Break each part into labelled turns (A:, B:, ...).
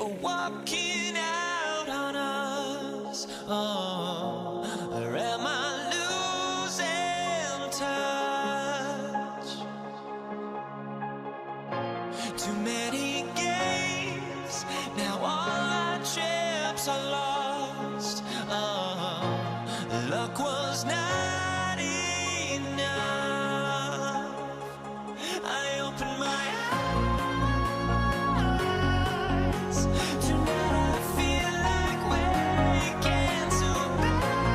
A: for walking out on us? Oh, or am I losing touch? Too many games, now all our chips are lost. Oh, luck was not enough. I opened my eyes. Tonight I feel like waking to life.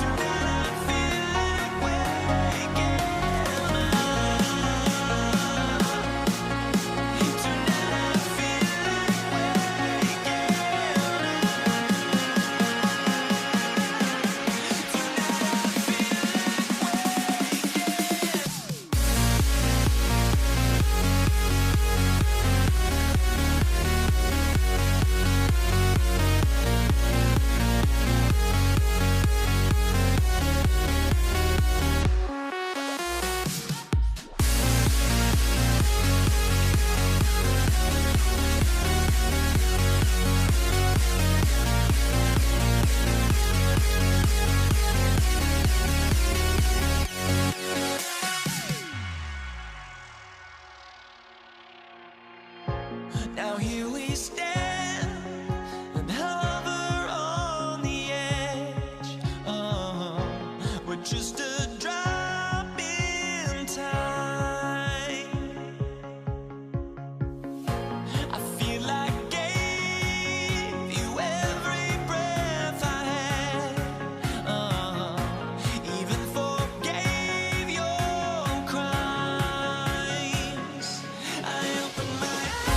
A: Tonight I feel like waking up. Tonight I feel like waking now here we stand and hover on the edge. Oh, we're just a drop in time. I feel like I gave you every breath I had. Even forgave your crimes. I opened my eyes.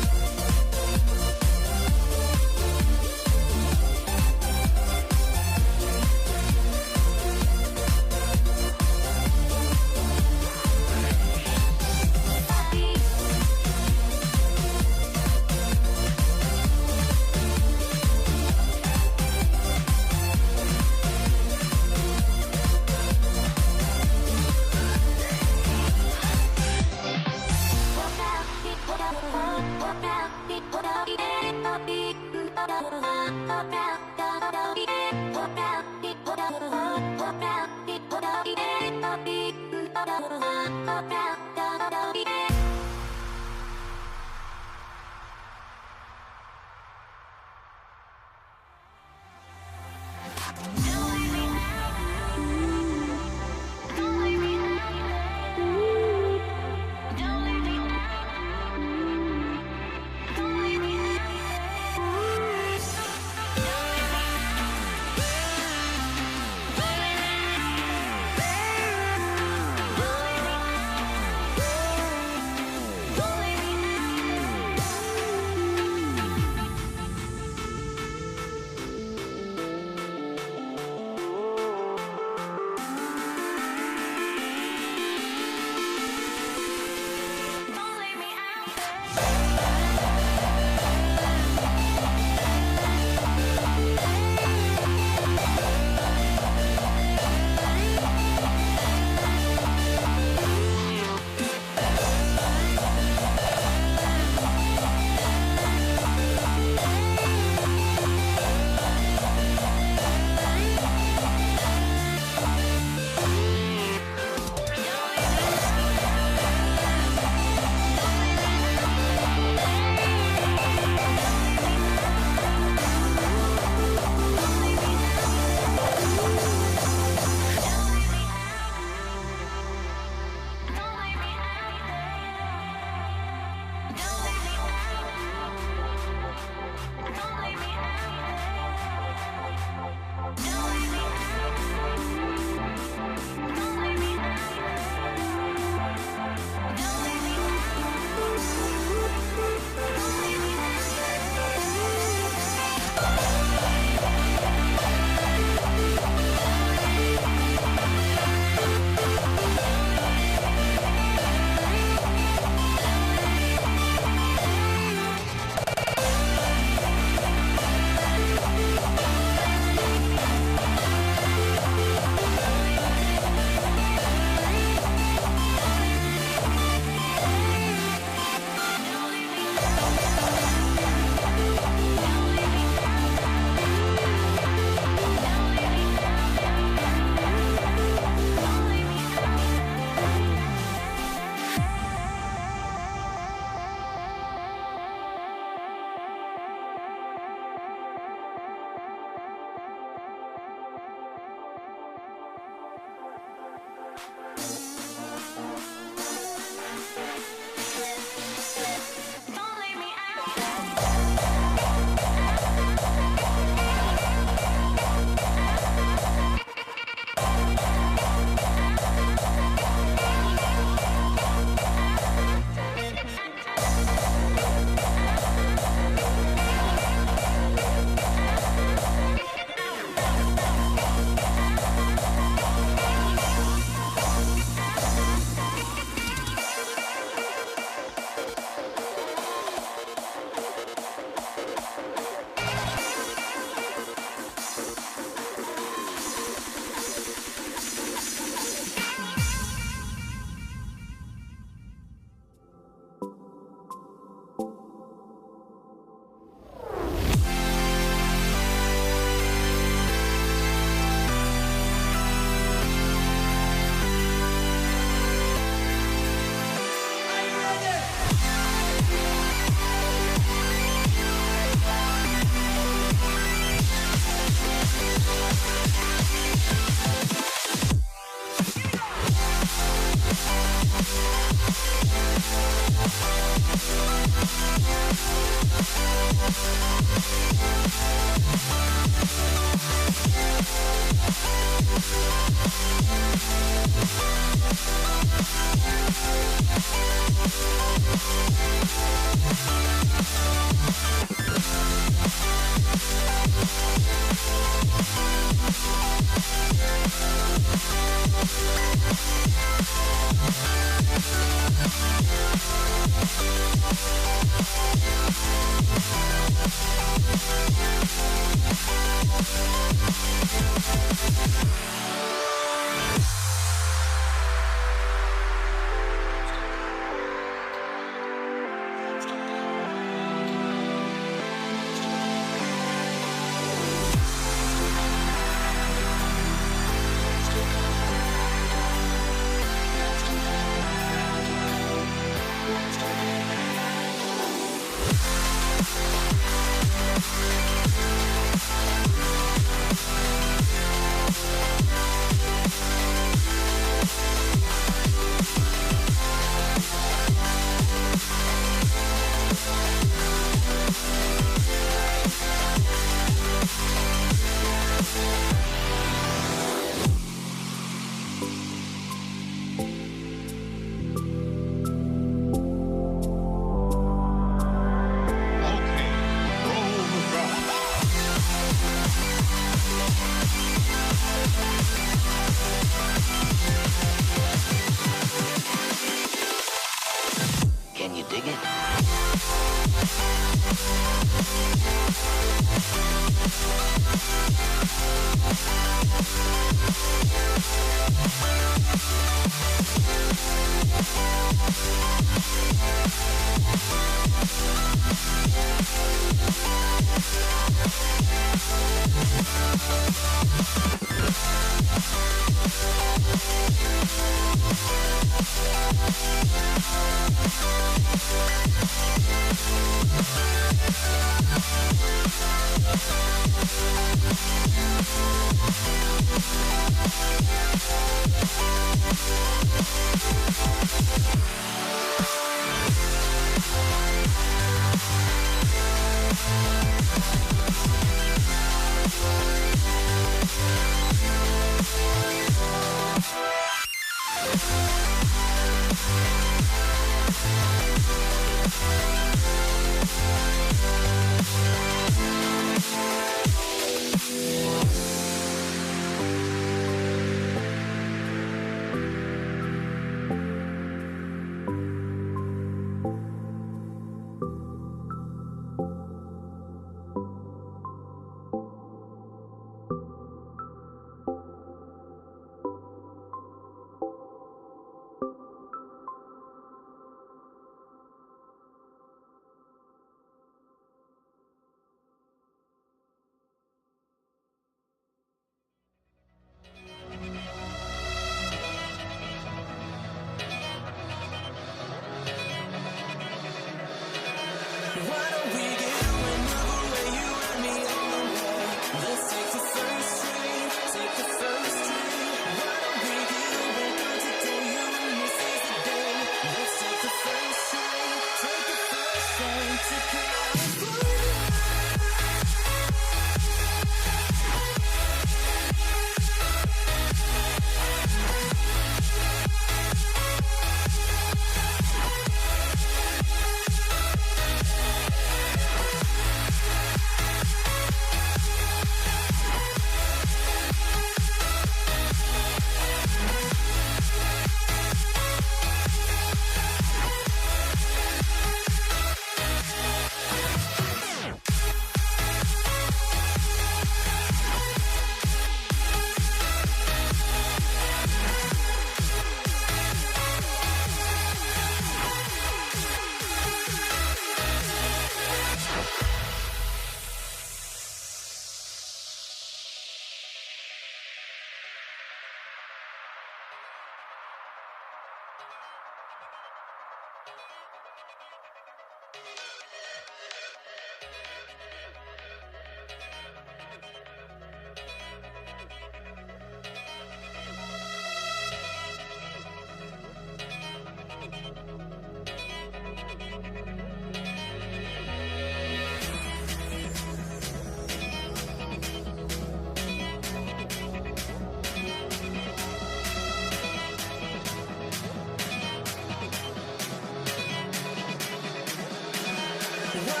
A: What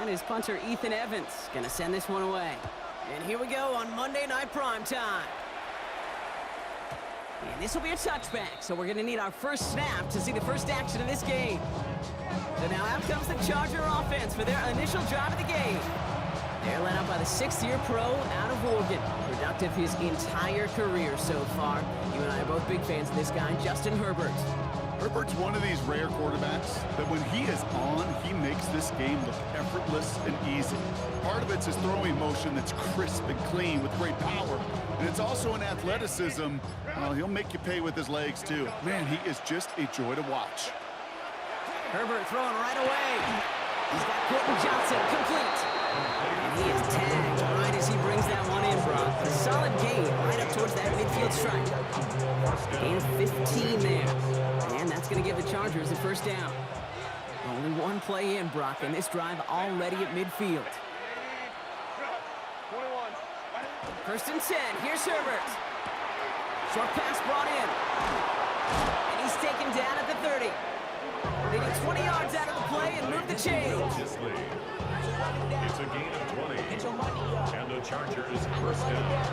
B: And his punter, Ethan Evans, gonna send this one away. And here we go on Monday Night Primetime. And this will be a touchback, so we're gonna need our first snap to see the first action of this game. So now out comes the Charger offense for their initial drive of the game. They're led out by the sixth-year pro out of Oregon. Productive his entire career so far. You and I are both big fans of this guy, Justin Herbert.
C: Herbert's one of these rare quarterbacks that when he is on, he makes this game look effortless and easy. Part of it's his throwing motion that's crisp and clean with great power. And it's also an athleticism. He'll make you pay with his legs, too. Man, he is just a joy to watch.
B: Herbert throwing right away. He's got Quentin Johnson complete. And he is tagged right as he brings that one in, Brock. A solid gain right up towards that midfield stripe. Gain of 15 there. And that's going to give the Chargers a first down. Only one play in, Brock, and this drive already at midfield. 1st and 10. Here's Herbert. Short pass brought in. And he's taken down at the 30. They get 20 yards out of the play and move the chains.
D: It's a gain of 20. And the Chargers first down.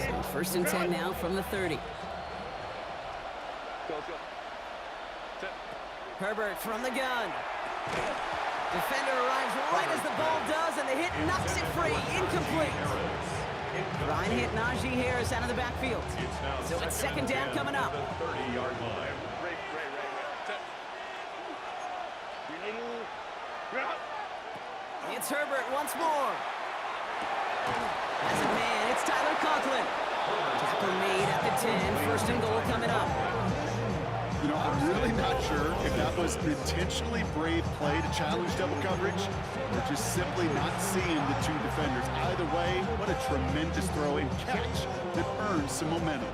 B: So 1st and 10 now from the 30. Herbert from the gun. Defender arrives right as the ball does, and the hit knocks it free. Incomplete. Ryan hit Najee Harris out of the backfield. So it's 2nd down coming up.
D: 30-yard line.
B: It's Herbert once more. As a man, it's Tyler Conklin. Tackle made at the 10. 1st and goal coming up.
C: You know, I'm really not sure if that was an intentionally brave play to challenge double coverage or just simply not seeing the two defenders. Either way, what a tremendous throw and catch that earns some momentum.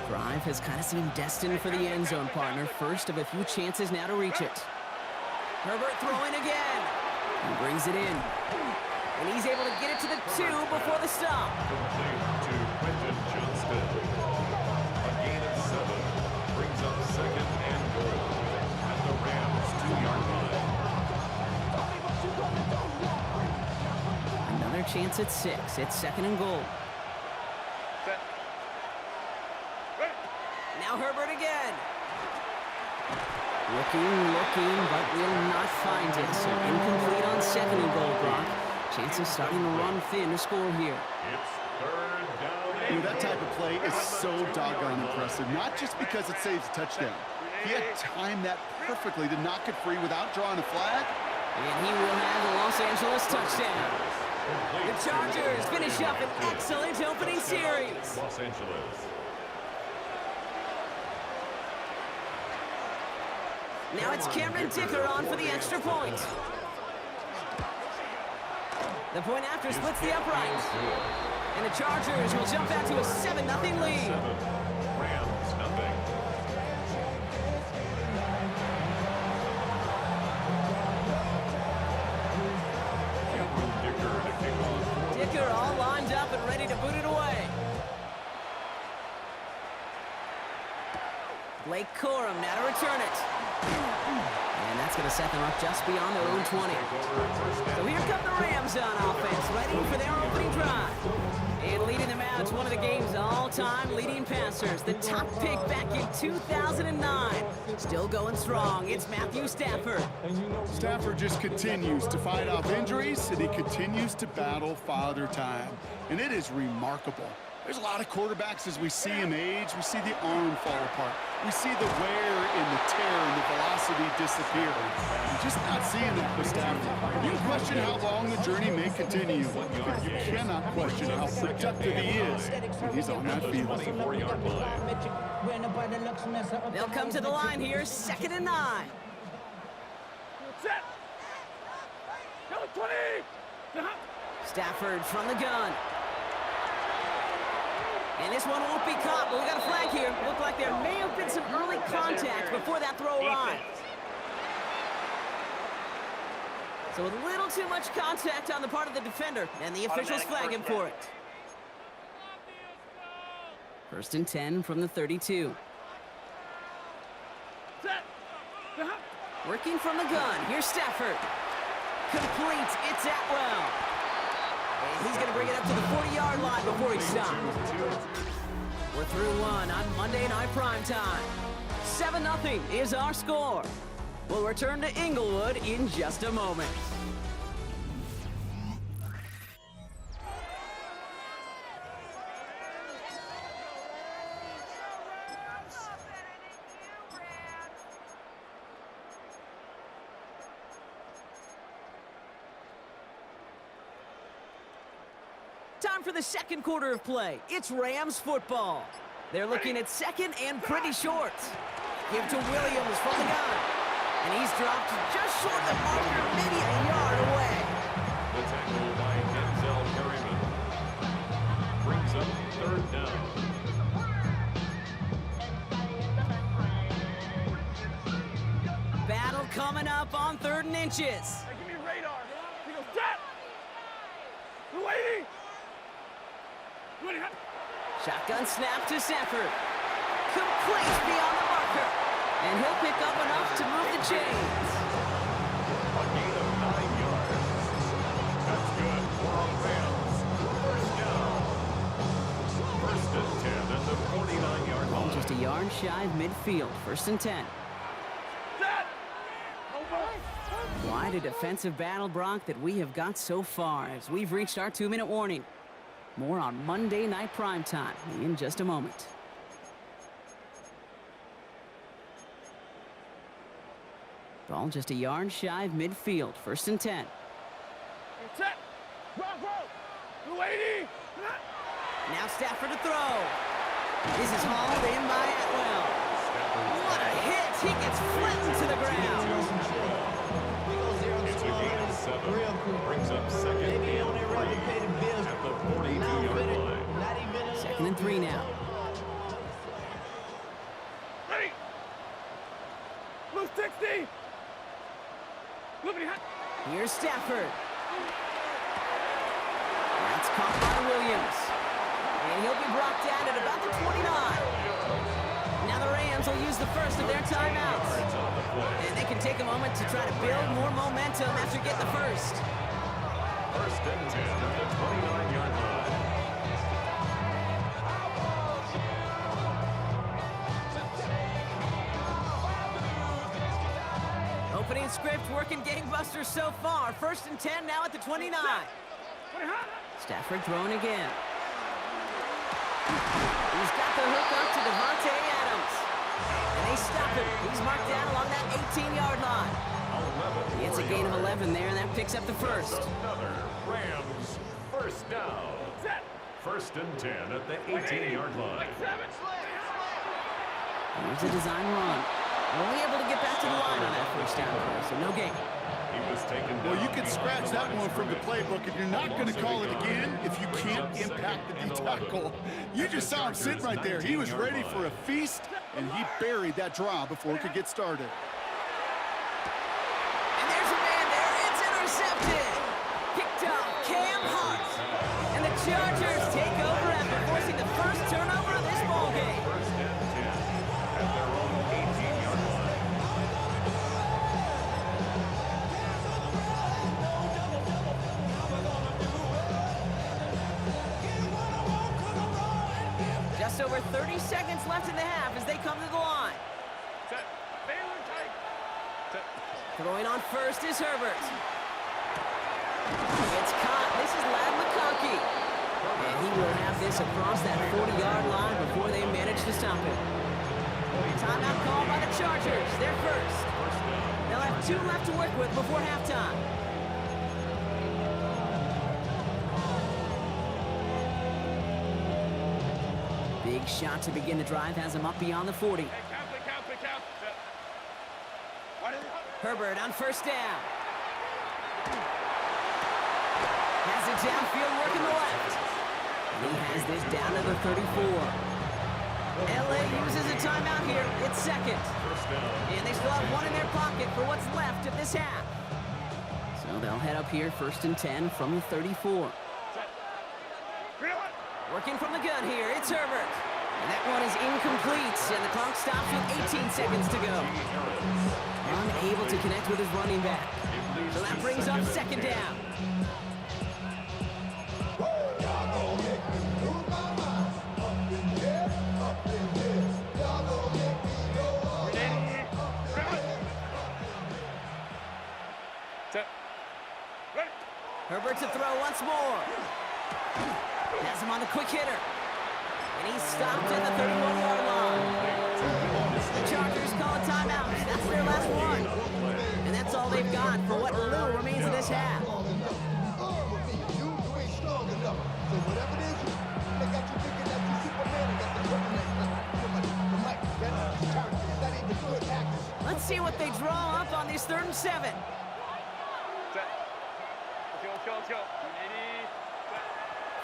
B: Drive has kind of seemed destined for the end zone, partner. First of a few chances now to reach it. Herbert throwing again. He brings it in. And he's able to get it to the 2 before the stop.
D: Complete to Quentin Johnston. A gain of 7 brings up 2nd and goal at the Rams' 2-yard line.
B: Another chance at 6. It's 2nd and goal. Now Herbert again. Looking, but will not find it. So incomplete on 2nd and goal, Brock. Chances starting to run thin to score here.
D: It's 3rd down.
C: You know, that type of play is so doggone impressive, not just because it saves a touchdown. He had timed that perfectly to knock it free without drawing a flag.
B: And he will have the Los Angeles touchdown. The Chargers finish up an excellent opening series.
D: Los Angeles.
B: Now it's Cameron Dicker on for the extra point. The point after splits the upright. And the Chargers will jump out to a 7-0 lead.
D: 7. Rams, nothing.
B: kicker all lined up and ready to boot it away. Blake Corum now to return it. And that's going to set them up just beyond their own 20. So here come the Rams on offense, ready for their opening drive. And leading them out, one of the game's all-time leading passers. The top pick back in 2009. Still going strong. It's Matthew Stafford.
C: Stafford just continues to fight off injuries, and he continues to battle Father Time. And it is remarkable. There's a lot of quarterbacks as we see him age, we see the arm fall apart. We see the wear and the tear and the velocity disappear. I'm just not seeing that with Stafford. You can question how long the journey may continue, but you cannot question how productive he is when he's on that field.
B: They'll come to the line here, 2nd and 9.
E: Set. Go 20.
B: Stafford from the gun. And this one won't be caught, but we got a flag here. Looked like there may have been some early contact before that throw arrived. So a little too much contact on the part of the defender, and the officials flag him for it. 1st and 10 from the 32.
E: Set.
B: Working from the gun. Here's Stafford. Complete. It's Atwell. And he's going to bring it up to the 40-yard line before he stops. We're through one on Monday Night Primetime. 7-0 is our score. We'll return to Inglewood in just a moment. Time for the second quarter of play. It's Rams football. They're looking at second and pretty short. Give to Williams from the gun. And he's dropped just short of the marker, maybe a yard away.
D: The tackle by Denzel Perryman brings up 3rd down.
B: Battle coming up on 3rd and inches.
E: Hey, give me radar. He goes, set. Waiting.
B: Shotgun snap to Stafford. Complete beyond the marker. And he'll pick up enough to move the chains.
D: A gain of 9 yards. That's good for our Rams. 1st down. 1st and 10 at the 49-yard line.
B: Just a yard shy of midfield. 1st and 10.
E: Set.
B: Quite a defensive battle, Brock, that we have got so far as we've reached our 2-minute warning. More on Monday Night Primetime in just a moment. Ball just a yard shy of midfield. 1st and 10.
E: Set. Waiting.
B: Now Stafford to throw. This is hauled in by Atwell. What a hit! He gets flattened to the ground.
D: It's a gain of 7. Brings up 2nd and 3 at the 42-yard line.
B: 2nd and 3 now.
E: Ready. Blue 60. Look at
B: Here's Stafford. That's caught by Williams. And he'll be brought down at about the 29. Now the Rams will use the first of their timeouts. And they can take a moment to try to build more momentum after getting the first.
D: 1st and 10 at the 29-yard line.
B: Opening script working gangbusters so far. 1st and 10 now at the 29. Stafford throwing again. He's got the hook up to Devontae Adams. And they stop him. He's marked down along that 18-yard line. It's a gain of 11 there, and that picks up the first.
D: Another Rams 1st down. 1st and 10 at the 18-yard line.
B: Here's a design run. Only able to get back to the line on that 1st down play, so no gain.
D: He was taken
C: Well,
D: down
C: you can scratch that one from the playbook, and you're not going to call it again if you can't impact the D-tackle. You just saw him sit right there. He was ready for a feast, and he buried that draw before it could get started.
B: And there's a man there. It's intercepted. Picked up Cam Hunt. Chargers take over after forcing the first turnover of this ballgame.
D: First and 10 at their own 18-yard line.
B: Just over 30 seconds left in the half as they come to the line.
E: Set. Baylor tight. Set.
B: Throwing on first is Herbert. It's caught. This is Ladd McConkey. And he will have this across that 40-yard line before they manage to stop him. Timeout called by the Chargers. They're first. They'll have 2 left to work with before halftime. Big shot to begin the drive has him up beyond the 40.
E: Hey, count. Set. What is it?
B: Herbert on first down. Has it downfield working the left. And he has this down to the 34. LA uses a timeout here. It's second.
D: First down.
B: And they still have 1 in their pocket for what's left of this half. So they'll head up here first and 10 from the 34.
E: Set. Green one.
B: Working from the gun here, it's Herbert. And that one is incomplete, and the clock stops with 18 seconds to go. Unable to connect with his running back. So that brings up second down.
E: Set. Ready.
B: Herbert to throw once more. Has him on the quick hitter. And he's stopped at the 31-yard line. The Chargers call a timeout. That's their last one. And that's all they've got for what little remains of this half. Let's see what they draw up on this 3rd and 7.
E: Set. Let's go. Ready. Set.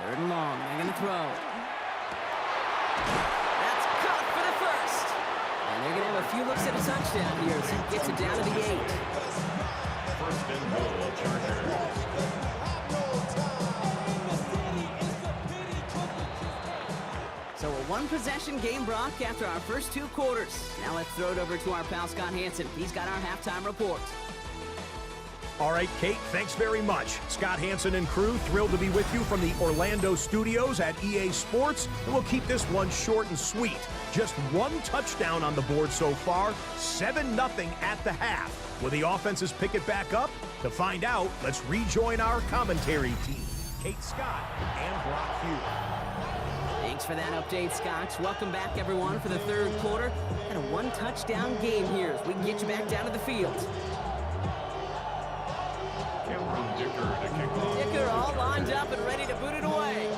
B: 3rd and long. They're going to throw. That's caught for the first. And they're going to have a few looks at a touchdown here as he gets it down to the 8.
D: First and goal, Chargers.
B: So a 1-possession game, Brock, after our first 2 quarters. Now let's throw it over to our pal Scott Hanson. He's got our halftime report.
F: All right, Kate, thanks very much. Scott Hanson and crew, thrilled to be with you from the Orlando studios at EA Sports. And we'll keep this one short and sweet. Just 1 touchdown on the board so far, 7-0 at the half. Will the offenses pick it back up? To find out, let's rejoin our commentary team, Kate Scott and Brock Hughes.
B: Thanks for that update, Scott. Welcome back, everyone, for the 3rd quarter. And a 1-touchdown game here as we can get you back down to the field.
D: Cameron Dicker to kick off.
B: Dicker all lined up and ready to boot it away.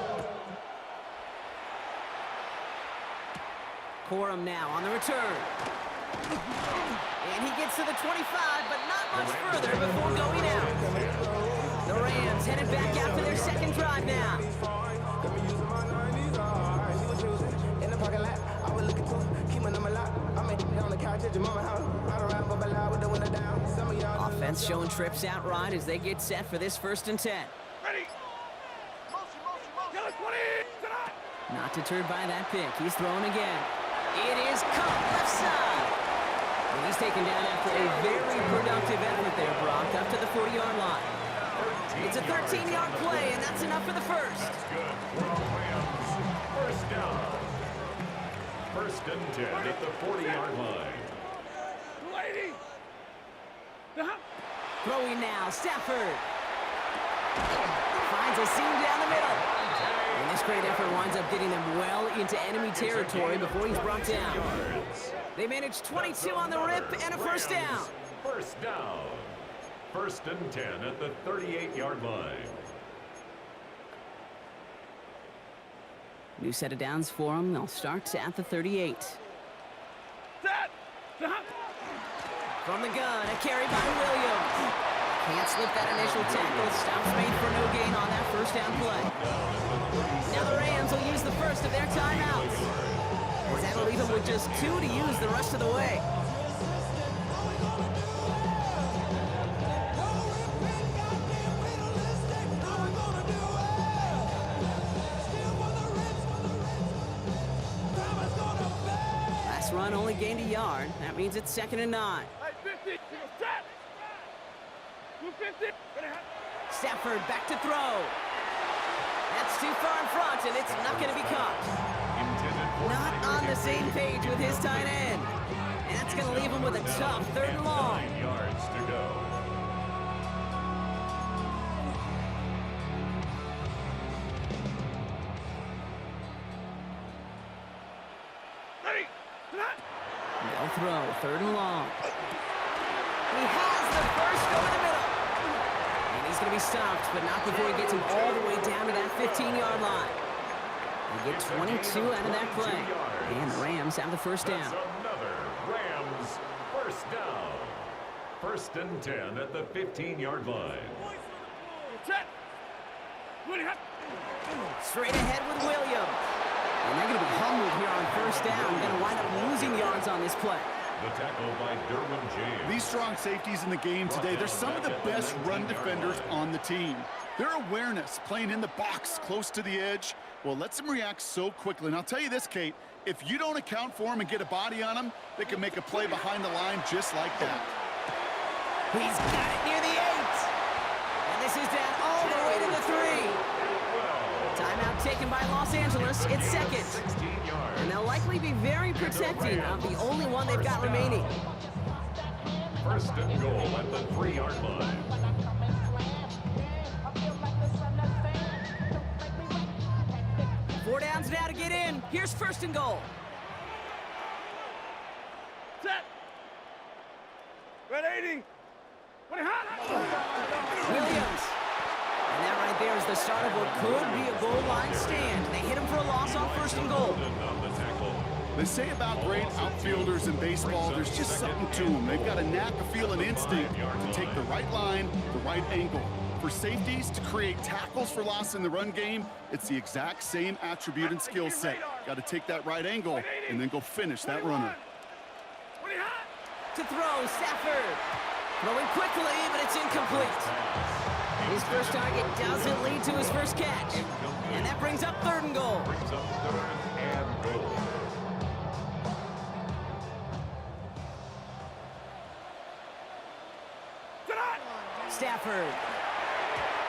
B: Corum now on the return. And he gets to the 25, but not much further before going out. The Rams headed back after their 2nd drive now. Offense showing trips out right as they get set for this 1st and 10.
E: Ready. Yellow 20. Tonight.
B: Not deterred by that pick. He's throwing again. It is caught left side. And he's taken down after a very productive effort there, Brock, up to the 40-yard line. It's a 13-yard play, and that's enough for the first.
D: That's good. We're on Rams. First down. First and 10 at the 40-yard line.
E: Lady.
B: Throwing now, Stafford. Finds a seam down the middle. And this great effort winds up getting them well into enemy territory before he's brought down. They managed 22 on the rip and a first down.
D: First down. First and 10 at the 38-yard line.
B: New set of downs for them. They'll start at the 38.
E: Set.
B: From the gun, a carry by Williams. Can't slip that initial tackle. Stops made for no gain on that first down play. Now the Rams will use the first of their timeouts. As that'll leave them with just 2 to use the rest of the way. gained a yard. That means it's 2nd and 9.
E: Hey, 50. Set. 250.
B: Stafford back to throw. That's too far in front, and it's not going to be caught. Not on the same page with his tight end. And that's going to leave him with a tough 3rd and long.
D: 9 yards to go.
E: Ready.
B: They'll throw, 3rd and long. He has the first over the middle. And he's going to be stopped, but not before he gets him all the way down to that 15-yard line. They get 22 out of that play. And the Rams have the first down.
D: That's another Rams first down. 1st and 10 at the 15-yard line.
E: Set. Ready.
B: Straight ahead with Williams. And they're going to be humbled here on 1st down. Going to wind up losing yards on this play.
D: The tackle by Derwin James.
C: These strong safeties in the game today, they're some of the best run defenders on the team. Their awareness, playing in the box close to the edge, well, lets them react so quickly. And I'll tell you this, Kate, if you don't account for them and get a body on them, they can make a play behind the line just like that.
B: He's got it near the 8. And this is down all the way to the 3. Timeout taken by Los Angeles. It's 2nd.
D: 16 yards.
B: And they'll likely be very protecting of the only one they've got remaining.
D: 1st and goal at the 3-yard line.
B: Four downs now to get in. Here's 1st and goal.
E: Set. Red 80. Ready.
B: Williams. And that right there is the start of what could be a goal line stand. They hit him for a loss on 1st and goal.
D: On the tackle.
C: They say about great outfielders in baseball, there's just something to them. They've got a knack of feeling instinct to take the right line, the right angle. For safeties to create tackles for loss in the run game, it's the exact same attribute and skill set. Got to take that right angle and then go finish that runner.
B: To throw, Stafford. Throwing quickly, but it's incomplete. His first target doesn't lead to his first catch. And that brings up 3rd and goal.
D: Brings up 3rd and goal.
B: Stafford.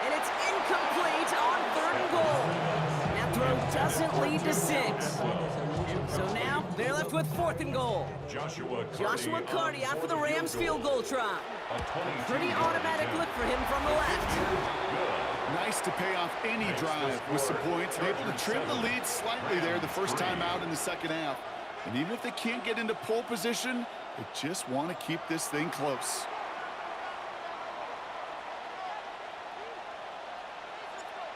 B: And it's incomplete on 3rd and goal. That throw doesn't lead to 6. So now they're left with 4th and goal. Joshua Carty out for the Rams field goal try. Pretty automatic look for him from the left.
C: Nice to pay off any drive with some points. Able to trim the lead slightly there the first time out in the 2nd half. And even if they can't get into pole position, they just want to keep this thing close.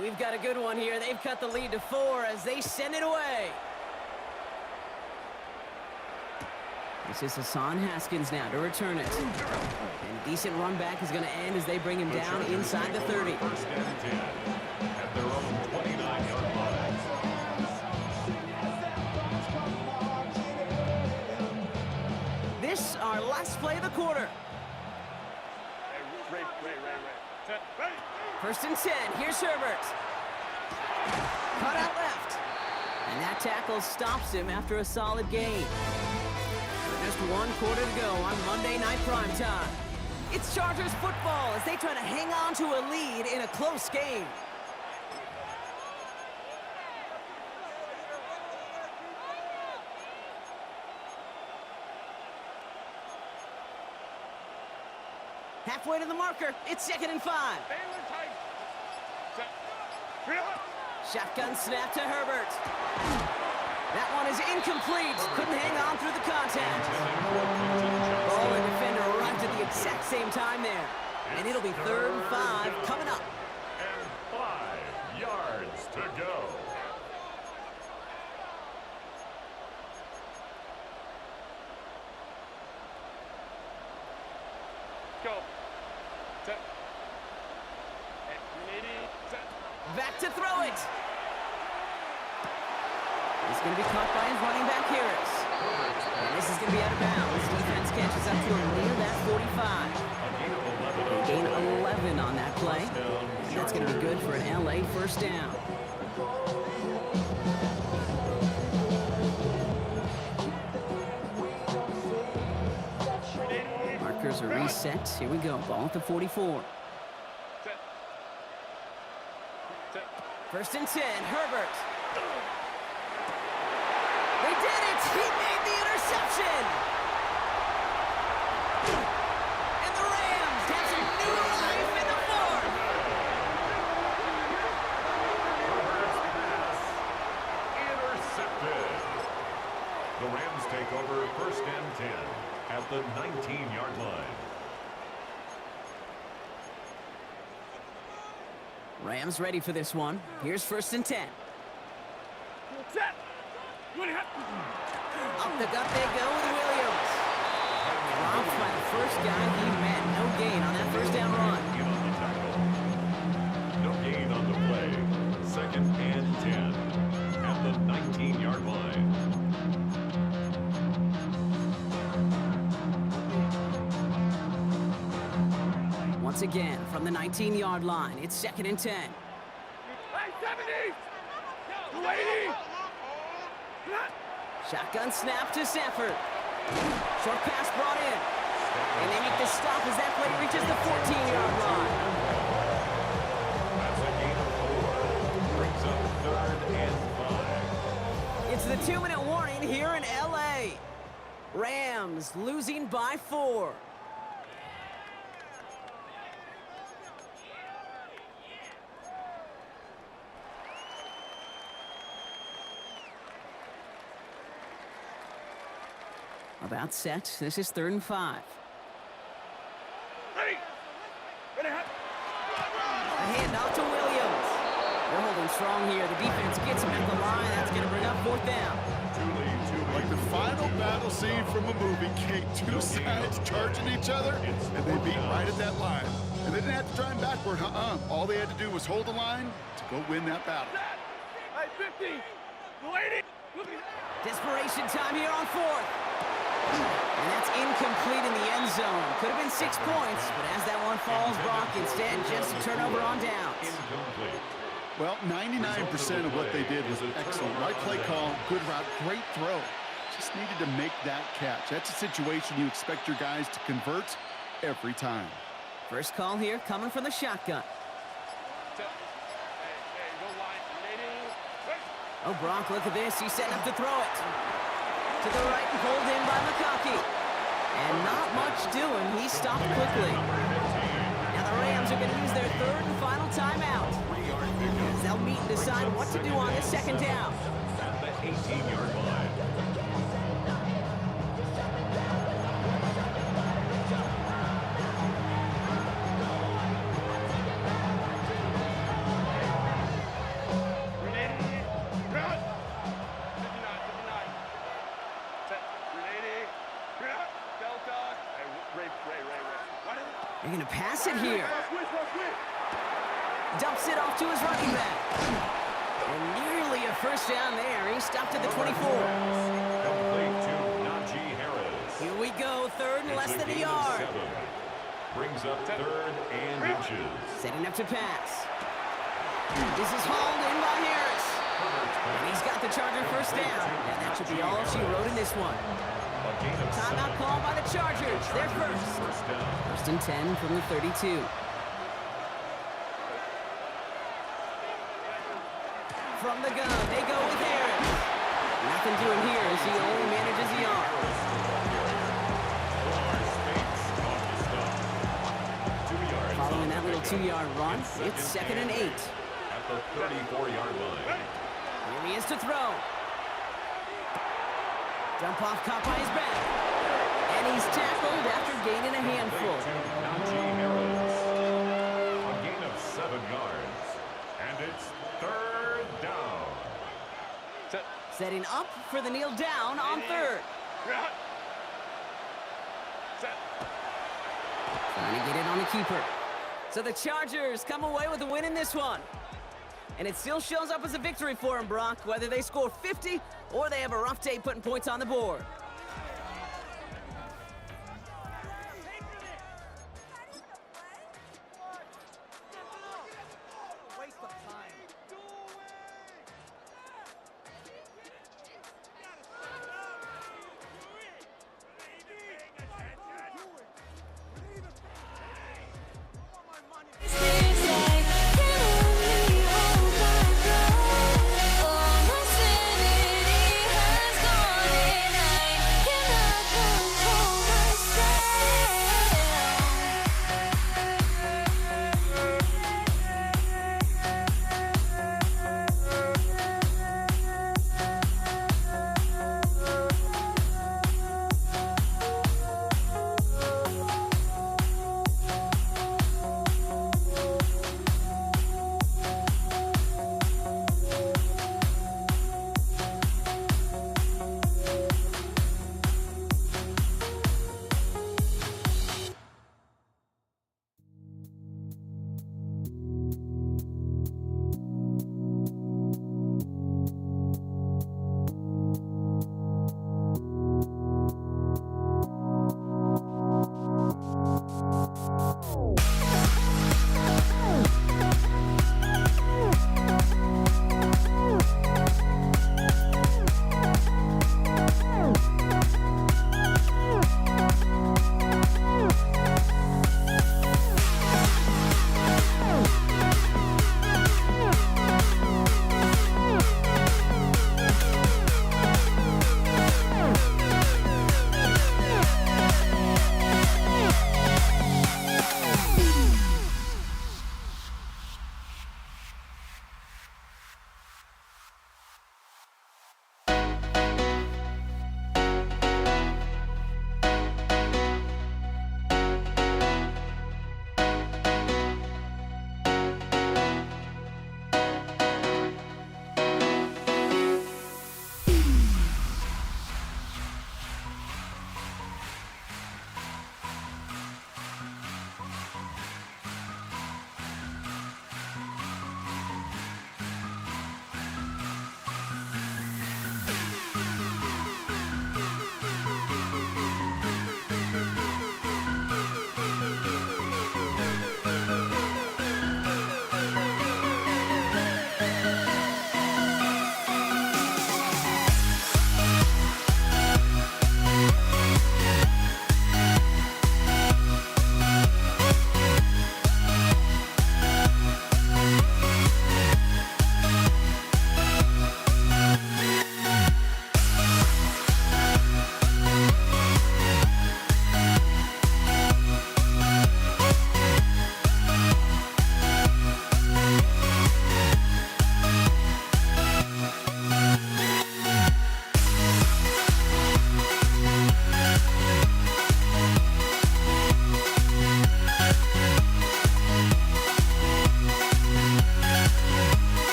B: We've got a good one here. They've cut the lead to 4 as they send it away. This is Hassan Haskins now to return it. And a decent run back is going to end as they bring him down inside the 30.
D: 1st and 10 at their own 29-yard line.
B: This our last play of the quarter.
E: Ray. Set. Ready.
B: 1st and 10. Here's Herbert. Cut out left. And that tackle stops him after a solid gain. Just 1 quarter to go on Monday Night Primetime. It's Chargers football as they try to hang on to a lead in a close game. Halfway to the marker. It's 2nd and 5.
E: Baylor tight. Set. Reel it.
B: Shotgun snap to Herbert. That one is incomplete. Couldn't hang on through the contact. Ball and defender arrived at the exact same time there. And it'll be 3rd and 5 coming up.
D: And 5 yards to go.
E: Go. Set. Set.
B: Back to throw it. He's going to be caught by his running back, Harris. And this is going to be out of bounds. Defense catches up to him near that 45. Gain 11 on that play. That's going to be good for an LA first down. markers are reset. Here we go. Ball at the 44.
E: Set. Set.
B: First and 10. Herbert. They did it! He made the interception! And the Rams have some new life in the fourth!
D: Intercepted. The Rams take over first and 10 at the 19-yard line.
B: Rams ready for this one. Here's first and 10.
E: Set.
B: Up the gut they go with Williams. Dropped by the first guy he met. No gain on that first down run.
D: Get on the tackle. No gain on the play. Second and 10 at the 19-yard line.
B: Once again, from the 19-yard line, it's second and 10.
E: Hey, 70! 280!
B: Shotgun snap to Sanford. Short pass brought in. And they make the stop as that play reaches the 14-yard line.
D: That's a gain of 4. Brings up 3rd and 5.
B: It's the 2-minute warning here in L.A. Rams losing by 4. About set. This is 3rd and 5.
E: Ready! Ready, hot!
B: A handoff to Williams. They're holding strong here. The defense gets him at the line. That's going to bring up 4th down.
C: Like the final battle scene from a movie, Kate, two sides charging each other, and they beat right at that line. And they didn't have to drive backward, All they had to do was hold the line to go win that battle.
E: Set! Hey, 50! 280! Look at
B: Desperation time here on 4th. And that's incomplete in the end zone. Could have been 6 points, but as that one falls, Brock, instead just a turnover on downs.
D: Incomplete.
C: Well, 99% of what they did was excellent. Right play call, good route, great throw. Just needed to make that catch. That's a situation you expect your guys to convert every time.
B: First call here coming from the shotgun.
E: Set. Hey, go line. Ready? Ready?
B: Oh, Brock, look at this. He's setting up to throw it. To the right and pulled in by McConkey. And not much doing. He stopped quickly. Now the Rams are going to use their 3rd and final timeout. As they'll meet and decide what to do on this 2nd down.
D: At the 18-yard line.
E: Ready? Run! 59, 59. Set. Ready? Run! Delta. Hey, Ray. What is it?
B: They're going to pass it here.
E: Switch.
B: Dumps it off to his running back. And nearly a first down there. He stopped at the 24.
D: Complete to Najee Harris.
B: Here we go. 3rd and less than a
D: Gain of
B: yard.
D: 7. Brings up 3rd and inches.
B: Setting up to pass. This is hauled in by Harris. And he's got the Charger first down. And that should be all she wrote in this one.
D: A gain of 7.
B: Timeout called by the Chargers. They're first.
D: First down.
B: First and 10 from the 32. From the gun, they go with Harris. Nothing doing here as he only manages the arm. Following that little 2-yard run, it's 2nd and 8.
D: At the 34-yard line.
B: Here he is to throw. Dump off caught by his back. And he's tackled after gaining a handful.
D: Najee Harris. A gain of 7 yards. And it's 3rd down.
E: Set.
B: Setting up for the kneel down on 3rd.
E: Run! Set.
B: Trying to get it on the keeper. So the Chargers come away with a win in this one. And it still shows up as a victory for them, Brock, whether they score 50 or they have a rough day putting points on the board.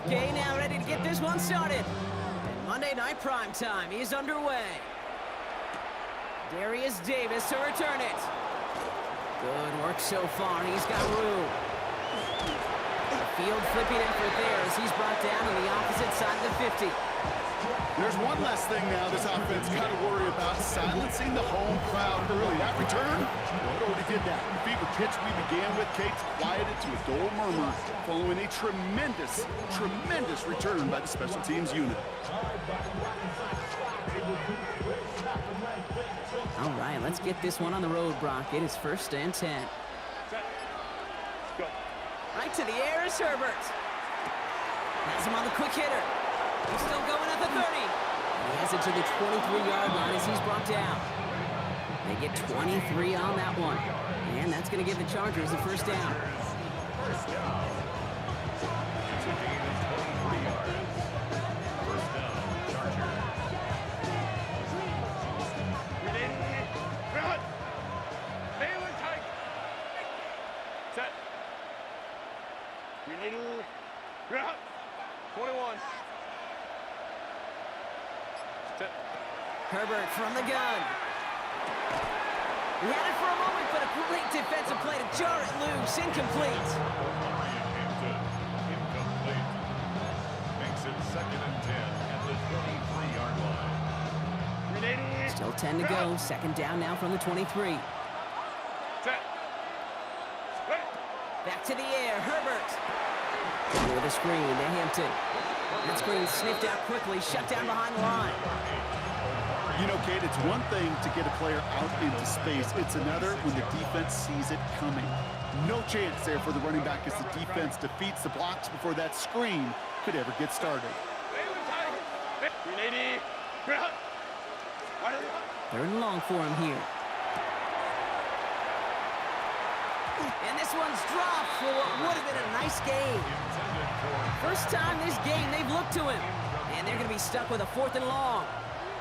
B: McKay now ready to get this one started. And Monday Night Prime Time is underway. Darius Davis to return it. Good work so far. He's got room. A field flipping effort there as he's brought down on the opposite side of the 50.
C: There's one less thing now this offense got to worry about, silencing the home crowd early. That return, it already did that. The fever pitch we began with, Kate's quieted to a dull murmur following a tremendous return by the special teams unit.
B: All right, let's get this one on the road, Brock. It is 1st and 10.
E: Set. Go.
B: Right to the air is Herbert. Has him on the quick hitter. He's still going at the 30. And he has it to the 23-yard line as he's brought down. They get 23 on that one. And that's going to give the Chargers the 1st down.
D: First down. It's a gain of 23 yards. First down, Chargers.
E: Run. Baylor tight. Set. Run. 21. Set.
B: Herbert from the gun. He had it for a moment, but a great defensive play to jar it loose. Incomplete.
D: Ryan Hampton, incomplete. Makes it 2nd and 10 at the 23-yard line.
B: Still 10 to go. 2nd down now from the 23.
E: Set. Right.
B: Back to the air. Herbert. Over the screen to Hampton. That screen sniffed out quickly. Shut down behind the line.
C: You know, Kate, it's one thing to get a player out into space. It's another when the defense sees it coming. No chance there for the running back as the defense defeats the blocks before that screen could ever get started.
E: Baylor tight. 380. Run.
B: 3rd and long for him here. And this one's dropped for what would have been a nice game. First time this game they've looked to him. And they're going to be stuck with a 4th and long.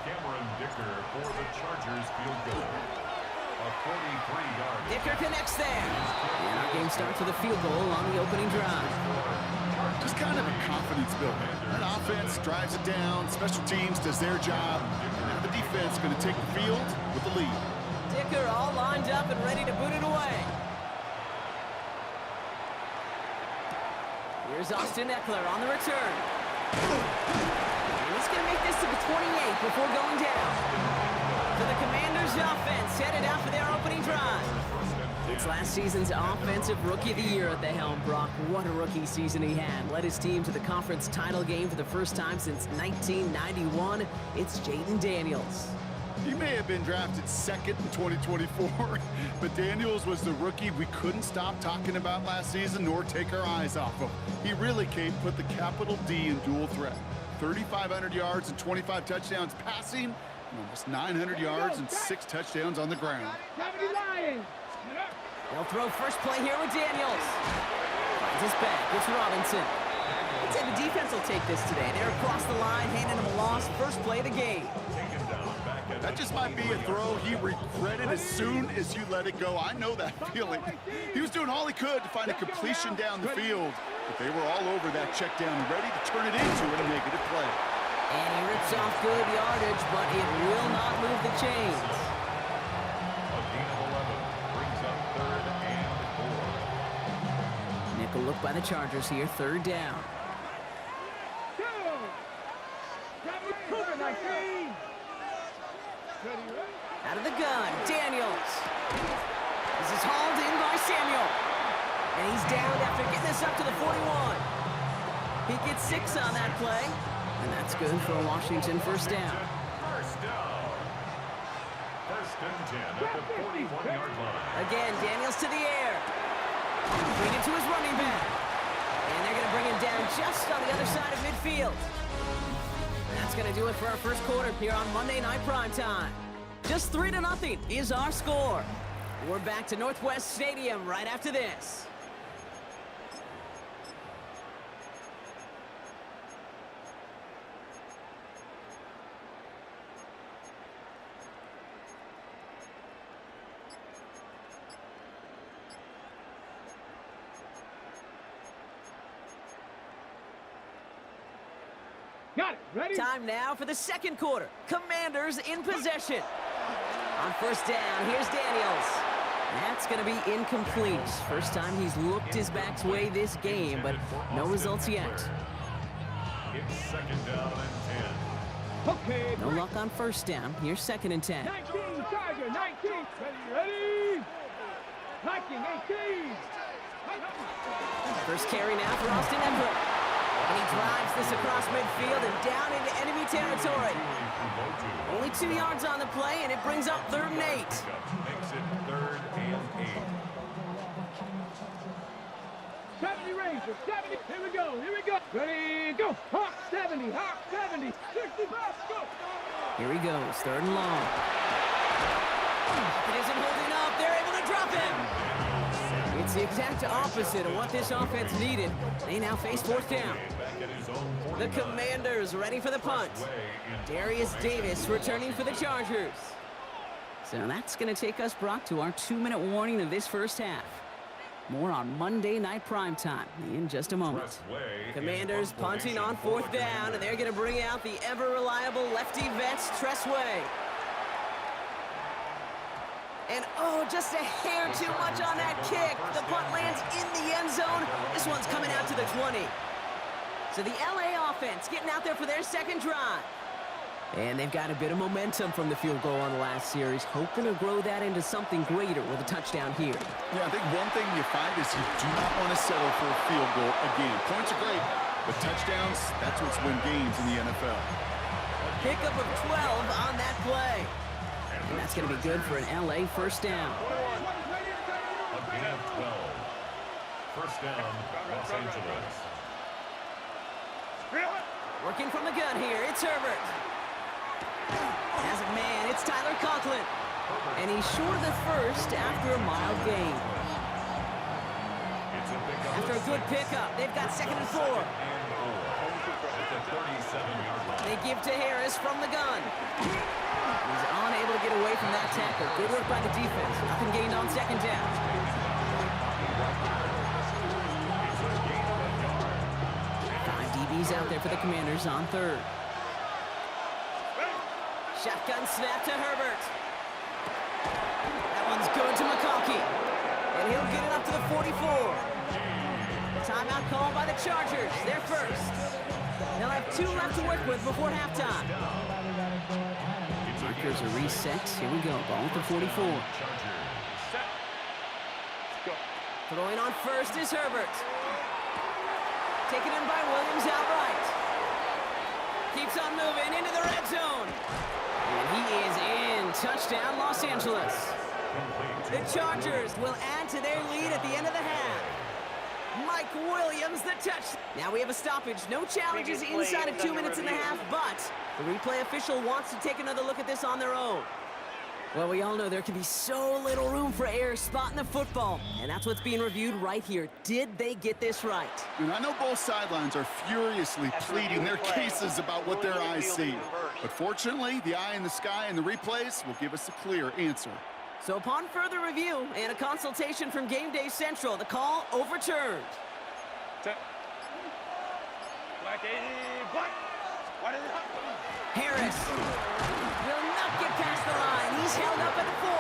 D: Cameron Dicker for the Chargers field goal. A 43-yard.
B: Dicker connects there. And our game starts with a field goal on the opening drive.
C: Just kind of a confidence builder. That offense drives it down. Special teams does their job. Now the defense going to take the field with the lead.
B: Dicker all lined up and ready to boot it away. Here's Austin Eckler on the return. And he's going to make this to the 28 before going down. So the Commanders' offense headed out for their opening drive. It's last season's Offensive Rookie of the Year at the helm, Brock. What a rookie season he had. Led his team to the conference title game for the first time since 1991. It's Jayden Daniels.
C: He may have been drafted 2nd in 2024, but Daniels was the rookie we couldn't stop talking about last season nor take our eyes off of. He really, Kate, put the capital D in dual threat. 3,500 yards and 25 touchdowns passing, and almost 900 yards and 6 touchdowns on the ground.
B: They'll throw first play here with Daniels. Finds his back. It's Robinson. I'd say the defense will take this today. They're across the line, handing him a loss. First play of the game.
C: That just might be a throw he regretted as soon as you let it go. I know that feeling. He was doing all he could to find a completion down the field, but they were all over that check down, ready to turn it into a negative play.
B: And he rips off good yardage, but it will not move the chains.
D: A gain of 11 brings up 3rd and 4.
B: Nickel look by the Chargers here, 3rd down. Out of the gun, Daniels. This is hauled in by Samuel. And he's down after getting this up to the 41. He gets 6 on that play. And that's good for a Washington 1st down.
D: First down. 1st and 10 at the 41-yard line.
B: Again, Daniels to the air. Completed to his running back. And they're going to bring him down just on the other side of midfield. That's going to do it for our first quarter here on Monday Night Primetime. Just 3-0 is our score. We're back to Northwest Stadium right after this.
E: Got it. Ready?
B: Time now for the second quarter. Commanders in possession. On first down, here's Daniels. That's going to be incomplete. First time he's looked his back's way this game, but no results yet.
D: It's second down and 10.
E: Okay.
B: No luck on first down. Here's second and 10.
E: 19, Tiger, 19. Ready? 19, 18.
B: First carry now for Austin Eckler. And he drives this across midfield and down into enemy territory. Only 2 yards on the play, and it brings up 3rd and 8.
D: Makes it 3rd and 8.
E: 70 Rangers, 70. Here we go, here we go. Ready, go. Hawk 70, Hawk 70. 65, go.
B: Here he goes, 3rd and long. It isn't holding up. They're able to drop him. It's the exact opposite of what this offense needed. They now face 4th down. The Commanders ready for the punt. Darius Davis returning for the Chargers. So that's going to take us, Brock, to our 2-minute warning of this first half. More on Monday Night Primetime in just a moment. Commanders punting on 4th down, and they're going to bring out the ever-reliable lefty vets, Tressway. And oh, just a hair too much on that kick. The punt lands in the end zone. This one's coming out to the 20. So the LA offense getting out there for their second drive. And they've got a bit of momentum from the field goal on the last series, hoping to grow that into something greater with a touchdown here.
C: Yeah, I think one thing you find is you do not want to settle for a field goal again. Points are great, but touchdowns, that's what's win games in the NFL.
B: Pickup of 12 on that play. And that's going to be good for an LA first down.
D: A gain of 12. First down, Los Angeles.
B: Working from the gun here, it's Herbert. As a man, it's Tyler Conklin. And he's short of the first after a mild gain. After a good pickup, they've got 2nd and 4. They give to Harris from the gun. He's unable to get away from that tackle. Good work by the defense. Nothing gained on 2nd down. 5 DBs out there for the Commanders on 3rd. Shotgun snap to Herbert. That one's going to McConkey. And he'll get it up to the 44. Timeout called by the Chargers. They're first. They'll have 2 left to work with before halftime. Markers are reset. Here we go. Ball at the 44. Throwing on first is Herbert. Taken in by Williams outright. Keeps on moving into the red zone. And he is in. Touchdown, Los Angeles. The Chargers will add to their lead at the end of the half. Mike Williams, the touch. Now we have a stoppage. No challenges inside of 2 minutes and a half, but the replay official wants to take another look at this on their own. Well, we all know there can be so little room for error spotting the football, and that's what's being reviewed right here. Did they get this right?
C: And I know both sidelines are furiously pleading their cases about what their eyes see. But fortunately, the eye in the sky and the replays will give us a clear answer.
B: So upon further review and a consultation from Game Day Central, the call overturned.
E: Black 80, black. What is it?
B: Harris will not get past the line. He's held up at the 4.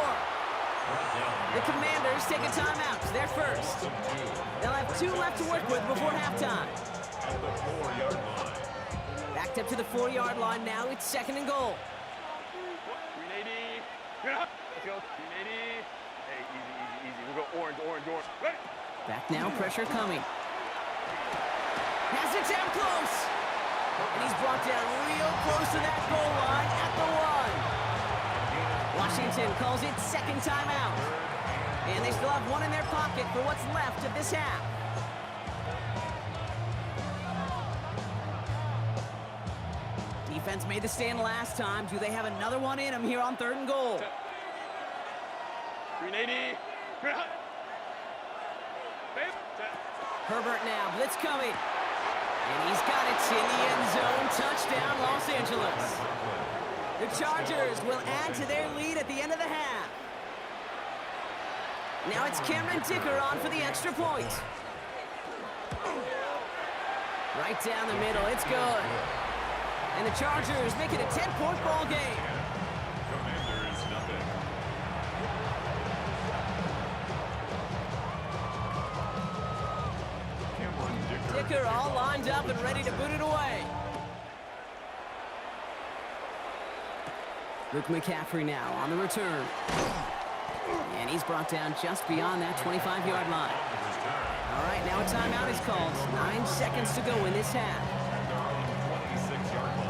B: The Commanders take a timeout. They're first. They'll have 2 left to work with before halftime.
D: At the 4-yard line.
B: Backed up to the 4-yard line now. It's 2nd and goal.
E: 380. Let's go. 380. Hey, easy. We'll go orange. Ready?
B: Back now, pressure coming. Has it down close. And he's brought down real close to that goal line at the 1. Washington calls it 2nd timeout. And they still have 1 in their pocket for what's left of this half. Defense made the stand last time. Do they have another one in them here on 3rd and goal?
E: 380.
B: Herbert now, blitz coming. And he's got it in the end zone. Touchdown, Los Angeles. The Chargers will add to their lead at the end of the half. Now it's Cameron Dicker on for the extra point. Right down the middle, it's good. And the Chargers make it a 10-point ball game.
D: Commanders nothing. Cameron Dicker.
B: Dicker all lined up and ready to boot it away. Luke McCaffrey now on the return. And he's brought down just beyond that 25-yard line. All right, now a timeout is called. 9 seconds to go in this half.
D: 26-yard line.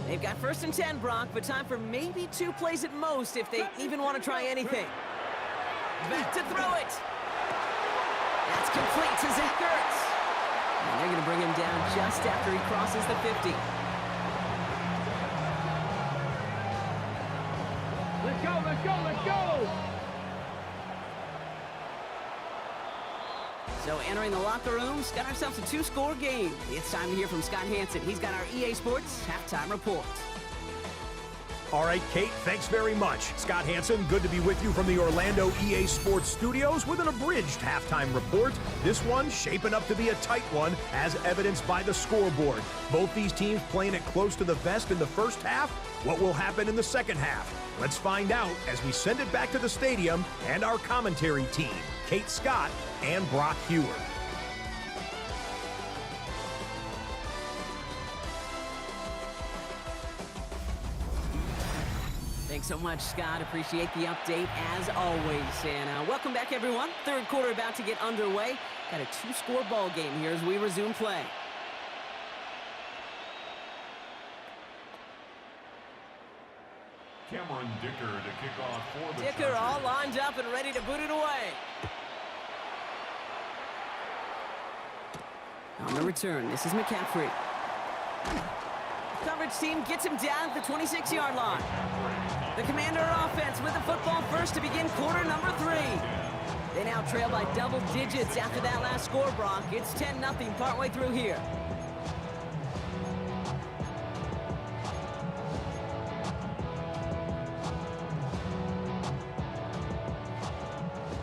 B: They've got 1st and 10, Brock, but time for maybe 2 plays at most if they even want to try anything. Back to throw it. That's complete to Zach Ertz. And they're going to bring him down just after he crosses the 50.
E: Let's go, let's go, let's go!
B: So entering the locker rooms, got ourselves a 2-score game. It's time to hear from Scott Hanson. He's got our EA Sports halftime report.
F: All right, Kate, thanks very much. Scott Hanson, good to be with you from the Orlando EA Sports Studios with an abridged halftime report. This one shaping up to be a tight one, as evidenced by the scoreboard. Both these teams playing it close to the vest in the first half. What will happen in the second half? Let's find out as we send it back to the stadium and our commentary team, Kate Scott and Brock Hewer.
B: Thanks so much, Scott. Appreciate the update as always. And welcome back, everyone. Third quarter about to get underway. Got a 2-score ball game here as we resume play.
D: Cameron Dicker to kick off for the
B: Dicker
D: Chargers.
B: all lined up and ready to boot it away. On the return, this is McCaffrey. Coverage team gets him down at the 26-yard line. The Commander offense with the football first to begin quarter number 3. They now trail by double digits after that last score, Brock. It's 10-0 partway through here.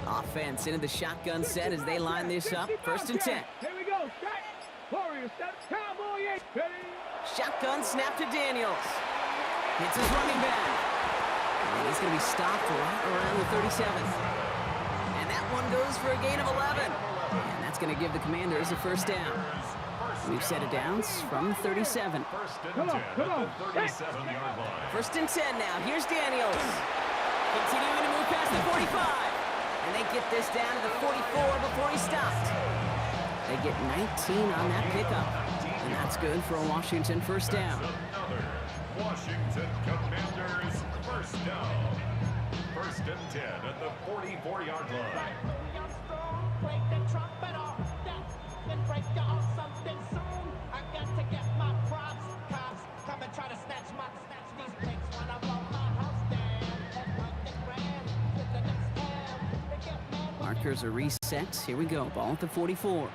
B: Offense into the shotgun set as they line this up. 1st and 10.
E: Here we go, set. Warrior step, cowboy eight. Ready?
B: Shotgun snap to Daniels. Hits his running back. And he's going to be stopped right around the 37. And that one goes for a gain of 11. And that's going to give the Commanders a 1st down. We've set it downs from 37.
D: 1st and 10 at the 37-yard line.
B: 1st and 10 now. Here's Daniels. Continuing to move past the 45. And they get this down to the 44 before he stopped. They get 19 on that pickup. And that's good for a Washington 1st down.
D: Another Washington Commanders 1st down. 1st and 10 at the 44-yard line.
G: Break the trumpet off, then break you off something soon. I got to get my props. Cops come and try to snatch these bricks when I blow my house down. And run the grand to the next town. They get mad when
B: Markers are reset. Here we go. Ball at the 44.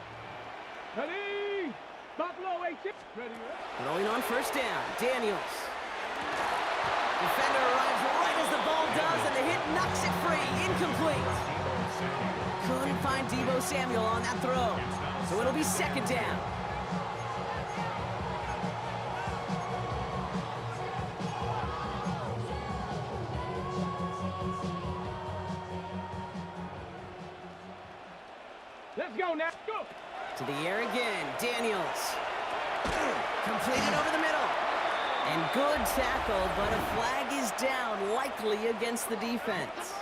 E: Ready? Buffalo 8. Ready?
B: Throwing on 1st down. Daniels. Defender arrives right as the ball does, and the hit knocks it free. Incomplete. Couldn't find Deebo Samuel on that throw. So it'll be 2nd down.
E: Let's go now. Go.
B: To the air again. Daniels. Completed over the middle. And good tackle, but a flag is down, likely against the defense.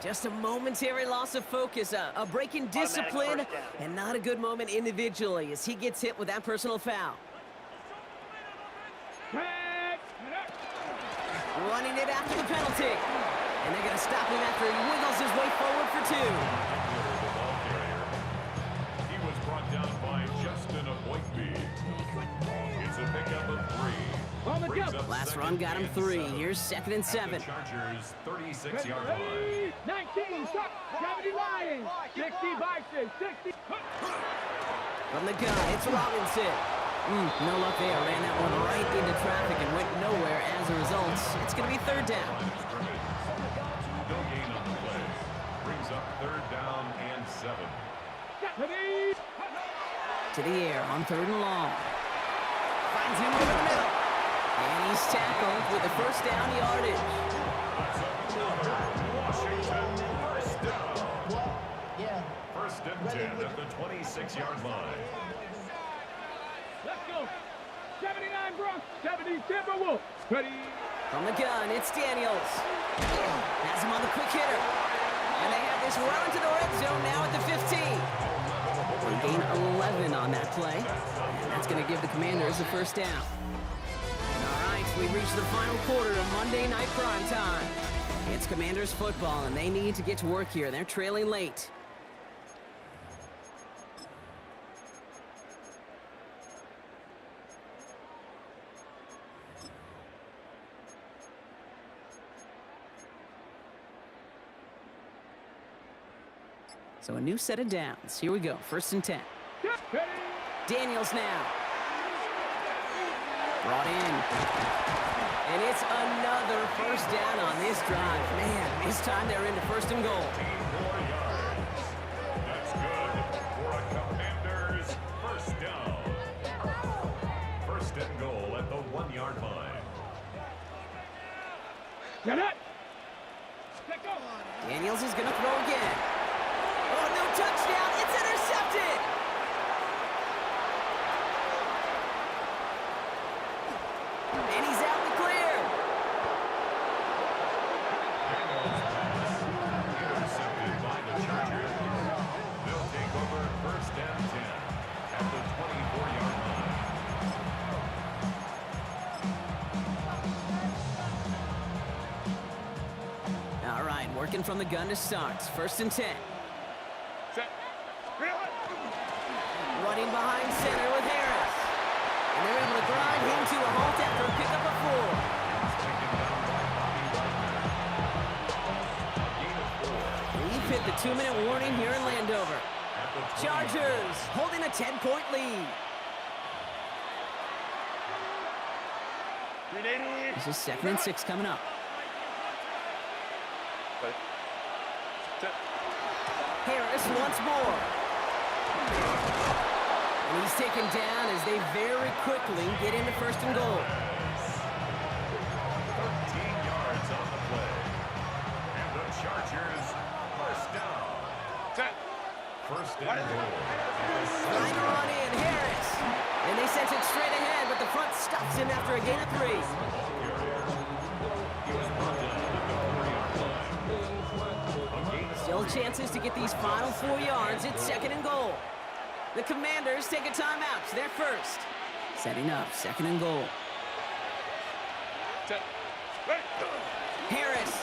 B: Just a momentary loss of focus, a break in discipline, and not a good moment individually as he gets hit with that personal foul.
E: Tag.
B: Running it after the penalty. And they're going to stop him after he wiggles his way forward for 2.
D: He was brought down by Justin Aboigbe. It's a pickup of 3.
E: On the
D: Brings
E: jump.
D: up
B: Last
D: 2nd
B: run got him
D: and
B: 3.
D: 7.
B: Here's 2nd and 7.
D: Chargers 36-yard line.
E: Ready? 19. Stop. 70 Lions. 60 Vikings. 60.
B: From the gun, it's Robinson. No luck there. Ran that one right into traffic and went nowhere as a result. It's going to be third down.
D: No gain on the play. Brings up third down and 7.
B: To the air on third and long. Finds him over the middle. And he's tackled with the first down yardage.
D: Washington first down. First and 10 at the 26-yard line.
E: Let's go. 79 Bronx, 70 Timberwolves. Ready?
B: From the gun, it's Daniels. Has him on the quick hitter. And they have this well into the red zone now at the 15. They gain 11 on that play. And that's going to give the Commanders the first down. All right, we've reached the final quarter of Monday Night Prime Time. It's Commanders football, and they need to get to work here. They're trailing late. So a new set of downs. Here we go. First and 10. Daniels now. Brought in. And it's another first down on this drive. Man, this time they're into first and goal.
D: 4 yards. That's good for a Commanders first down. First and goal at the 1-yard line.
E: Get it. Let go.
B: Daniels is going to throw again. Oh, no touchdown. It's intercepted. And he's out in the clear.
D: Intercepted by the Chargers. They'll take over first down 10 at the 24-yard line.
B: All right, working from the gun to start. First and 10. Running behind center with Harris. And they're able to grind him to a halt after a pickup of 4. We've hit the 2-minute warning here in Landover. Chargers holding a 10-point lead. This is 2nd and 6 coming up. Harris once more. And he's taken down as they very quickly get into first and goal.
D: 13 yards on the play. And the Chargers first down. First and goal.
B: Trying to run in, Harris. And they sent it straight ahead, but the front stops him after a gain of 3.
D: He was brought down at the 3-yard line. A gain of
B: Still chances to get these final 4 yards. It's 2nd and goal. The Commanders take a timeout. They're first. Setting up, 2nd and goal. Harris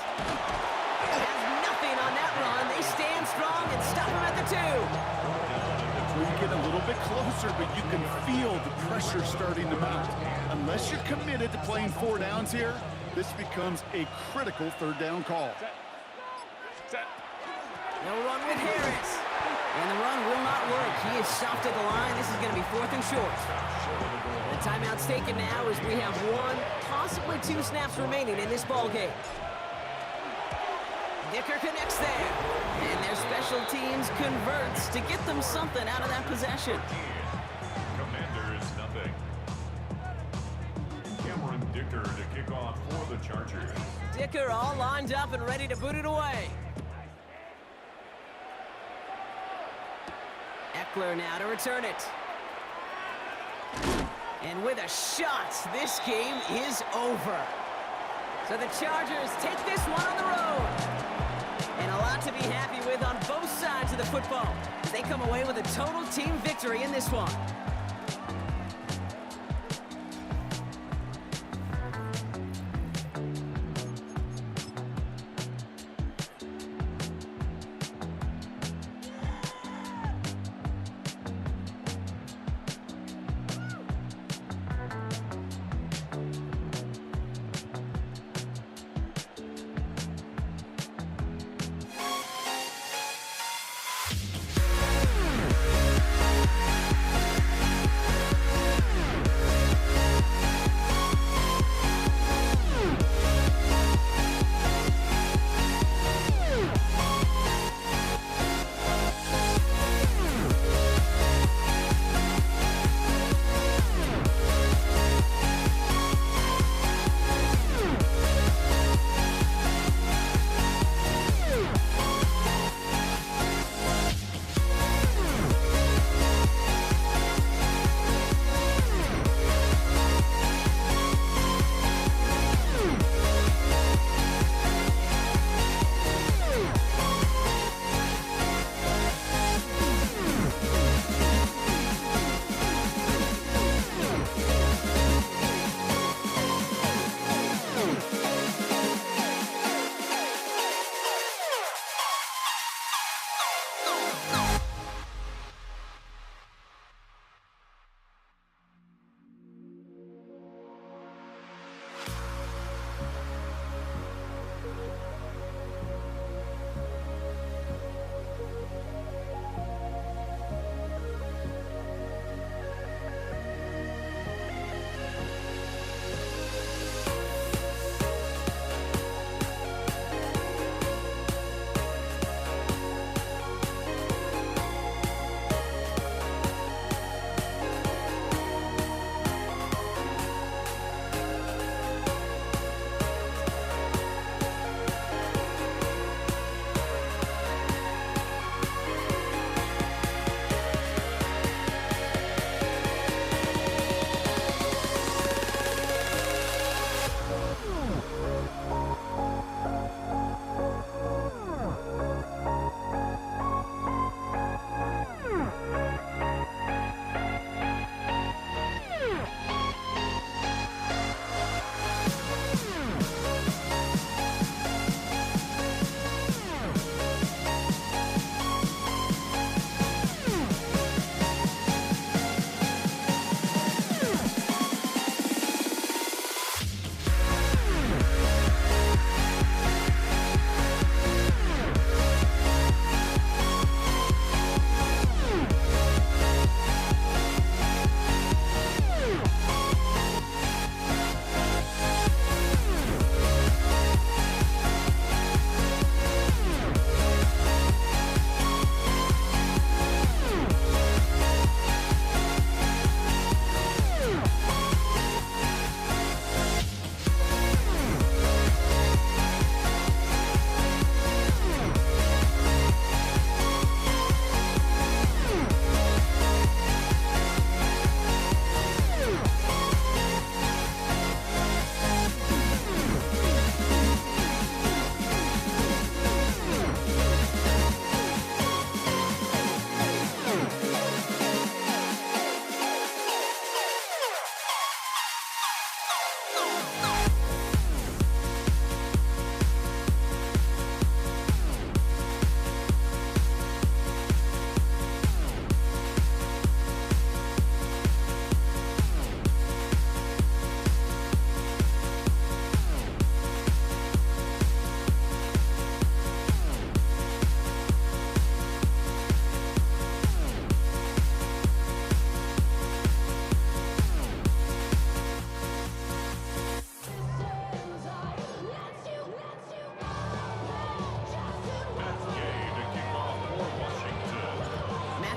B: has nothing on that run. They stand strong and stop him at the 2.
C: You get a little bit closer, but you can feel the pressure starting to mount. Unless you're committed to playing 4 downs here, this becomes a critical third down call.
B: They'll run with Harris. And the run will not work. He is stopped at the line. This is going to be 4th and short. The timeout's taken now as we have 1, possibly 2 snaps remaining in this ball game. Dicker connects there. And their special teams converts to get them something out of that possession.
D: Commanders nothing. Cameron Dicker to kick off for the Chargers.
B: Dicker all lined up and ready to boot it away. Eckler now to return it. And with a shot, this game is over. So the Chargers take this one on the road. And a lot to be happy with on both sides of the football. They come away with a total team victory in this one.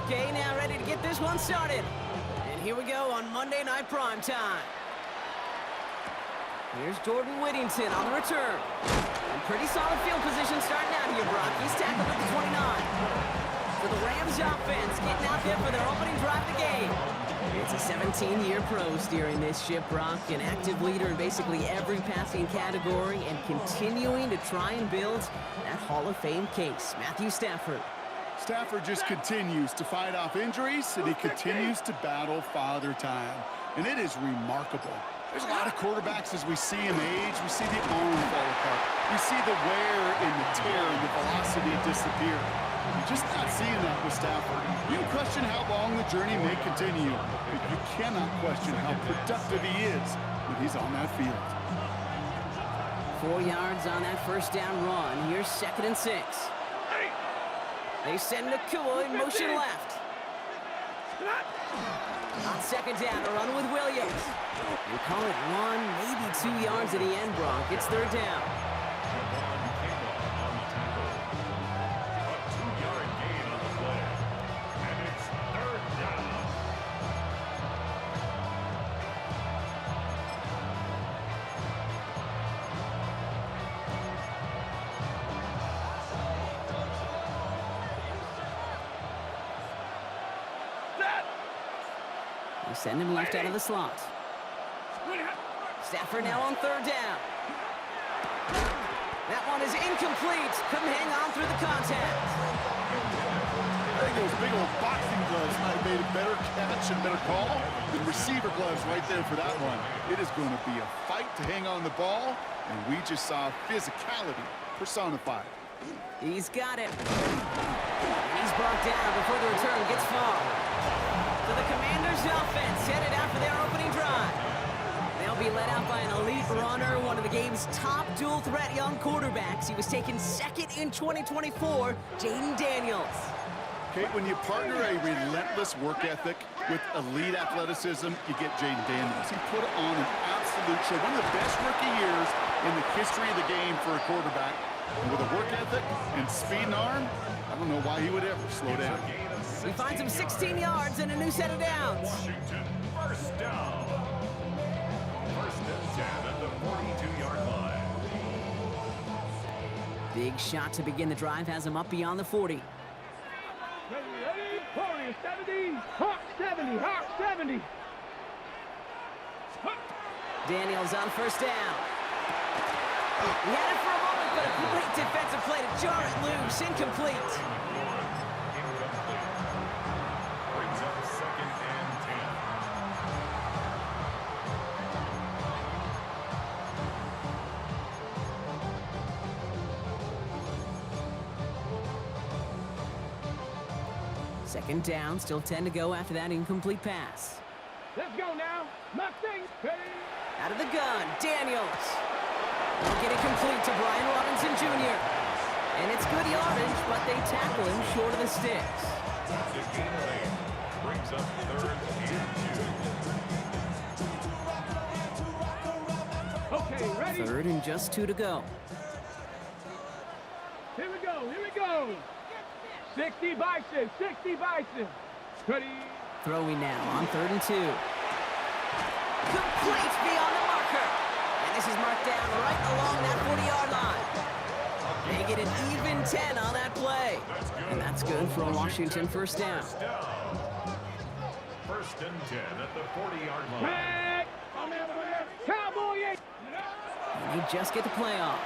B: Okay, now ready to get this one started. And here we go on Monday Night Prime Time. Here's Jordan Whittington on the return. And pretty solid field position starting out here, Brock. He's tackled at the 29. For the Rams offense, getting out there for their opening drive of the game. It's a 17-year pro steering this ship, Brock, an active leader in basically every passing category and continuing to try and build that Hall of Fame case. Matthew Stafford.
C: Stafford just continues to fight off injuries, and he continues to battle father time. And it is remarkable. There's a lot of quarterbacks as we see him age. We see the arm fall apart. We see the wear and the tear and the velocity disappear. You're just not seeing that with Stafford. You can question how long the journey may continue, but you cannot question how productive he is when he's on that field.
B: 4 yards on that first down run. Here's 2nd and 6. They send Nakua in motion left. On 2nd down, a run with Williams. You call it 1, maybe 2 yards at the end, Brock. It's 3rd down.
D: A 2-yard gain on the play. And it's 3rd down.
B: They send him left out of the slot. Stafford now on 3rd down. That one is incomplete. Couldn't hang on through the contact.
C: I think those big old boxing gloves might have made a better catch and better call than receiver gloves right there for that one. It is going to be a fight to hang on the ball, and we just saw physicality personified.
B: He's got it. He's brought down before the return gets far. So the Commanders' offense headed out for their opening drive. They'll be led out by an elite runner, one of the game's top dual-threat young quarterbacks. He was taken 2nd in 2024, Jaden Daniels.
C: Kate, when you partner a relentless work ethic with elite athleticism, you get Jaden Daniels. He put on an absolute show, one of the best rookie years in the history of the game for a quarterback. And with a work ethic and speed and arm, I don't know why he would ever slow down.
B: He finds him 16 yards and a new set of downs.
D: Washington, 1st down. 1st and 10 at the 42-yard line.
B: Big shot to begin the drive has him up beyond the 40.
E: Ready, 40, 70, Hawk 70, Hawk 70.
B: Daniels on 1st down. He had it for a moment, but a great defensive play to jar it loose. Incomplete.
D: Brings up 2nd and 10.
B: 2nd down, still 10 to go after that incomplete pass.
E: Let's go now. Mustang, ready.
B: Out of the gun, Daniels. They'll get it complete to Brian Robinson Jr. And it's good yardage, but they tackle him short of the sticks.
D: The gain of 8 brings up 3rd and 2.
E: Okay, ready.
B: 3rd and just 2 to go.
E: Here we go, here we go. 60 Bison, 60 Bison. Ready.
B: Throwing now on 3rd and 2. Complete beyond the marker. And this is marked down right along that 40-yard line. They get an even 10 on that play. And that's good for a Washington 1st down.
D: 1st and 10 at the 40-yard line.
E: Back. Cowboy 8.
B: And they just get the play off.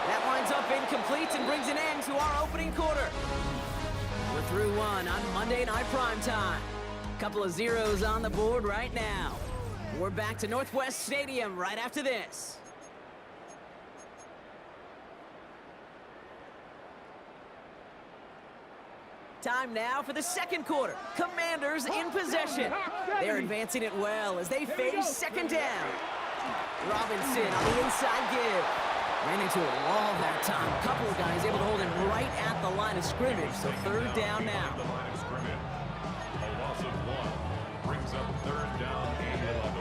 B: That winds up incomplete and brings an end to our opening quarter. We're through one on Monday Night Primetime. Couple of zeros on the board right now. We're back to Northwest Stadium right after this. Time now for the 2nd quarter. Commanders in possession. They're advancing it well as they face 2nd down. Robinson on the inside give. Ran into a wall that time. A couple of guys able to hold him right at the line of scrimmage. So 3rd down now.
D: The line of scrimmage. A loss of 1 brings up 3rd down and 11.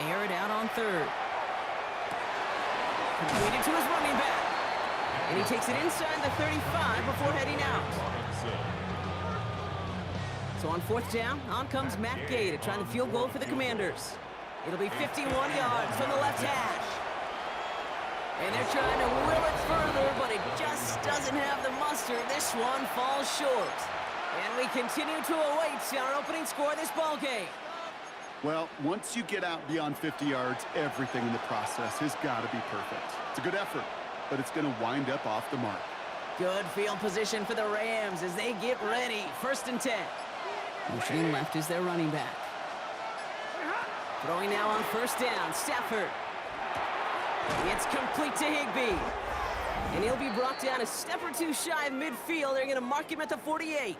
B: air it out on third. Completed to his running back. And he takes it inside the 35 before heading out. So on fourth down, on comes Matt Gay to try the field goal for the Commanders. It'll be 51 yards from the left hash. And they're trying to will it further, but it just doesn't have the muster. This one falls short. And we continue to await our opening score of this ball game.
C: Well, once you get out beyond 50 yards, everything in the process has got to be perfect. It's a good effort, but it's going to wind up off the mark.
B: Good field position for the Rams as they get ready. 1st and 10. Motioning left is their running back. Throwing now on 1st down, Stafford. It's complete to Higbee. And he'll be brought down a step or two shy of midfield. They're going to mark him at the 48.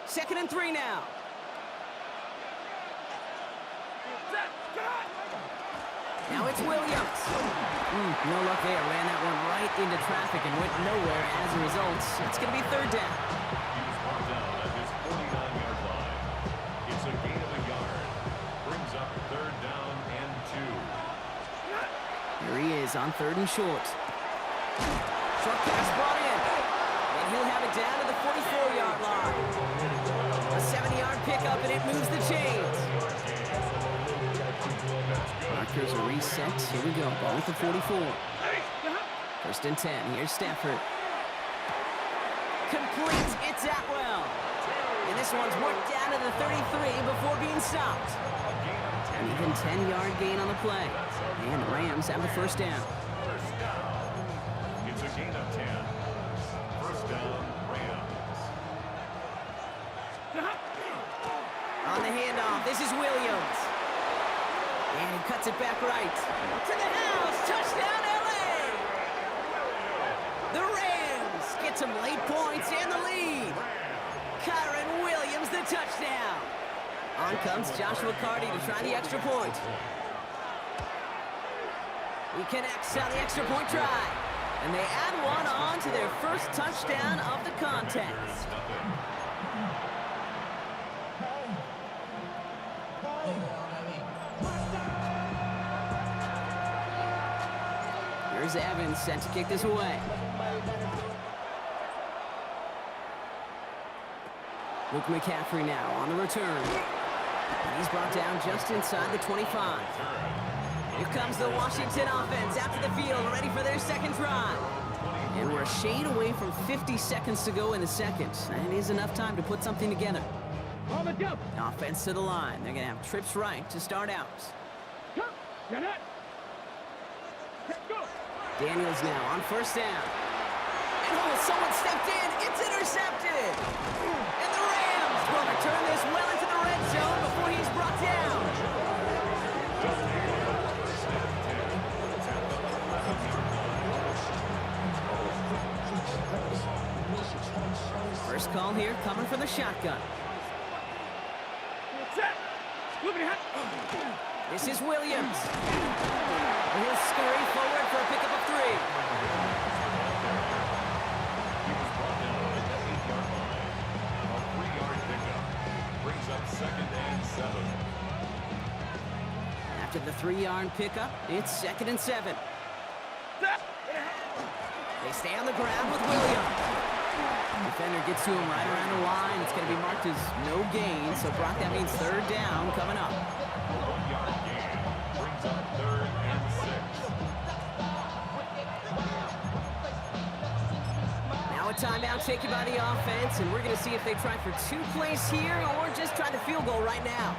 B: Second and 3 now. Now it's Williams. No luck there. Ran that one right into traffic and went nowhere as a result. It's going to be 3rd down.
D: He was brought down at his 49-yard line. It's a gain of a yard. Brings up 3rd down and 2.
B: Here he is on 3rd and short. Short pass brought in. And he'll have it down to the 44-yard line. A 70-yard pickup, and it moves the chains. Markers are reset. Here we go. Ball at the 44. 1st and 10. Here's Stafford. Complete. It's Atwell. And this one's worked down to the 33 before being stopped. An even 10-yard gain on the play. And the Rams have the 1st down.
D: It's a gain of 10. 1st down, Rams.
B: On the handoff, this is Williams. And he cuts it back right. To the house. Touchdown, L.A. The Rams get some late points and the lead. Kyron Williams, the touchdown. On comes Joshua Carty to try the extra point. He connects on the extra point try. And they add one on to their first touchdown of the contest. Here's Evans set to kick this away. Luke McCaffrey now on the return. And he's brought down just inside the 25. Here comes the Washington offense out to the field, ready for their second drive. And we're a shade away from 50 seconds to go in the second. That is enough time to put something together.
E: On the jump.
B: Offense to the line. They're going to have trips right to start out.
E: Come. Get it. Go.
B: Daniels now on 1st down. And oh, someone stepped in. It's intercepted. And the Rams will return this well into the red zone before he's brought down. First call here coming from the shotgun.
E: Set. Moving ahead.
B: This is Williams. And he'll scurry forward for a pickup of 3.
D: He was brought down at the 8-yard line. A 3-yard pickup. Brings up 2nd and 7.
B: After the 3-yard pickup, it's 2nd and 7. They stay on the ground with Williams. Defender gets to him right around the line. It's going to be marked as no gain. So, Brock, that means 3rd down coming up.
D: 1-yard gain. Brings up 3rd and 6.
B: Now a timeout taken by the offense, and we're going to see if they try for 2 plays here or just try the field goal right now.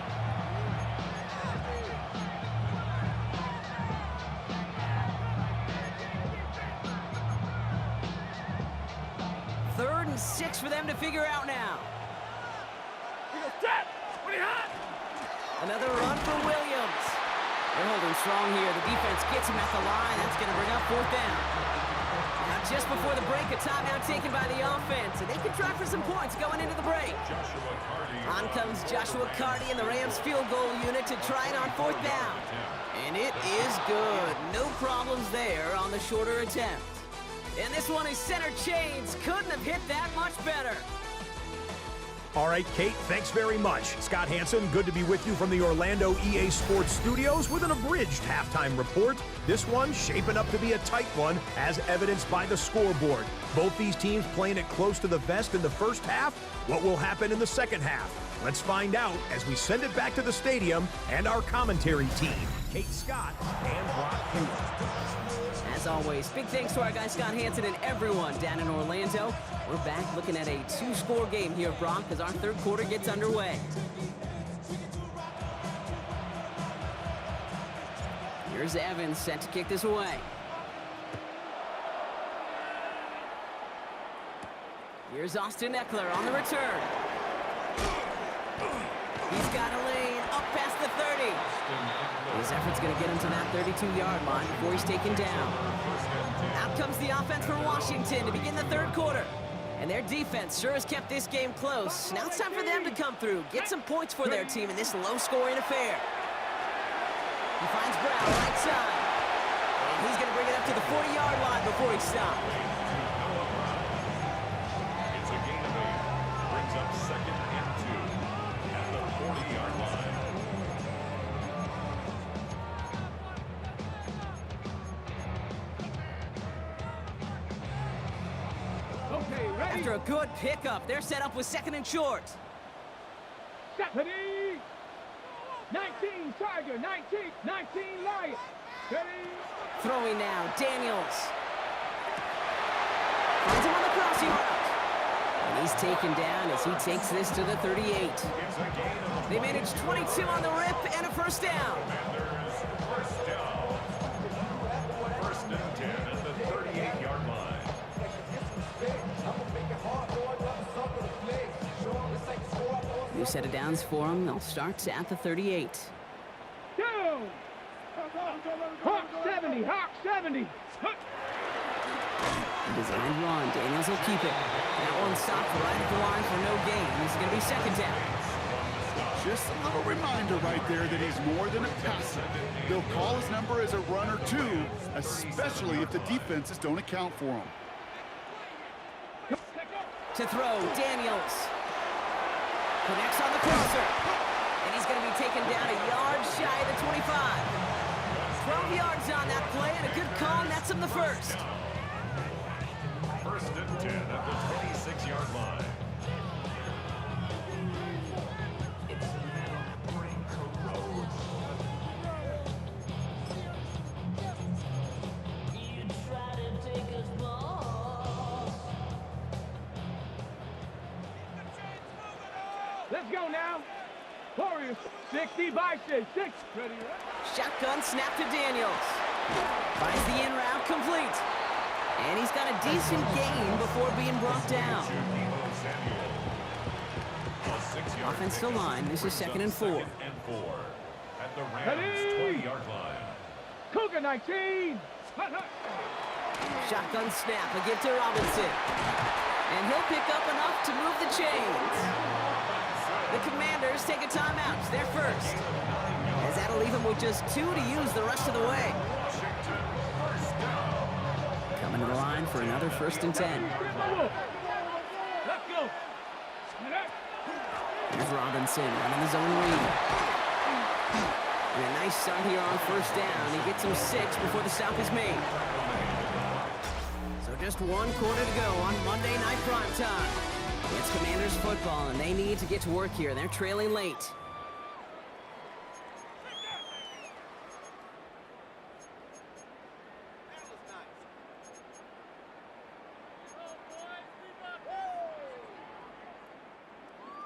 B: Third and 6 for them to figure out now.
E: Set. What do you have?
B: Another run for Williams. They're holding strong here. The defense gets him at the line. That's going to bring up 4th down. Now just before the break, a timeout taken by the offense, and they can try for some points going into the break.
D: Joshua Carty.
B: On comes Joshua Carty and the Rams field goal unit to try it on 4th down. And it is good. No problems there on the shorter attempt. And this one is center chains. Couldn't have hit that much better.
F: All right, Kate, thanks very much. Scott Hanson, good to be with you from the Orlando EA Sports Studios with an abridged halftime report. This one shaping up to be a tight one, as evidenced by the scoreboard. Both these teams playing it close to the vest in the first half. What will happen in the second half? Let's find out as we send it back to the stadium and our commentary team, Kate Scott and Brock Hughes.
B: As always, big thanks to our guy Scott Hanson and everyone down in Orlando. We're back looking at a two-score game here, Brock, as our third quarter gets underway. Here's Evans set to kick this away. Here's Austin Eckler on the return. He's got a lane up past the 30. His effort's going to get him to that 32-yard line before he's taken down. Out comes the offense for Washington to begin the third quarter. And their defense sure has kept this game close. Now it's time for them to come through, get some points for their team in this low-scoring affair. He finds Brown right side. And he's going to bring it up to the 40-yard line before he stops.
D: It's a gain of 8. Brings up 2nd and 2 at the 40-yard line.
E: Okay, ready?
B: After a good pickup, they're set up with 2nd and short.
E: Step. Ready? 19 Tiger, 19 Lion. Ready?
B: Throwing now, Daniels. Finds him on the crossing route. And he's taken down as he takes this to the 38.
D: It's a gain of
B: They managed 22 on the rip and a first down.
D: Commanders. First down. 1st and 10 at the 38-yard line.
B: New set of downs for them. They'll start at the 38.
E: Down. Hawk 70, Hawk 70.
B: Designed run. Daniels will keep it. That one stopped right at the line for no gain. This is going to be 2nd down.
C: Just a little reminder right there that he's more than a passer. They'll call his number as a runner too, especially if the defenses don't account for him.
B: To throw, Daniels. Connects on the crosser. And he's going to be taken down a yard shy of the 25. 12 yards on that play and a good call, and that's him the first.
D: 1st and 10 at the 26-yard line.
E: Let's go now. Warriors, 60 by 6. Ready?
B: Shotgun snap to Daniels. Finds the in route complete. And he's got a decent gain before being brought down. Offensive line, this is 2nd and 4.
D: At the Rams'
E: Ready?
D: 20-yard line.
E: Cougar 19.
B: Shotgun snap, a give to Robinson. And he'll pick up enough to move the chains. The Commanders take a timeout. They're first. As that'll leave them with just 2 to use the rest of the way. Coming to the line for another 1st and 10.
E: Let's go.
B: Here's Robinson running the zone read. And a nice start here on 1st down. He gets him 6 before the stop is made. So just 1 quarter to go on Monday Night Primetime. It's Commanders football, and they need to get to work here. They're trailing late.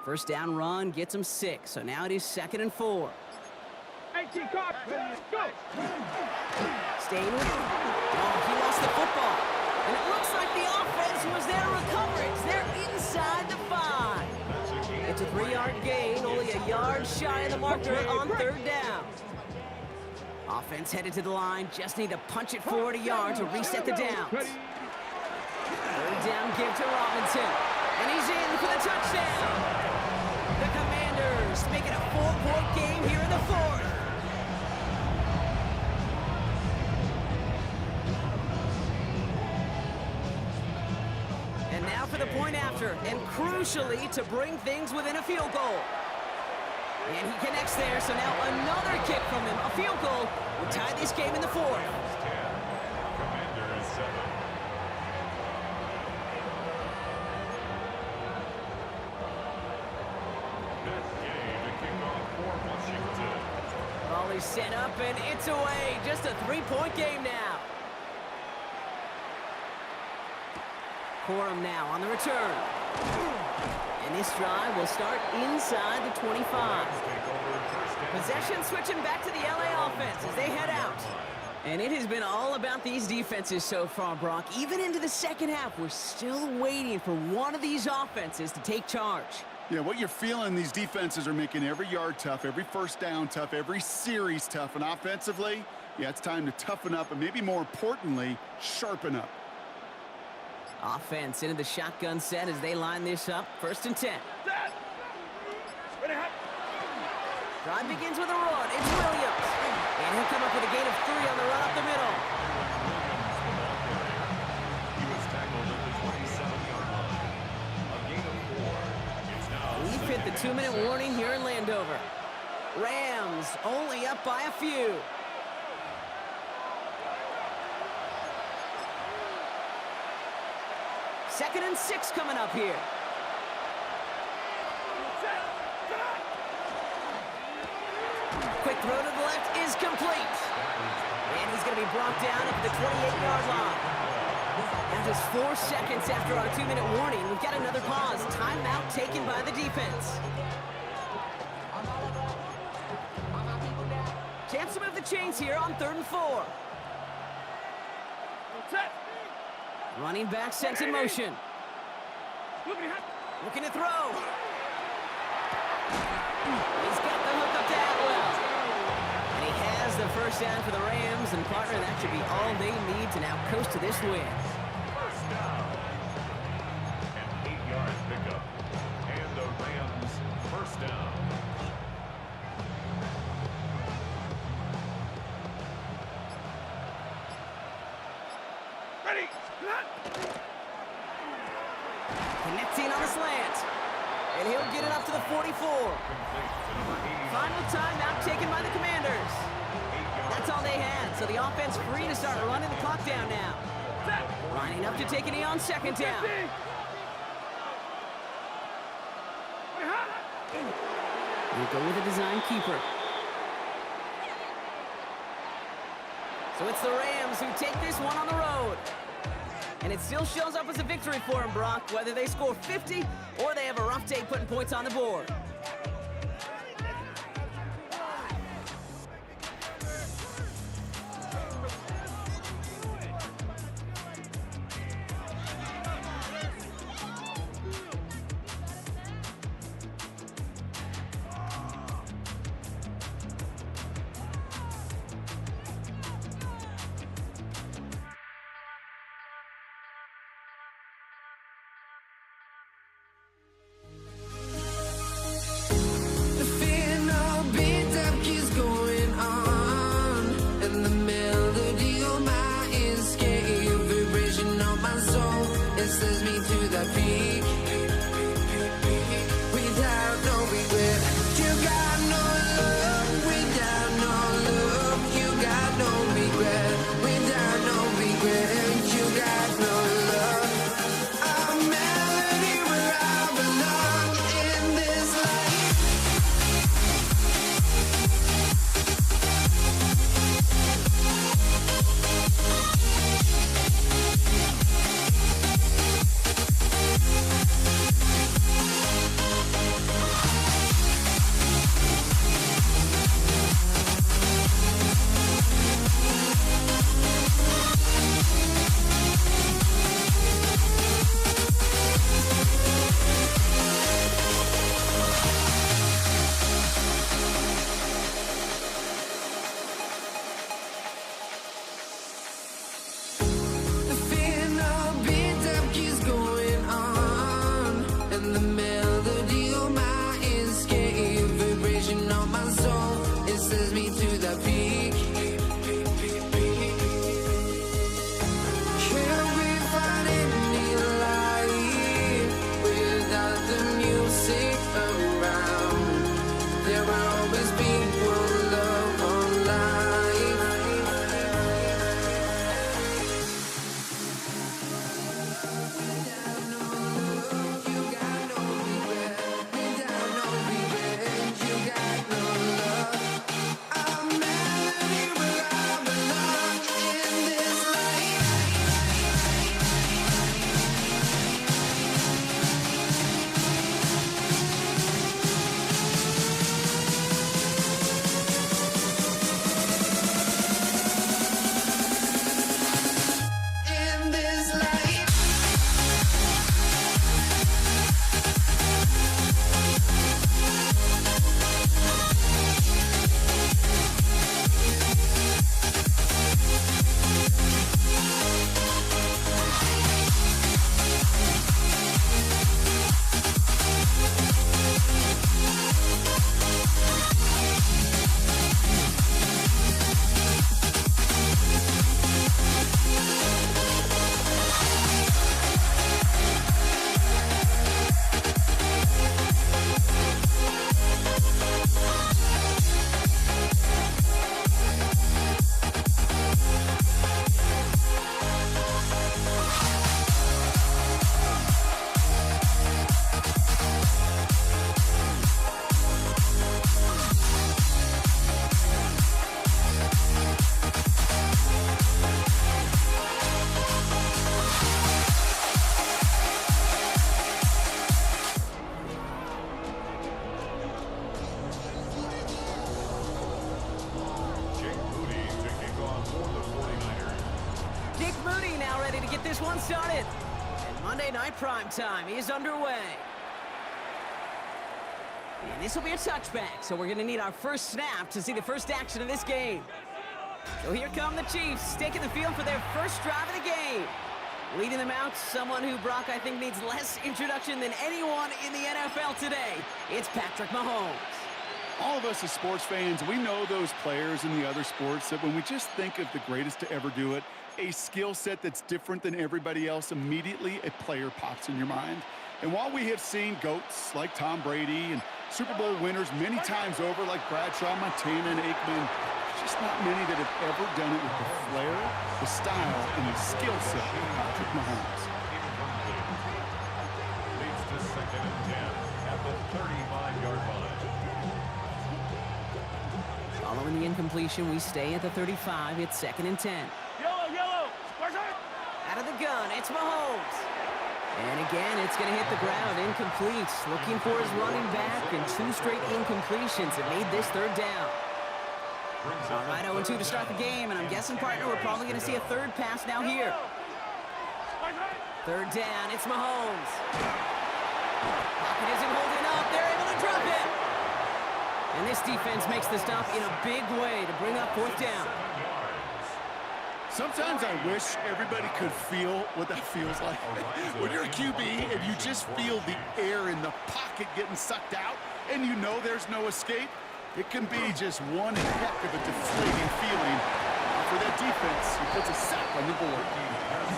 B: First down run gets him 6, so now it is 2nd and 4.
E: 18 card. Go.
B: Staying with him. Oh, he lost the football. And it looks like the offense was there to recover it. They're inside the 5. It's a 3-yard gain, only a yard shy of the marker on 3rd down. Offense headed to the line, just need to punch it forward a yard to reset the downs. 3rd down give to Robinson. And he's in for the touchdown. The Commanders make it a 4-point game here in the 4th. point after, and crucially to bring things within a field goal. And he connects there, so now another kick from him. A field goal will tie this game in the fourth.
D: Commanders 7. That game to kick off for Washington.
B: Ball is set up, and it's away. Just a three-point game now. Corum now on the return. And this drive will start inside the 25. Possession switching back to the LA offense as they head out. And it has been all about these defenses so far, Brock. Even into the second half, we're still waiting for one of these offenses to take charge.
C: Yeah, what you're feeling, these defenses are making every yard tough, every first down tough, every series tough. And offensively, yeah, it's time to toughen up and maybe more importantly, sharpen up.
B: Offense into the shotgun set as they line this up. 1st and 10. Drive begins with a run. It's Williams. And he'll come up with a gain of 3 on the run up the middle.
D: He was tackled at the 27-yard line. A gain of 4. It's now
B: We've hit the 2-minute warning here in Landover. Rams only up by a few. Second and 6 coming up here. Quick throw to the left is complete. And he's going to be brought down at the 28-yard line. Now just 4 seconds after our 2-minute warning, we've got another pause. Timeout taken by the defense. Chance to move the chains here on 3rd and 4. Running back sent in motion. Looking to throw. He's got the hook up to Atwell. And he has the first down for the Rams, and partner, that should be all they need to now coast to this win.
D: first down. An 8-yard pickup. And the Rams first down.
E: Ready.
B: Connecting on a slant. And he'll get it up to the 44. Final timeout taken by the Commanders. That's all they had, so the offense free to start running the clock down now. Lining up to take a knee on 2nd down. We'll go with a design keeper. So it's the Rams who take this one on the road. And it still shows up as a victory for them, Brock, whether they score 50 or they have a rough day putting points on the board. get this one started. And Monday Night Primetime is underway. And this will be a touchback, so we're going to need our first snap to see the first action of this game. So here come the Chiefs, taking the field for their first drive of the game. Leading them out, someone who, Brock, I think needs less introduction than anyone in the NFL today. It's Patrick Mahomes.
C: All of us as sports fans, we know those players in the other sports that when we just think of the greatest to ever do it, a skill set that's different than everybody else, immediately a player pops in your mind. And while we have seen GOATs like Tom Brady and Super Bowl winners many times over like Bradshaw, Montana, and Aikman, there's just not many that have ever done it with the flair, the style, and the skill set of Patrick Mahomes.
D: Leads to 2nd and 10 at the 35-yard line.
B: Following the incompletion, we stay at the 35. It's 2nd and 10.
E: Yellow. Where's it?
B: Out of the gun, it's Mahomes. And again, it's going to hit the ground, incomplete. Looking for his running back, and 2 straight incompletions that made this 3rd down. All right, 0-2 to start the game, and I'm guessing, partner, we're probably going to see a 3rd pass now here. 3rd down, it's Mahomes. Pocket isn't holding up. They're able to drop it. And this defense makes the stop in a big way to bring up 4th down.
C: Sometimes I wish everybody could feel what that feels like. When you're a QB and you just feel the air in the pocket getting sucked out and you know there's no escape, it can be just one heck of a deflating feeling for that defense who puts a sack on the board.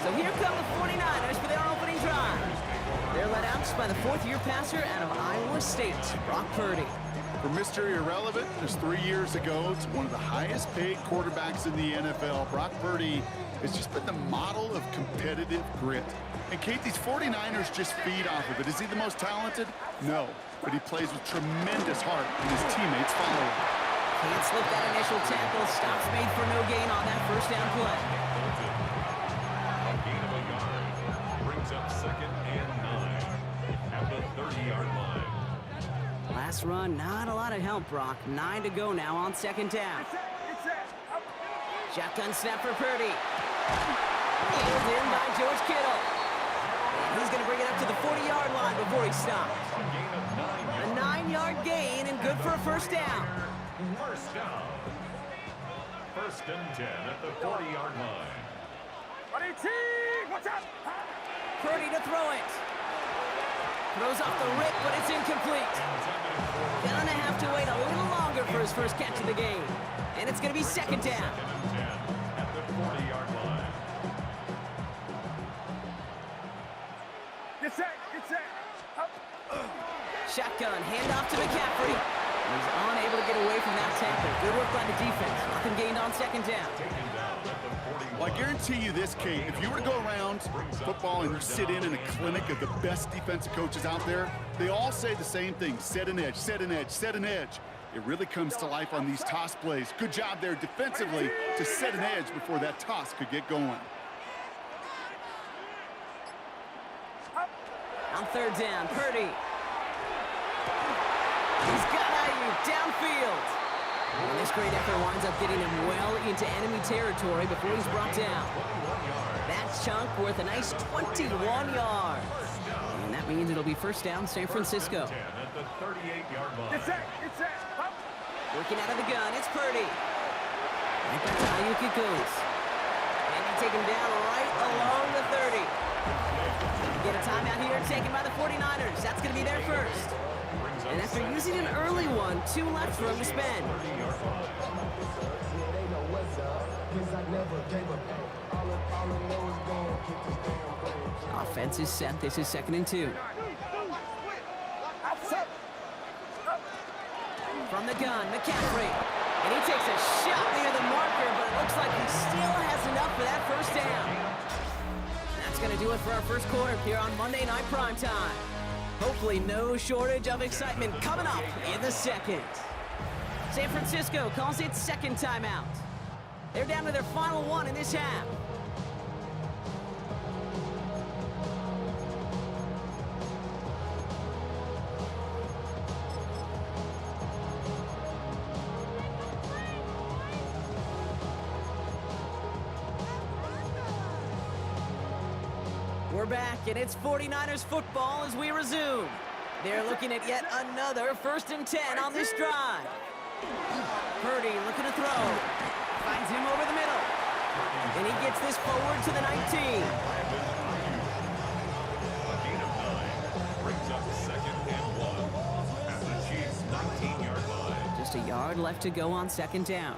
B: So here come the 49ers for their opening drive. They're led out by the 4th-year passer out of Iowa State, Brock Purdy.
C: For Mr. Irrelevant, just 3 years ago, to one of the highest paid quarterbacks in the NFL, Brock Purdy has just been the model of competitive grit. And Kate, these 49ers just feed off of it. Is he the most talented? No, but he plays with tremendous heart, and his teammates follow him.
B: Can't slip that initial tackle. Stops made for no gain on that 1st down play.
D: A gain of a yard brings up 2nd and 9 at the 30-yard line.
B: Last run, not a lot of help, Brock. 9 to go now on 2nd down. Shotgun snap for Purdy. Hailed in by George Kittle. And he's going to bring it up to the 40-yard line before he stops. A 9-yard gain and good for a 1st down.
D: First down. 1st and 10 at the 40-yard line.
E: What's up?
B: Purdy to throw it. Throws off the rip, but it's incomplete. Gonna have to wait a little longer for his first catch of the game. And it's gonna be 2nd down.
D: 2nd and 10 at the 40-yard line.
E: Get set.
B: Shotgun, handoff to McCaffrey. He's unable to get away from that tackle. Good work by the defense. Nothing gained on 2nd down.
D: Taken down at the 41.
C: Well, I guarantee you this, Kate, if you were to go around football and you sit in a clinic of the best defensive coaches out there, they all say the same thing: set an edge, set an edge, set an edge. It really comes to life on these toss plays. Good job there defensively to set an edge before that toss could get going.
B: On 3rd down, Purdy. He's got Ayuk downfield. And this great effort winds up getting him well into enemy territory before he's brought down. That chunk worth a nice 21 yards. And that means it'll be 1st down, San Francisco.
D: 10 at the 38-yard line.
E: Get set.
B: Working out of the gun, it's Purdy. Right back to Ayuk it goes. And you take him down right along the 30. Get a timeout here taken by the 49ers. That's going to be their first. And after using an early one, 2 left for him to spend. Offense is set. This is 2nd and 2. From the gun, McCaffrey. And he takes a shot near the marker, but it looks like he still has enough for that 1st down. That's going to do it for our first quarter here on Monday Night Primetime. Hopefully no shortage of excitement coming up in the 2nd. San Francisco calls it 2nd timeout. They're down to their final one in this half. We're back, and it's 49ers football as we resume. They're looking at yet another 1st and 10 on this drive. Purdy looking to throw. Finds him over the middle. And he gets this forward to the 19.
D: A gain of 9 brings up 2nd and 1 at the Chiefs' 19-yard line.
B: Just a yard left to go on 2nd down.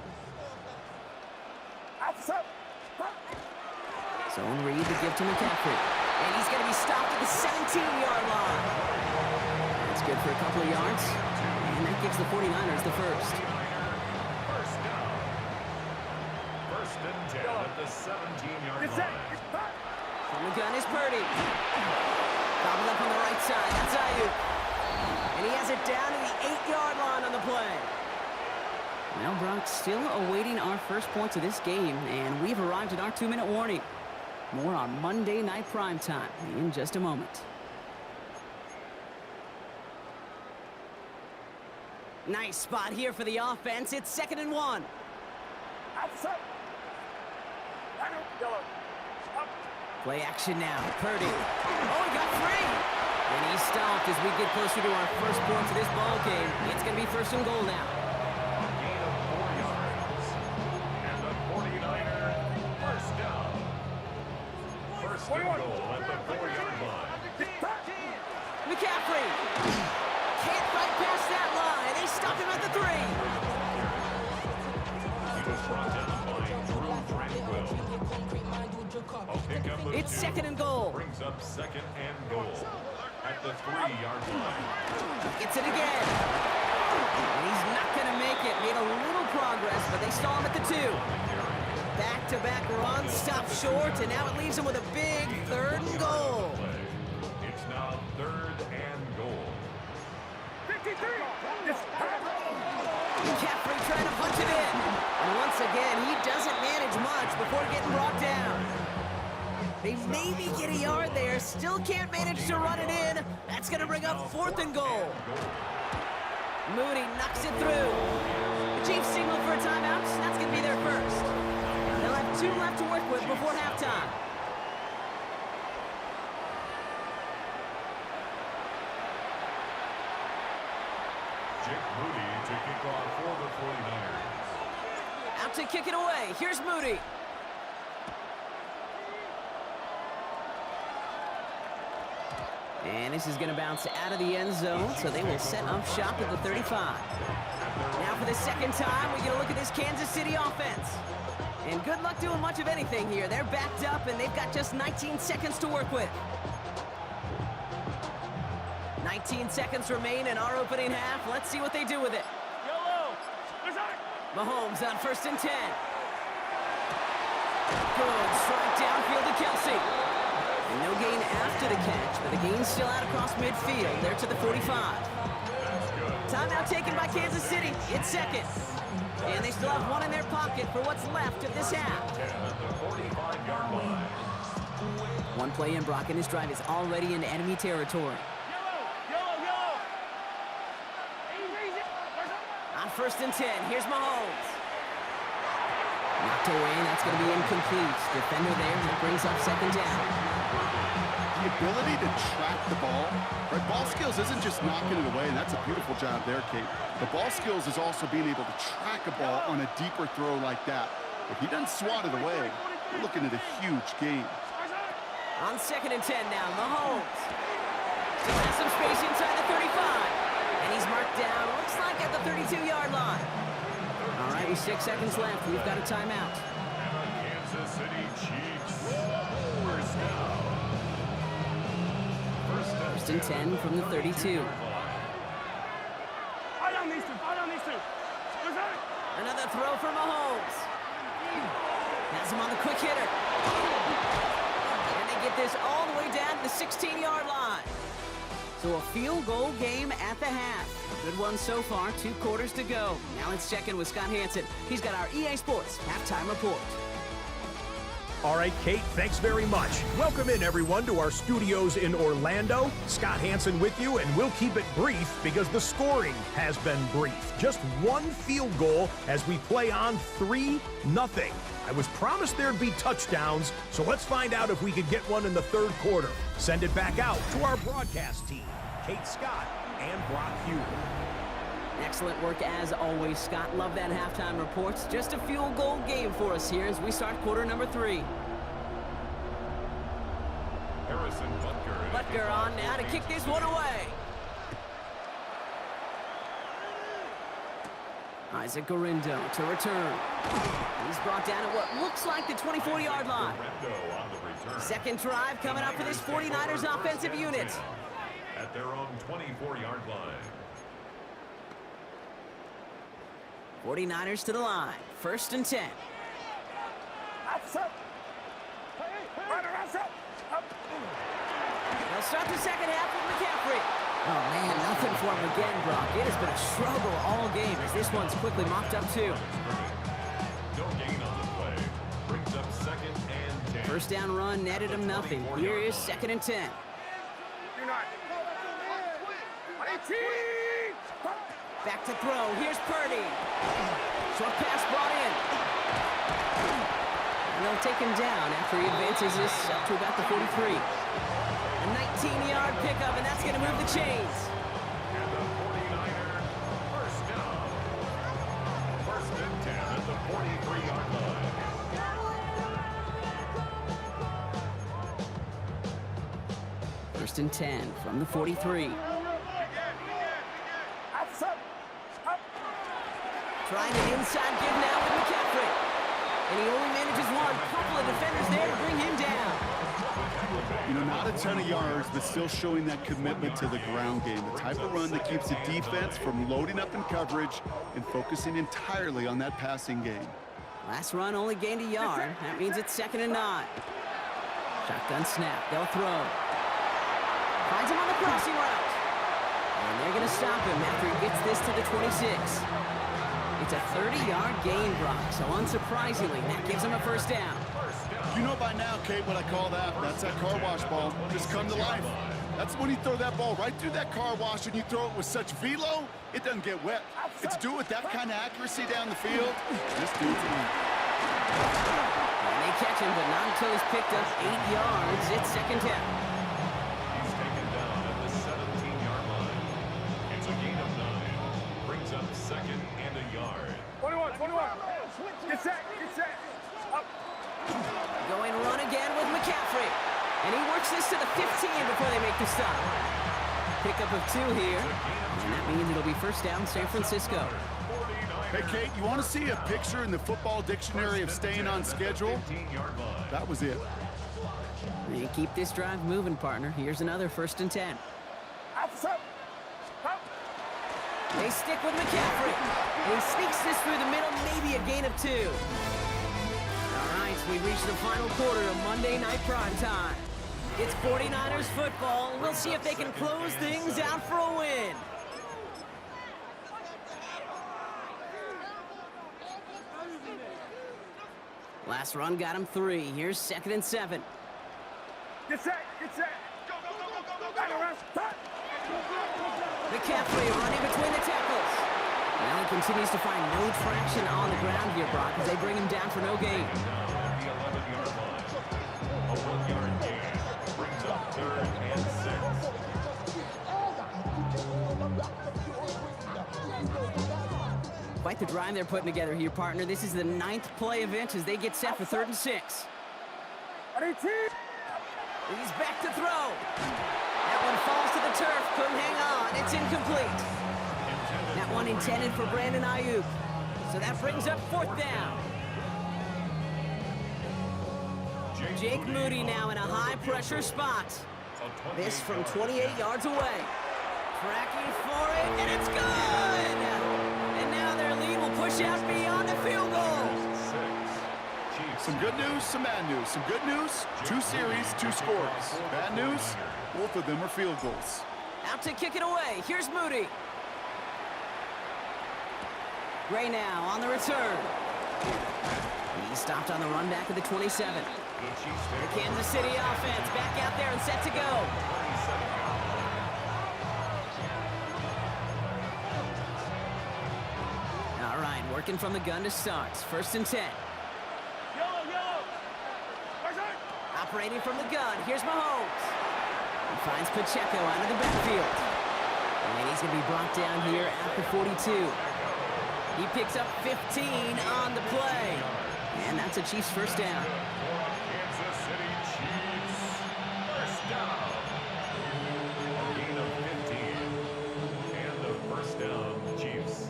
B: Zone read the give to McCaffrey. And he's going to be stopped at the 17-yard line. That's good for a couple of yards. And that gives the 49ers the first.
D: First down. 1st and 10 at the 17-yard line.
B: From the gun is Purdy. Gobbled up on the right side. That's Ayuk. And he has it down to the 8-yard line on the play. Now Brock still awaiting our first points of this game, and we've arrived at our 2-minute warning. More on Monday Night Primetime in just a moment. Nice spot here for the offense. It's 2nd and 1. Play action now. Purdy. Oh, he got free. And he's stopped as we get closer to our first points of this ball game. It's going to be 1st and goal now.
D: A gain of 4 yards. And the 49er first down. 1st and goal at the 4-yard line.
B: McCaffrey. Can't fight past that line. They stop him at the 3.
D: He was brought down by Drew Tranquil.
B: It's 2nd and goal.
D: Brings up 2nd and goal at the 3-yard line.
B: Gets it again. And he's not going to make it. Made a little progress, but they stall him at the 2. Back-to-back runs, stop short, and now it leaves him with a big 3rd and goal.
D: It's now 3rd and goal.
B: McCaffrey trying to punch it in. And once again, he doesn't manage much before getting brought down. They maybe get a yard there, still can't manage to run it in. That's going to bring up 4th and goal. Mooney knocks it through. The Chiefs signal for a timeout. That's going to be their first. They'll have 2 left to work with before halftime.
D: Jake Moody to kick off for the 49ers.
B: Out to kick it away. Here's Moody. And this is going to bounce out of the end zone, so they will set up shop at the 35. Now for the 2nd time, we get a look at this Kansas City offense. And good luck doing much of anything here. They're backed up, and they've got just 19 seconds to work with. 19 seconds remain in our opening half. Let's see what they do with it. Mahomes on 1st and 10. Good strike downfield to Kelsey. And no gain after the catch, but the gain's still out across midfield. They're to the 45. Timeout taken by Kansas City. It's 2nd. And they still have 1 in their pocket for what's left of this half.
D: 10 at the 45-yard line.
B: 1 play in, Brock, and this drive is already into enemy territory. On 1st and 10, here's Mahomes. Knocked away, and that's going to be incomplete. Defender there, and that brings up 2nd down.
C: The ability to track the ball, right? Ball skills isn't just knocking it away, and that's a beautiful job there, Kate. The ball skills is also being able to track a ball on a deeper throw like that. If he doesn't swat it away, we're looking at a huge game.
B: On 2nd and 10 now, Mahomes. Still has some space inside the 35. And he's marked down, looks like at the 32-yard line. All right, with 6 seconds left, we've got a timeout.
D: And the Kansas City Chiefs. First down.
B: 1st and 10 from the 32. Another throw for Mahomes. Has him on the quick hitter. And they get this all the way down to the 16-yard line. So a field goal game at the half. Good one so far, 2 quarters to go. Now let's check in with Scott Hanson. He's got our EA Sports halftime report.
F: All right, Kate, thanks very much. Welcome in, everyone, to our studios in Orlando. Scott Hanson with you, and we'll keep it brief because the scoring has been brief. Just one field goal as we play on 3-0. I was promised there'd be touchdowns, so let's find out if we could get one in the third quarter. Send it back out to our broadcast team, Kate Scott and Brock Hughes.
B: Excellent work as always, Scott. Love that halftime reports. Just a field goal game for us here as we start quarter number 3.
D: Harrison Butker.
B: Butker on now to kick this one away. Isaac Garindo to return. He's brought down at what looks like the 24-yard line. Second drive coming up for this 49ers offensive unit.
D: At their own 24-yard line.
B: 49ers to the line. 1st and 10. They'll start the second half with McCaffrey. Oh, man, nothing for him again, Brock. It has been a struggle all game as this one's quickly mopped up, too.
D: No gain on the play. Brings up 2nd and 10.
B: First down run netted him nothing. Here is 2nd and 10. Back to throw. Here's Purdy. Short pass brought in. And they'll take him down after he advances this up to about the 43. A 19-yard pickup, and that's going to move the chains.
D: And the 49er first down. 1st and 10 at the 43-yard line.
B: First and 10 from the 43. Trying an inside give now with McCaffrey. And he only manages one. Couple of defenders there to bring him down.
C: You know, not a ton of yards, but still showing that commitment to the ground game. The type of run that keeps the defense from loading up in coverage and focusing entirely on that passing game.
B: Last run only gained a yard. That means it's 2nd and 9. Shotgun snap. They'll throw. Finds him on the crossing route. And they're going to stop him after he gets this to the 26. It's a 30-yard gain, Brock, so unsurprisingly, that gives him a first down.
C: You know by now, Kate, what I call that. That's that car wash ball. Just come to life. That's when you throw that ball right through that car wash and you throw it with such velo, it doesn't get wet. It's do it with that kind of accuracy down the field. This dude's on.
B: And they catch him, but not until he's picked up 8 yards. It's 2nd down.
D: He's taken down at the 17-yard line. It's a gain of 9. Brings up 2nd and a yard.
E: 21. Get set. Up.
B: Going run again with McCaffrey. And he works this to the 15 before they make the stop. Pickup of 2 here. And that means it'll be first down San Francisco.
C: Hey, Kate, you want to see a picture in the football dictionary of staying on schedule? That was it.
B: They keep this drive moving, partner. Here's another 1st and 10. They stick with McCaffrey. And he sneaks this through the middle, maybe a gain of 2. All right, we reach the final quarter of Monday Night Prime Time. It's 49ers football. We'll see if they can close things out for a win. Last run got him 3. Here's 2nd and 7.
E: Get set.
B: McCaffrey running between the tackles. Now he continues to find no traction on the ground here, Brock, as they bring him down for no gain.
D: Now the 11-yard line. A 1-yard gain. Brings up 3rd and 6.
B: Quite the drive they're putting together here, partner. This is the 9th play event as they get set for 3rd and 6. He's back to throw. That one falls to the turf. Couldn't hang on. It's incomplete. That one intended for Brandon Ayuk. So that brings up 4th down. Jake Moody now in a high-pressure spot. This from 28 yards away. Tracking for it, and it's good! And now their lead will push out beyond the field goal.
C: Some good news, some bad news. Some good news, 2 series, 2 scores. Bad news, both of them are field goals.
B: Out to kick it away. Here's Moody. Gray now on the return. He stopped on the run back at the 27.
D: The Chiefs
B: The
D: take
B: Kansas City offense back out there and set to go.
D: 27 yard line.
B: All right, working from the gun to start. 1st and 10. Operating from the gun, here's Mahomes. He finds Pacheco out of the backfield. And he's going to be brought down here at the 42. He picks up 15 on the play. And that's a Chiefs first down.
D: Kansas City Chiefs. First down. A gain of 15. And the first down, Chiefs.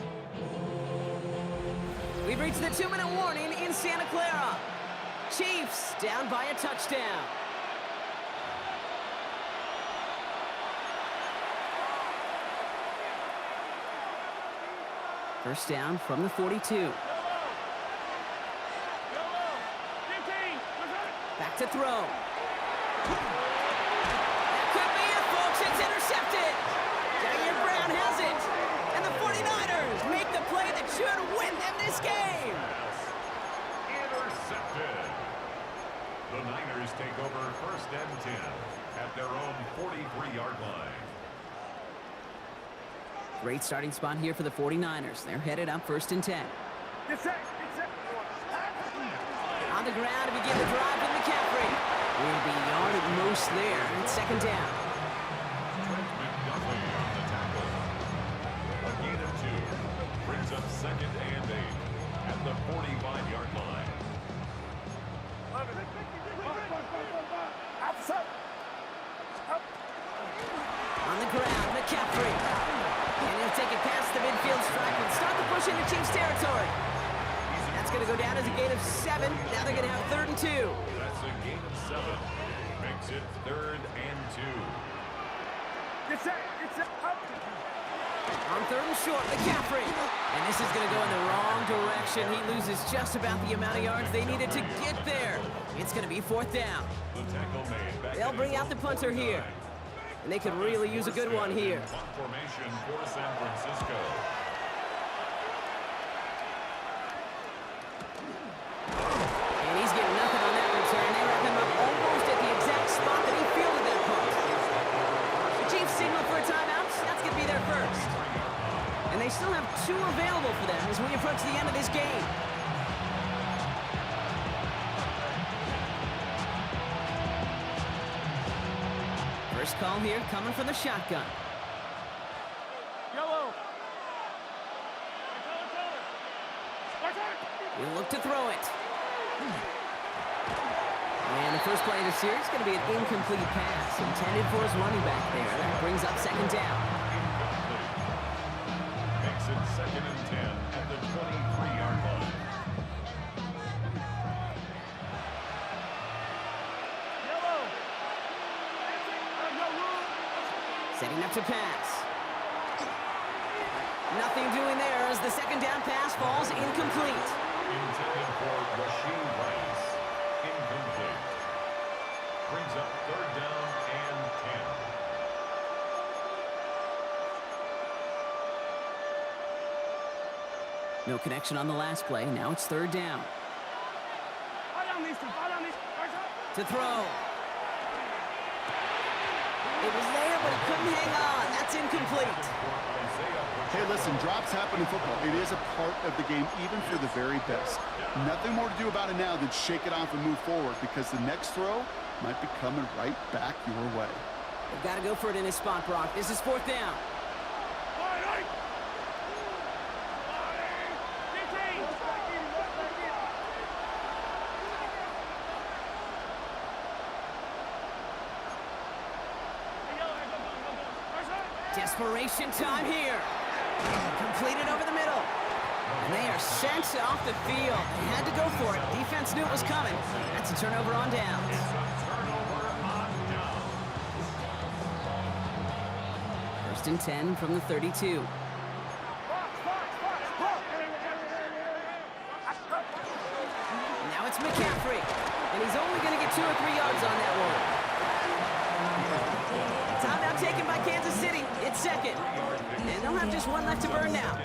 B: We've reached the 2-minute warning in Santa Clara. Chiefs down by a touchdown. First down from the 42. Back to throw. That could be it, folks. It's intercepted. Jair Brown has it. And the 49ers make the play that should win them this game.
D: Intercepted. The Niners take over 1st and 10 at their own 43-yard line.
B: Great starting spot here for the 49ers. They're headed up 1st and 10. On the ground to begin the drive with McCaffrey. Will be yard at most there. It's 2nd down.
D: Trent McDuffie on the tackle. A gain of 2 brings up 2nd and 8 at the 45-yard line.
B: On the ground, McCaffrey. And he'll take it past the midfield stripe and start the push into Chiefs territory. That's going to go down as a gain of 7. Now they're going to have 3rd and 2.
D: That's a gain of 7. Makes it 3rd and 2.
B: On 3rd and short, McCaffrey. And this is going to go in the wrong direction. He loses just about the amount of yards they needed to get there. It's going to be 4th down.
D: The tackle made back
B: They'll
D: in
B: bring
D: his
B: out the
D: own
B: punter
D: 49.
B: here. And they could really use a good one here.
D: Punt formation for San Francisco.
B: And he's getting nothing on that return. They wrap him up almost at the exact spot that he fielded that punt. The Chiefs signal for a timeout. That's going to be their first. And they still have 2 available for them as we approach the end of this game. First call here coming from the shotgun. He'll look to throw it. And the first play of the series is going to be an incomplete pass intended for his running back there. That brings up 2nd down.
D: Makes it 2nd and 10 at the 23-yard line.
B: Setting up to pass. Nothing doing there as the 2nd down pass falls incomplete.
D: Intended for Rasheed Rice. Incomplete. Brings up 3rd down and 10.
B: No connection on the last play. Now it's 3rd down. To throw. It was there, but he couldn't hang on. That's incomplete.
C: Hey, listen, drops happen in football. It is a part of the game, even for the very best. Nothing more to do about it now than shake it off and move forward, because the next throw might be coming right back your way.
B: They've got to go for it in his spot, Brock. This is 4th down. Desperation time here. Completed over the middle. And they are sent off the field. They had to go for it. Defense knew it was coming. That's a turnover on downs.
D: It's a turnover on downs.
B: 1st and 10 from the 32. Now it's McCaffrey. And he's only going to get 2 or 3 yards on that one. Timeout taken by Kansas City. It's 2nd. And they'll have just 1 left to burn now.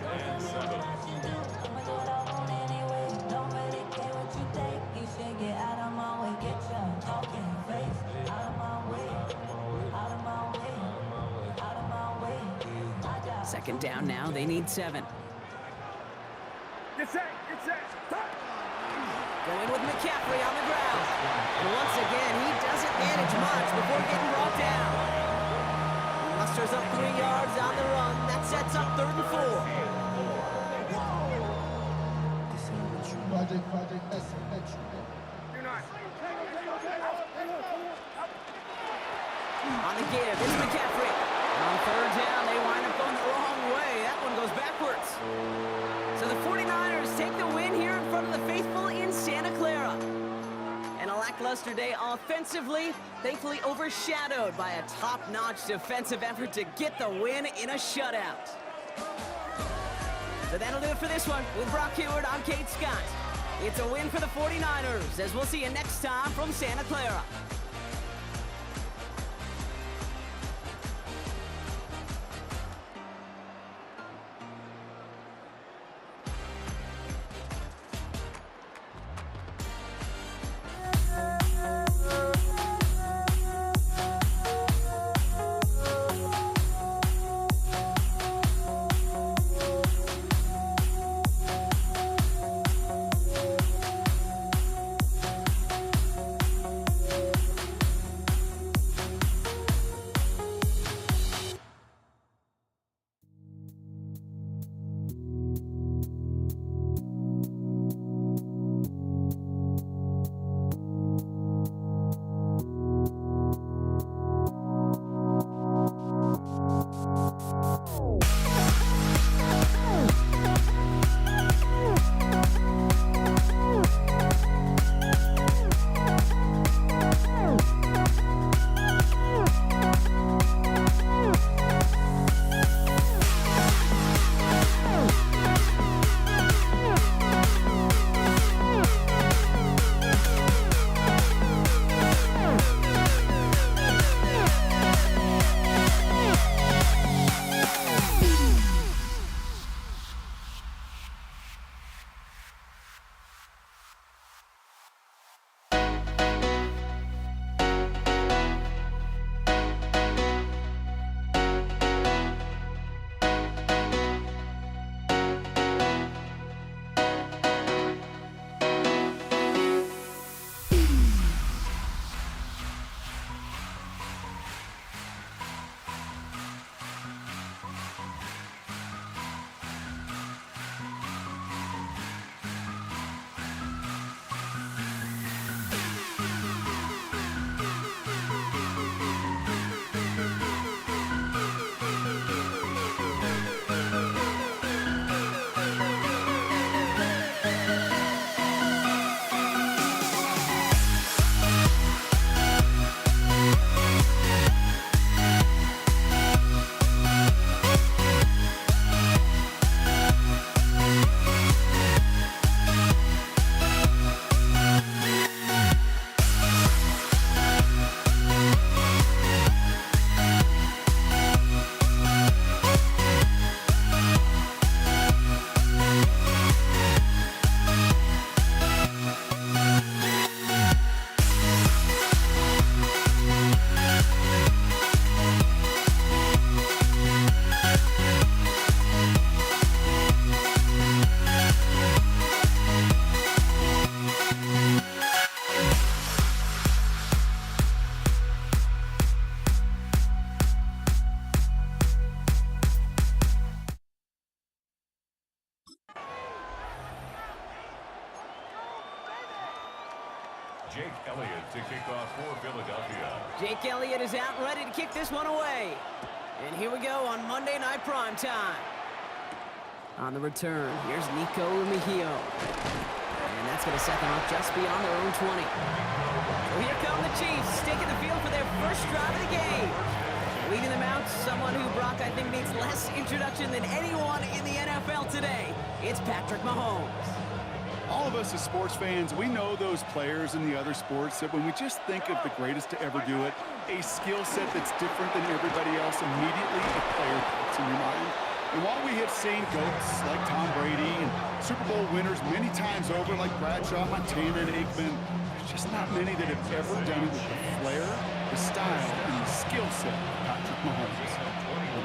H: Get out of my way, get your
B: Second down now, they need 7.
E: Get set, stop.
B: Going with McCaffrey on the ground. And once again, he doesn't manage much before getting brought down. He musters up 3 yards on the run. That sets up 3rd and 4. On the give, it's McCaffrey. On 3rd down, they wind up going the wrong way. That one goes backwards. So the 49ers take the win here in front of the faithful in Santa Clara. And a lackluster day offensively, thankfully overshadowed by a top-notch defensive effort to get the win in a shutout. So that'll do it for this one. With Brock Hayward, I'm Kate Scott. It's a win for the 49ers, as we'll see you next time from Santa Clara.
D: Jake Elliott to kick off for Philadelphia.
B: Jake Elliott is out and ready to kick this one away. And here we go on Monday Night Prime Time. On the return, here's Nico Mejio. And that's going to set them up just beyond their own 20. So here come the Chiefs, taking the field for their first drive of the game. Leading them out, someone who, Brock, I think needs less introduction than anyone in the NFL today. It's Patrick Mahomes.
C: All of us as sports fans, we know those players in the other sports that when we just think of the greatest to ever do it, a skill set that's different than everybody else, immediately a player pops in your mind. And while we have seen GOATs like Tom Brady and Super Bowl winners many times over like Bradshaw, Montana, and Aikman, there's just not many that have ever done it with the flair, the style, and the skill set of Patrick Mahomes.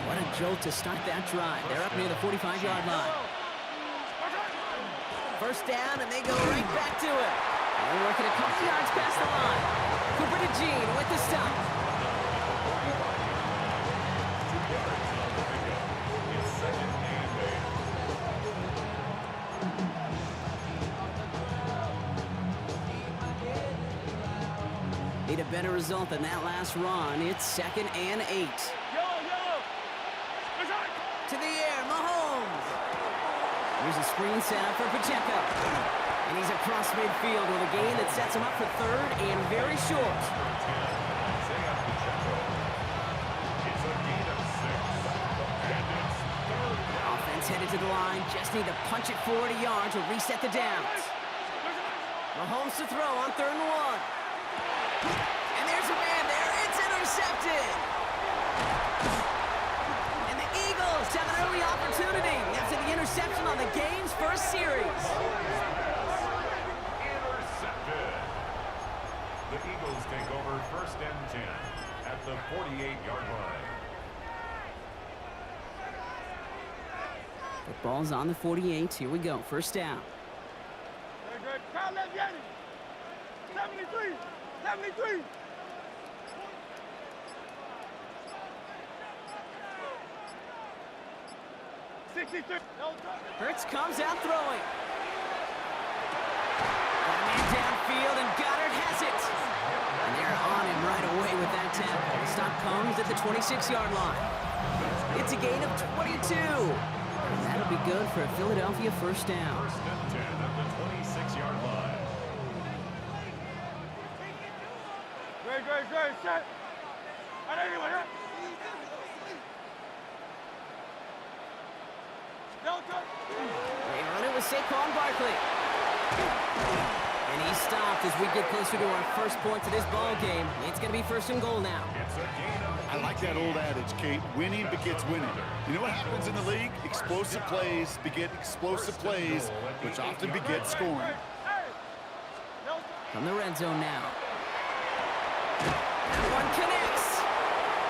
B: What a jolt to start that drive. They're up near the 45-yard line. First down, and they go right back to it. They're working a couple yards past the line. Cooper DeJean with the stop. Need a better result than that last run. It's 2nd and 8. To the air, Mahomes. Here's a screen set up for Pacheco. And he's across midfield with a gain that sets him up for 3rd and very short. Offense headed to the line. Just need to punch it 40 yards or reset the downs. Mahomes to throw on 3rd and 1. And there's a man there. It's intercepted. And the Eagles have an early opportunity after the interception on the game's first series.
D: Intercepted. The Eagles take over 1st and 10 at the 48-yard line.
B: The ball's on the 48. Here we go. First down.
E: 73. 73.
B: Hurts comes out throwing. Got a man downfield, and Goddard has it. And they're on him right away with that tackle. The stop comes at the 26-yard line. It's a gain of 22. And that'll be good for a Philadelphia first down.
D: 1st and 10 at the 26-yard line.
E: Great, set. Anyway,
B: They run it with Saquon Barkley. And he's stopped as we get closer to our first point to this ball game. It's going to be 1st and goal now.
D: It's a gain of
C: I like that old adage, Kate. Winning begets winning. You know what happens in the league? Explosive plays beget explosive plays, which often beget scoring.
B: From the red zone now. That one connects.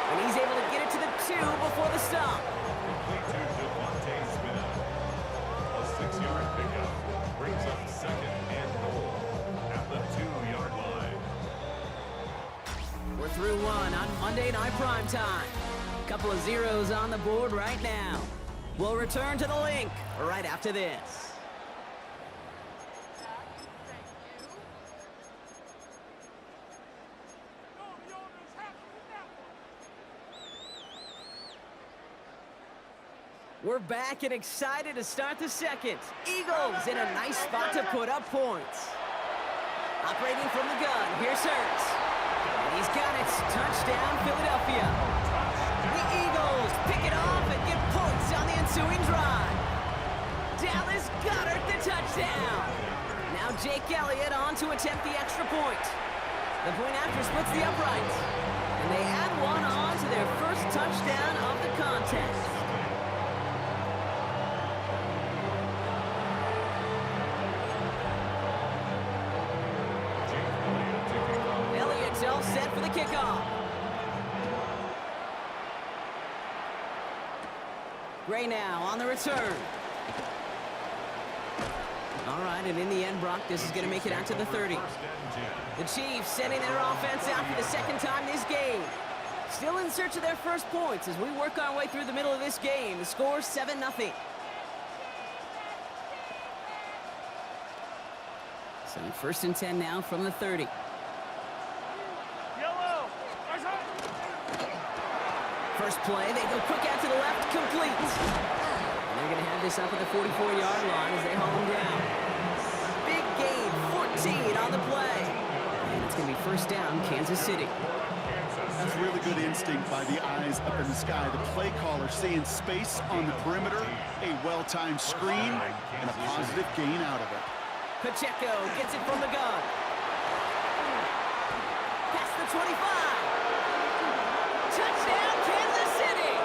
B: And he's able to get it to the 2 before the stop.
D: complete to Devontae Smith. A 6-yard pickup brings up 2nd and goal at the 2-yard line.
B: We're through one on Monday Night Primetime. Couple of zeros on the board right now. We'll return to the link right after this. We're back and excited to start the second. Eagles in a nice spot to put up points. Operating from the gun, here's Hurts. And he's got it. Touchdown, Philadelphia. The Eagles pick it off and get points on the ensuing drive. Dallas Goedert the touchdown. Now Jake Elliott on to attempt the extra point. The point after splits the uprights. And they add one on to their first touchdown of the contest. Elliott's all set for the kickoff. Gray now on the return. All right, and in the end, Brock, this is going to make it out to the 30.
D: 1st and 10.
B: The Chiefs sending their offense out for the second time this game. Still in search of their first points as we work our way through the middle of this game. The score 7-0. So 1st and 10 now from the 30. First play, they go quick out to the left, complete. And they're going to have this up at the 44-yard line as they haul him down. Big gain, 14 on the play. And it's going to be first down, Kansas City.
C: That's really good instinct by the eyes up in the sky. The play caller seeing space on the perimeter, a well-timed screen, and a positive gain out of it.
B: Pacheco gets it from the gun. Past the 25. Touchdown, Kansas City.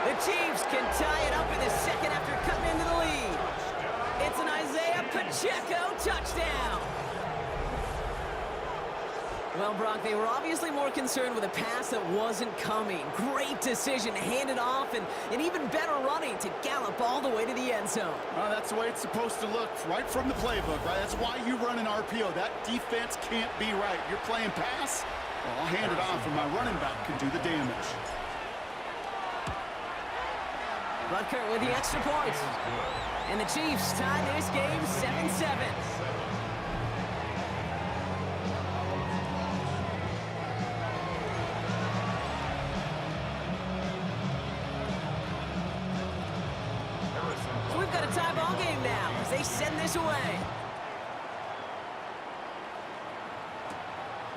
B: The Chiefs can tie it up in the second after cutting into the lead. It's an Isaiah Pacheco touchdown. Well, Brock, they were obviously more concerned with a pass that wasn't coming. Great decision to hand it off, and even better running to gallop all the way to the end zone.
C: Well, that's the way it's supposed to look, right from the playbook, right? That's why you run an RPO. That defense can't be right. You're playing pass, well, I'll hand it off, and my running back can do the damage.
B: Rutgers with the extra point. And the Chiefs tie this game 7-7. So we've got a tie ball game now as they send this away.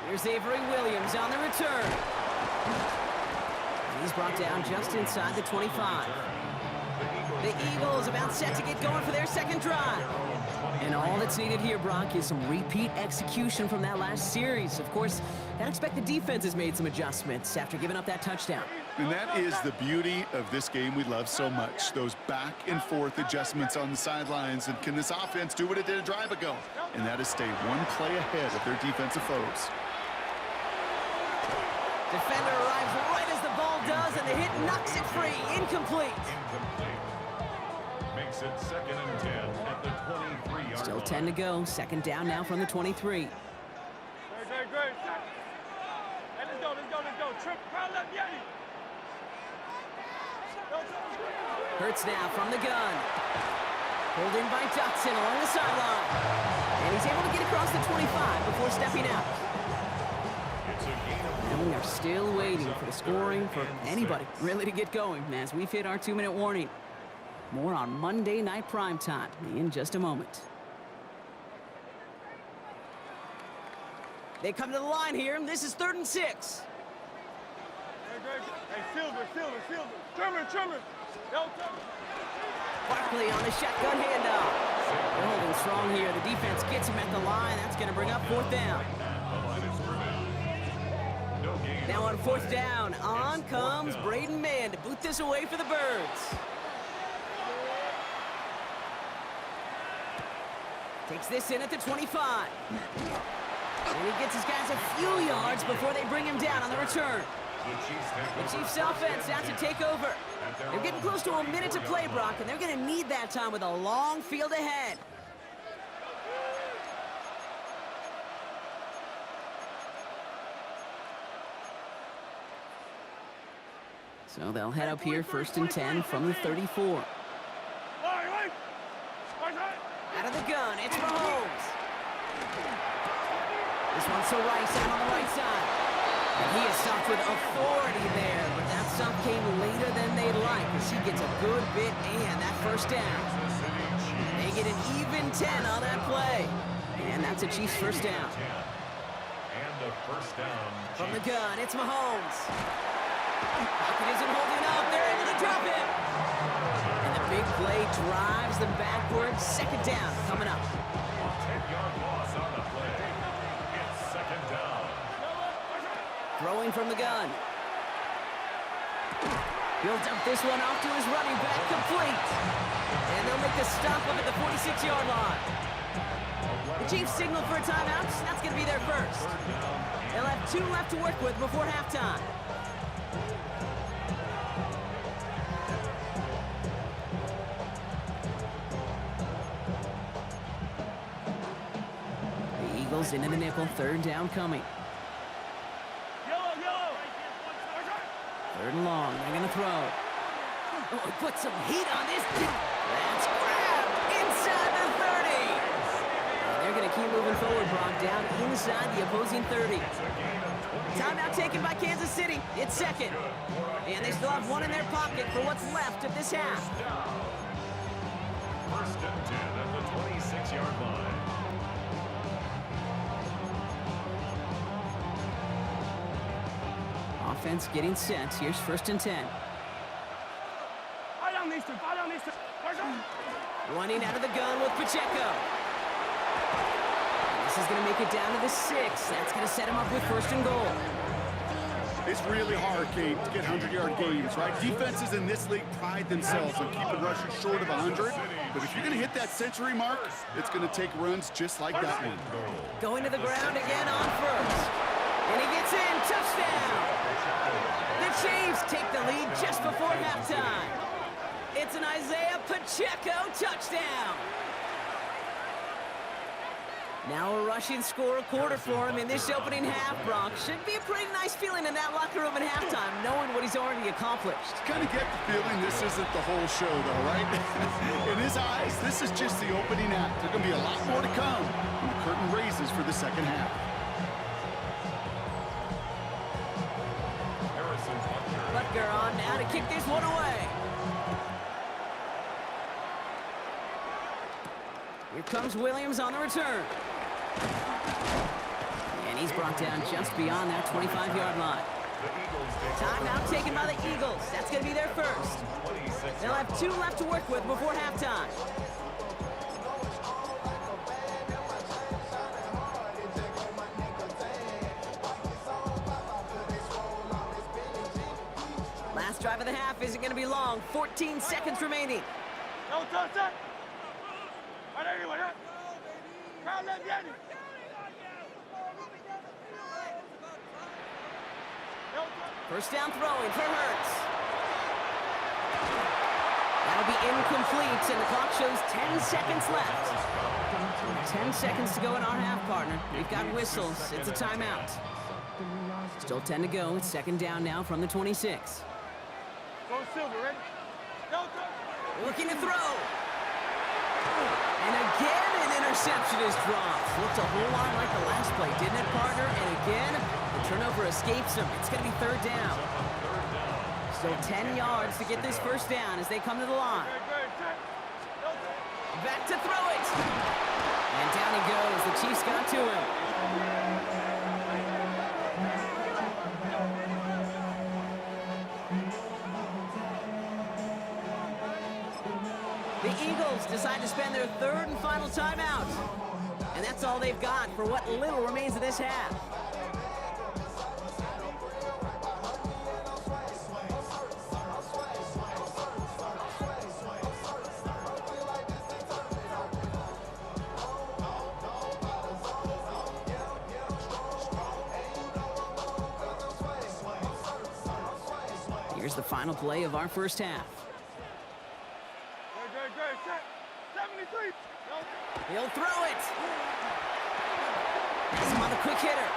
B: Here's Avery Williams on the return. He's brought down just inside the 25. The Eagles about set to get going for their second drive. And all that's needed here, Brock, is some repeat execution from that last series. Of course, I expect the defense has made some adjustments after giving up that touchdown.
C: And that is the beauty of this game we love so much, those back and forth adjustments on the sidelines. And can this offense do what it did a drive ago? And that is stay one play ahead of their defensive foes.
B: Defender arrives right as the ball does, and the hit knocks it free. Incomplete.
D: Makes it 2nd and 10 at the 23-yard
B: Still
D: line.
B: 10 to go. Second down now from the 23.
E: Great. Hey, let's go. Trip, crowd left, Yeti.
B: Hurts now from the gun. Pulled in by Dotson along the sideline. And he's able to get across the 25 before stepping out.
D: It's a gain of
B: And we are still waiting for the scoring for anybody really to get going as we've hit our 2-minute warning. More on Monday Night Primetime in just a moment. They come to the line here, and this is 3rd and 6.
E: Hey, Silver. Trimmer. Yo, Trimmer.
B: Barkley on the shotgun handoff. They're holding strong here. The defense gets him at the line. That's going to bring up 4th down. Now on 4th down, on comes Braden Mann to boot this away for the Birds. Takes this in at the 25. And he gets his guys a few yards before they bring him down on the return. The Chiefs offense out to take over. They're getting close to a minute to play, Brock, and they're going to need that time with a long field ahead. So they'll head up here 1st and 10 from the 34. Out of the gun, it's Mahomes. This one's to Rice out on the right side. And he is stopped with authority there, but that stop came later than they'd like as he gets a good bit and that 1st down. They get an even 10 on that play. And that's a Chiefs 1st down.
D: And the 1st down.
B: From the gun, it's Mahomes. Pocket isn't holding up. They're able to drop him. And the big play drives them backwards. 2nd down coming up.
D: 10-yard loss on the play. It's 2nd down.
B: Throwing from the gun. He'll dump this one off to his running back, complete. And they'll make the stop up at the 46-yard line. The Chiefs signal for a timeout. That's going to be their first. They'll have 2 left to work with before halftime. The Eagles into the nickel, 3rd down coming.
E: Yellow.
B: 3rd and long, they're going to throw. Oh, he put some heat on this. That's grabbed inside the 30. They're going to keep moving forward, Brock, down inside the opposing 30. Timeout taken by Kansas City. It's 2nd. And they still have 1 in their pocket for what's left of this half.
D: 1st and 10 at the 26-yard line.
B: Offense getting set. Here's 1st and 10.
E: Fall down these two.
B: Running out of the gun with Pacheco. This is going to make it down to the 6. That's going to set him up with 1st and goal.
C: It's really hard, Kate, to get 100-yard games, right? Defenses in this league pride themselves on keeping rushers short of 100. But if you're going to hit that century mark, it's going to take runs just like that one.
B: Going to the ground again on 1st. And he gets in. Touchdown. The Chiefs take the lead just before halftime. It's an Isaiah Pacheco touchdown. Now a rushing score, a quarter for him in this opening half, Brock. Should be a pretty nice feeling in that locker room at halftime, knowing what he's already accomplished.
C: Kind of get the feeling this isn't the whole show, though, right? In his eyes, this is just the opening act. There's going to be a lot more to come when the curtain raises for the second half.
D: Harrison Butker.
B: Butker on now to kick this one away. Here comes Williams on the return. And he's brought down just beyond that 25-yard line. Timeout taken by the Eagles. That's going to be their first. They'll have 2 left to work with before halftime. Last drive of the half isn't going to be long. 14 seconds remaining.
E: No touch that. Ahora arriba, ya. Carla, viene.
B: First down throwing for Hurts. That'll be incomplete, and the clock shows 10 seconds left. 10 seconds to go in our half, partner. We've got whistles. It's a timeout. Still 10 to go. It's second down now from the 26.
E: Go Silver, ready? No touch.
B: Looking to throw. And again, an interception is dropped. Looked a whole lot like the last play, didn't it, partner? And again, the turnover escapes him. It's going to be third down. Still 10 yards to get this first down as they come to the line. Back to throw it. And down he goes. The Chiefs got to him. The Eagles decide to spend their third and final timeout. And that's all they've got for what little remains of this half. Here's the final play of our first half.
E: Good, set. 73.
B: He'll throw it. Has him on a quick hitter.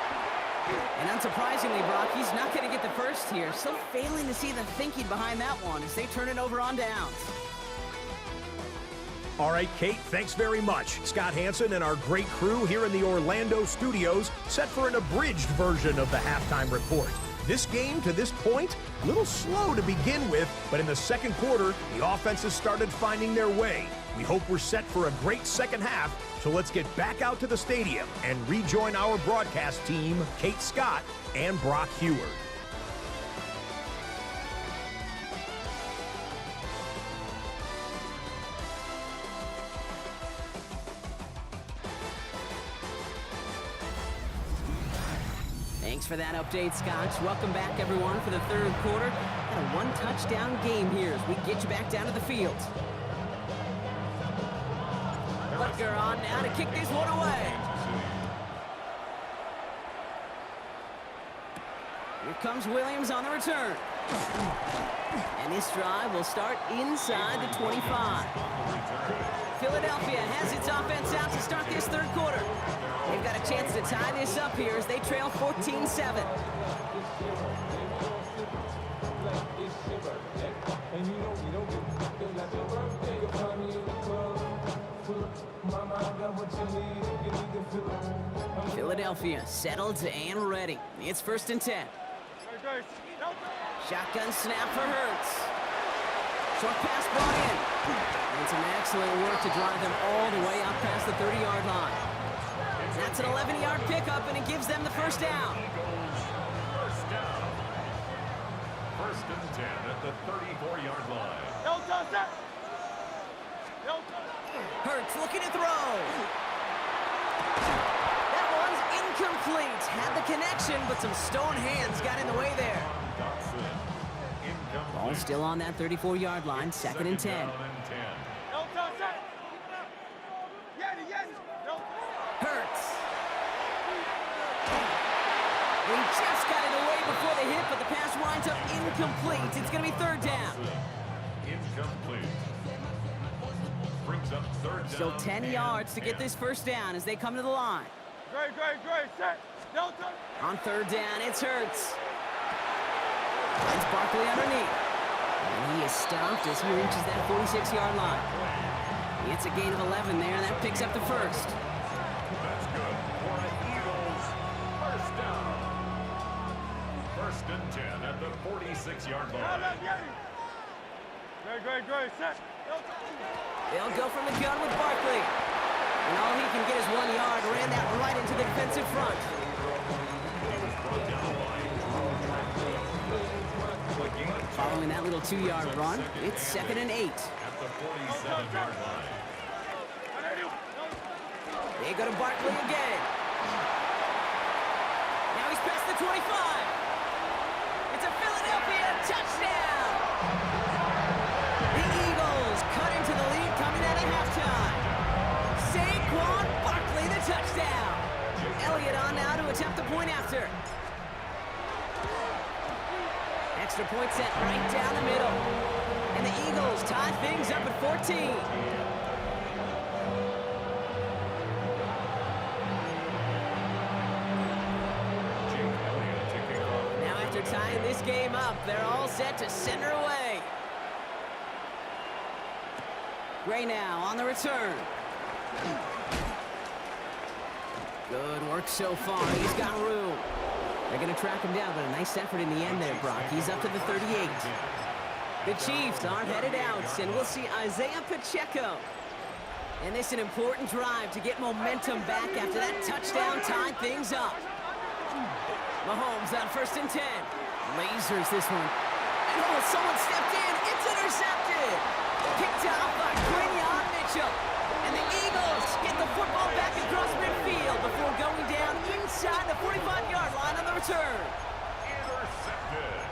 B: And unsurprisingly, Brock, he's not going to get the first here. Still failing to see the thinking behind that one as they turn it over on downs.
F: All right, Kate, thanks very much. Scott Hanson and our great crew here in the Orlando studios set for an abridged version of the halftime report. This game, to this point, a little slow to begin with, but in the second quarter, the offenses started finding their way. We hope we're set for a great second half, so let's get back out to the stadium and rejoin our broadcast team, Kate Scott and Brock Huard.
B: Thanks for that update, Scott. Welcome back, everyone, for the third quarter. Got a one-touchdown game here as we get you back down to the field. Butker on now to kick this one away. Here comes Williams on the return. And this drive will start inside the 25. Philadelphia has its offense out to start this third quarter. They've got a chance to tie this up here as they trail 14-7. Philadelphia settled and ready. It's first and 10. Shotgun snap for Hurts. Short pass brought in. And some excellent work to drive them all the way out past the 30-yard line. That's an 11-yard pickup, and it gives them the first down.
D: First down. First and 10 at the 34-yard line.
E: No touch that. No touch.
B: Hurts looking to throw. That one's incomplete. Had the connection, but some stone hands got in the way there. Ball still on that 34-yard line, second and 10.
E: No touch that. Yanni. No.
B: Hurts. He just got it away before the hit, but the pass winds up incomplete. It's going to be third down.
D: Incomplete. Brings up third down.
B: So 10 yards to get this first down as they come to the line.
E: Great, set. Delta.
B: On third down, it's Hurts. It's Barkley underneath. And he is stopped as he reaches that 46-yard line. It's a gain of 11 there, and that picks up the first.
D: That's good for the Eagles. First down. First and 10 at the 46-yard line.
E: Great, set. Delta.
B: They'll go from the gun with Barkley. And all he can get is 1 yard. Ran that right into the defensive front. Following that little 2-yard run, it's 2nd and 8.
D: At the 47-yard line.
B: They go to Barkley again. Now he's past the 25. It's a Philadelphia touchdown. The Eagles cut into the lead coming out of halftime. Saquon Barkley, the touchdown. Elliott on now to attempt the point after. Extra point set right down the middle. And the Eagles tie things up at 14. Now after tying this game up, they're all set to center away. Gray now on the return. Good work so far. He's got room. They're going to track him down, but a nice effort in the end there, Brock. He's up to the 38. The Chiefs are headed out, and we'll see Isaiah Pacheco. And this is an important drive to get momentum back after that touchdown tied things up. Mahomes on 1st and 10. Lasers this one. And oh, someone stepped in. It's intercepted. Picked out by Quinion Mitchell. And the Eagles get the football back across midfield before going down inside the 45-yard line on the return.
D: Intercepted.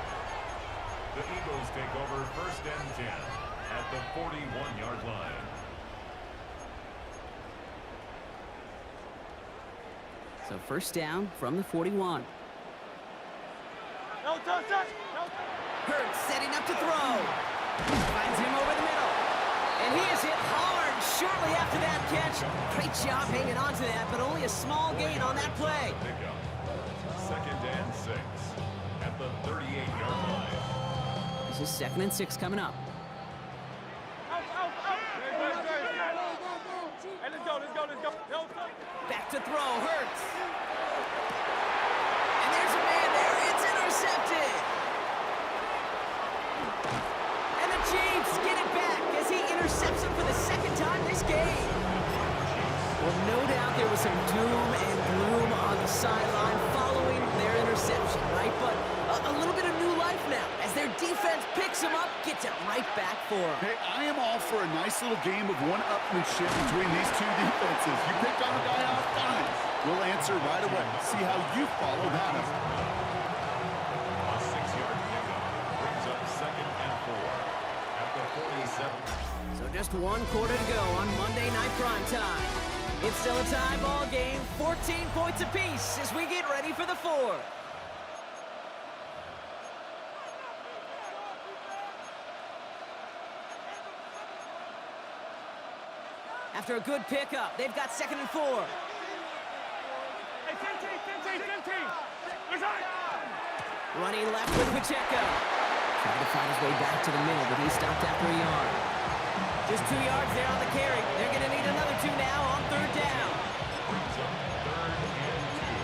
D: The Eagles take over 1st and 10 at the 41-yard line.
B: So first down from the 41. Hurts setting up to throw. Finds him over the middle. And he is hit hard shortly after that catch. Great job hanging on to that, but only a small gain on that play.
D: Pickup. 2nd and 6 at the 38-yard line.
B: This is 2nd and 6 coming up.
E: Let's go.
B: Back to throw, Hurts. And there's a man there. It's intercepted. And the Chiefs get it back as he intercepts him for the 2nd time this game. Well, no doubt there was some doom and gloom on the sideline following their interception, right? But a little bit of new life now as their defense picks him up, gets it right back for him.
C: Hey, I am all for a nice little game of one-upmanship between these two defenses. You pick on a guy out, fine. We'll answer right away. See how you follow that up.
D: A 6-yard pickup brings up 2nd and 4 at the 47.
B: So just 1 quarter to go on Monday Night Prime Time. It's still a tie ball game, 14 points apiece as we get ready for the 4th. After a good pickup, they've got 2nd and 4.
E: Hey, 15.
B: Running left with Pacheco. Trying to find his way back to the middle, but he stopped after a yard. Just 2 yards there on the carry. They're going to need another 2 now on 3rd down.
D: Brings up 3rd and
E: 2.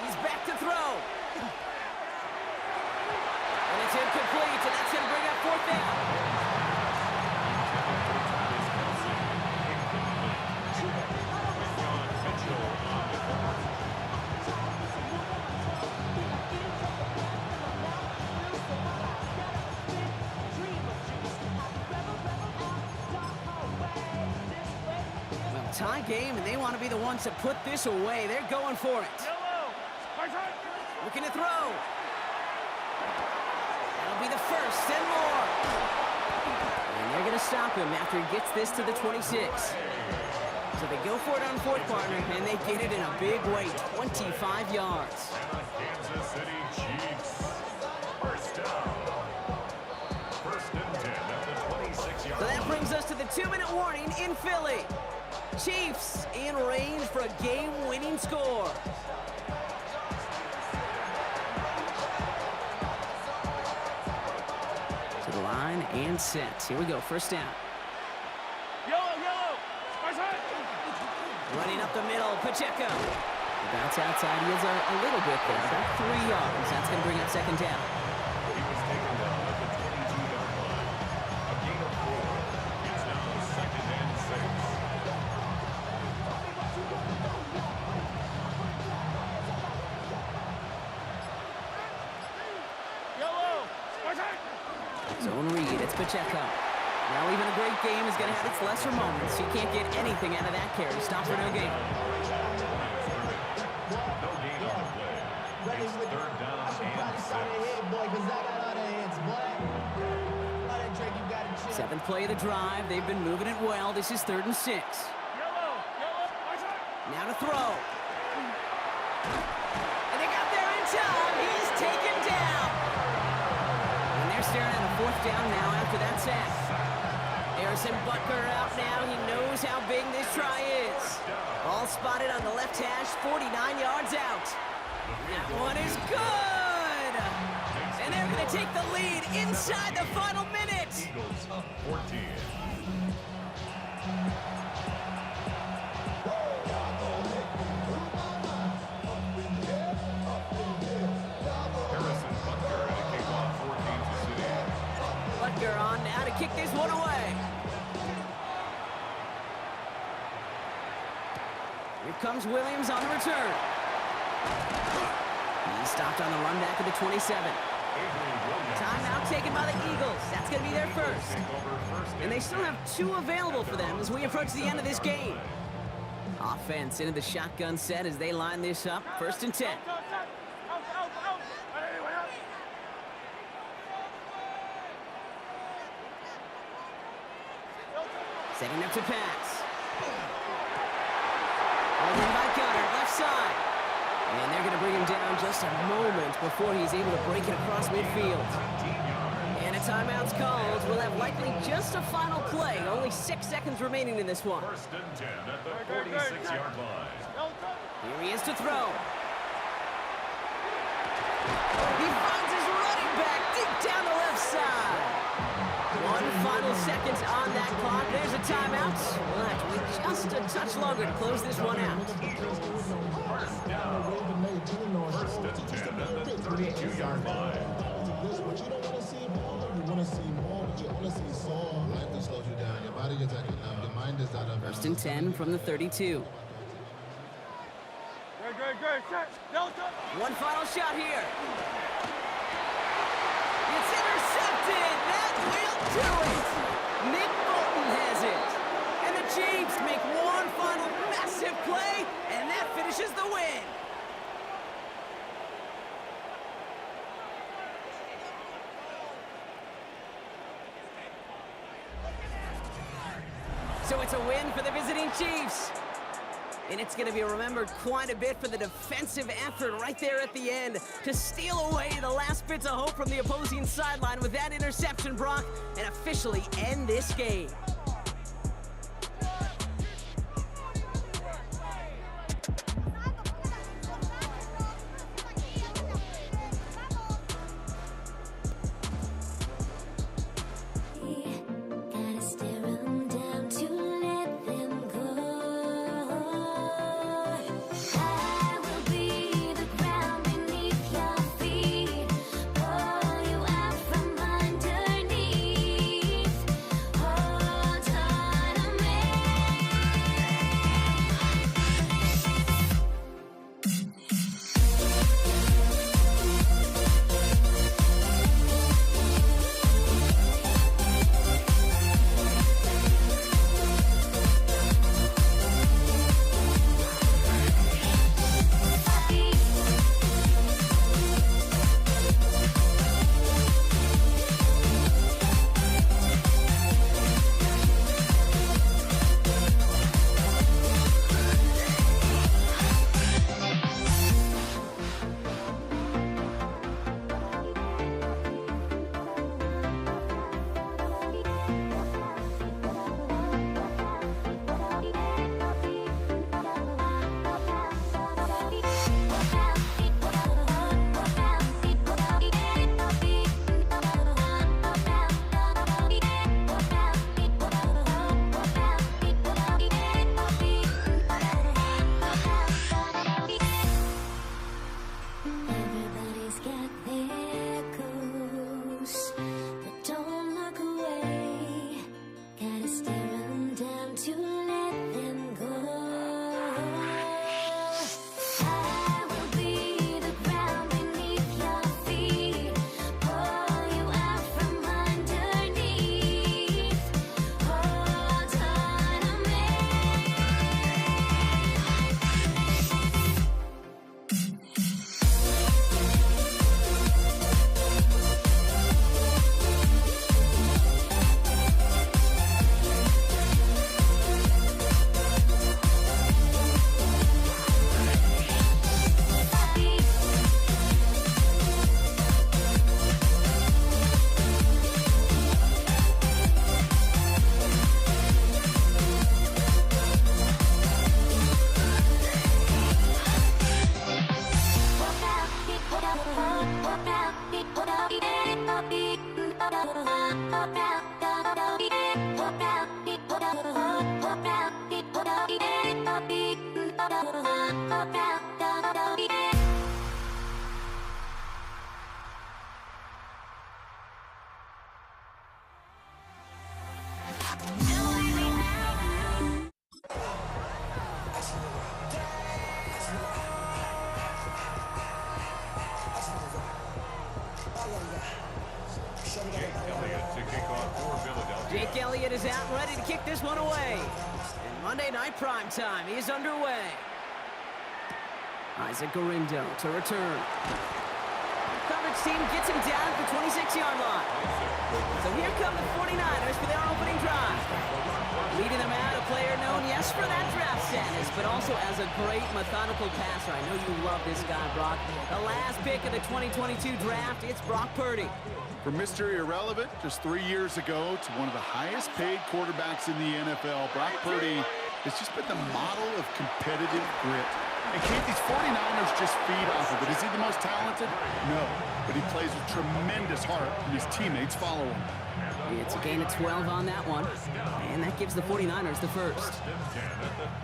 B: He's back to throw. And it's incomplete, and that's going to bring up 4th down. Well, tie game, and they want to be the ones to put this away. They're going for it. Looking to throw. That'll That'll be the first and more. And they're going to stop him after he gets this to the 26. So they go for it on fourth, partner, and they get it in a big way, 25 yards.
D: And the Kansas City Chiefs. First down. First and 10 at the 26-yard
B: So that
D: line.
B: brings us to the 2-minute warning in Philly. Chiefs in range for a game-winning score. To the line and set. Here we go, first down.
E: Yellow. First hit.
B: Running up the middle, Pacheco. The bounce outside, he is a little bit there, about 3 yards. That's going to bring up second down.
D: He was taken down at the 22-yard line. A gain of 4. It's now second and 6.
E: Yellow. First hit.
B: Zone read, it's Pacheco. Now even a great game is going to have its lesser moments. You can't get anything out of that carry. Stop for no gain.
D: No gain on the play. It's third down and 6.
B: Seventh play of the drive. They've been moving it well. This is 3rd and 6.
E: Yellow. First hit.
B: Now to throw. And they got there in time. He's taken down. And they're staring at a fourth down now after that sack. Harrison Butker out now. He knows how big this try is. All spotted on the left hash, 49 yards out. That one is good. And they're going to take the lead inside the final minute.
D: Eagles up 14. Harrison Butker at a kickoff for Kansas City.
B: Butker on now to kick this one away. Here comes Williams on the return. He's stopped on the run back at the 27. Timeout taken by the Eagles. That's going to be their first. And they still have 2 available for them as we approach the end of this game. Offense into the shotgun set as they line this up. 1st and 10.
E: Out. Hey, wait up.
B: Setting up to pass. Pulled in by Gunner, left side. And they're going to bring him down just a moment before he's able to break it across midfield. And a timeout's called. We'll have likely just a final play. Only 6 seconds remaining in this one.
D: First and 10 at the 46-yard line.
B: Here he is to throw. He finds his running back deep down the left side. 1 final second on that clock. There's a timeout. We'll have to wait just a touch longer to close this one out.
D: First down. First and 10 at the 32-yard line.
H: But you don't want to see more. You want to see more, but you want to see Saul. Life just slows you down. Your body gets acting up. Your mind is out of balance.
B: 1st and 10 from the 32.
E: Good. Set. Delta.
B: One final shot here. It's intercepted. That will do it. Nick Bolton has it. And the Chiefs make one final massive play, and that finishes the win. So it's a win for the visiting Chiefs. And it's going to be remembered quite a bit for the defensive effort right there at the end to steal away the last bits of hope from the opposing sideline with that interception, Brock, and officially end this game.
I: Gotta stare 'em down to let them go. I will be the ground beneath your feet, pull you out from underneath. Hold
D: Elliott to kick off for Philadelphia.
B: Jake Elliott is out and ready to kick this one away. And Monday Night Prime Time is underway. Isaac Gorindo to return. Coverage team gets him down at the 26-yard line. So here come the 49ers for their opening drive. Leading them out, a player known, yes, for that draft status, but also as a great methodical passer. I know you love this guy, Brock. The last pick of the 2022 draft, it's Brock Purdy.
C: From Mr. Irrelevant just 3 years ago to one of the highest paid quarterbacks in the NFL, Brock Purdy has just been the model of competitive grit. And can't these 49ers just feed off of it? Is he the most talented? No, but he plays with tremendous heart, and his teammates follow him.
B: It's a gain of 12 on that one, and that gives the 49ers the first.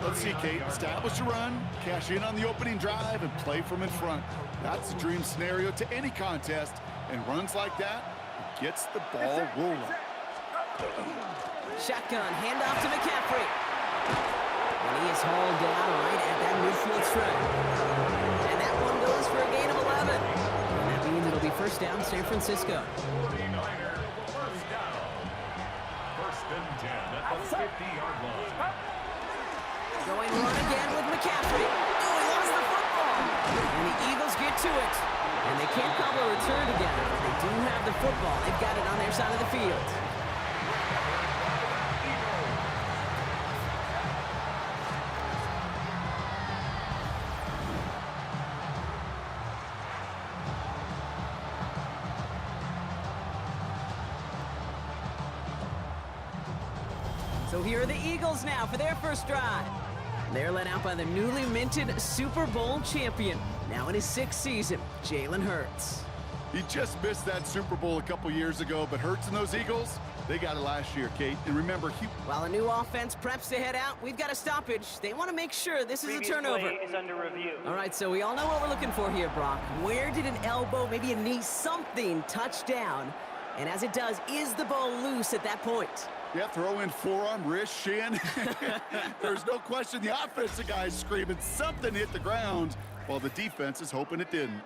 C: Let's see, Kate. Establish a run, cash in on the opening drive, and play from in front. That's the dream scenario to any contest, and runs like that, it gets the ball rolling.
B: Shotgun, handoff to McCaffrey. And he is hauled down right at that midfield stripe. And that one goes for a gain of 11. And that means it'll be first down, San Francisco.
D: 49er first down. First and 10 at the 50-yard line.
B: Going run again with McCaffrey. Oh, he lost the football. And the Eagles get to it. And they can't cobble a return together, but they do have the football. They've got it on their side of the field. So here are the Eagles now for their first drive. They're led out by the newly minted Super Bowl champion, now in his 6th season, Jalen Hurts.
C: He just missed that Super Bowl a couple years ago, but Hurts and those Eagles, they got it last year, Kate. And remember,
B: While a new offense preps to head out, we've got a stoppage. They want to make sure this is a turnover.
J: Is under review.
B: All right, so we all know what we're looking for here, Brock. Where did an elbow, maybe a knee, something touch down? And as it does, is the ball loose at that point?
C: yeah, throw in forearm, wrist, shin. There's no question the offensive guy is screaming something hit the ground while the defense is hoping it didn't.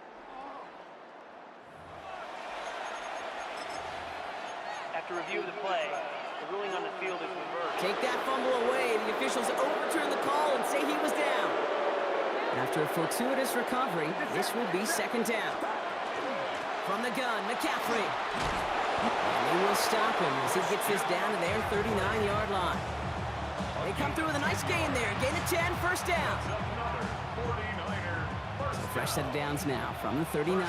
J: After review of the play, the ruling on the field is reversed.
B: Take that fumble away. The officials overturn the call and say he was down. After a fortuitous recovery, this will be second down. From the gun, McCaffrey. And they will stop him as he gets this down to their 39-yard line. They come through with a nice gain there. Gain of 10, first down. So fresh set of downs now from the 39.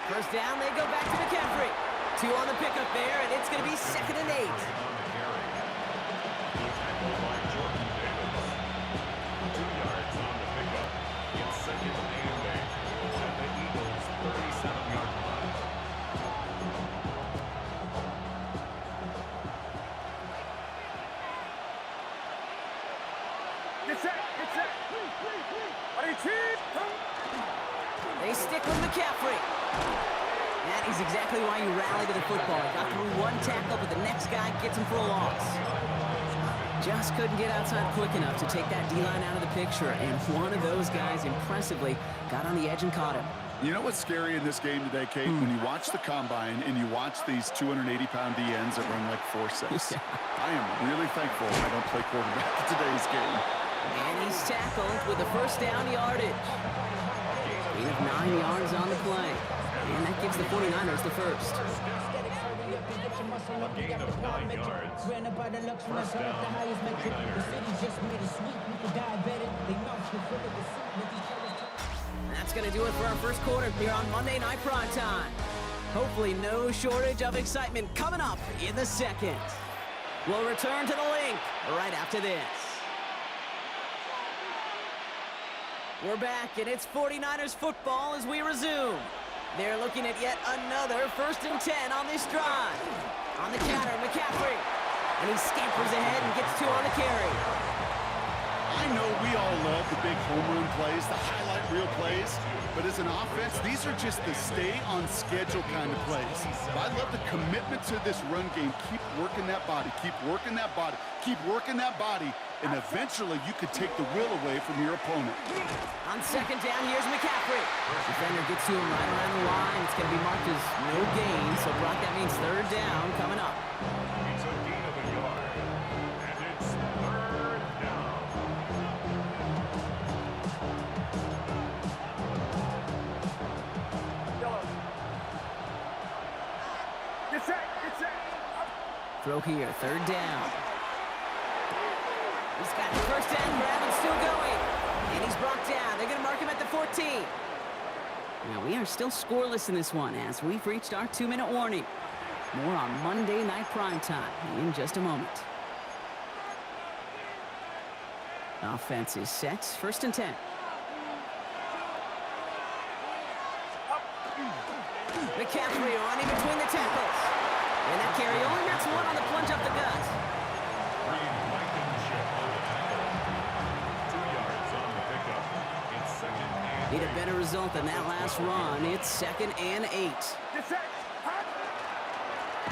B: First down, they go back to McCaffrey. 2 on the pickup there, and it's going to be 2nd and 8. They stick with McCaffrey. That is exactly why you rally to the football. He got through one tackle, but the next guy gets him for a loss. Just couldn't get outside quick enough to take that D-line out of the picture, and one of those guys impressively got on the edge and caught him.
C: You know what's scary in this game today, Kate? When you watch the combine and you watch these 280-pound DNs that run like 4.6. I am really thankful I don't play quarterback in today's game.
B: And he's tackled with the first down yardage. Gain of 9 yards on the play. And that gives the 49ers the first.
D: A gain of 9 yards. First down, 49ers.
B: That's going to do it for our first quarter here on Monday Night Prime Time. Hopefully no shortage of excitement coming up in the second. We'll return to the link right after this. We're back, and it's 49ers football as we resume. They're looking at yet another 1st and 10 on this drive. On the counter, McCaffrey. And he scampers ahead and gets 2 on the carry.
C: I know we all love the big home run plays, the highlight reel plays, but as an offense, these are just the stay-on-schedule kind of plays. I love the commitment to this run game. Keep working that body, keep working that body, keep working that body, and eventually you could take the will away from your opponent.
B: On 2nd down, here's McCaffrey. Defender gets to him right around the line. It's going to be marked as no gain, so Brock, that means 3rd down coming up.
D: It's a gain of a yard, and it's 3rd down.
B: Throw here, 3rd down. He's got the 1st down grab and still going. And he's brought down. They're going to mark him at the 14. Now, we are still scoreless in this one as we've reached our 2-minute warning. More on Monday Night Primetime in just a moment. Offense is set. 1st and 10. McCaffrey running between the tackles. And that carry only gets 1 on the plunge up the gut.
D: Reed Blankenship on the tackle. 2 yards on the pickup. It's 2nd and
B: Need a
D: 8.
B: better result than that last run. It's 2nd and 8.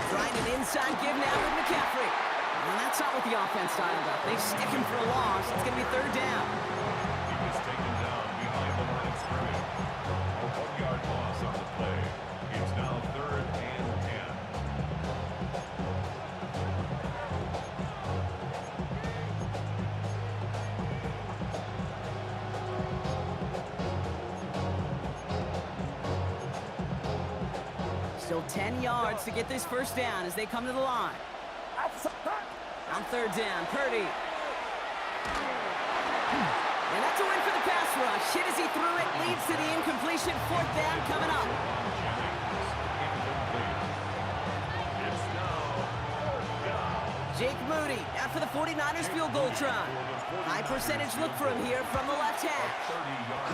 B: Trying an inside give now with McCaffrey. And that's not what the offense dialed up. They stick him for a loss. It's going to be 3rd down.
D: He was taken down behind the line of scrimmage. A 1-yard loss on the play. It's now 3rd and 10.
B: Still 10 yards to get this 1st down as they come to the line. On 3rd down, Purdy. And that's a win for the pass rush. Hit as he threw it, leads to the incompletion. 4th down coming up.
D: It's now 4th down.
B: Jake Moody out for the 49ers field goal try. High percentage look for him here from the left hash.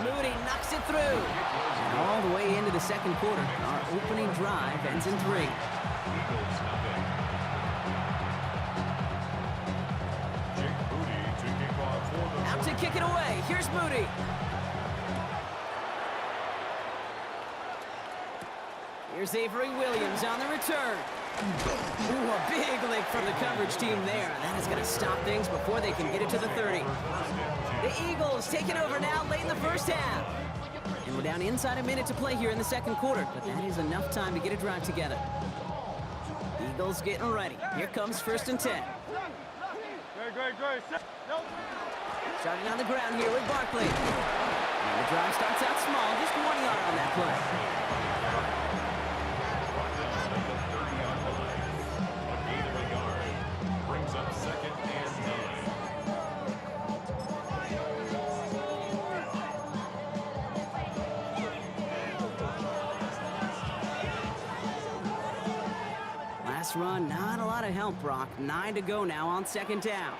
B: Moody knocks it through. And all the way into the 2nd quarter. Our opening drive ends in 3.
D: Eagles nothing. Jake Moody to kick off for the
B: Out to kick it away. Here's Moody. Here's Avery Williams on the return. Ooh, a big lick from the coverage team there. That is going to stop things before they can get it to the 30. The Eagles taking over now late in the 1st half. And we're down inside a minute to play here in the 2nd quarter, but that is enough time to get a drive together. Eagles getting ready. Here comes 1st and 10. Starting on the ground here with Barkley. And the drive starts out small, just 1 yard on that play.
D: Brought down at the 30-yard line. A gain of a yard. Brings up 2nd and 9.
B: Last run, not a lot of help, Brock. 9 to go now on 2nd down.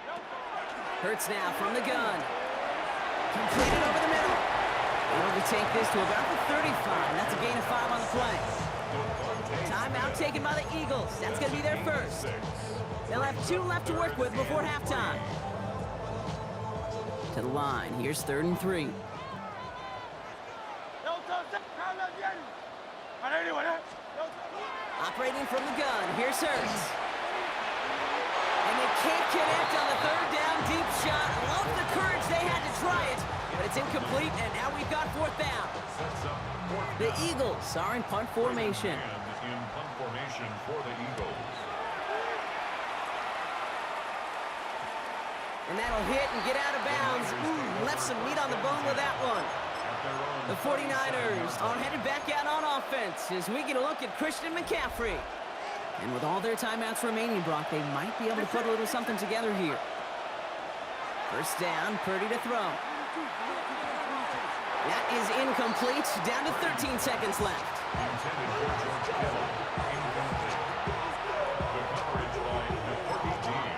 B: Hurts now from the gun. Completed over the middle. Able to take this to about the 35. That's a gain of 5 on the play. Timeout taken by the Eagles. That's going to be their 1st. They'll have 2 left to work with before halftime. To the line. Here's 3rd and 3. Operating from the gun. Here's Hurts. And they can't connect on the 3rd down deep shot. I love the courage they had to try it, but it's incomplete, and now we've got 4th down.
D: Sets up 4th
B: The
D: down.
B: Eagles are in punt formation.
D: And in punt formation for the Eagles.
B: And that'll hit and get out of bounds. Ooh, left some meat on the bone with that one. The 49ers are headed back out on offense as we get a look at Christian McCaffrey. And with all their timeouts remaining, Brock, they might be able to put a little something together here. 1st down, Purdy to throw. That is incomplete. Down to 13 seconds left.
D: Intended for George Kittle. Incomplete. The coverage by Nakobe Dean.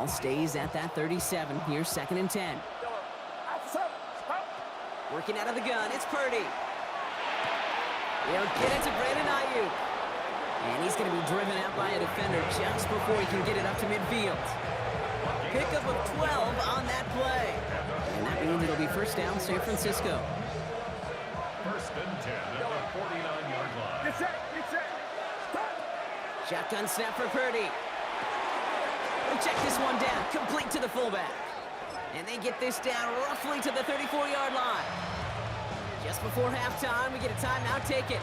B: Ball stays at that 37. Here's 2nd and 10. Working out of the gun, it's Purdy. He'll get it to Brandon Ayuk. And he's going to be driven out by a defender just before he can get it up to midfield. Pickup of 12 on that play. And that means it'll be first down, San Francisco.
D: First and 10 at the 49-yard line.
E: Get set.
B: Shotgun snap for Purdy. We'll check this one down, complete to the fullback. And they get this down roughly to the 34-yard line. Just before halftime, we get a timeout taken.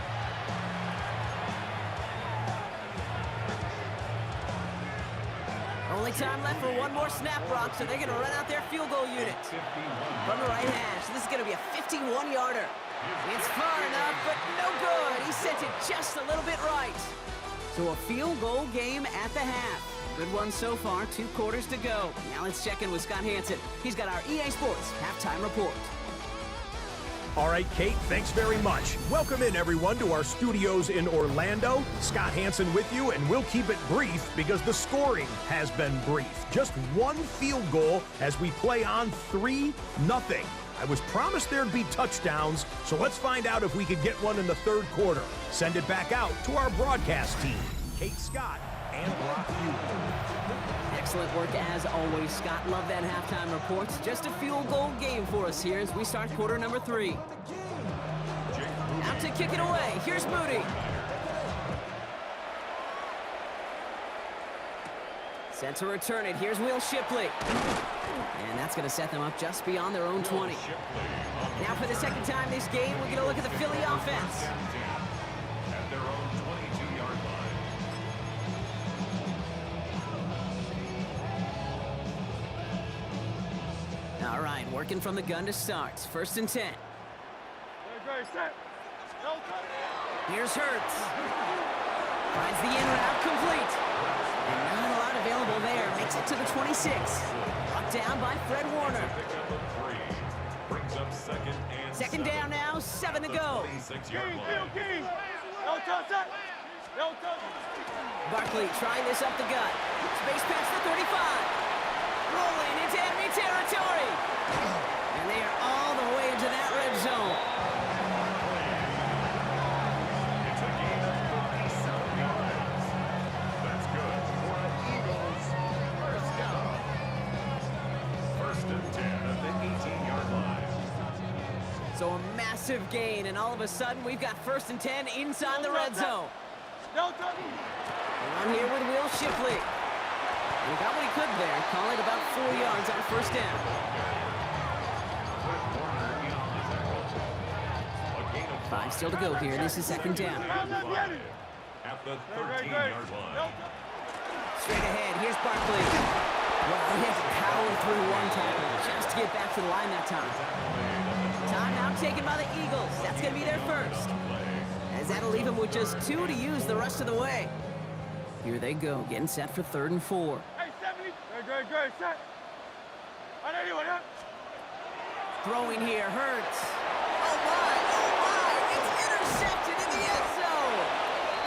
B: Only time left for one more snap, Brock, so they're going to run out their field goal unit. From the right hash, this is going to be a 51-yarder. It's far enough, but no good. He sent it just a little bit right. So a field goal game at the half. Good one so far, 2 quarters to go. Now let's check in with Scott Hanson. He's got our EA Sports halftime report.
F: All right, Kate, thanks very much. Welcome in, everyone, to our studios in Orlando. Scott Hanson with you, and we'll keep it brief because the scoring has been brief. Just one field goal as we play on 3-0. I was promised there'd be touchdowns, so let's find out if we could get one in the 3rd quarter. Send it back out to our broadcast team, Kate Scott and Brock Hughes.
B: Excellent work as always, Scott. Love that halftime report. Just a field goal game for us here as we start quarter number 3. Out to kick it away. Here's Moody. Set to return it. Here's Will Shipley. And that's going to set them up just beyond their own 20. Now for the second time this game, we're going to look at the Philly offense.
D: At their own 22-yard line.
B: All right, working from the gun to start. 1st and 10. Here's Hurts. Finds the in route complete. And not a lot available there. Makes it to the 26. Brought down by Fred Warner.
D: Pickup of 3. Brings up 2nd and
B: 2nd down now, 7 to go.
D: 26-yard line.
B: Barkley trying this up the gut. Space past the 35. Rolling into enemy territory. And they are all the way into that red zone.
D: It's a gain of 37 yards. That's good for an Eagles first down. 1st and 10 at the 18-yard line.
B: So a massive gain, and all of a sudden we've got 1st and 10 inside the red zone. And I'm here with Will Shipley. He got what he could there, calling about 4 yards on 1st down.
D: Fred Warner in on the tackle. A gain of
B: 5 still to go here. This is 2nd down.
D: At the 13-yard line.
B: Straight ahead, here's Barkley. Well, he has to power through one tackle just to get back to the line that time. Timeout taken by the Eagles. That's going to be their first. As that'll leave him with just 2 to use the rest of the way. Here they go, getting set for 3rd and 4.
E: Hey, 70. Good, set. On anyone, huh?
B: Throwing here, Hurts. Oh my, it's intercepted in the end zone.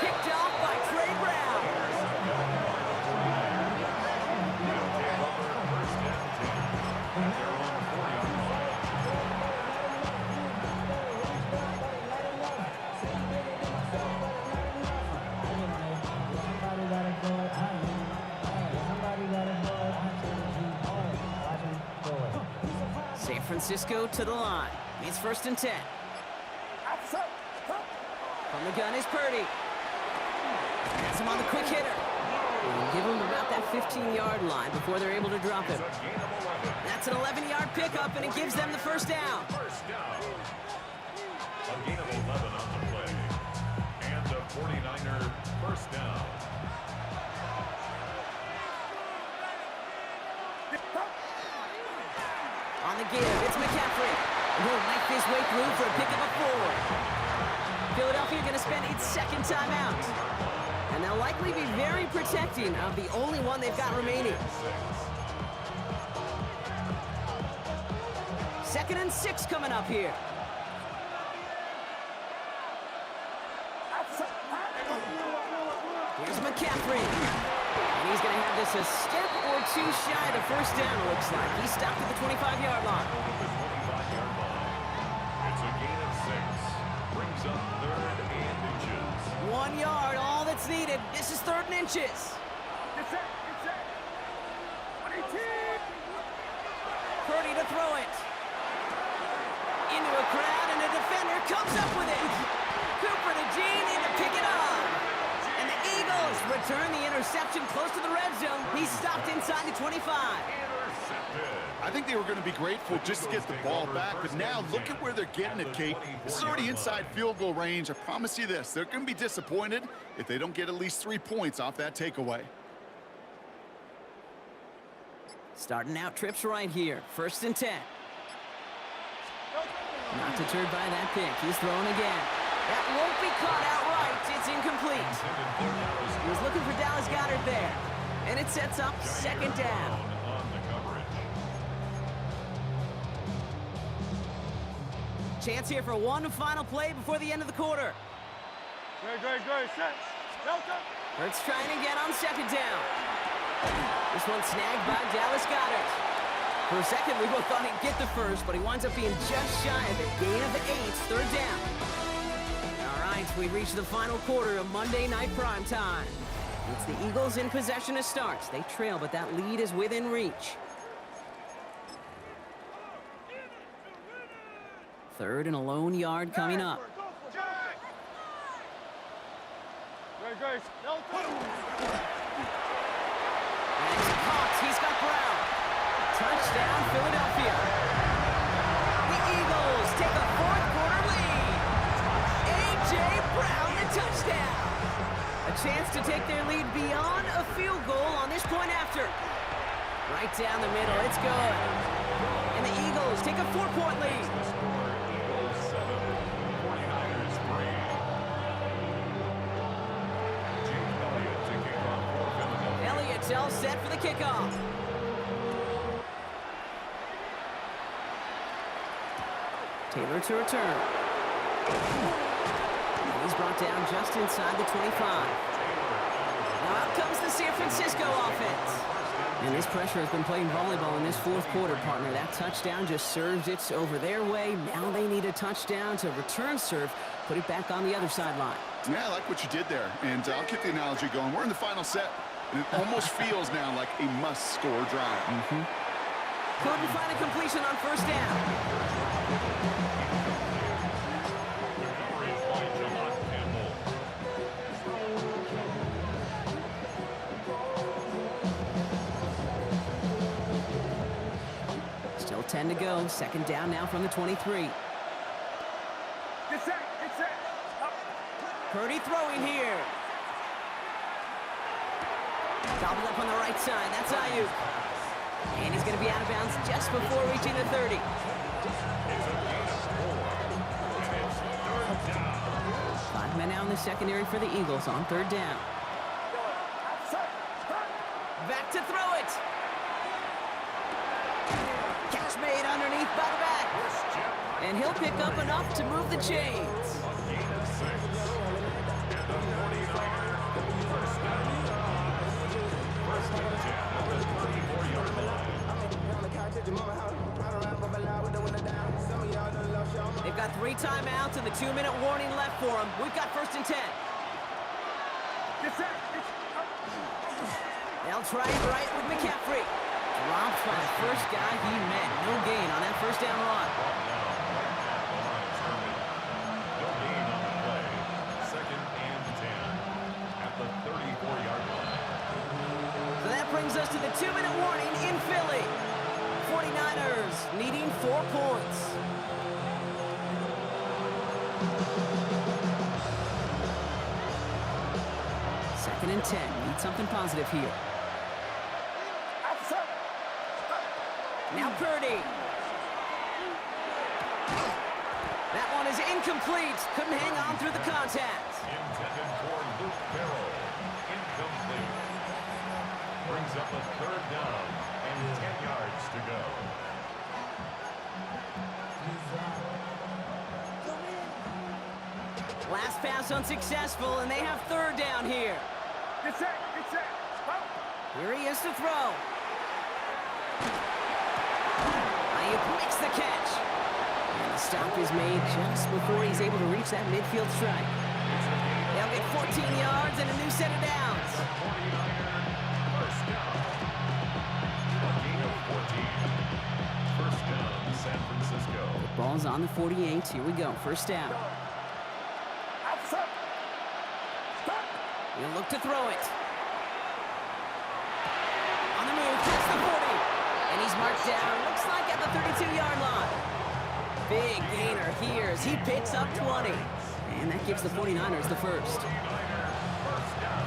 B: Picked off by Trey Brown. San Francisco to the line. It's 1st and 10. From the gun is Purdy. That's him on the quick hitter. And give him about that 15-yard line before they're able to drop him. That's an 11-yard pickup, and it gives them the 1st down.
D: First down. A gain of 11 on the play. And a 49er first down.
B: On the give, it's McCaffrey. And he'll knife his way through for a pickup of 4. Philadelphia going to spend its 2nd timeout. And they'll likely be very protecting of the only one they've got remaining. 2nd and 6 coming up here. Here's McCaffrey. And he's going to have this a step we're too shy of the first down, it looks like. He stopped at the 25-yard line.
D: The 25-yard line. It's a gain of 6. Brings up 3rd and inches.
B: 1 yard, all that's needed. This is 3rd and inches.
E: Get set. Get set. 22.
B: Purdy to throw it. Into a crowd, and a defender comes up with it. Cooper to Gene in to pick it up. And the Eagles return the interception close to the red zone. He's stopped inside the 25.
D: Intercepted.
C: I think they were going to be grateful just to get the ball back, but now look at where they're getting it, Kate. This is already inside field goal range. I promise you this, they're going to be disappointed if they don't get at least 3 points off that takeaway.
B: Starting out trips right here. 1st and 10. Not deterred by that pick. He's throwing again. That won't be caught outright. It's incomplete. He was looking for Dallas Goedert there. And it sets up 2nd down.
D: On the coverage.
B: Chance here for one final play before the end of the quarter.
E: Great. Set. Delta.
B: Hurts trying again on 2nd down. This one snagged by Dallas Goedert. For a second, we both thought he'd get the first, but he winds up being just shy of it. Gain of 8, 3rd down. All right, we reach the final quarter of Monday Night Prime Time. It's the Eagles in possession to start. They trail, but that lead is within reach. 3rd and a lone yard coming up.
E: Great. Delta.
B: And he's caught. He's got Brown. Touchdown, Philadelphia. The Eagles take a 4th quarter lead. A.J. Brown, the touchdown. A chance to take their lead beyond a field goal on this point after. Right down the middle, it's good. And the Eagles take a 4-point lead.
D: The score, Eagles 7, 49ers 3. Jake Elliott to kick off for Philadelphia.
B: Elliott's all set for the kickoff. Taylor to return. He's brought down just inside the 25. Now out comes the San Francisco offense. And this pressure has been playing volleyball in this 4th quarter, partner. That touchdown just serves it over their way. Now they need a touchdown to return serve, put it back on the other sideline.
C: Yeah, I like what you did there, and I'll keep the analogy going. We're in the final set, and it almost feels now like a must-score drive.
B: Couldn't find a completion on 1st down. Still 10 to go. 2nd down now from the 23.
E: Get set. Up.
B: Purdy throwing here. Gobbled up on the right side. That's Ayuk. And he's going to be out of bounds just before reaching the 30. Five men out in the secondary for the Eagles on 3rd down. Back to throw it. Catch made underneath by the back. And he'll pick up enough to move the chains. They've got 3 timeouts and the 2-minute warning left for them. We've got 1st and 10.
E: Get set.
B: They'll try it right with McCaffrey. Dropped by the first guy he met. No gain on that 1st down run.
D: No gain on the play. 2nd and 10 at the 34-yard line.
B: So that brings us to the 2-minute warning in Philly. 49ers needing 4 points. Second and 10. Need something positive here. Now Purdy. That one is incomplete. Couldn't hang on through the contact.
D: Intended for Luke Farrell. Incomplete. Brings up a 3rd down and 10 yards to go.
B: Last pass unsuccessful, and they have 3rd down here.
E: Get set. Up.
B: Here he is to throw. Ayuk makes the catch. And the stop is made just before he's able to reach that midfield strike. They'll get 14 yards and a new set of downs.
D: 49er, first down. A gain of 14. First down, San Francisco.
B: Ball's on the 48. Here we go. First down. He'll look to throw it. On the move, past the 40. And he's marked down, looks like at the 32-yard line. Big gainer here as he picks up 20. And that gives the 49ers the first.
D: First down.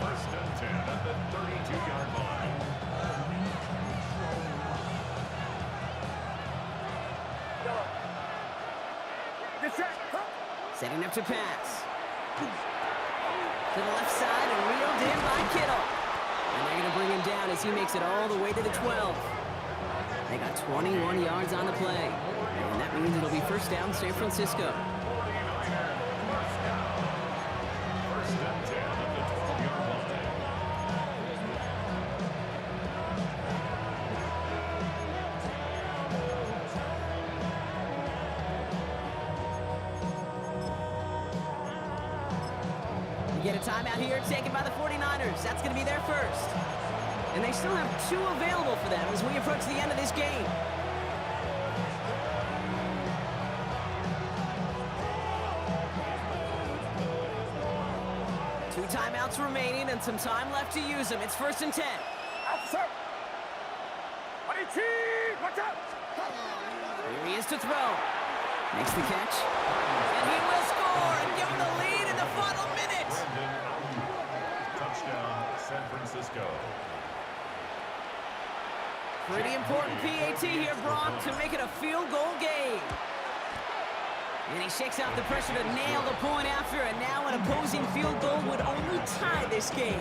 D: First and 10 at the 32-yard line.
B: Setting up to pass. To the left side and reeled in by Kittle. And they're going to bring him down as he makes it all the way to the 12. They got 21 yards on the play. And that means it'll be first down San Francisco.
D: 49er, first down. First and 10 at the 12-yard line.
B: Get a timeout here taken by the 49ers. That's going to be their first. And they still have 2 available for them as we approach the end of this game. Two timeouts remaining and some time left to use them. It's first and 10. Here he is to throw. Makes the catch. And he will score and give him the lead in the final minute.
D: Touchdown, San Francisco.
B: Pretty important PAT here, Brock, to make it a field goal game. And he shakes out the pressure to nail the point after, and now an opposing field goal would only tie this game.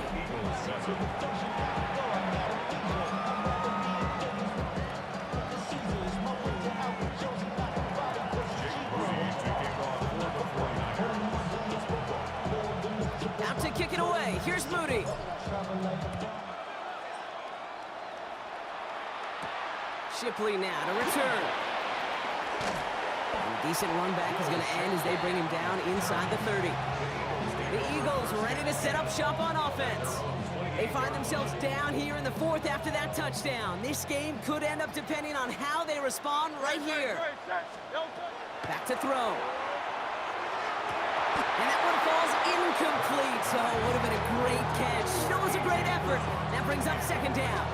B: Out to kick it away. Here's Moody. Shipley now to return. And a decent run back is going to end as they bring him down inside the 30. The Eagles ready to set up shop on offense. They find themselves down here in the 4th after that touchdown. This game could end up depending on how they respond right here. Back to throw. And that one falls incomplete. So it would have been a great catch. Still was a great effort. That brings up second down.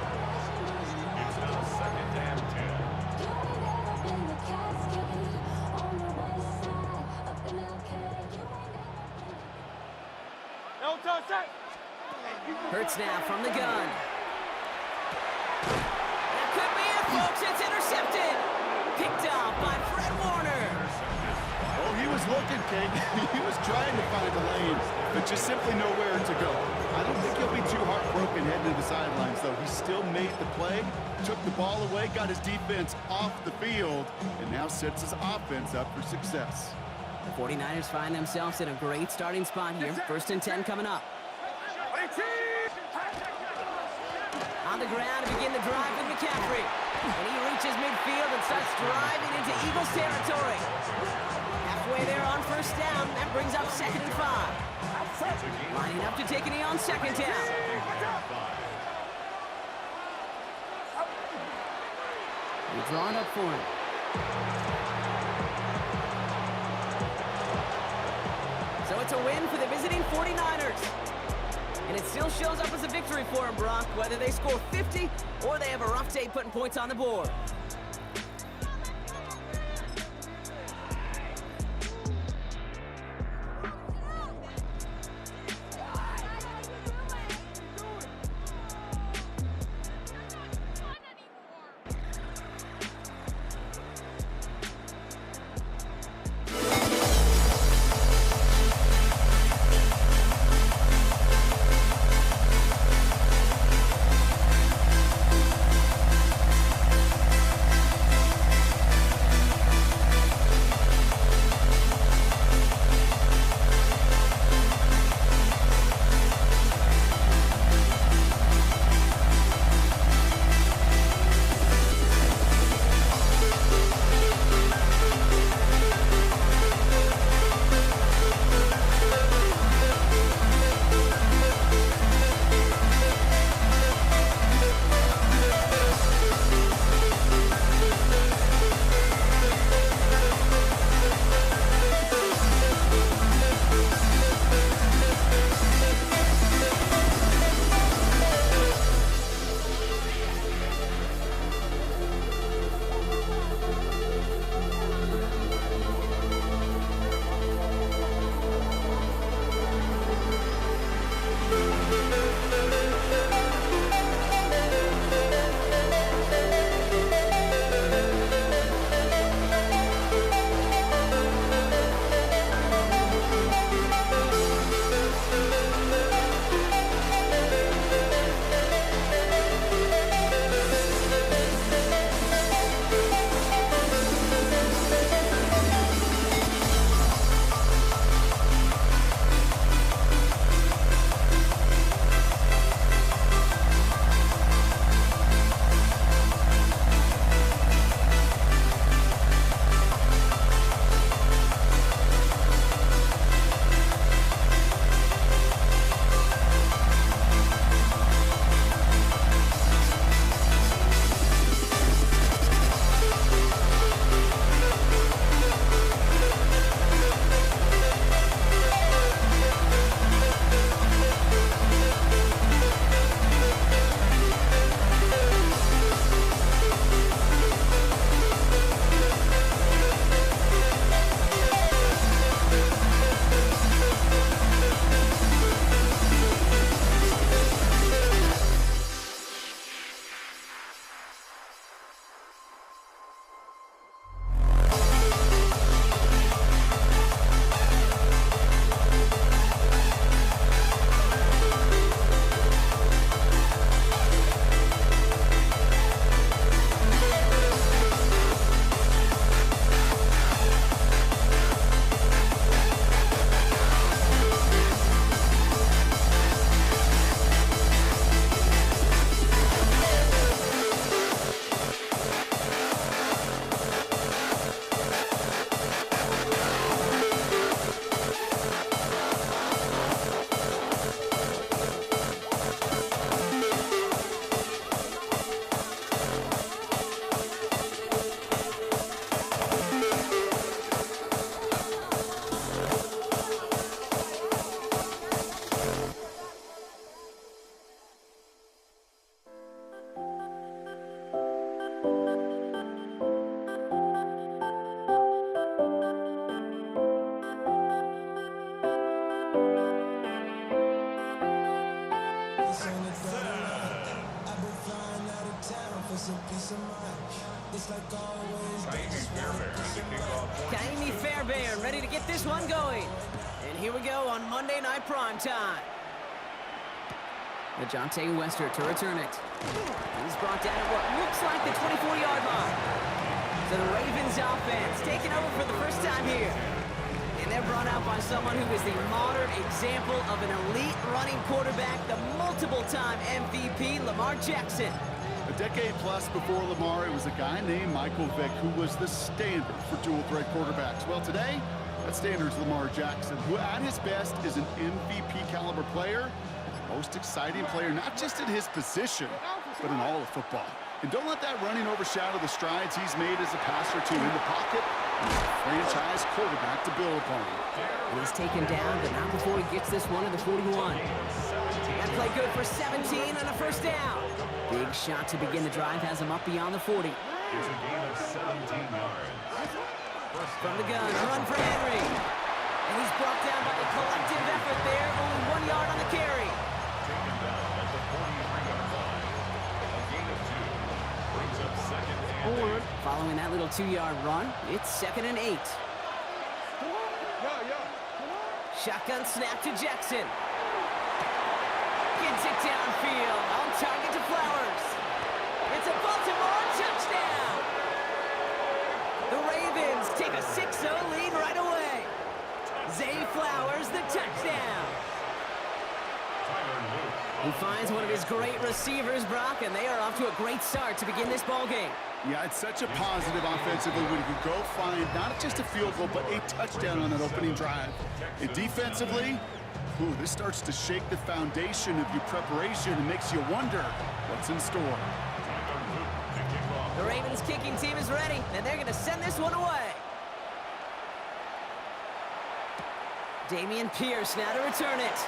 D: It's now second and 10.
B: Hurts now from the gun. That could be it, folks. It's intercepted. Picked off by Fred Warner.
C: Oh, he was looking, King. He was trying to find a lane, but just simply nowhere to go. I don't think he'll be too heartbroken heading to the sidelines, though. He still made the play, took the ball away, got his defense off the field, and now sets his offense up for success.
B: The 49ers find themselves in a great starting spot here. First and 10 coming up. On the ground to begin the drive with McCaffrey. And he reaches midfield and starts driving into Eagles territory. Halfway there on first down. That brings up second and 5. Lining up to take a knee on second down. We draw it up for him. So it's a win for the visiting 49ers. And it still shows up as a victory for them, Brock, whether they score 50 or they have a rough day putting points on the board. Kaimi Fairbairn ready to get this one going. And here we go on Monday Night Primetime. LeJohntay Wester to return it. He's brought down at what looks like the 24-yard line. So the Ravens offense taking over for the first time here. And they're brought out by someone who is the modern example of an elite running quarterback, the multiple-time MVP, Lamar Jackson.
C: A decade plus before Lamar, it was a guy named Michael Vick who was the standard for dual-threat quarterbacks. Well, today, that standard is Lamar Jackson, who at his best is an MVP-caliber player, the most exciting player, not just in his position, but in all of football. And don't let that running overshadow the strides he's made as a passer, too, in the pocket. He's a franchise quarterback to build upon.
B: And he's taken down, but not before he gets this one to the 41. That play good for 17 and a first down. Big shot to begin the drive has him up beyond the 40.
D: It's a gain of 17 yards.
B: From the gun, run for Henry. And he's brought down by a collective effort there, only 1 yard on the carry.
D: Taken down at the 43-yard line. A gain of 2 brings up second and 8.
B: Following that little 2-yard run, it's 2nd and 8. Shotgun snap to Jackson. Gets it downfield, on target to Flowers. It's a Baltimore touchdown! The Ravens take a 6-0 lead right away. Zay Flowers, the touchdown. He finds one of his great receivers, Brock, and they are off to a great start to begin this ball game.
C: Yeah, it's such a positive offensively when you can go find not just a field goal, but a touchdown on that opening drive. And defensively, ooh, this starts to shake the foundation of your preparation and makes you wonder what's in store.
B: The Ravens kicking team is ready, and they're going to send this one away. Dameon Pierce now to return it.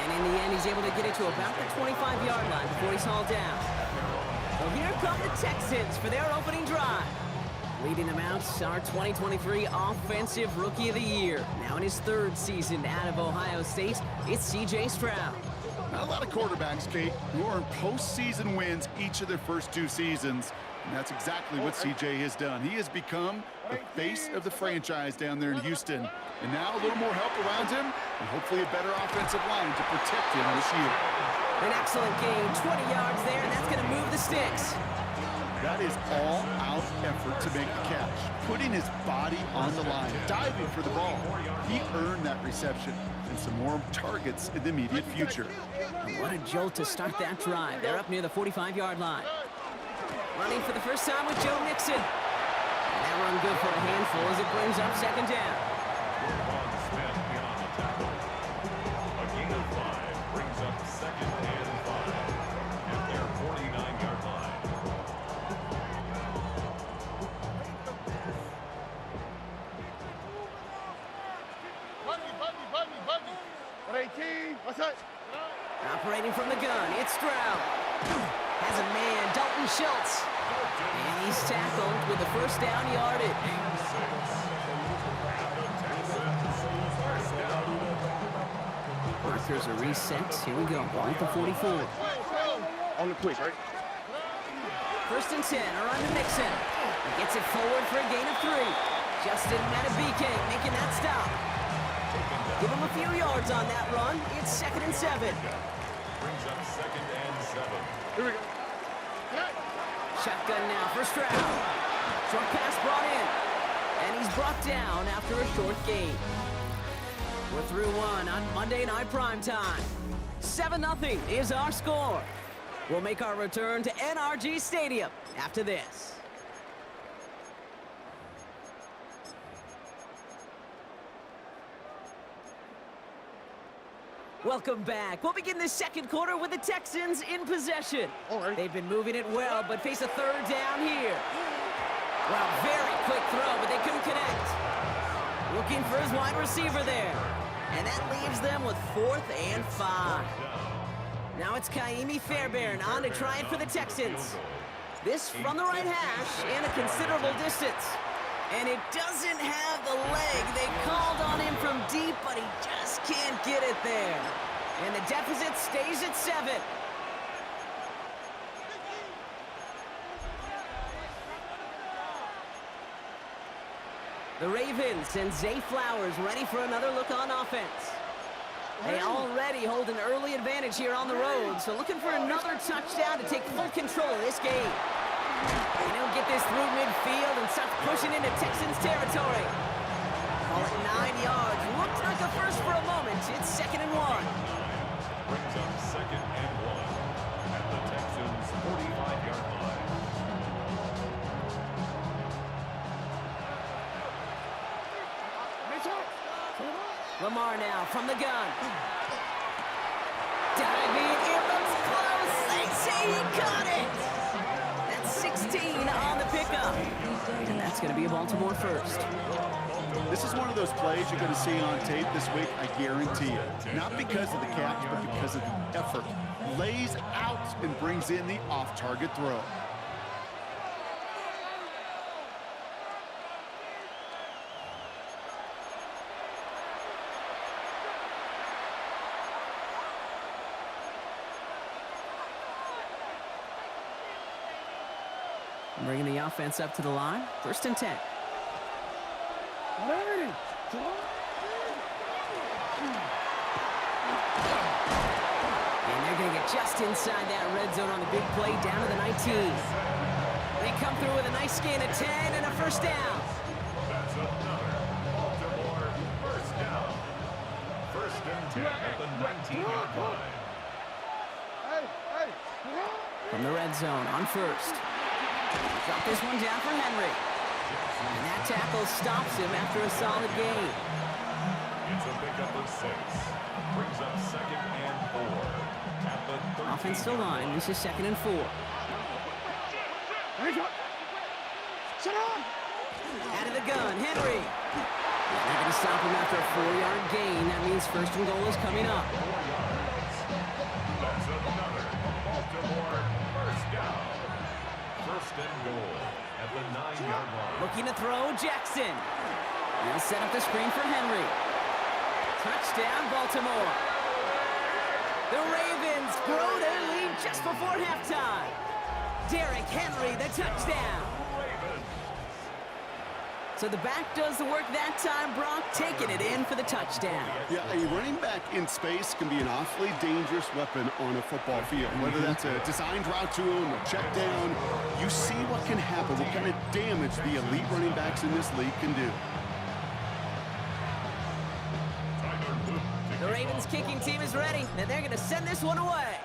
B: And in the end, he's able to get it to about the 25-yard line before he's hauled down. Well, here come the Texans for their opening drive. Leading them out, our 2023 Offensive Rookie of the Year. Now in his 3rd season out of Ohio State, it's C.J. Stroud.
C: Not a lot of quarterbacks, Kate, who are in postseason wins each of their first 2 seasons. And that's exactly what C.J. has done. He has become the face of the franchise down there in Houston. And now a little more help around him, and hopefully a better offensive line to protect him this year.
B: An excellent gain, 20 yards there, and that's going to move the sticks.
C: That is all-out effort to make the catch, putting his body on the line, diving for the ball. He earned that reception and some more targets in the immediate future.
B: And what a jolt to start that drive. They're up near the 45-yard line. Running for the first time with Joe Mixon. And that run good for a handful as it brings up 2nd down.
D: Roquan Smith beyond the tackle. A gain of 5 brings up 2nd and 5 at their 49-yard line.
B: Operating from the gun, it's Stroud. Has a man, Dalton Schultz. And he's tackled with the first down yardage. Markers are reset. Here we go. Ball at the 44.
E: On the quick, right?
B: 1st and 10, around to Mixon. He gets it forward for a gain of 3. Justin Matabike making that stop. Give him a few yards on that run. It's 2nd and 7.
D: Brings up 2nd and 7.
E: Here we go.
B: Shotgun now for Stroud. Short pass brought in. And he's brought down after a short gain. We're through 1 on Monday Night Primetime. 7-0 is our score. We'll make our return to NRG Stadium after this. Welcome back. We'll begin the 2nd quarter with the Texans in possession. They've been moving it well, but face a 3rd down here. Well, very quick throw, but they couldn't connect. Looking for his wide receiver there. And that leaves them with 4th and 5. Now it's Kaimi Fairbairn on to try it for the Texans. This from the right hash and a considerable distance. And it doesn't have the leg. They called on him from deep, but he just can't get it there. And the deficit stays at 7. The Ravens send Zay Flowers ready for another look on offense. They already hold an early advantage here on the road, so looking for another touchdown to take full control of this game. And he'll get this through midfield and start pushing into Texans territory. Call it 9 yards. Looked like a first for a moment. It's 2nd and 1.
D: Brings up 2nd and 1 at the Texans' 45-yard line.
B: Lamar now from the gun. Diving, it looks close. They say he caught it. That's 16 on the pickup. And that's going to be a Baltimore first.
C: This is one of those plays you're going to see on tape this week, I guarantee you. Not because of the catch, but because of the effort. Lays out and brings in the off-target throw.
B: Bringing the offense up to the line. 1st and 10. And they're going to get just inside that red zone on the big play down to the 19. They come through with a nice gain of 10 and a first down.
D: That's another Baltimore first down. 1st and 10 at the 19-yard line.
B: From the red zone on 1st. Drop this one down for Henry. And that tackle stops him after a solid gain.
D: It's a pickup of 6. Brings up 2nd and 4 at the 13.
B: Offensive line. This is 2nd and 4. Out of the gun, Henry. And they're going to stop him after a 4-yard gain. That means 1st and goal is coming up.
D: That's another Baltimore first down. 1st and goal at the 9-yard line.
B: Looking to throw, Jackson. He'll set up the screen for Henry. Touchdown, Baltimore. The Ravens grow their lead just before halftime. Derrick Henry, the touchdown. So the back does the work that time, Brock, taking it in for the touchdown.
C: Yeah, a running back in space can be an awfully dangerous weapon on a football field. Whether that's a designed route to him, a check down, you see what can happen, what kind of damage the elite running backs in this league can do.
B: The Ravens kicking team is ready, and they're going to send this one away.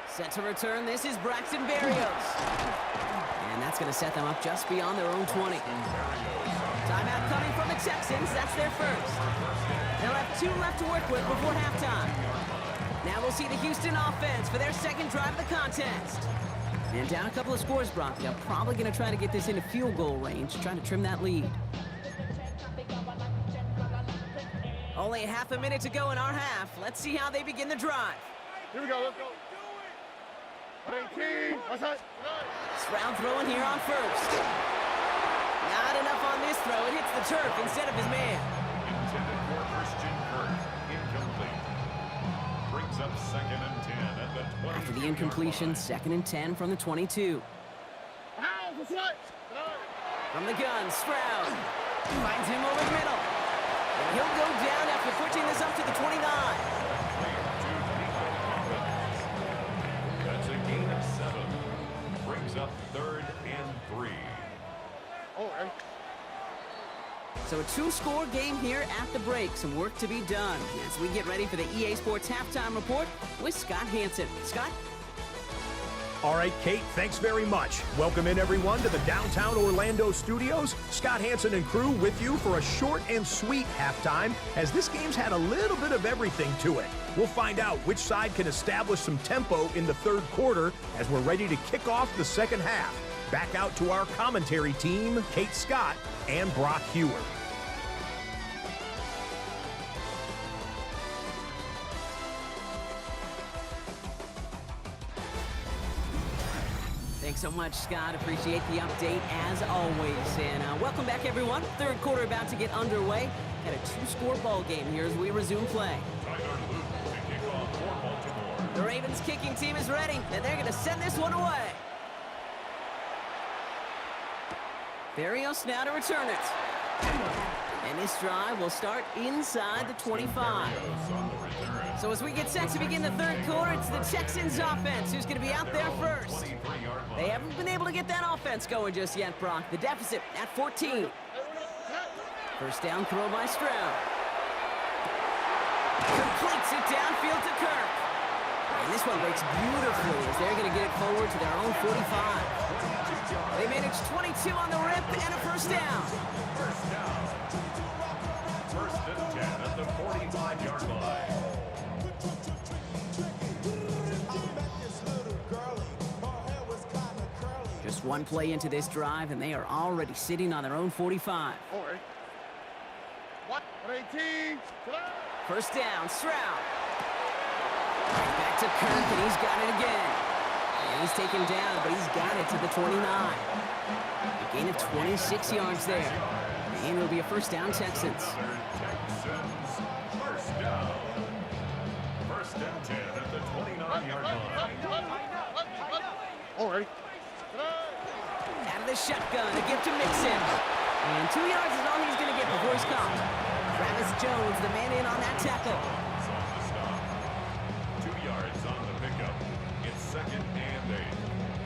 B: Set to return, this is Braxton Berrios. And that's going to set them up just beyond their own 20. Timeout coming from the Texans, that's their first. They'll have 2 left to work with before halftime. Now we'll see the Houston offense for their 2nd drive of the contest. And down a couple of scores, Brock. They're probably going to try to get this into field goal range, trying to trim that lead. Only a half a minute to go in our half. Let's see how they begin the drive.
E: Here we go, let's go.
B: Stroud throwing here on 1st. Not enough on this throw. It hits the turf instead of his man.
D: Intended for Christian Kirk. Incomplete. Brings up 2nd and 10 at the 20.
B: After the incompletion, 2nd and 10 from the 22. From the gun, Stroud finds him over the middle. And he'll go down after pushing this up to the 29.
D: That's a gain of 7. Brings up 3rd and 3.
B: So a 2-score game here at the break. Some work to be done as we get ready for the EA Sports Halftime Report with Scott Hanson. Scott?
F: All right, Kate, thanks very much. Welcome in, everyone, to the downtown Orlando studios. Scott Hanson and crew with you for a short and sweet halftime, as this game's had a little bit of everything to it. We'll find out which side can establish some tempo in the 3rd quarter as we're ready to kick off the 2nd half. Back out to our commentary team, Kate Scott and Brock Hewer.
B: Thanks so much, Scott. Appreciate the update as always. And welcome back, everyone. 3rd quarter about to get underway. Got a 2-score ball game here as we resume play. The Ravens kicking team is ready, and they're going to send this one away. Berrios now to return it. And this drive will start inside the 25. So as we get set to begin the third quarter, it's the Texans offense who's going to be out there first. They haven't been able to get that offense going just yet, Brock. The deficit at 14. First down throw by Stroud. Completes it downfield to Kirk. And this one breaks beautifully as they're going to get it forward to their own 45. They managed 22 on the rip and a first down.
D: First down. First and 10 at the 45-yard line.
B: Just one play into this drive, and they are already sitting on their own 45.
E: 18.
B: First down, Stroud. Back to Kirk, and he's got it again. And he's taken down, but he's got it to the 29. A gain of 26 yards there. And it'll be a first down, Texans.
D: Texans. First down. First and 10 at the 29-yard line.
E: All right.
B: Out of the shotgun, a gift to Mixon. And 2 yards is all he's going to get before he's caught. Travis Jones, the man in on that tackle.
D: On the stop. 2 yards on the pickup. It's second and 8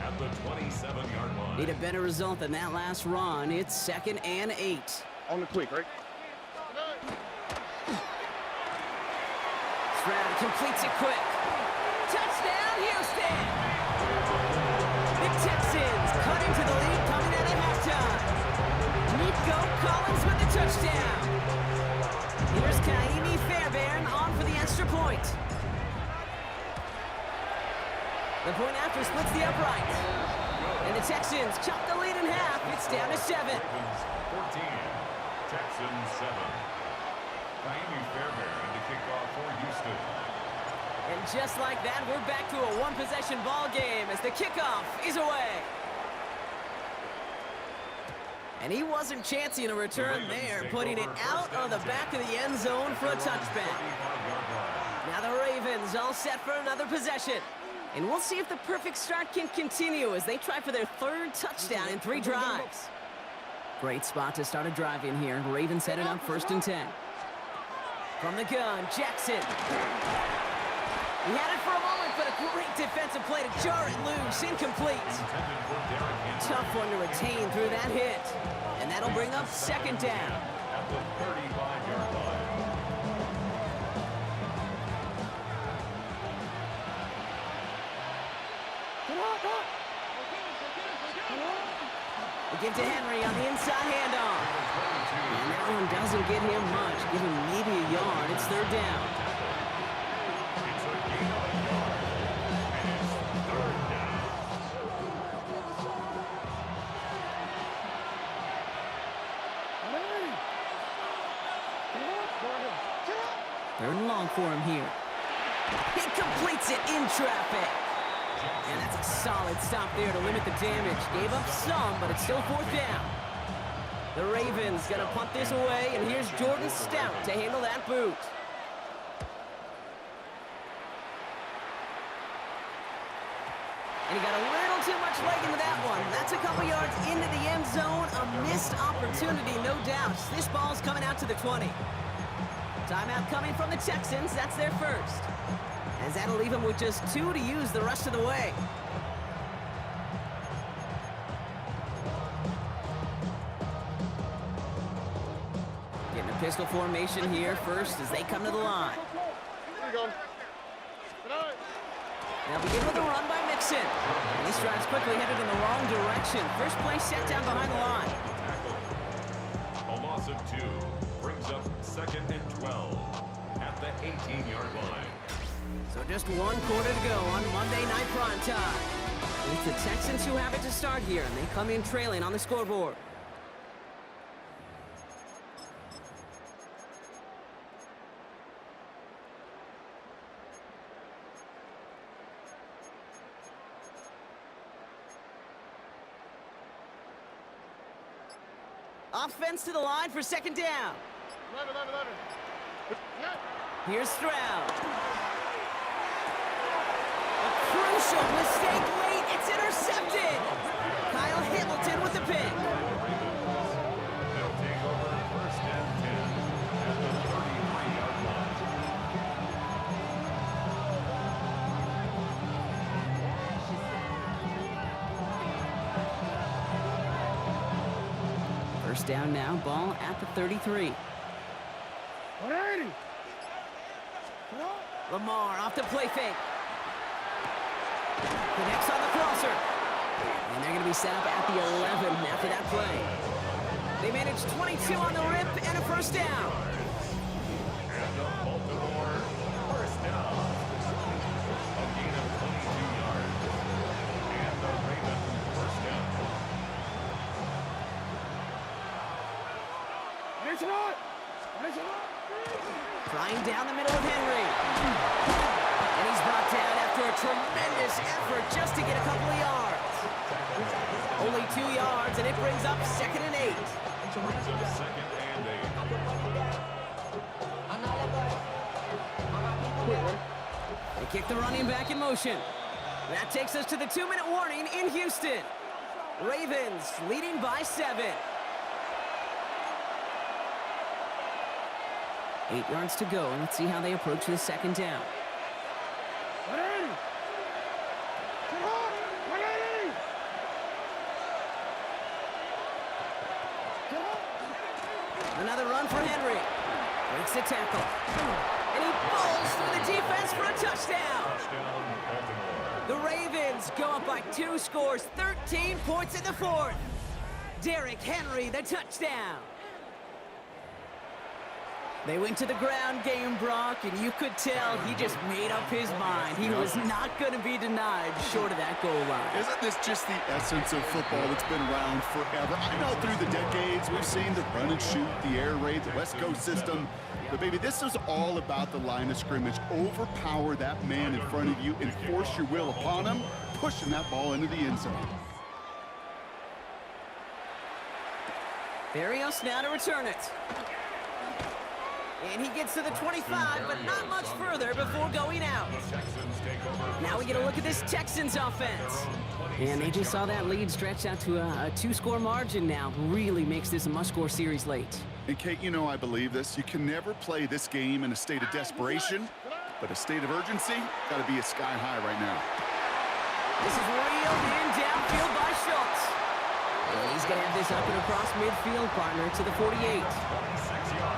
D: at the 27-yard line.
B: Need a better result than that last run. It's second and 8.
E: On the quick, right?
B: Stroud completes it quick. Touchdown, Houston! The Texans cut into the lead coming out of halftime. Nico Collins with the touchdown. Here's Kaimi Fairbairn on for the extra point. The point after splits the upright. And the Texans chop the lead in half. It's down to 7.
D: Ravens 14, Texans 7. Kaimi Fairbairn to kick off for Houston.
B: And just like that, we're back to a one-possession ball game as the kickoff is away. And he wasn't chancing a return there, putting it out of the back of the end zone for a touchback. Now the Ravens all set for another possession. And we'll see if the perfect start can continue as they try for their third touchdown in 3 drives. Great spot to start a drive in here. Ravens headed up first and 10. From the gun, Jackson. He had it for a moment, but a great defensive play to jar it loose. Incomplete. Tough one to retain through that hit. And that'll bring up second down.
D: At the 35-yard line.
B: They give to Henry on the inside handoff. And that one doesn't get him much. Give him maybe a yard. It's third down.
D: It's a gain of a yard. And it's third down.
B: Third and long for him here. He completes it in traffic. And that's a solid stop there to limit the damage. Gave up some, but it's still fourth down. The Ravens gonna punt this away, and here's Jordan Stout to handle that boot. And he got a little too much leg into that one. That's a couple yards into the end zone. A missed opportunity, no doubt. This ball's coming out to the 20. Timeout coming from the Texans. That's their first. As that'll leave them with just 2 to use the rest of the way. Getting a pistol formation here first as they come to the line.
E: Here we go.
B: They'll begin with a run by Mixon. And this drive's quickly headed in the wrong direction. First play set down behind the line.
D: A loss of 2 brings up second and 12 at the 18-yard line.
B: So just 1 quarter to go on Monday Night Primetime. It's the Texans who have it to start here, and they come in trailing on the scoreboard. Offense to the line for second down. Here's Stroud. A crucial mistake late. It's intercepted. Kyle Hamilton with the pick. First down now, ball at the 33.
E: 180.
B: Lamar off the play fake. Connects on the crosser. And they're going to be set up at the 11 after that play. They managed 22 on the rip and a first down.
D: And the Baltimore first down. A gain of 22 yards. And the Ravens first down.
B: Flying down the middle of Henry. And he's brought down after a tremendous effort just to get a couple of yards. Only 2 yards, and it brings up 2nd and 8.
D: Brings up 2nd and 8.
B: They kick the running back in motion. That takes us to the 2-minute warning in Houston. Ravens leading by 7. 8 yards to go, and let's see how they approach the second down.
E: 180.
B: Another run for Henry. Breaks the tackle. And he falls through the defense for a touchdown.
D: Touchdown, Baltimore.
B: The Ravens go up by 2 scores, 13 points in the 4th. Derrick Henry, the touchdown. They went to the ground game, Brock, and you could tell he just made up his mind. He was not going to be denied short of that goal line.
C: Isn't this just the essence of football that's been around forever? I know through the decades we've seen the run and shoot, the air raid, the West Coast system. But, baby, this is all about the line of scrimmage. Overpower that man in front of you and force your will upon him, pushing that ball into the end zone.
B: Barrios now to return it. And he gets to the 25, but not much further before going out. Now we get a look at this Texans offense. And they just saw that lead stretch out to a 2-score margin now. Really makes this a must-score series late.
C: And, Kate, you know I believe this. You can never play this game in a state of desperation, but a state of urgency got to be a sky high right now.
B: This is reeled in downfield by Schultz. And he's going to have this up and across midfield, partner, to the 48.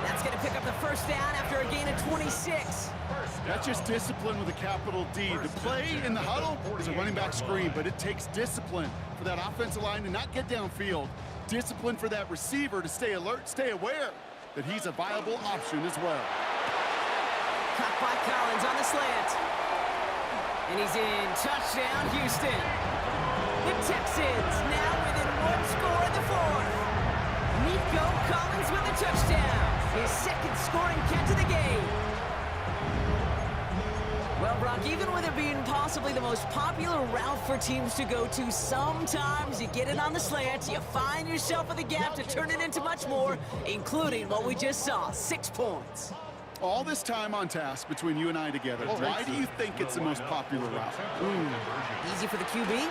B: That's going to pick up the first down after a gain of 26.
C: That's just discipline with a capital D. The play in the huddle is a running back screen, but it takes discipline for that offensive line to not get downfield. Discipline for that receiver to stay alert, stay aware that he's a viable option as well.
B: Caught by Collins on the slant. And he's in. Touchdown, Houston. The Texans now within 1 score in the 4th. Nico Collins with a touchdown. His 2nd scoring catch of the game. Well, Brock, even with it being possibly the most popular route for teams to go to, sometimes you get it on the slant, you find yourself in the gap to turn it into much more, including what we just saw, 6 points.
C: All this time on task between you and I together, why do you think it's the most popular route?
B: Easy for the QB. That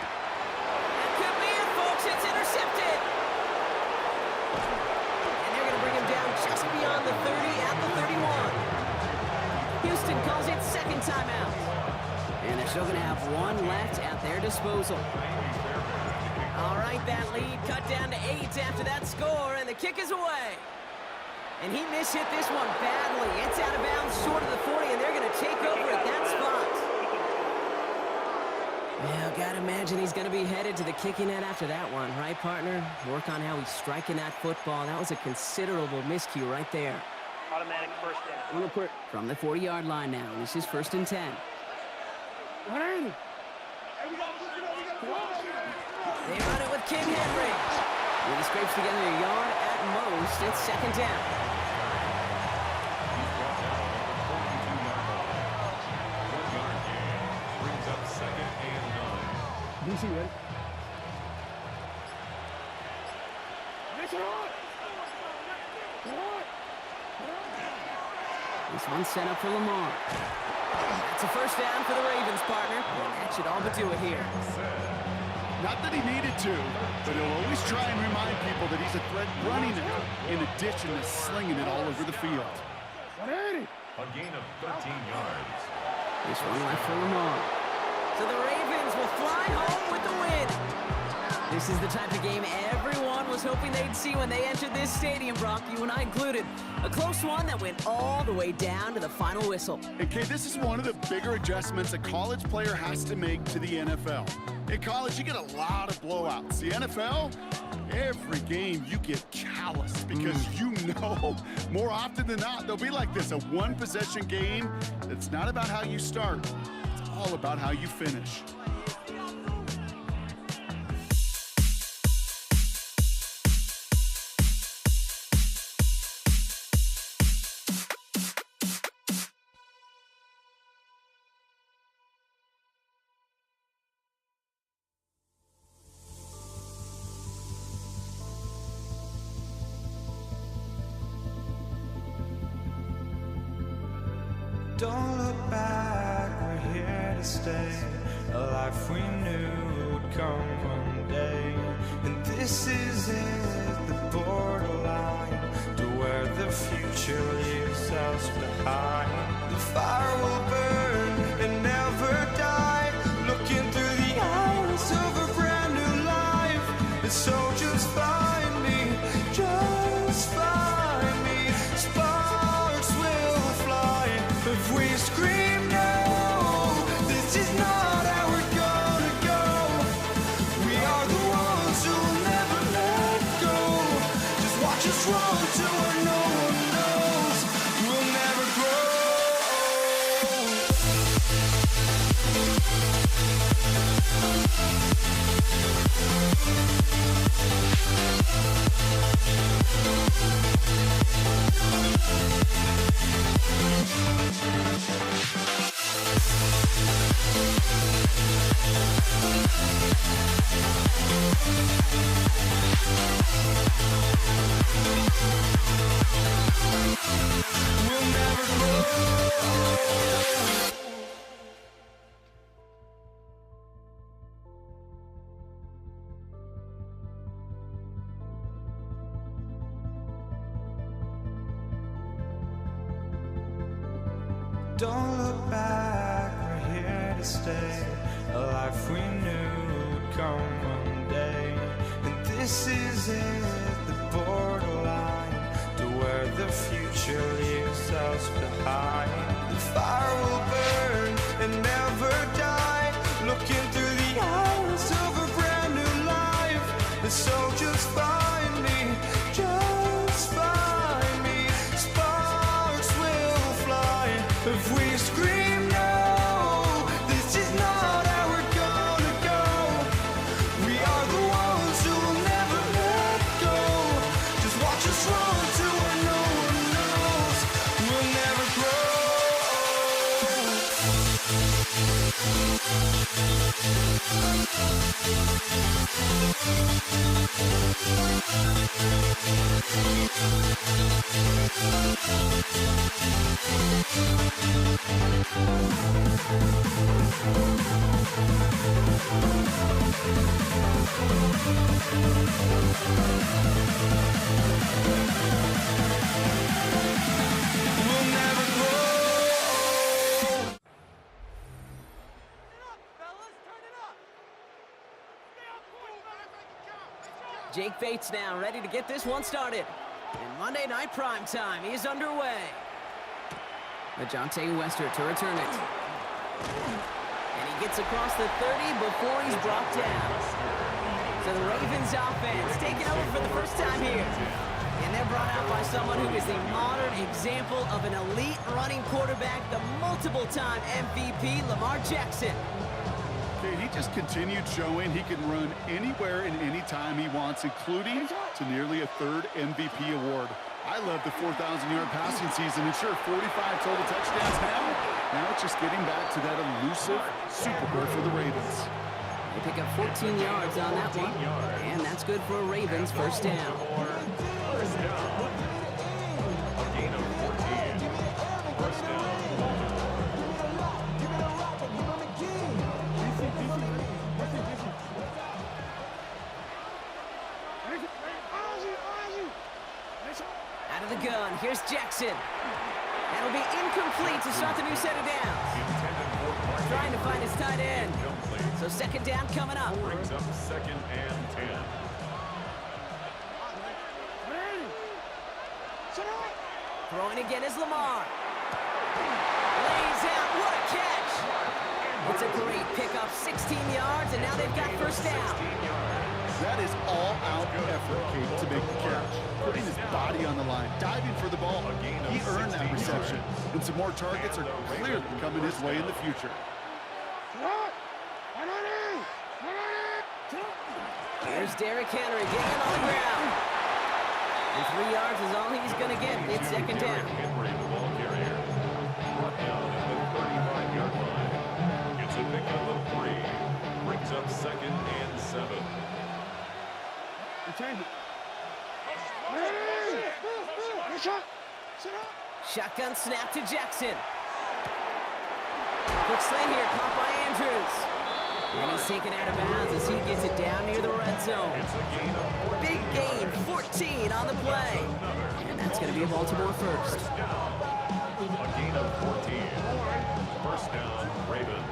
B: could be it, folks. It's intercepted. And they're going to bring him down just beyond the 30 at the 31. Houston calls it 2nd timeout. And they're still going to have 1 left at their disposal. All right, that lead cut down to 8 after that score, and the kick is away. And he mishit this one badly. It's out of bounds short of the 40, and they're going to take over at that spot. Yeah, gotta imagine he's going to be headed to the kicking net after that one, right, partner? Work on how he's striking that football. That was a considerable miscue right there.
J: Automatic first down.
B: From the 40-yard line now. This is 1st and 10.
E: 180.
B: They run it with King Henry. When he scrapes together a yard at most, it's 2nd down.
D: Brings up 2nd and 9.
E: DC ready?
B: This one's set up for Lamar. That's a first down for the Ravens, partner. And that should all but do it here.
C: Not that he needed to, but he'll always try and remind people that he's a threat running it, in addition to slinging it all over the field.
E: 180.
D: A gain of 13 yards.
B: This one left for Lamar. So the Ravens will fly home with the win. This is the type of game everyone was hoping they'd see when they entered this stadium, Brock, you and I included. A close one that went all the way down to the final whistle.
C: And Kate, this is one of the bigger adjustments a college player has to make to the NFL. In college, you get a lot of blowouts. The NFL, every game you get calloused because you know more often than not they'll be like this, a one-possession game. It's not about how you start. It's all about how you finish.
K: Don't look back, we're here to stay. A life we knew would come one day. And this is it, the borderline to where the future leaves us behind. The fire will burn and never die. Looking through the eyes of a brand new life. And so just find me, just find me. Sparks will fly if we scream no. This is not how we're gonna go. We are the ones who'll never let go. Just watch us run to where no one knows. We'll never grow. We'll never grow. Don't look back, we're here to stay. A life we knew would come one day. And this is it, the borderline to where the future leaves us behind. The fire will burn and never die. Looking through the eyes of a brand new life. And so just find me, just find me. Sparks will fly if we scream no. This is not how we're gonna go. We are the ones who will never let go. Just watch us run to where no one knows. We'll never grow. We'll never grow.
B: Jake Bates now, ready to get this one started. And Monday Night Prime Time is underway. LaJohntay Wester to return it. And he gets across the 30 before he's brought down. So the Ravens offense taking over for the first time here. And they're brought out by someone who is the modern example of an elite running quarterback, the multiple-time MVP, Lamar Jackson.
C: Okay, he just continued showing he can run anywhere and anytime he wants, including to nearly a third MVP award. I love the 4,000-yard passing season, and sure, 45 total touchdowns now it's just getting back to that elusive Super Bowl for the Ravens.
B: They pick up 14 yards on that one, and that's good for a Ravens first down.
D: First down. A gain of 14. First down.
B: Out of the gun, here's Jackson. That'll be incomplete to start the new set of downs. Trying to find his tight end. So second down coming up.
D: Brings up second and 10.
B: Throwing again is Lamar. Lays out, what a catch! It's a great pickup, 16 yards, and now they've got first down.
C: That is all-out effort, Kate, to make the catch. Putting his body on the line, diving for the ball. He earned that reception. And some more targets are clearly coming his way in the future.
B: Here's Derrick Henry getting on the ground. And 3 yards is all he's going to get. It's second down.
D: Henry, the ball carrier. Brought down at the 35-yard line. Gets a pickup of 3. Brings up second and 7.
B: Shotgun snap to Jackson. Quick slant here, caught by Andrews. And he's taken out of bounds as he gets it down near the red zone. Big gain, 14 on the play. And that's going to be a Baltimore first.
D: A gain of 14. First down, Ravens.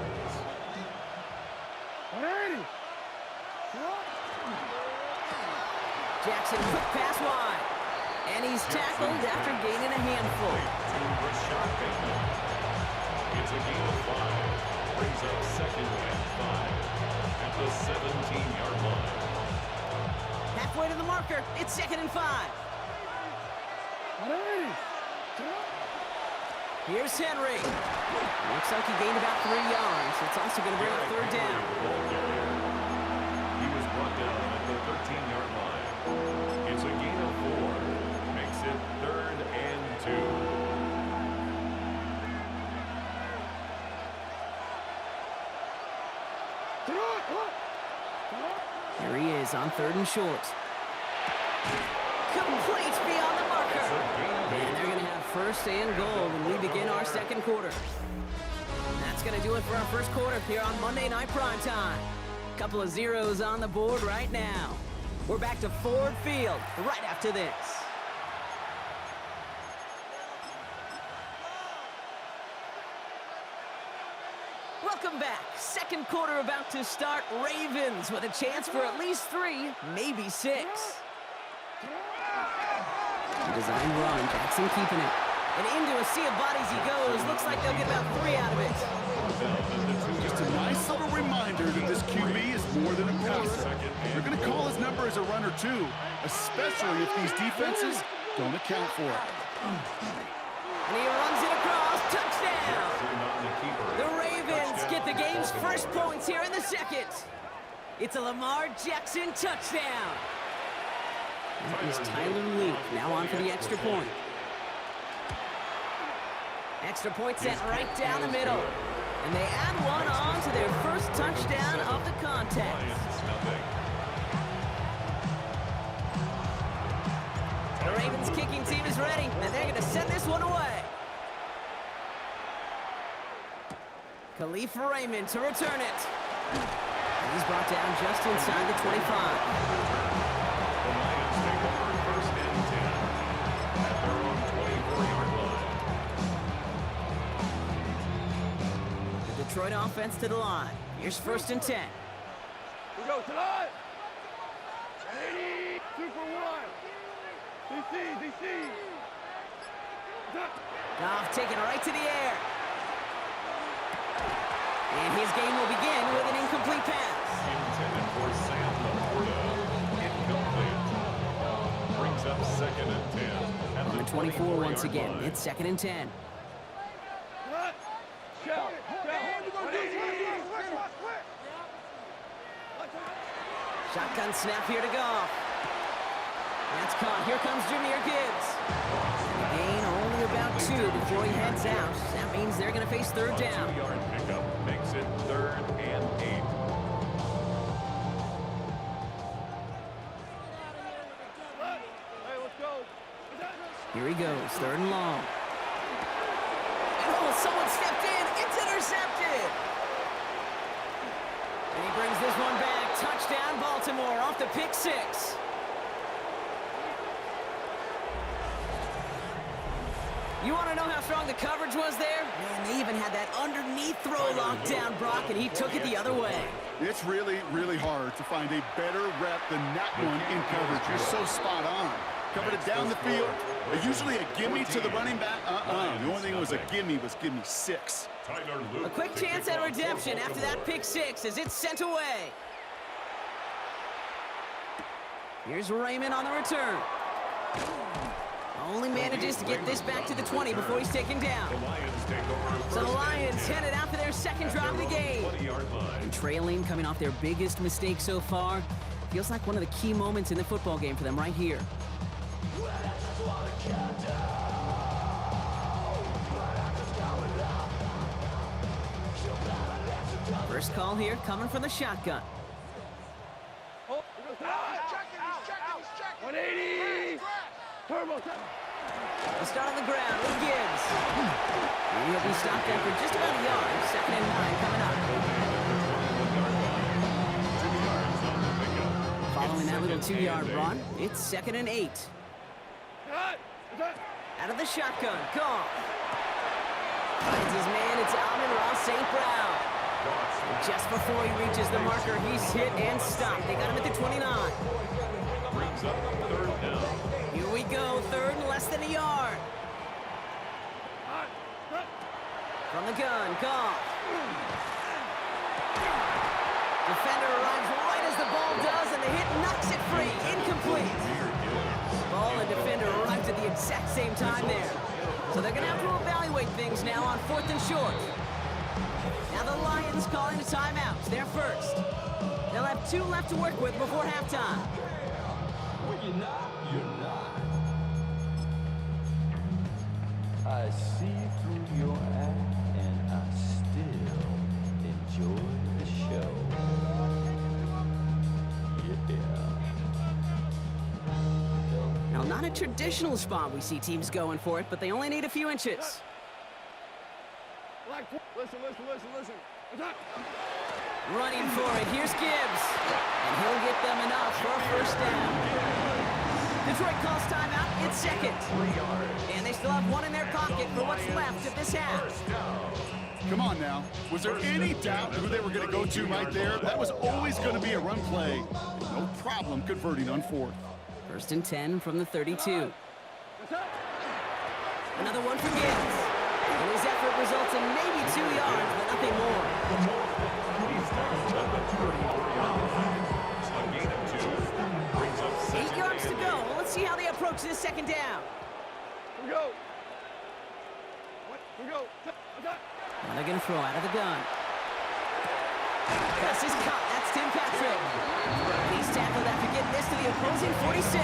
B: Jackson, quick pass wide. And he's tackled after gaining a handful.
D: Rashad Bateman. It's a gain of 5. Brings up second and 5 at the 17-yard line.
B: Halfway to the marker. It's second and 5. Here's Henry. Looks like he gained about 3 yards. It's also going to bring up third down.
D: He was brought down at the 13-yard line. It's a gain of 4. Makes it third and 2.
B: Here he is on third and short. Complete beyond the marker. And they're going to have first and goal when we begin our second quarter. That's going to do it for our first quarter here on Monday Night Primetime. Couple of zeros on the board right now. We're back to Ford Field right after this. Welcome back. Second quarter about to start. Ravens with a chance for at least 3, maybe 6. Design run. Jackson keeping it. And into a sea of bodies he goes. Looks like they'll get about 3 out of it.
C: Just a nice little reminder that this QB is more than a passer. They're going to call his number as a runner too, especially if these defenses don't account for it.
B: And he runs it across. Touchdown! The Ravens get the game's first points here in the second. It's a Lamar Jackson touchdown. That is Tyler Luke now on for the extra point. Extra point sent right down the middle. And they add one on to their first touchdown of the contest. The Ravens kicking team is ready, and they're going to send this one away. Khalif Raymond to return it. And he's brought down just inside the 25.
D: The Lions take over first and 10 at their own 24-yard line.
B: The Detroit offense to the line. Here's first and 10.
E: We go to line. 80, 2 for 1. DC.
B: Goff taking it right to the air. And his game will begin with an incomplete pass.
D: Intended for Sam Laporta. Incomplete. Brings up second and 10 at
B: On the 24 once again.
D: line.
B: It's second and 10. Shotgun snap here to Goff. That's caught. Here comes Jahmyr Gibbs. Gain only about 2 before he heads out. That means they're going to face third down.
D: 2-yard pickup makes it third and 8.
B: Here he goes, third and long. Oh, someone stepped in. It's intercepted. And he brings this one back. Touchdown, Baltimore, off the pick 6. You want to know how strong the coverage was there? Man, they even had that underneath throw locked down, Brock, and he took it the other way.
C: It's really, really hard to find a better rep than that one in coverage. You're so spot on. Covered it down the field. Usually a gimme to the running back. The only thing was a gimme 6.
B: A quick chance at redemption after that pick 6 as it's sent away. Here's Raymond on the return. Only manages to get this back to the 20 before he's taken down. So the Lions headed out for their second drive of the game. And trailing, coming off their biggest mistake so far, feels like one of the key moments in the football game for them right here. First call here coming from the shotgun.
E: 180! Turbo time!
B: The start on the ground with Gibbs. And he'll be stopped there for just about a yard. 2nd and 9 coming up. Following that little 2-yard run, it's 2nd and 8. Out of the shotgun, Goff. Finds his man, it's Amon-Ra St. Brown. Just before he reaches the marker, he's hit and stopped. They got him at the 29.
D: Brings up 3rd down.
B: Here we go, 3rd and less than a yard. From the gun, Goff. Defender arrives right as the ball does, and the hit knocks it free. Incomplete. Ball and defender arrived at the exact same time there. So they're going to have to evaluate things now on 4th and short. Now the Lions calling a timeout. They're first. They'll have 2 left to work with before halftime.
L: You're not. I see through your act, and I still enjoy the show. Yeah.
B: Now, not a traditional spot we see teams going for it, but they only need a few inches.
E: Listen.
B: Running for it, here's Gibbs. And he'll get them enough for a 1st down. Detroit calls timeout, it's 2nd. And they still have 1 in their pocket for what's left of this half.
C: Come on now. Was there any doubt who they were going to go to right there? That was always going to be a run play. No problem converting on 4th.
B: 1st and 10 from the 32. Another one for Gibbs. And his effort results in maybe 2 yards, but nothing more.
D: He's down at the 33. A gain of 2. Brings up
B: 8 yards to go. Well, let's see how they approach this 2nd down.
E: Here we go.
B: Now they're going to throw out of the gun. Pass is caught. That's Tim Patrick. He's tackled after getting this to the opposing 46.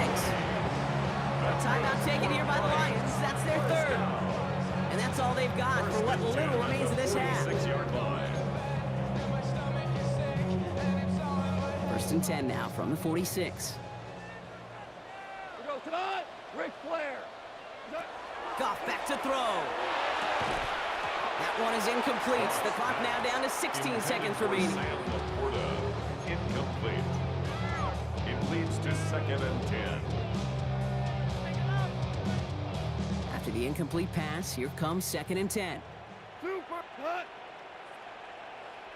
B: Timeout taken here by the Lions. That's their 3rd. And that's all they've got for what little remains of this half.
D: 6-yard line.
B: 1st and 10 now from the 46.
E: Here goes tonight. Ric Flair.
B: Goff back to throw. That one is incomplete. The clock now down to 16 seconds remaining.
D: Sam Laporta, incomplete. It leads to 2nd and 10.
B: After the incomplete pass, here comes 2nd and 10.
E: Super cut.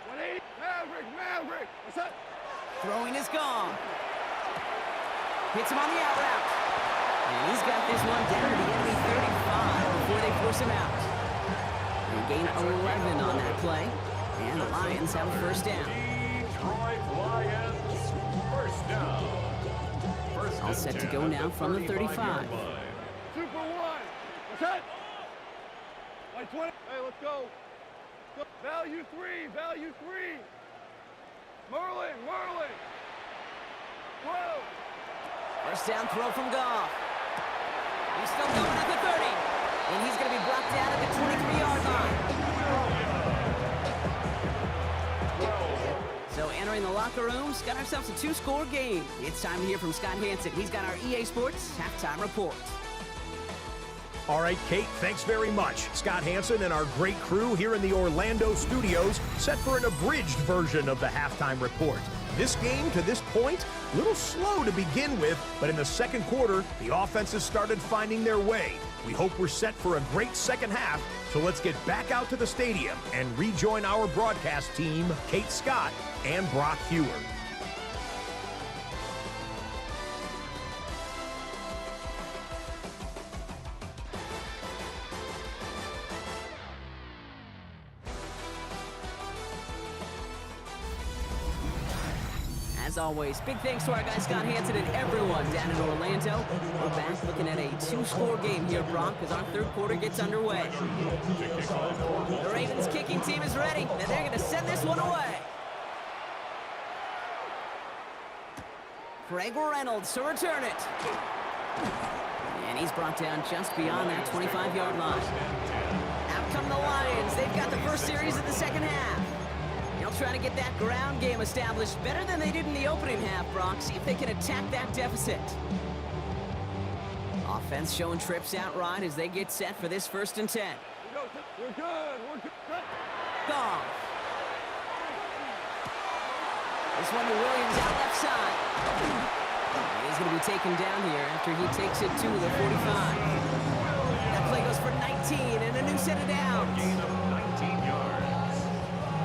E: 180. Maverick. What's up?
B: Throwing is gone. Hits him on the out route. And he's got this one down to the enemy 35 before they force him out. They gain 11 on that play. And the Lions have a 1st down.
D: Detroit Lions, 1st down.
B: All set to go now from the 35.
E: Super 1. What's that? 120. Hey, let's go. Value 3. Merlin. Whoa.
B: 1st down throw from Goff. He's still going at the 30. And he's going to be brought down at the 23-yard line. So entering the locker rooms, got ourselves a 2-score game. It's time to hear from Scott Hanson. He's got our EA Sports halftime report.
F: All right, Kate, thanks very much. Scott Hanson and our great crew here in the Orlando studios set for an abridged version of the halftime report. This game, to this point, a little slow to begin with, but in the 2nd quarter, the offenses started finding their way. We hope we're set for a great second half, so let's get back out to the stadium and rejoin our broadcast team, Kate Scott and Brock Hewer.
B: As always, big thanks to our guy Scott Hanson and everyone down in Orlando. We're back looking at a two-score game here, Brock, as our third quarter gets underway. The Ravens kicking team is ready, and they're going to send this one away. Craig Reynolds to return it. And he's brought down just beyond that 25-yard line. Out come the Lions. They've got the first series of the second half. They'll try to get that ground game established better than they did in the opening half, Brock. See if they can attack that deficit. Offense showing trips out right as they get set for this 1st and 10.
E: We're good. We're good.
B: Goff. This one to Williams out left side. He's going to be taken down here after he takes it to the 45. That play goes for 19 and a new set of downs.
D: Gain of 19 yards.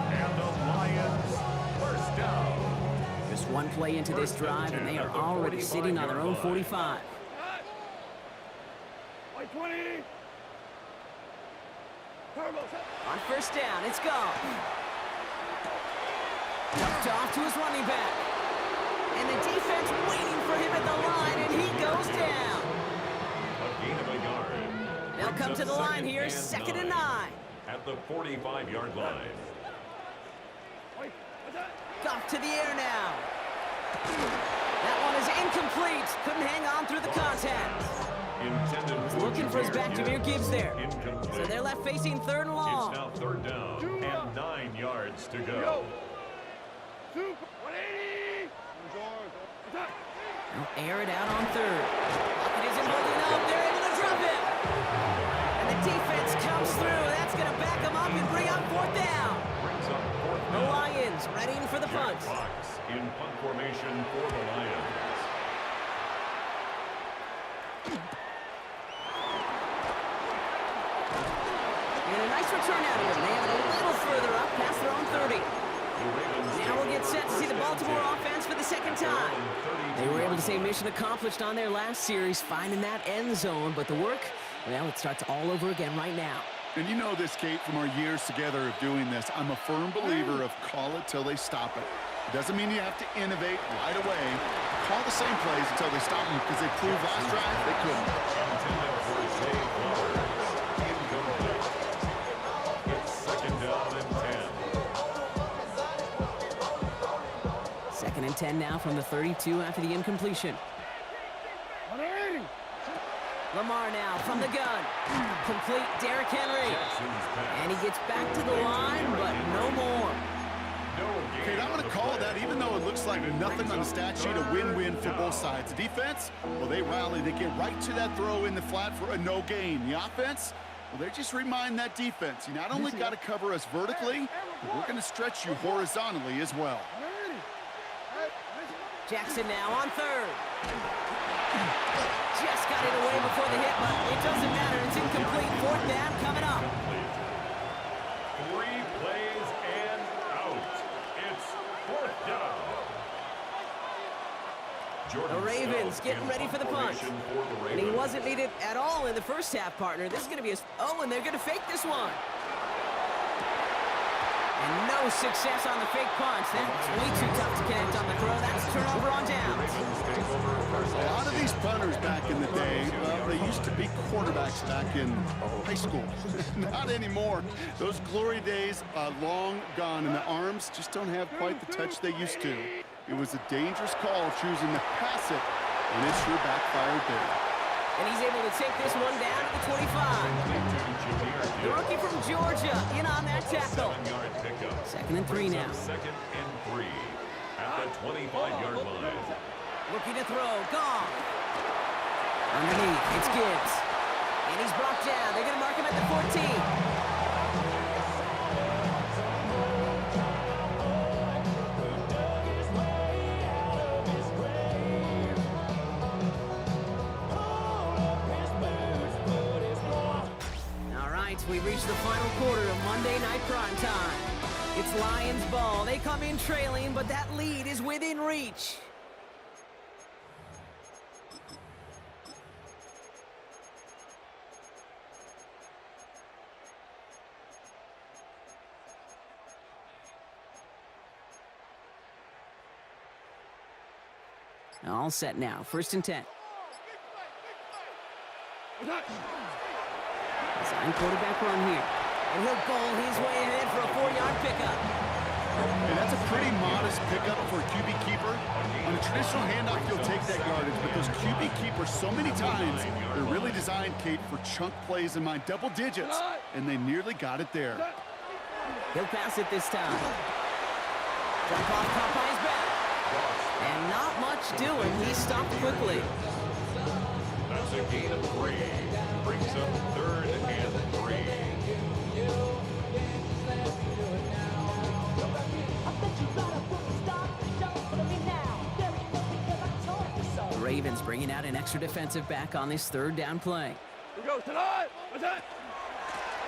D: And the Lions first down.
B: Just one play into this drive, and they are already sitting on their own 45.
E: Like 20.
B: On 1st down, it's Goff. Dumped off to his running back. And the defense waiting for him at the line, and he goes down.
D: A gain of a yard.
B: They'll come to the line here, 2nd and 9.
D: At the 45-yard line.
B: Goff to the air now. That one is incomplete. Couldn't hang on through the contact.
D: Intended for
B: Looking for his back, Jameer Gibbs there.
D: Incomplete.
B: So they're left facing 3rd and long.
D: It's now 3rd down and 9 yards to go.
B: They'll air it out on 3rd. It isn't holding up. They're able to drop it. And the defense comes through. That's going to back them up and bring up 4th down.
D: Brings up 4th
B: The
D: down.
B: Lions readying for the punt.
D: Jack Fox in punt formation for the Lions.
B: And a nice return out of him. They have it a little further up past their own 30. Now we'll get set to see the Baltimore offense for the 2nd time. They were able to say mission accomplished on their last series, finding that end zone, but the work, well, it starts all over again right now.
C: And you know this, Kate, from our years together of doing this. I'm a firm believer of call it till they stop it. It doesn't mean you have to innovate right away. Call the same plays until they stop them, because they proved last drive they couldn't.
D: Intended for Zay Flowers. Incomplete. It's 2nd down and 10.
B: 2nd and 10 now from the 32 after the incompletion. Lamar now from the gun. Complete Derrick Henry. And he gets back to the line, but no more.
C: Kate, I'm going to call that, even though it looks like nothing on the stat sheet, a win-win for both sides. The defense, well, they rally. They get right to that throw in the flat for a no gain. The offense, well, they just remind that defense, you not only got to cover us vertically, but we're going to stretch you horizontally as well.
B: Jackson now on 3rd. Just got it away before the hit, but it doesn't matter. It's incomplete. 4th down coming up.
D: 3 plays and out. It's 4th down.
B: The Ravens getting ready for the punt. And he wasn't needed at all in the first half, partner. This is going to be a... Oh, and they're going to fake this one. And no success on the fake punch. That's way too tough to connect on the throw. That's turnover on downs.
C: A lot of these punters back in the day, well, they used to be quarterbacks back in high school. Not anymore. Those glory days are long gone, and the arms just don't have quite the touch they used to. It was a dangerous call choosing to pass it, and it sure backfired there.
B: And he's able to take this one down to the 25. The rookie from Georgia in on that tackle.
D: 7-yard pickup.
B: 2nd and 3 now.
D: 2nd and 3 at the 25-yard line.
B: Looking to throw. Goff. Underneath, it's Gibbs. And he's brought down. They're going to mark him at the 14. we've reached the final quarter of Monday Night Primetime. It's Lions ball. They come in trailing, but that lead is within reach. All set now. 1st and 10. Design quarterback run here. And he'll bowl his way ahead for a 4-yard pickup.
C: And that's a pretty modest pickup for a QB keeper. On a traditional handoff, you'll take that yardage, but those QB keepers, so many times, they're really designed, Kate, for chunk plays in mind, double digits, and they nearly got it there.
B: He'll pass it this time. Drop off Popeye's back. And not much doing. He stopped quickly.
D: That's a gain of 3. Brings up 3rd and 3.
B: The Ravens bringing out an extra defensive back on this 3rd down play.
E: Here we go, tonight.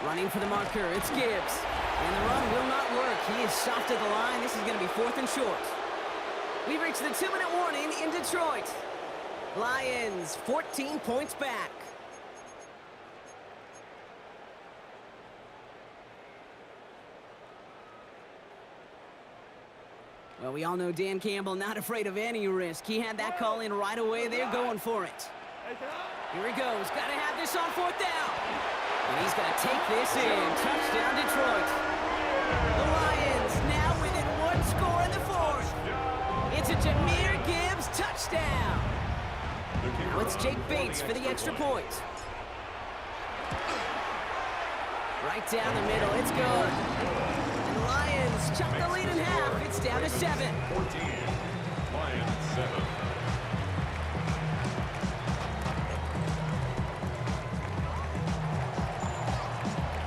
B: Running for the marker, it's Gibbs. And the run will not work. He is soft at the line. This is going to be 4th and short. We've reached the 2-minute warning in Detroit. Lions 14 points back. Well, we all know Dan Campbell not afraid of any risk. He had that call in right away. They're going for it. Here he goes. Got to have this on 4th down. And he's going to take this in. Touchdown, Detroit. The Lions now within 1 score in the 4th. It's a Jahmyr Gibbs touchdown. Now it's Jake Bates for the extra point. Right down the middle. It's good. And the Lions chop the lead in half. It's down to 7.
D: 14. Lions 7.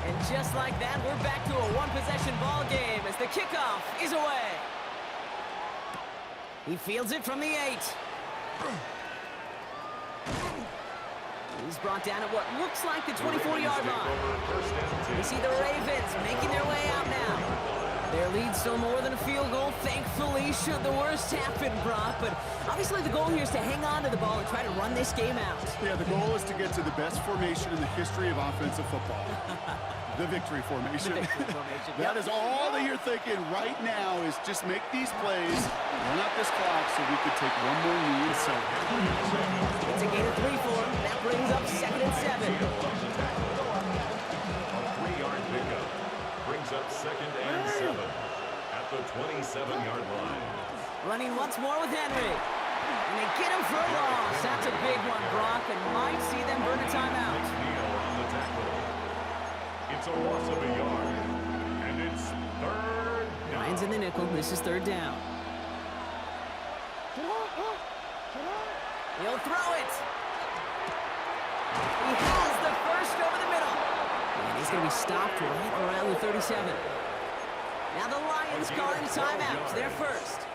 B: And just like that, we're back to a 1-possession ball game as the kickoff is away. He fields it from the 8. He's brought down at what looks like the 24-yard line. We see the Ravens making their way out now. Their lead still more than a field goal, thankfully, should the worst happen, Brock. But obviously the goal here is to hang on to the ball and try to run this game out.
C: Yeah, the goal is to get to the best formation in the history of offensive football. The victory formation.
B: The victory formation.
C: That is all that you're thinking right now is just make these plays, run out this clock so we could take one more knee and so.
B: It's a gain of 3 for him. That brings up 2nd and 7.
D: A 3-yard pickup. Brings up 2nd and 7 at the 27-yard line.
B: Running once more with Henry. And they get him for a loss. That's a big one, Brock, and might see them burn a timeout.
D: McNeil on the tackle. It's a loss of a yard, and it's 3rd down.
B: Lions in the nickel. This is 3rd down. He'll throw it. He has the first over the middle. And he's going to be stopped right around the 37. Now the Lions calling timeout. They're first.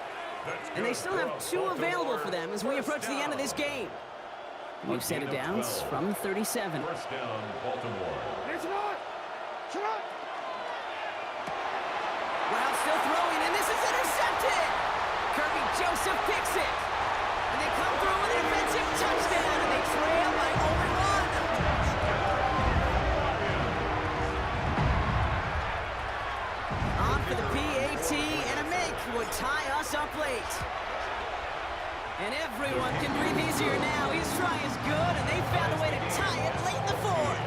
B: And they still have 2 available for them as we approach the end of this game. We've set it down from 37.
D: 1st down, Baltimore.
B: Brown still throwing, and this is intercepted. Kirby Joseph picks it. And they come through with an offensive touchdown, and they trail by only 1. On for the PAT, and a make would tie us up late. And everyone can breathe easier now. His try is good, and they found a way to tie it late in the 4th.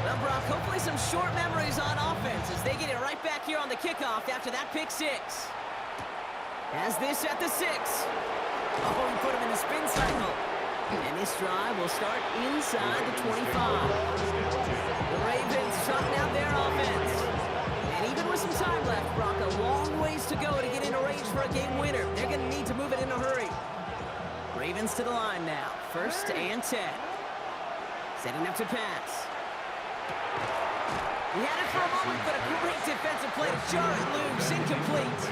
B: Well, Brock, hopefully some short memories on offense as they get it right back here on the kickoff after that pick 6. Has this at the 6. Oh, he put him in the spin cycle. And this drive will start inside the 25. The Ravens trotting out their offense. And even with some time left, Brock, a long ways to go to get into range for a game winner. They're going to need to move it in a hurry. Ravens to the line now. 1st and 10. Setting up to pass. He had it for a moment, but a great defensive play to jar it loose. Incomplete.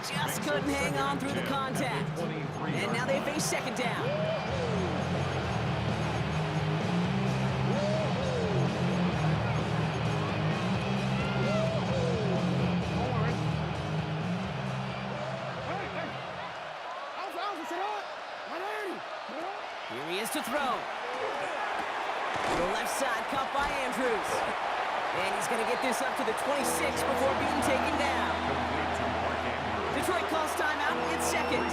B: Just couldn't hang on through the contact. And now they face 2nd down. is to throw. To the left side, caught by Andrews. And he's going to get this up to the 26 before being taken down. Detroit calls timeout. It's second.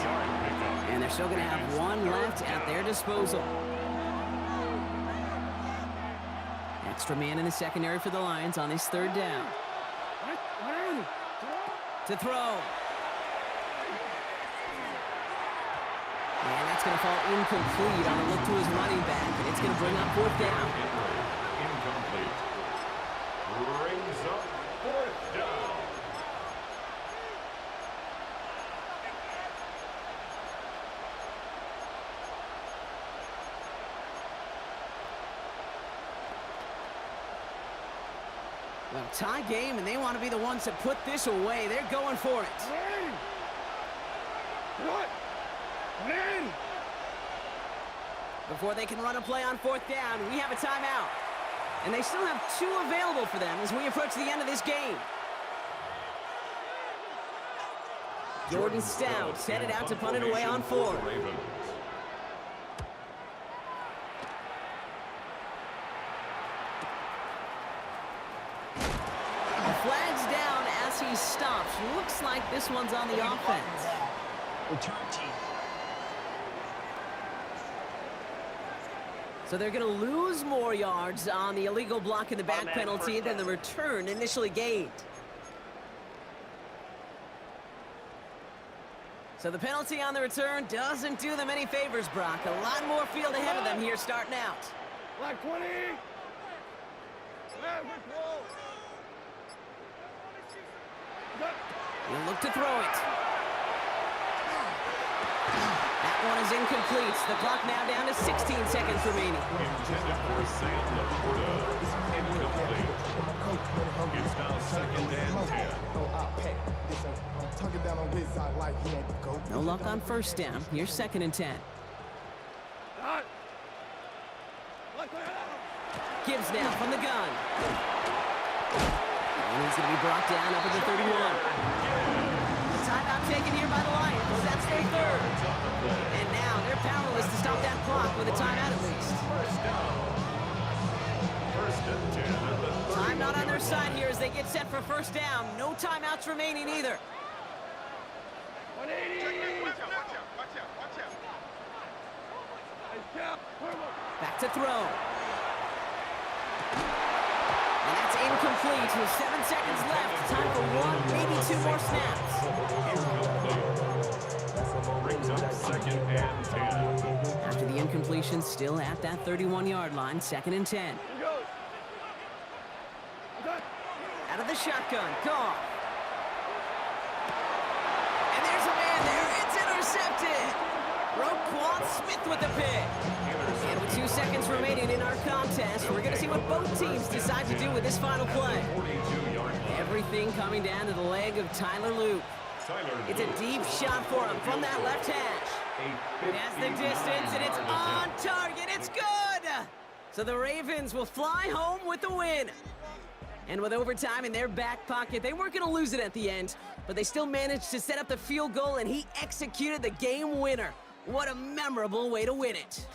B: And they're still going to have one left at their disposal. Extra man in the secondary for the Lions on this third down. To throw. And that's going to fall incomplete on a look to his running back. And it's going to bring up fourth down.
D: Incomplete. Brings up fourth down.
B: Well, tie game, and they want to be the ones that put this away. They're going for it. Before they can run a play on fourth down, we have a timeout. And they still have two available for them as we approach the end of this game. Jordan Stout headed out to punt it away on fourth. Flags down as he stops. Looks like this one's on the offense.
J: Return team.
B: So they're going to lose more yards on the illegal block and the back penalty than the return initially gained. So the penalty on the return doesn't do them any favors, Brock. A lot more field ahead of them here starting out.
E: Black 20.
B: He'll look to throw it. That one is incomplete. The clock now down to 16 seconds remaining.
D: Intended for St. Laporta. Incomplete. It's now second and 10.
B: No luck on first down. Here's second and 10. Gibbs now from the gun. And he's going to be brought down up at the 31. The timeout taken here by the Lions. That's their third. And now they're powerless to stop that clock with a timeout at least.
D: First and 10 at the 30.
B: Time not on their side here as they get set for first down. No timeouts remaining either.
E: 180.
B: Back to throw. And that's incomplete with 7 seconds left. Time for one, maybe two more snaps.
D: Incomplete. Brings up second and 10.
B: After the incompletion, still at that 31-yard line, second and 10. Out of the shotgun, Goff. And there's a man there. It's intercepted. Roquan Smith with the pick. And with 2 seconds remaining in our contest, we're going to see what both teams decide to do with this final play. Everything coming down to the leg of Tyler Luke. It's a deep shot for him from that left hash. It has the distance, and it's on target. It's good! So the Ravens will fly home with the win. And with overtime in their back pocket, they weren't going to lose it at the end, but they still managed to set up the field goal, and he executed the game winner. What a memorable way to win it.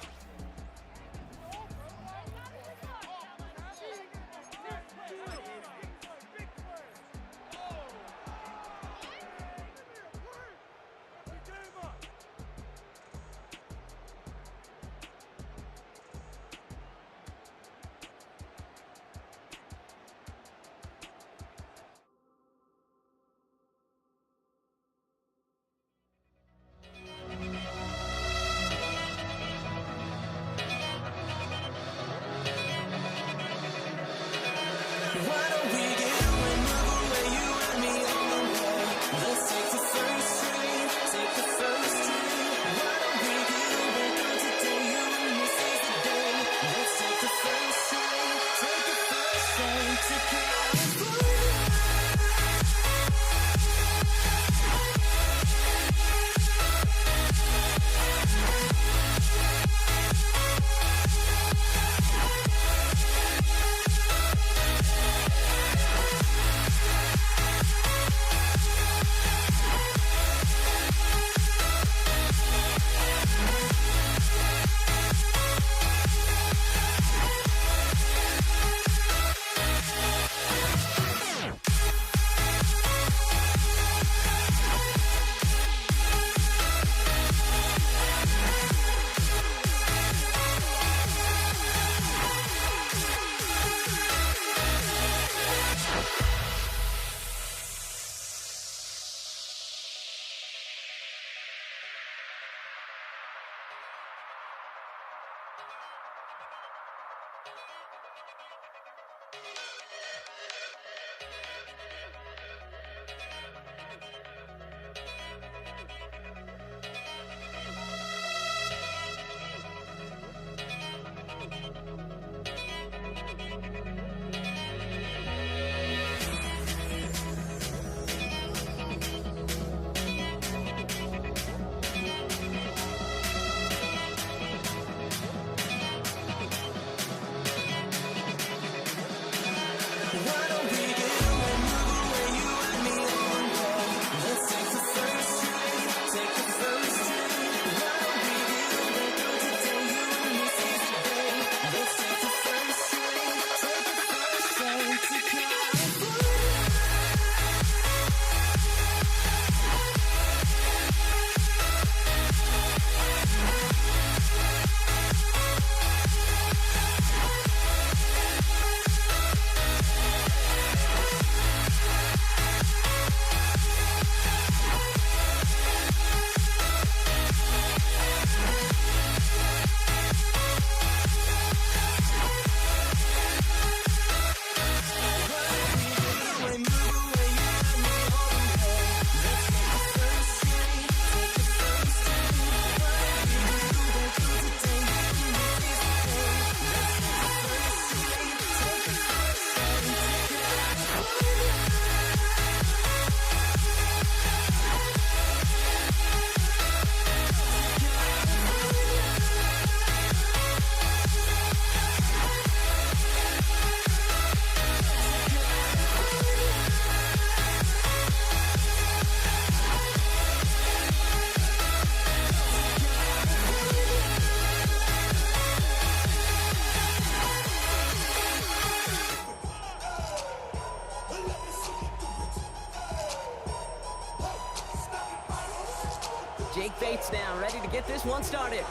B: Jake Bates now, ready to get this one started.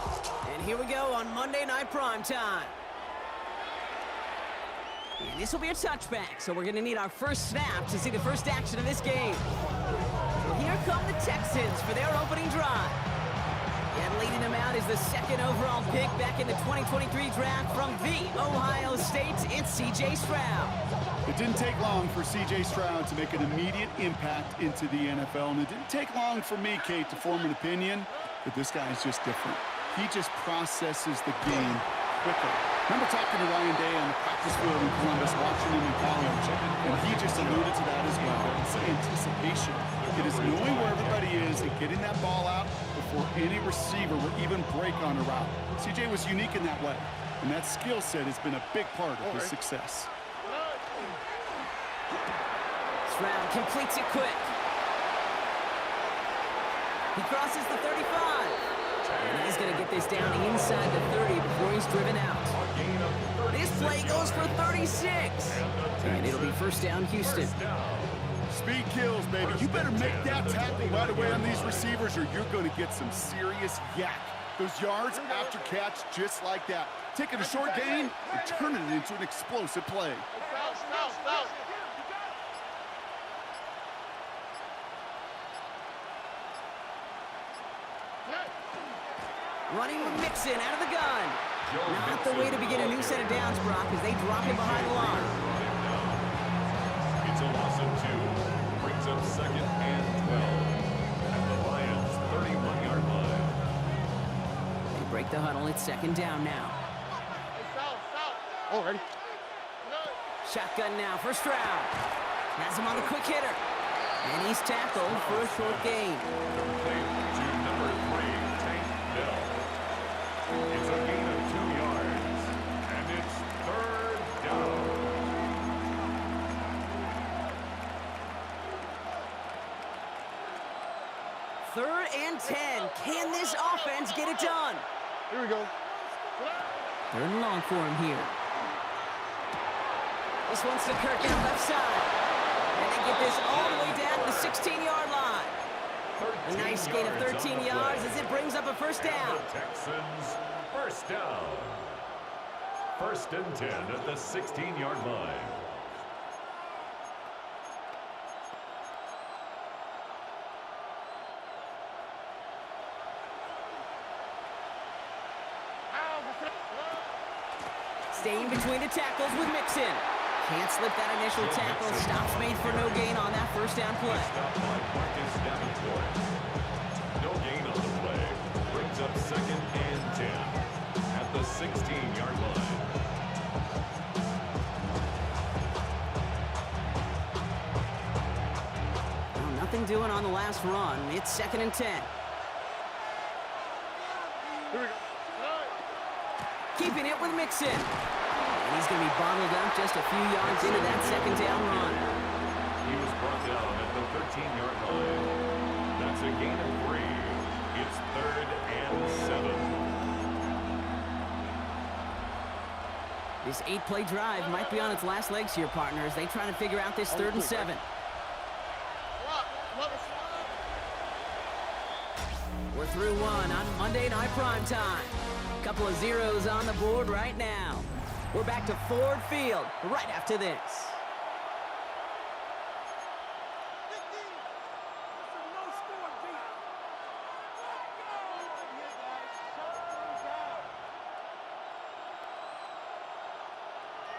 B: And here we go on Monday Night Primetime. And this will be a touchback, so we're going to need our first snap to see the first action of this game. So here come the Texans for their opening drive. And leading them out is the second overall pick back in the 2023 draft from the Ohio State. It's C.J. Stroud.
C: It didn't take long for C.J. Stroud to make an immediate impact into the NFL, and it didn't take long for me, Kate, to form an opinion that this guy is just different. He just processes the game quicker. Remember talking to Ryan Day on the practice field in Columbus, watching him in college, and he just alluded to that as well. It's anticipation. It is knowing where everybody is and getting that ball out before any receiver will even break on a route. C.J. was unique in that way, and that skill set has been a big part of his success.
B: Stroud completes it quick. He crosses the 35. And he's going to get this down inside the 30 before he's driven out. This play goes for 36. And it'll be first down, Houston.
C: Speed kills, baby. You better make that tackle right away on these receivers or you're going to get some serious yak. Those yards after catch just like that. Taking a short gain and turning it into an explosive play.
B: Running with Mixon out of the gun. Not the way to begin a new set of downs, Brock, as they drop him behind the line.
D: It's a loss of 2. Brings up second and 12. At the Lions' 31-yard line.
B: They break the huddle. It's second down now.
C: Already.
B: Shotgun now for Stroud. Has him on the quick hitter. And he's tackled for a short gain.
D: Complete to number 3, Tank Bill. It's a gain of 2 yards, and it's third down.
B: Third and 10. Can this offense get it done?
C: Here we go.
B: Third and long for him here. This one's to Kirk out left side. And they get this all the way down to the 16-yard line. A nice gain of 13 yards as it brings up a first down.
D: The Texans, first down. First and 10 at the 16-yard line.
B: Staying between the tackles with Mixon. Can't slip that initial tackle. Stops made for no gain on that first down play.
D: Stop by Marcus Davenport. No gain on the play. Brings up 2nd and 10 at the 16-yard line.
B: Well, nothing doing on the last run. It's 2nd and 10. Keeping it with Mixon. And he's going to be bottled up just a few yards into that 2nd down run.
D: He was brought down at the 13-yard line. That's a gain of 3. It's 3rd and 7.
B: This 8-play drive might be on its last legs here, partners. They trying to figure out this 3rd and 7. We're through one on Monday Night Primetime. Couple of zeros on the board right now. We're back to Ford Field right after this.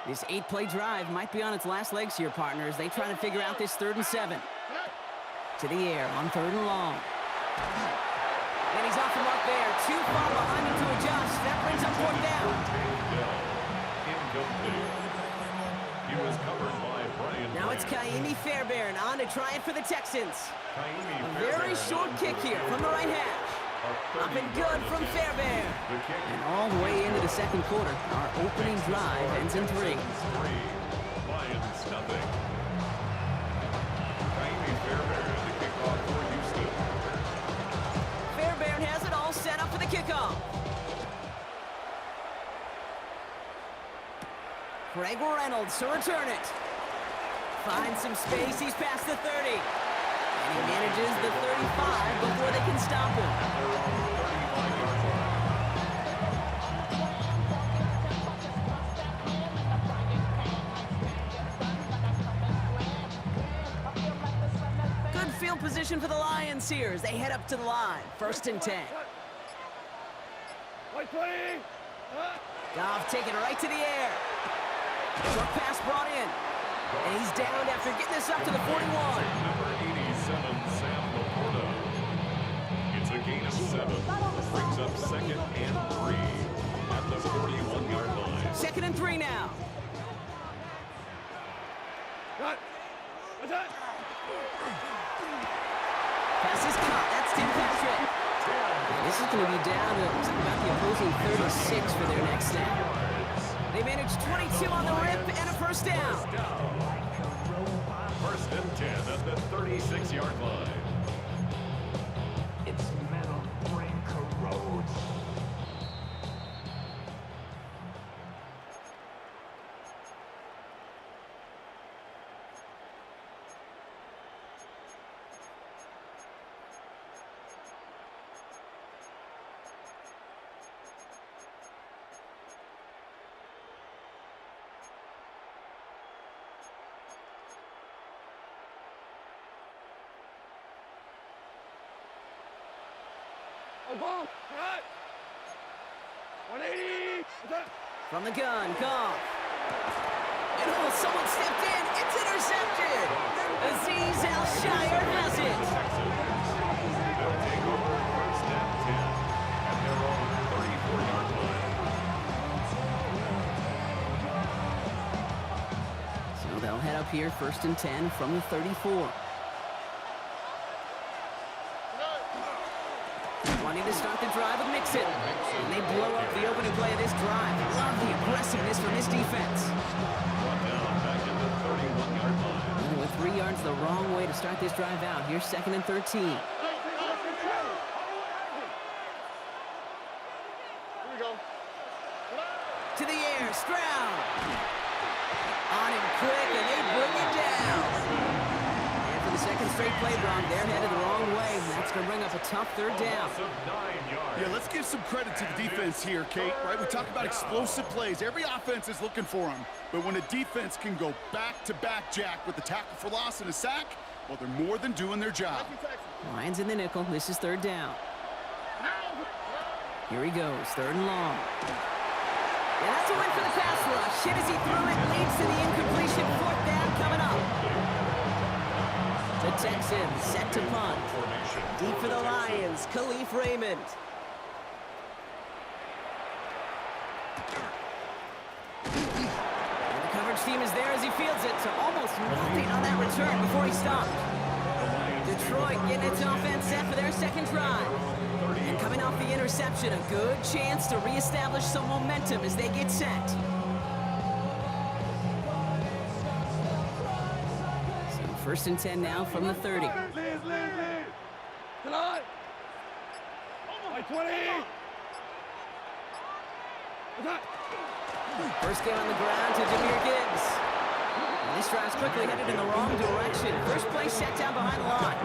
B: This 8-play drive might be on its last legs here, partners. They try to figure out this 3rd and 7. To the air on 3rd and long. And he's off the mark there. Too far behind him to adjust. That brings up 4th down.
D: He was covered by Brian.
B: Now it's Kaimi Fairbairn on to try it for the Texans. A very short kick here from the right hash. Up and good from Fairbairn. And all the way into the 2nd quarter, our opening drive ends in 3.
D: Lions nothing. Kaimi Fairbairn, the kickoff for Houston.
B: Fairbairn has it all set up for the kickoff. Greg Reynolds to return it. Finds some space, he's past the 30. And he manages the 35 before they can stop him. Good field position for the Lions here as they head up to the line. 1st and 10. Goff taking it right to the air. Short pass brought in. And he's down after getting this up to the 41.
D: Number 87, Sam Laporta. It's a gain of 7. Brings up 2nd and 3 at the 41-yard line.
B: 2nd and 3 now. Pass is caught. That's Tim Patrick. And this is going to be down to about the opposing 36 for their next snap. They managed 22 on the rip and a 1st down.
D: 1st and 10 at the 36-yard line.
M: Its metal brain corrodes.
E: Ball. 180.
B: From the gun, Goff. And oh, someone stepped in. It's intercepted. Azeez Al-Shire has it.
D: They'll take over 1st and 10 at their own 34-yard line.
B: So they'll head up here 1st and 10 from the 34. Wanting to start the drive with Mixon. And they blow up the opening play of this drive. Love the aggressiveness from this defense.
D: Brought down back at the 31-yard line.
B: And with 3 yards the wrong way to start this drive out. Here's 2nd and 13.
E: Here we go.
B: To the air, Stroud. On him quick, and they bring it down. And for the 2nd straight play, Brock, they're headed the wrong way. That's going to bring up a tough 3rd down.
C: Yeah, let's give some credit to the defense here, Kate, right? We talk about explosive plays. Every offense is looking for them. But when a defense can go back-to-back, Jack, with a tackle for loss and a sack, well, they're more than doing their job.
B: Lions in the nickel. This is 3rd down. Here he goes, 3rd and long. And that's a win for the pass rush. Hit as he threw it, leads to the incompletion. 4th down coming up. The Texans set to punt. Deep for the Lions, Khalif Raymond. And the coverage team is there as he fields it, so almost nothing on that return before he stopped. Detroit getting its offense set for their second drive. And coming off the interception, a good chance to reestablish some momentum as they get set. So 1st and 10 now from the 30.
E: Tonight. 20.
B: First game on the ground to Jahmyr Gibbs. And this drive's quickly headed in the wrong direction. First play set down behind the line.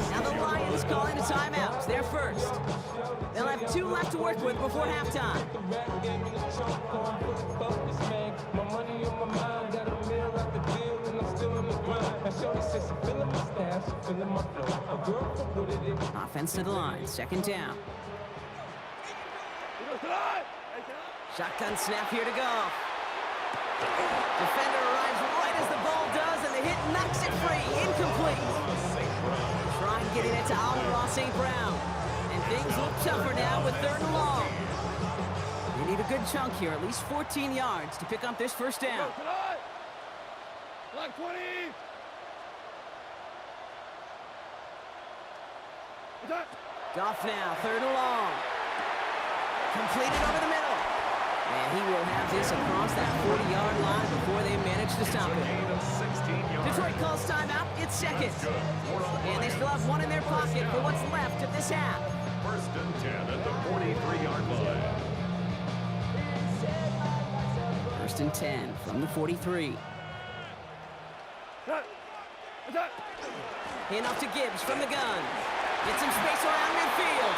B: Now the Lions calling a timeout. They're first. They'll have 2 left to work with before halftime. Offense to the line. 2nd down. Shotgun snap here to go. Defender arrives right as the ball does, and the hit knocks it free. Incomplete. Trying getting it to Amon-Ra St. Brown. And things look tougher now with 3rd and long. They need a good chunk here, at least 14 yards to pick up this 1st down.
E: Block 20.
B: Goff now, 3rd and long. Completed over the middle. And he will have this across that 40-yard line before they manage to stop it. Detroit calls timeout. It's 2nd. And they still have 1 in their pocket for what's left of this half.
D: 1st and 10 at the 43-yard line.
B: 1st and 10 from the 43. Hand off to Gibbs from the gun. Gets some space around midfield.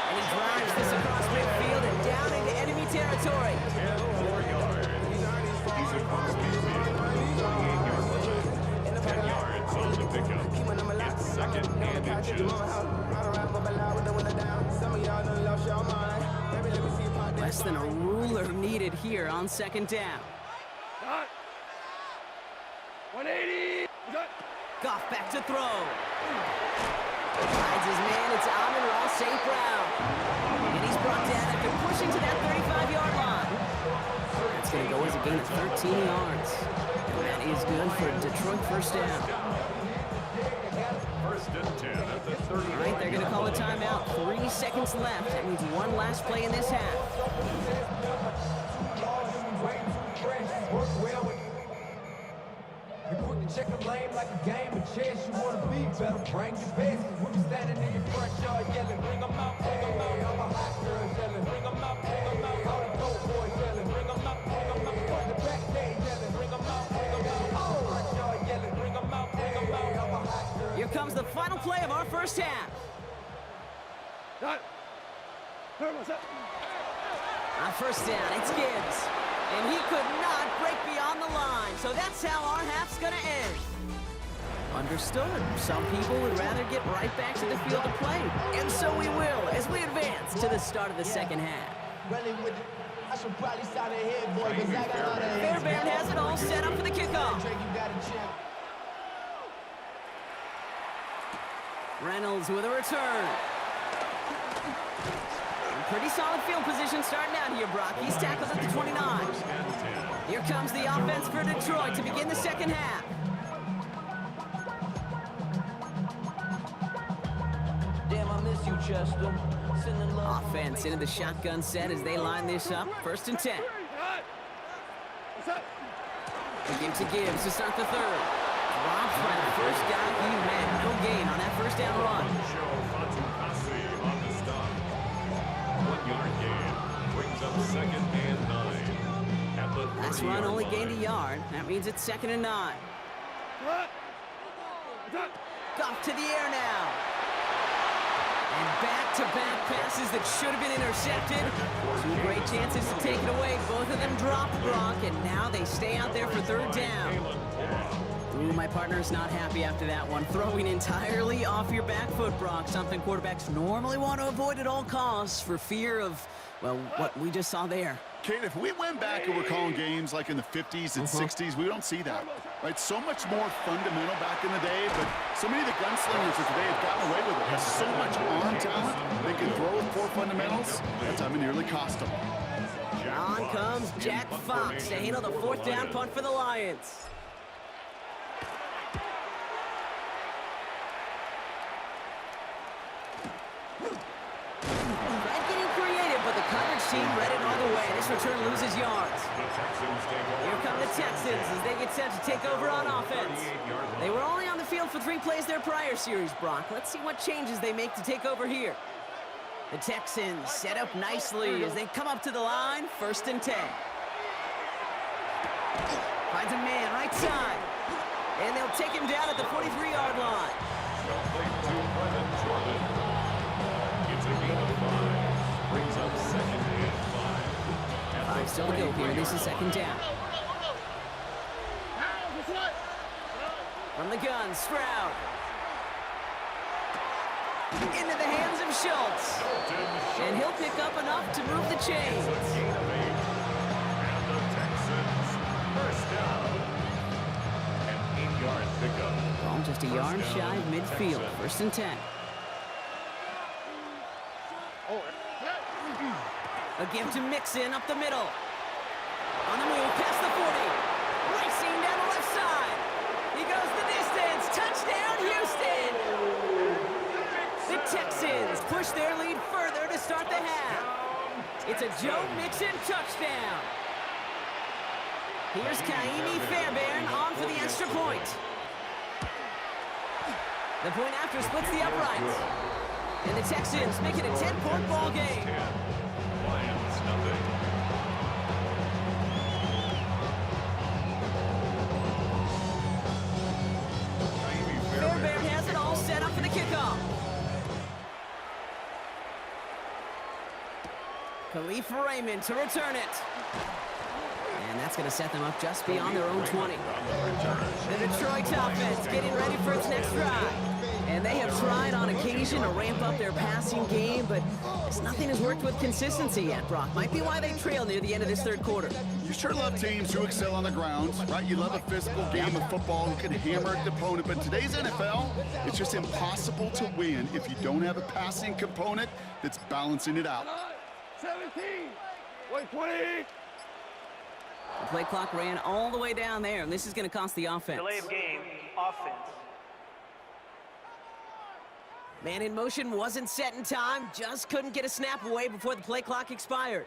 B: And he drives this across midfield and down into enemy territory.
D: 4 yards. He's across midfield. 38-yard line. 10 yards on the pickup. It's 2nd and inches.
B: Less than a ruler needed here on 2nd down.
E: 180.
B: Goff back to throw. Hides his man, it's Amon-Ra St. Brown. And he's brought down after pushing to that 35-yard line. That's going to go as a gain of 13 yards. And that is good for a Detroit 1st down.
D: 1st and 10 at the 30.
B: All right, they're going to call a timeout. 3 seconds left. That means 1 last play in this half.
N: Check the lane like a game of chess. You wanna be better, bring your best. When you standing in your front yard yelling, bring 'em out, bring 'em out. All the hot girls yelling, bring 'em out, bring 'em out. All the dope boys yelling, bring 'em out, bring 'em out. From the back day yelling, bring 'em out, bring 'em out. All the front yard yelling, bring 'em out, bring 'em out. All the hot girls.
B: Here comes the final play of our 1st half. On 1st down, it's Gibbs. And he could not break beyond the line. So that's how our half's going to end. Understood. Some people would rather get right back to the field of play. And so we will as we advance to the start of the 2nd half. Fairbairn has it all set up for the kickoff. Reynolds with a return. Pretty solid field position starting out here, Brock. He's tackled at the 29. Here comes the offense for Detroit to begin the 2nd half.
L: Damn, I miss you, Chester. Sending love.
B: Offense into the shotgun set as they line this up. 1st and 10. Give to Gibbs to start the 3rd. Drops by the 1st guy he met. No gain on that 1st down run.
D: Yard gain brings up 2nd and 9 at the 30-yard
B: Last run only
D: line.
B: gained a yard. That means it's 2nd and 9. Goff to the air now. And back-to-back passes that should have been intercepted. 2 great chances to take it away. Both of them dropped, Brock, and now they stay out there for 3rd down. Ooh, my partner's not happy after that one. Throwing entirely off your back foot, Brock. Something quarterbacks normally want to avoid at all costs for fear of, well, what we just saw there.
C: Kate, if we went back and we're calling games like in the 50s and 60s, we don't see that, right? So much more fundamental back in the day, but so many of the gunslingers of today have gotten away with it. Have so much arm talent, they can throw with poor fundamentals. That time it nearly cost them.
B: On comes Jack Fox to handle the 4th down punt for the Lions. Fred getting creative, but the coverage team read it all the way. This return loses yards. Here come the Texans as they get set to take over on offense. They were only on the field for 3 plays their prior series, Brock. Let's see what changes they make to take over here. The Texans set up nicely as they come up to the line, 1st and 10. Finds a man right side. And they'll take him down at the 43-yard line.
D: It's a gain of 5. Brings up 2nd and 5.
B: 5 still to go here. This is 2nd down. From the gun, Stroud. Into the hands of Schultz. And he'll pick up enough to move the chains.
D: Gain of 8. And the Texans, 1st down. An 8-yard pickup.
B: Ball just a yard shy of midfield. 1st and 10. A give to Mixon up the middle. On the move, past the 40. Racing down the left side. He goes the distance. Touchdown, Houston! The Texans push their lead further to start the half. It's a Joe Mixon touchdown. Here's Kaimi Fairbairn on for the extra point. The point after splits the uprights. And the Texans make it a 10-point ball game.
D: Lions, nothing.
B: Fairbairn has it all set up for the kickoff. Khalif Raymond to return it. And that's going to set them up just beyond their own 20. The Detroit offense getting ready for its next drive. And they have tried on occasion to ramp up their passing game, but nothing has worked with consistency yet, Brock. Might be why they trail near the end of this 3rd quarter.
C: You sure love teams who excel on the ground, right? You love a physical game of football who can hammer the opponent, but today's NFL, it's just impossible to win if you don't have a passing component that's balancing it out.
E: 17. Wait, 20.
B: The play clock ran all the way down there, and this is going to cost the offense.
J: Delay of game, offense.
B: Man in motion wasn't set in time, just couldn't get a snap away before the play clock expired.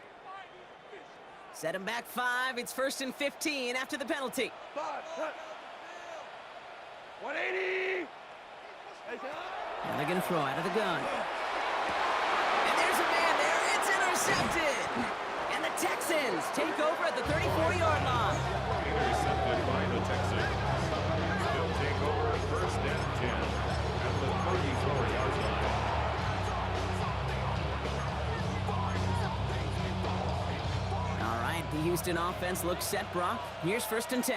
B: Set him back 5, it's 1st and 15 after the penalty.
E: 180.
B: And they're going to throw out of the gun. And there's a man there, it's intercepted! And the Texans take over at the 34-yard line.
D: Intercepted by the Texans. They'll take over 1st and 10 at the 34-yard line.
B: All right, the Houston offense looks set, Brock. Here's 1st and 10.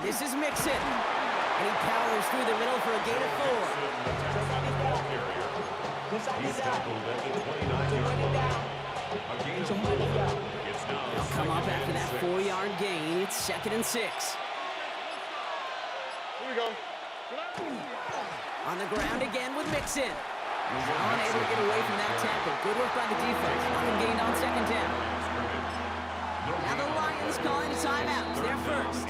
B: This is Mixon. And he powers through the middle for a gain of 4.
D: He's tackled at the 29-yard line. A gain of 4. It's now
B: They'll come up after that 4-yard gain. It's 2nd and 6.
E: Here we go.
B: On the ground again with Mixon. He's unable to get away from that tackle. Good work by the defense. Nothing gained on 2nd down. Now the Lions calling a timeout. They're first.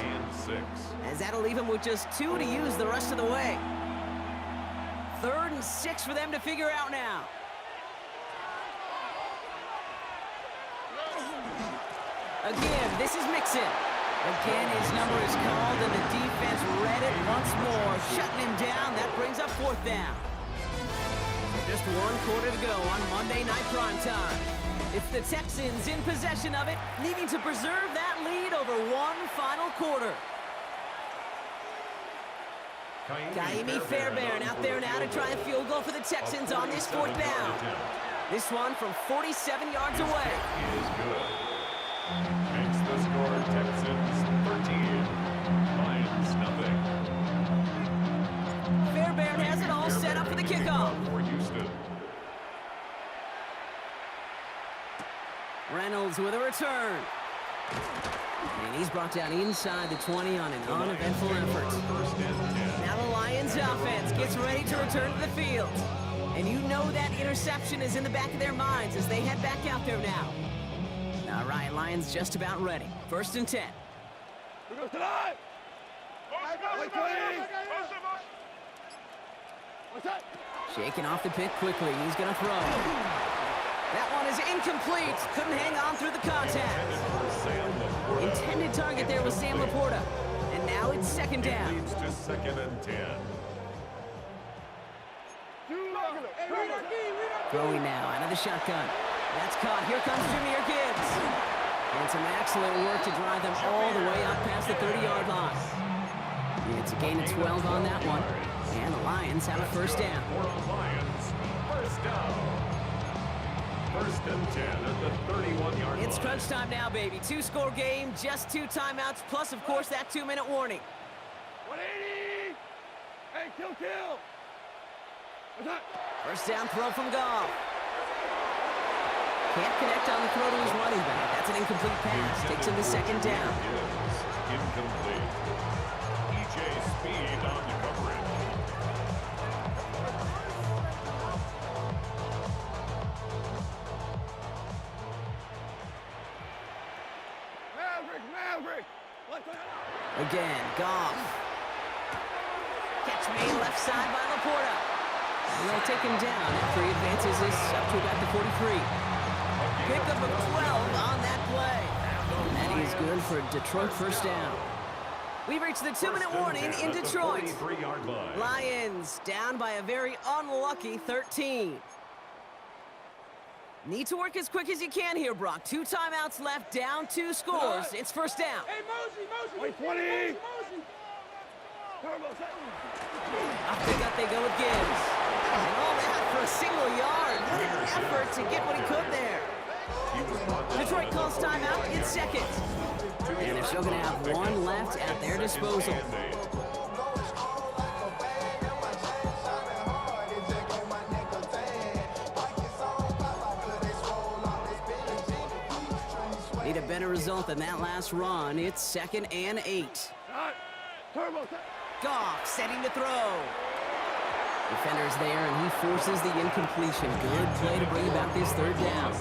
B: As that'll leave them with just 2 to use the rest of the way. 3rd and 6 for them to figure out now. Again, this is Mixon. Again, his number is called, and the defense read it once more, shutting him down. That brings up 4th down. Just 1 quarter to go on Monday Night Primetime. It's the Texans in possession of it, needing to preserve that lead over 1 final quarter. Kaimi Fairbairn out there now to try a field goal for the Texans on this 4th down. This one from 47 yards away.
D: Is good. Makes the score Texans 13, Lions nothing.
B: Fairbairn has it all set up for the kickoff.
D: For Houston.
B: Lions with a return. And he's brought down inside the 20 on an uneventful effort. Now the Lions offense gets ready to return to the field. And you know that interception is in the back of their minds as they head back out there now. All right, Lions just about ready. 1st and 10. Shaking off the pit quickly. He's going to throw. That one is incomplete. Couldn't hang on through the contact. Intended target there was Sam Laporta. And now it's 2nd down.
D: Leads to 2nd and 10.
B: Throwing now out of the shotgun. That's caught. Here comes Jahmyr Gibbs. And some excellent work to drive them all the way up past the 30-yard line. It's a gain of 12 on that one. And the Lions have a 1st down.
D: Lions, 1st down. 1st and 10 at the 31-yard line.
B: It's crunch time now, baby. 2-score game, just 2 timeouts, plus, of course, that 2-minute warning.
E: 180! Hey, kill!
B: 1st down throw from Goff. Can't connect on the throw to his running back. That's an incomplete pass. Takes him to 2nd down.
D: Incomplete. EJ Speed on the coverage.
E: Maverick!
B: Again, Goff. Catch made left side by Laporta. And they'll take him down after he advances this up to about the 43. Pickup of 12 on that play. And that is good for Detroit 1st down. We've reached the 2-minute warning in Detroit.
D: 43-yard line.
B: Lions down by a very unlucky 13. Need to work as quick as you can here, Brock. 2 timeouts left, down 2 scores. It's 1st down.
E: Hey, Mosey! Wait, 20!
B: Off they go with Gibbs. And all that for a single yard. What an effort to get what he could there. Detroit calls timeout in 2nd. And they're still going to have 1 left at their disposal. Need a better result than that last run. It's 2nd and 8. Goff setting to throw. Defender's there, and he forces the incompletion. Good play to bring about this 3rd down.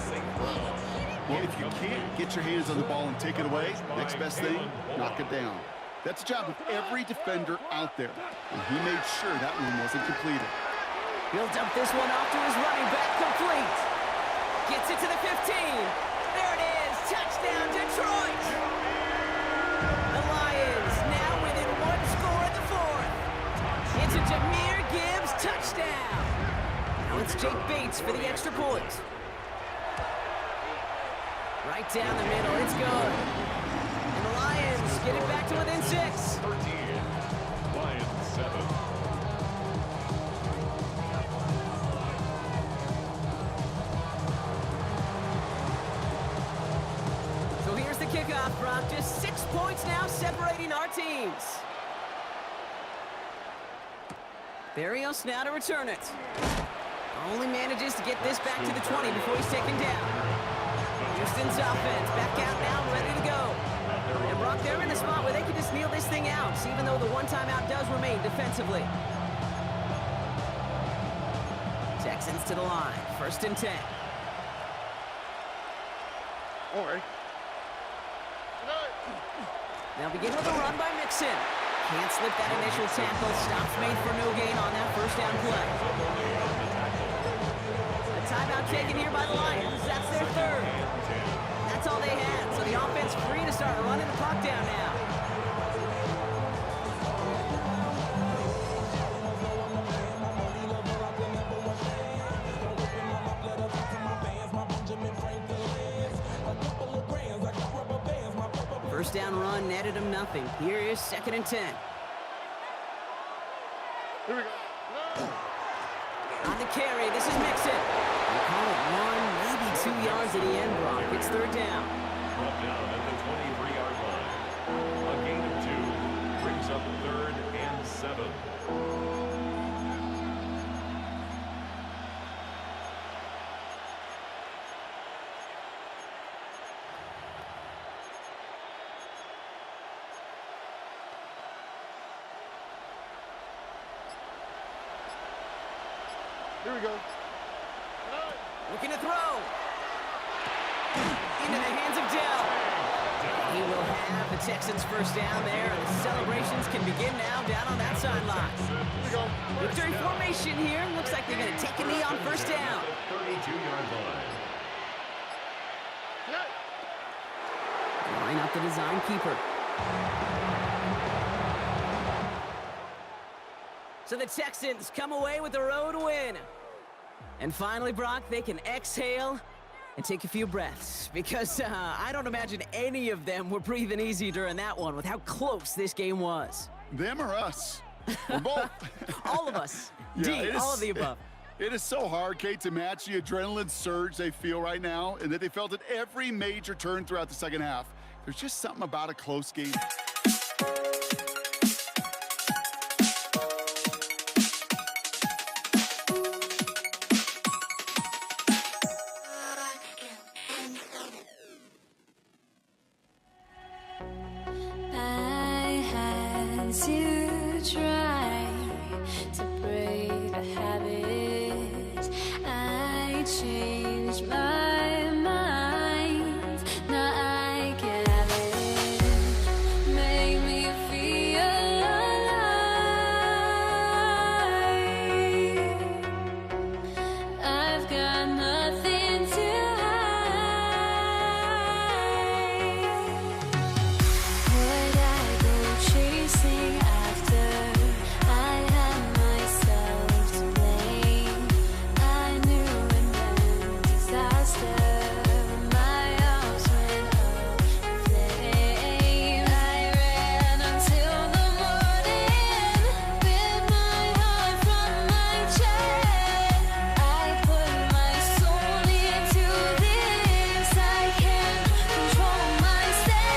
C: Well, if you can't get your hands on the ball and take it away, next best thing, knock it down. That's the job of every defender out there. And he made sure that one wasn't completed.
B: He'll dump this one off to his running back, complete. Gets it to the 15. There it is, touchdown Detroit. The Lions now within 1 score in the 4th. It's a Jahmyr Gibbs touchdown. Now it's Jake Bates for the extra point. Right down the middle, it's good. And the Lions get it back to within 6.
D: 13. Lions 7.
B: So here's the kickoff, Brock. Just 6 points now separating our teams. Berrios now to return it. Only manages to get this back to the 20 before he's taken down. Houston's offense back out now, ready to go. And Brock, they're in a spot where they can just kneel this thing out, even though the 1 timeout does remain defensively. Texans to the line, 1st and 10. Now begin with a run by Mixon. Can't slip that initial tackle. Stops made for no gain on that 1st down play. A timeout taken here by the Lions. That's their 3rd. That's all they had. So the offense free to start running the clock down now. First down run netted him nothing. Here is 2nd and 10.
E: Here we go.
B: On the carry, this is Mixon. They call it 1, maybe 2 yards at the end, Brock. It's 3rd down.
D: Brought down at the 23-yard line. A gain of 2 brings up 3rd and 7.
C: Here we go.
B: Looking to throw. Into the hands of Dell. He will have the Texans first down there, and the celebrations can begin now down on that sideline. Victory formation here. Looks like they're going to take a knee on first down.
D: 32-yard line.
B: Line up the design keeper. So the Texans come away with a road win. And finally, Brock, they can exhale and take a few breaths, because I don't imagine any of them were breathing easy during that one with how close this game was.
C: Them or us? Or both?
B: All of us.
C: Yeah,
B: All of the above.
C: It is so hard, Kate, to match the adrenaline surge they feel right now, and that they felt at every major turn throughout the second half. There's just something about a close game.
I: I had to try to break the habit. I changed my mind. Now I can have it. Make me feel alive. I've got nothing to would I go chasing after? I had myself to blame. I knew it meant disaster. My arms went up in flames. I ran until the morning with my heart from my chest. I put my soul into this. I can't control myself.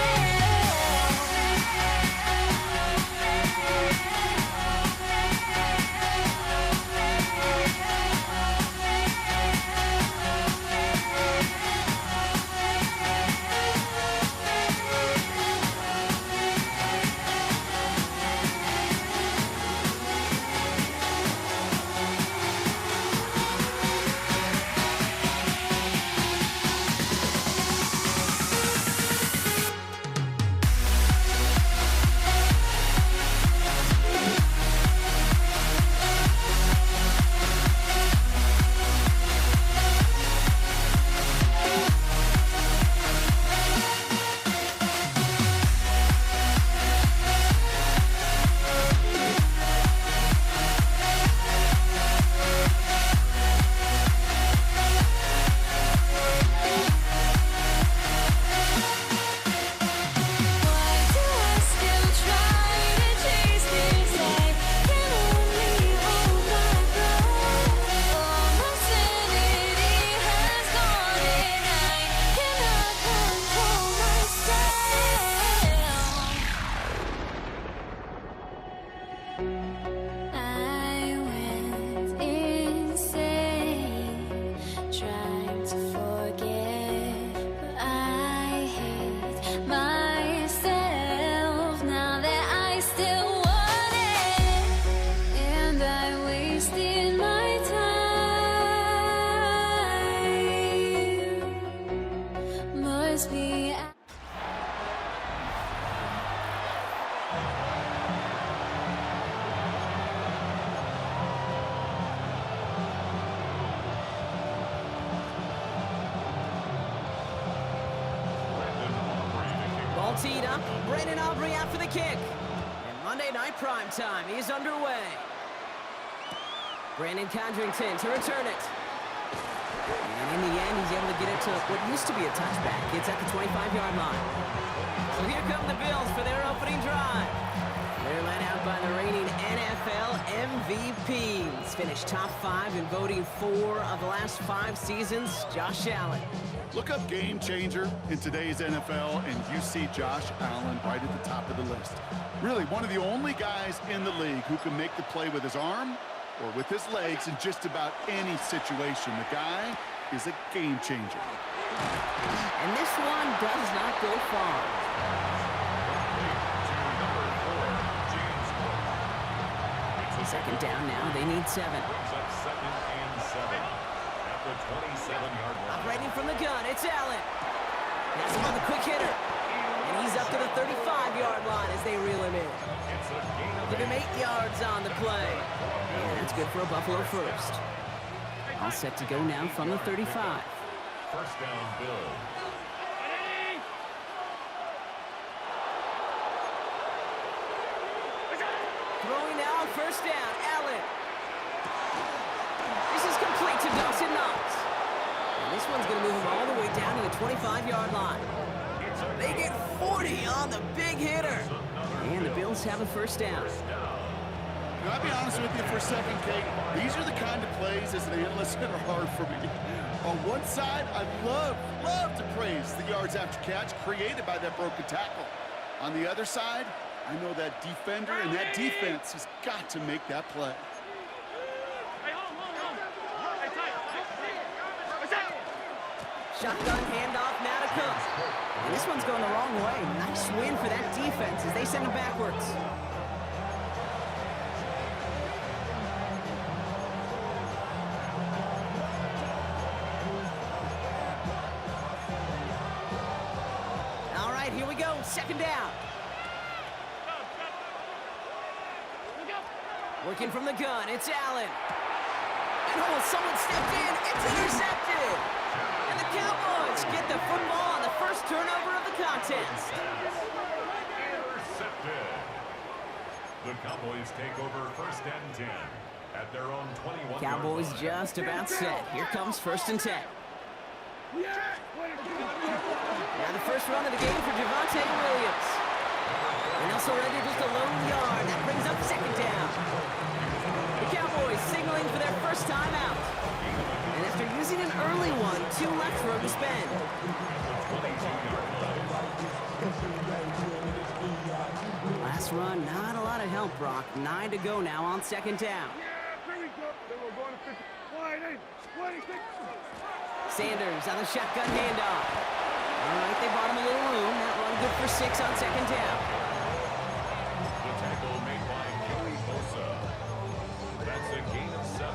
I: Why do I still try to chase this? I can only hold my breath. All my sanity has gone, and I cannot control myself. I went insane, trying to forget, but I hate myself now that I still want it, and I wasted my time. Must be.
B: Ball teed up. Brandon Aubrey out for the kick. And Monday Night Prime Time is underway. Brandon Condrington to return it. And in the end, he's able to get it to what used to be a touchback. It's at the 25-yard line. So here come the Bills for their opening drive. They're led out by the reigning NFL MVPs. Finished top 5 in voting 4 of the last 5 seasons. Josh Allen.
C: Look up game changer in today's NFL, and you see Josh Allen right at the top of the list. Really, one of the only guys in the league who can make the play with his arm or with his legs in just about any situation. The guy is a game changer.
B: And this one does not go far. Second down now. They need 7.
D: Brings up 2nd and at the 27-yard line.
B: Operating from the gun, it's Allen. Has him on the quick hitter. And he's up to the 35-yard line as they reel him in. Give him 8 yards on the play. And that's good for a Buffalo first. All set to go now from the 35.
D: First down, Bills.
B: Throwing now, first down, Allen. This is complete to Dawson Knox. And this one's going to move him all the way down to the 25-yard line. They get 40 on the big hitter. And the Bills have a first down.
C: Can I be honest with you for a second, Kate? These are the kind of plays as an analyst that are hard for me. On one side, I love to praise the yards after catch created by that broken tackle. On the other side, I know that defender and that defense has got to make that play.
B: Shotgun handoff, now to Cook. And this one's going the wrong way. Nice win for that defense as they send him backwards. All right, here we go. Second down. Working from the gun, it's Allen. And oh, someone stepped in. It's intercepted. And the Cowboys get the football on the first turnover of the contest.
D: Intercepted. The Cowboys take over first and 10 at their own 21.
B: Cowboys just about set. Here comes first and 10. Now the first run of the game for Javonte Williams. And also ready just a lone yard. That brings up second down. The Cowboys signaling for their first time out. And after using an early one, 2 left for him to spend. Last run, not a lot of help, Brock. 9 to go now on second down. Sanders on the shotgun handoff. All right, they bought him a little room. That run good for 6 on second down.
D: The tackle made by Joey Bosa. That's a gain of 7.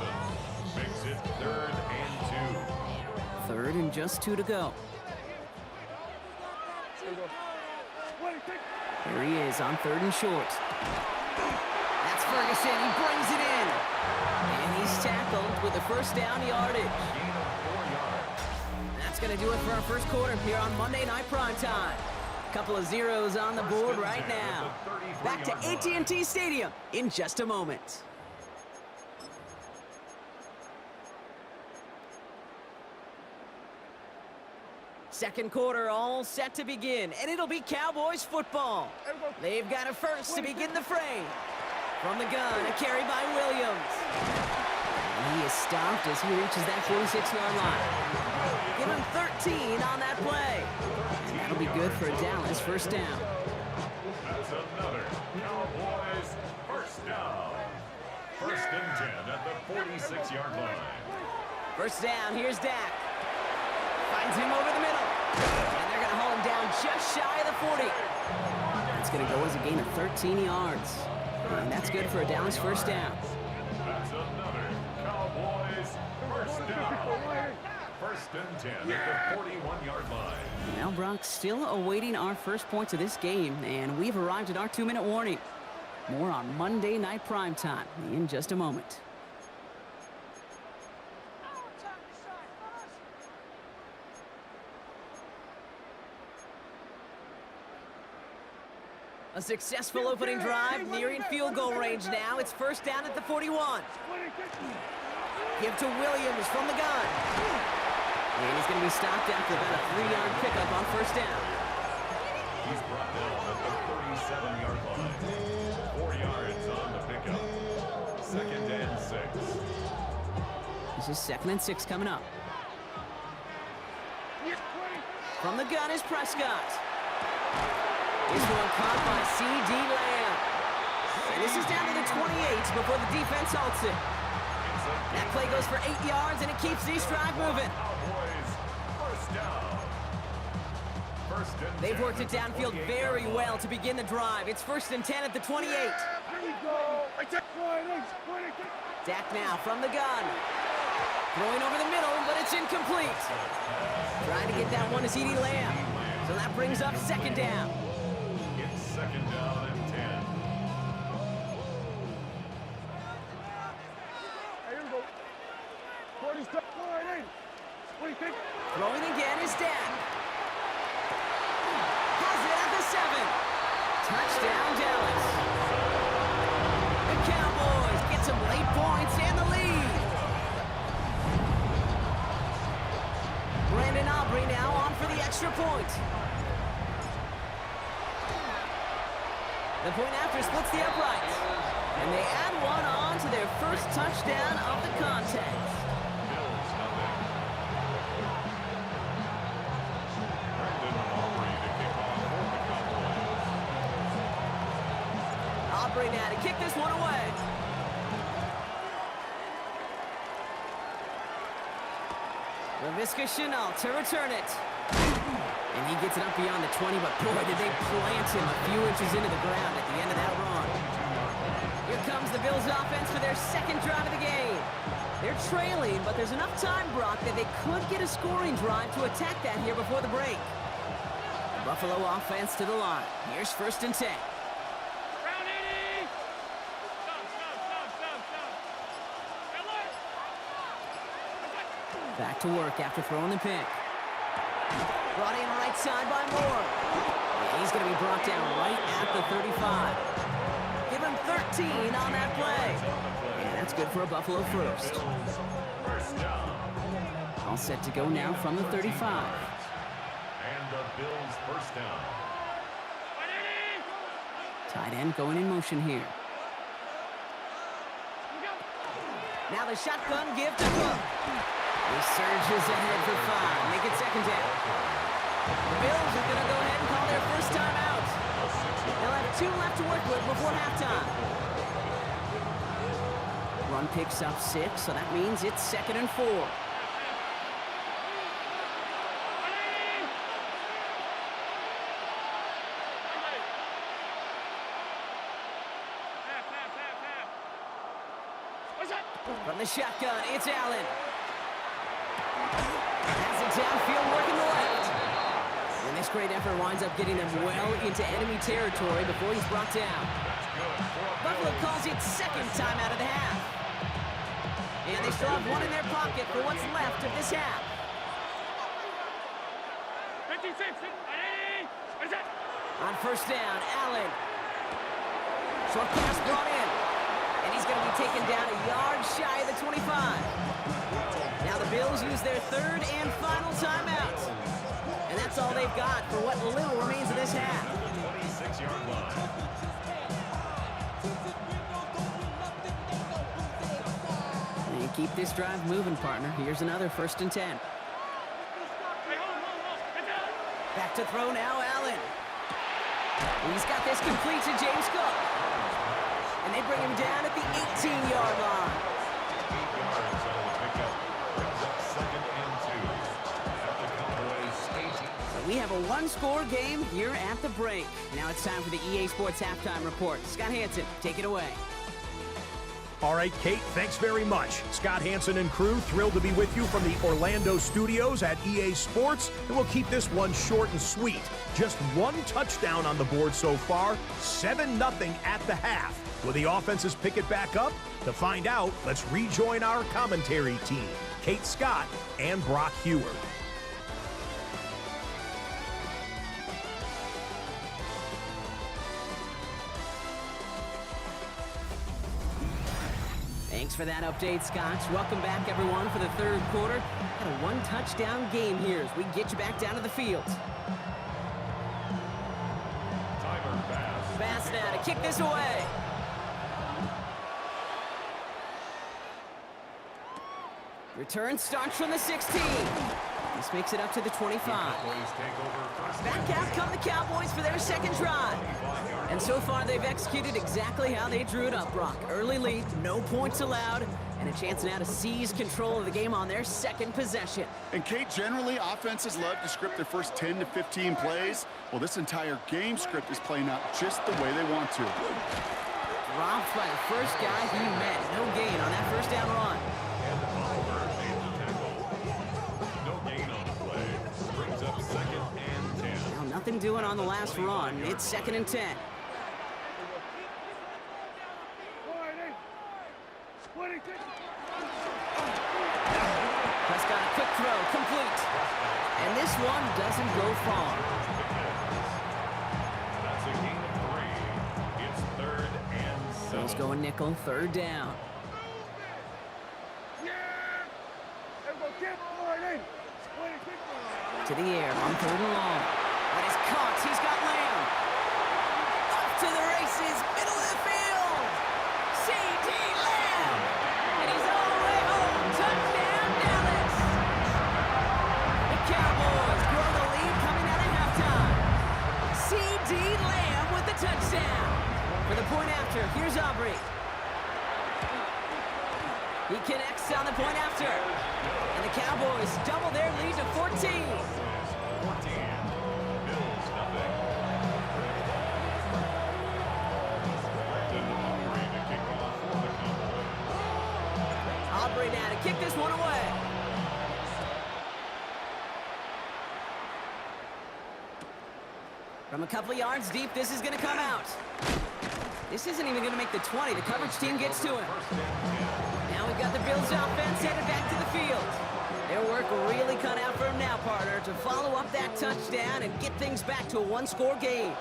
D: Makes it 3rd and 2.
B: 3rd and just 2 to go. Here he is on 3rd and short. That's Ferguson. He brings it in. And he's tackled with a first down yardage. That's going to do it for our first quarter here on Monday Night Primetime. Couple of zeros on the board right now. Back to AT&T Stadium in just a moment. Second quarter all set to begin, and it'll be Cowboys football. They've got a first to begin the fray. From the gun, a carry by Williams. And he is stopped as he reaches that 46-yard line. Give him 13 on that play. And that'll be good for a Dallas first down.
D: That's another Cowboys first down. First and 10 at the 46-yard line.
B: First down, here's Dak. Finds him over the middle. And they're going to haul him down just shy of the 40. That's going to go as a gain of 13 yards. And that's good for a Dallas first down.
D: That's another Cowboys first down. First and 10 at the 41-yard line.
B: Now, Brock, still awaiting our first points of this game, and we've arrived at our 2-minute warning. More on Monday Night Primetime in just a moment. A successful opening drive, nearing field goal range now. It's first down at the 41. Give to Williams from the gun. And he's going to be stopped after about a 3-yard pickup on first down.
D: He's brought down at the 37-yard line. 4 yards on the pickup. Second and 6.
B: This is 2nd and 6 coming up. From the gun is Prescott. This one caught by C.D. Lamb. And this is down to the 28 before the defense halts it. That play goes for 8 yards, and it keeps this drive moving. They've worked it downfield very well to begin the drive. It's first and 10 at the 28. Dak now from the gun. Throwing over the middle, but it's incomplete. Trying to get that one to CeeDee Lamb. So that brings up second down.
D: It's second down and 10.
E: Here we go. 40 step. All right, hey. What do you think?
B: Throwing again is Dan. Has it at the 7. Touchdown, Dallas. The Cowboys get some late points and the lead. Brandon Aubrey now on for the extra point. The point after splits the uprights. And they add one on to their first touchdown of the contest. Aubrey now to kick this one away. Laviska Shenault to return it. And he gets it up beyond the 20, but boy, did they plant him a few inches into the ground at the end of that run. Here comes the Bills offense for their second drive of the game. They're trailing, but there's enough time, Brock, that they could get a scoring drive to attack that here before the break. Buffalo offense to the line. Here's first and 10. Back to work after throwing the pick. Brought in right side by Moore. And he's going to be brought down right at the 35. Give him 13 on that play. And that's good for a Buffalo first. All set to go now from the 35.
D: And the Bills first down.
B: Tight end going in motion here. Now the shotgun give to Cook. He surges ahead for 5. Make it second down. The Bills are going to go ahead and call their first time out. They'll have 2 left to work with before halftime. Run picks up 6, so that means it's second and 4. From the shotgun, it's Allen. Has it downfield, working the left. And this great effort winds up getting them well into enemy territory before he's brought down. Buffalo calls it second time out of the half. And they still have one in their pocket for what's left of this half.
E: 56.
B: On first down, Allen. Short pass brought in. And he's going to be taken down a yard shy of the 25. Now the Bills use their third and final timeout. And that's all they've got for what little remains of this half.
D: 26-yard line.
B: And keep this drive moving, partner. Here's another first and 10. Back to throw now, Allen. He's got this complete to James Cook. And they bring him down at the 18-yard line.
D: 8 yards on the pickup. Brings up second and 2. At the Cowboys 18.
B: So we have a one-score game here at the break. Now it's time for the EA Sports Halftime Report. Scott Hanson, take it away.
F: All right, Kate, thanks very much. Scott Hanson and crew, thrilled to be with you from the Orlando studios at EA Sports, and we'll keep this one short and sweet. Just one touchdown on the board so far, 7-0 at the half. Will the offenses pick it back up? To find out, let's rejoin our commentary team, Kate Scott and Brock Hewer.
B: Thanks for that update, Scott. Welcome back, everyone, for the third quarter. Had a one-touchdown game here as we get you back down to the field.
D: Tyler Bass.
B: Bass now to kick this away. Return starts from the 16. This makes it up to the 25. Back out come the Cowboys for their second drive. And so far, they've executed exactly how they drew it up, Brock. Early lead, no points allowed, and a chance now to seize control of the game on their second possession.
C: And Kate, generally, offenses love to script their first 10 to 15 plays. Well, this entire game script is playing out just the way they want to.
B: Dropped by the first guy he met. No gain on that first down run.
D: And Oliver made the
B: nothing doing on the last run. It's 2nd and 10. Prescott, a quick throw, complete. And this one doesn't go far.
D: That's a gain of 3. It's 3rd and 7.
B: Bills going nickel, 3rd down. To the air on 3rd and long. That is caught. He's got Lamb. Up to the races, middle of the field. C.D. Lamb. And he's all the way home. Touchdown, Dallas. The Cowboys grow the lead coming out of halftime. C.D. Lamb with the touchdown. For the point after, here's Aubrey. He connects on the point after. And the Cowboys double their lead to 14.
D: 14. Bills nothing. Brandon Aubrey to kick off for the Cowboys.
B: Aubrey now to kick this one away. From a couple of yards deep, this is going to come out. This isn't even going to make the 20. The coverage team gets to him. Now we've got the Bills offense headed back to the field. Their work really cut out for him now, partner, to follow up that touchdown and get things back to a one-score game.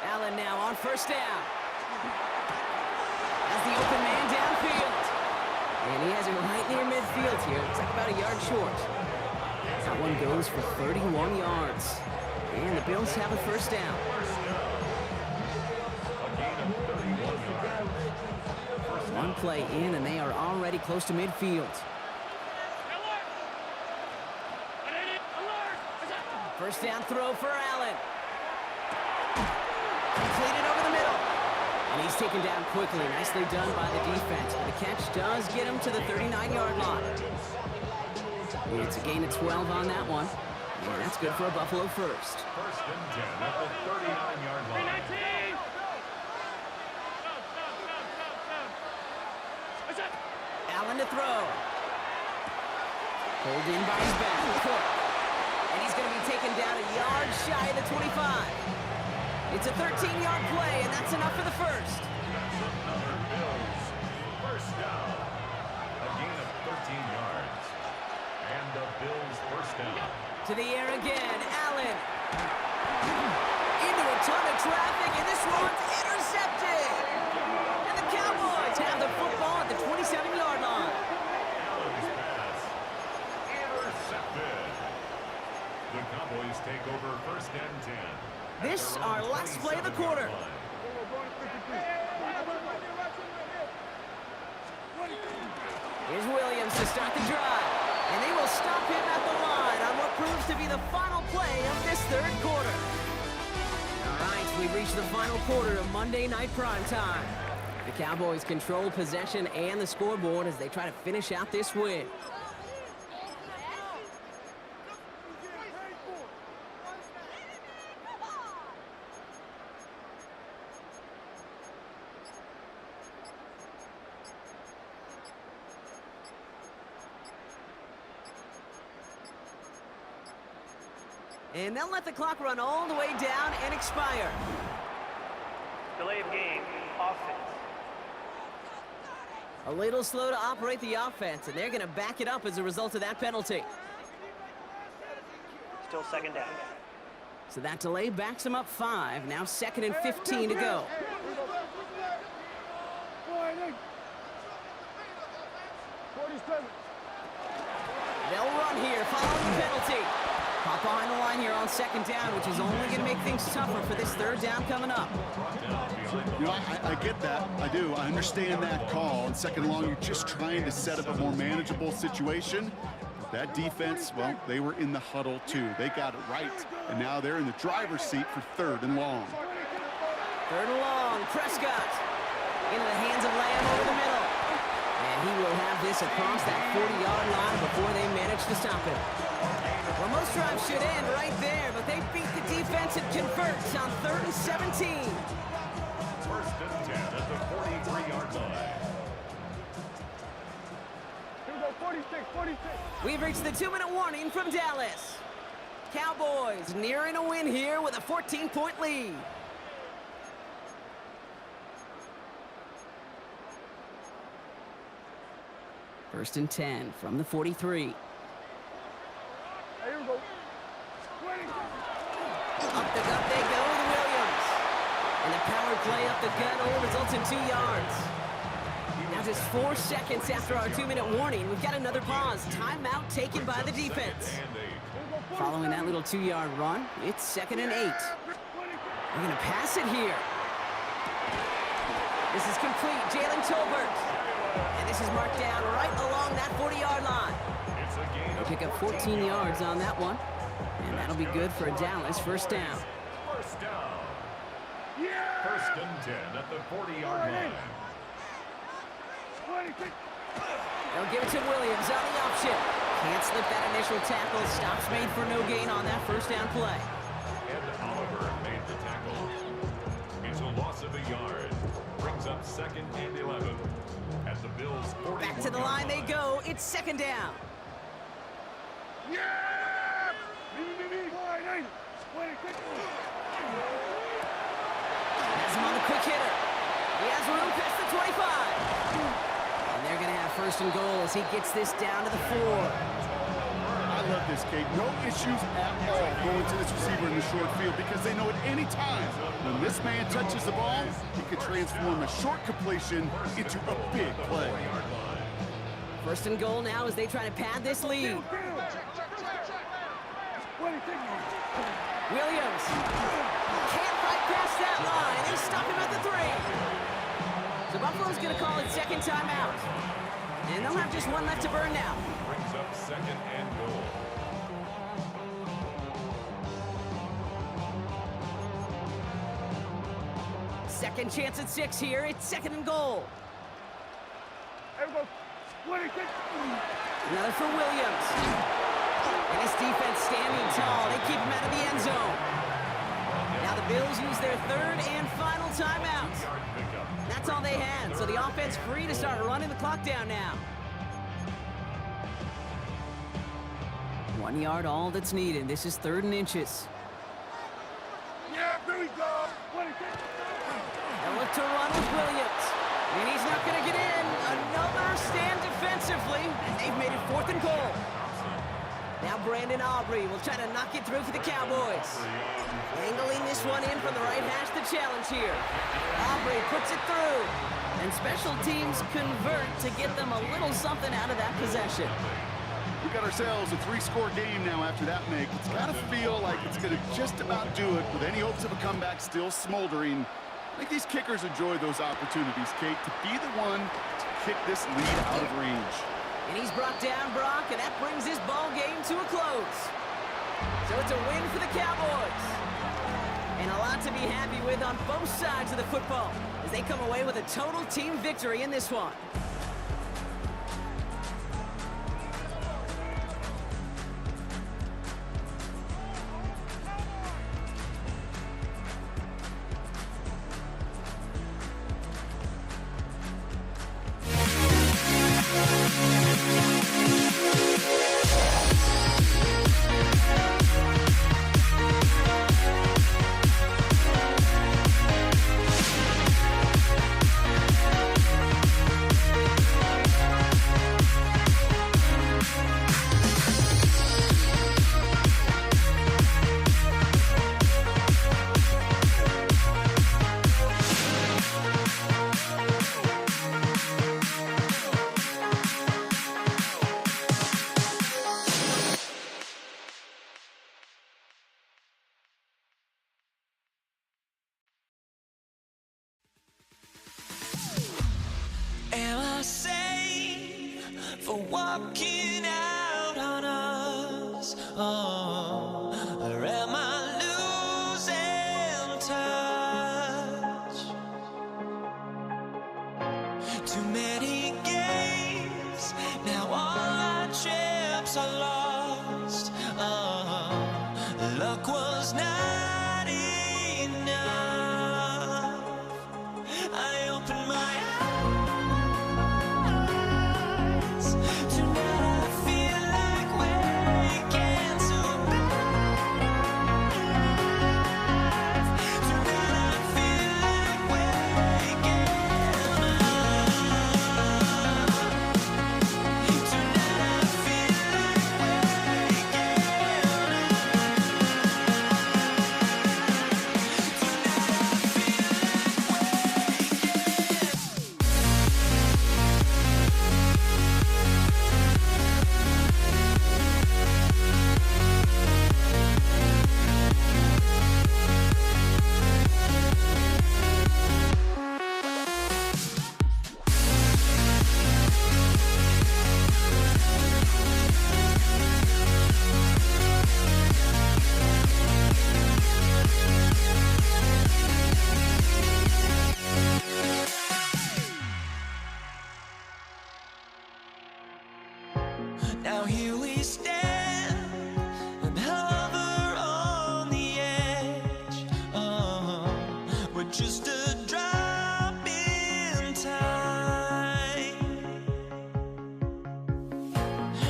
B: Allen now on 1st down. Has the open man downfield. And he has it right near midfield here. It's like about a yard short. That one goes for 31 yards. And the Bills have a 1st down.
D: A gain of 31 yards.
B: One play in, and they are already close to midfield. 1st down throw for Allen. Completed over the middle. And he's taken down quickly. Nicely done by the defense. But the catch does get him to the 39-yard line. It's a gain of 12 on that one. And that's good for a Buffalo 1st.
D: 1st and 10 at the 39-yard line.
B: Allen to throw. Pulled in by his back. Cook. And he's going to be taken down a yard shy of the 25. It's a 13-yard play, and that's enough for the 1st.
D: Another Bills 1st down. A gain of 13 yards. And the Bills 1st down.
B: To the air again, Allen. Into a ton of traffic, and this one's intercepted. And the Cowboys have the football at the 27-yard line.
D: Allen's pass intercepted. The Cowboys take over 1st and 10.
B: This our last play of the quarter. Here's Williams to start the drive. And they will stop him at the line on what proves to be the final play of this 3rd quarter. All right, we've reached the final quarter of Monday Night Primetime. The Cowboys control possession and the scoreboard as they try to finish out this win. And they'll let the clock run all the way down and expire.
J: Delay of game, offense.
B: A little slow to operate the offense, and they're going to back it up as a result of that penalty.
J: Still 2nd down.
B: So that delay backs them up 5. Now 2nd and 15 to go. They'll run here following the penalty. Pop behind the line here on 2nd down, which is only going to make things tougher for this 3rd down coming up.
C: You know, I get that. I do. I understand that call. And 2nd and long, you're just trying to set up a more manageable situation. That defense, well, they were in the huddle too. They got it right. And now they're in the driver's seat for 3rd and long.
B: 3rd and long. Prescott into the hands of Lamb over the middle. And he will have this across that 40-yard line before they manage to stop him. Well, most drives should end right there, but they beat the defense and convert on 3rd and 17.
D: 1st and 10. line.
E: Here we go, 46, 46.
B: We've reached the 2-minute warning from Dallas. Cowboys nearing a win here with a 14-point lead. First and 10 from the 43.
E: Here we go. 20.
B: Up the gut they go with Williams. And the power play up the gut only results in 2 yards. Now just 4 seconds after our 2-minute warning, we've got another pause. Timeout taken by the defense. Following that little 2-yard run, it's 2nd and 8. We're going to pass it here. This is complete, Jalen Tolbert. And this is marked down right along that 40-yard line. They pick up 14 yards on that one. And that'll be good for a Dallas first down.
D: First down. First and 10 at the 40-yard line.
B: They'll give it to Williams on the option. Can't slip that initial tackle. Stops made for no gain on that first down play.
D: Ed Oliver made the tackle. It's a loss of a yard. Brings up 2nd and 11. At the Bills' 41.
B: Back to the line they go. It's 2nd down. Has him on the quick hitter. He has room past the 25. And they're going to have 1st and goal as he gets this down to the 4.
C: I love this, Kate. No issues at all going to this receiver in the short field because they know at any time when this man touches the ball, he could transform a short completion into a big play.
B: 1st and goal now as they try to pad this lead. Williams can't fight past that line. They stop him at the 3. So Buffalo's going to call it 2nd timeout. And they'll have just 1 left to burn now.
D: Brings up 2nd and goal.
B: Second chance at 6 here. It's 2nd and goal. Another for Williams. And his defense standing tall. They keep him out of the end zone. Now the Bills use their 3rd and final timeout. That's all they had, so the offense free to start running the clock down now. 1 yard, all that's needed. This is 3rd and inches.
E: Yeah, here we go.
B: They'll look to run with Williams. And he's not going to get in. Another stand defensively. And they've made it 4th and goal. Now Brandon Aubrey will try to knock it through for the Cowboys. Angling this one in from the right hash, the challenge here. Aubrey puts it through. And special teams convert to get them a little something out of that possession.
C: We got ourselves a 3-score game now after that make. It's got to feel like it's going to just about do it with any hopes of a comeback still smoldering. I think these kickers enjoy those opportunities, Kate, to be the one to kick this lead out of range.
B: And he's brought down Brock, and that brings his ball game to a close. So it's a win for the Cowboys. And a lot to be happy with on both sides of the football as they come away with a total team victory in this one.
A: Am I safe for walking out on us? Oh, or am I losing touch? Too many games, now all our chips are lost. Oh, luck was not enough. I opened my eyes. Now here we stand and hover on the edge. We're just a drop in time.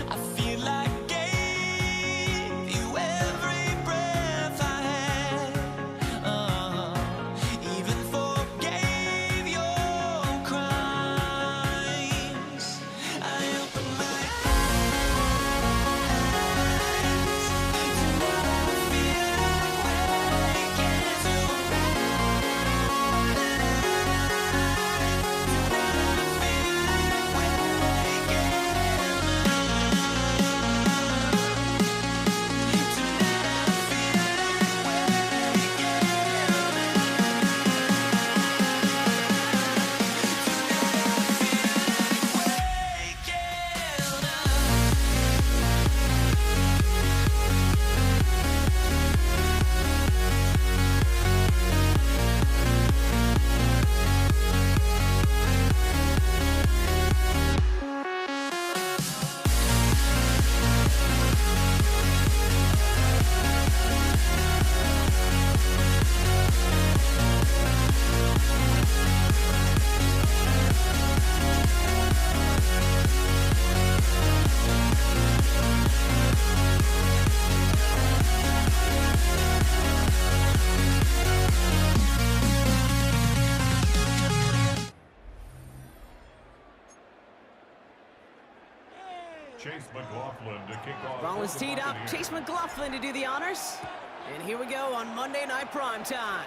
A: I feel like gave you every breath I had. Even forgave your crimes. I open my eyes to now I feel awake and to
D: Chase McLaughlin to kick off.
B: Ball is teed up. Chase McLaughlin to do the honors. And here we go on Monday Night Primetime.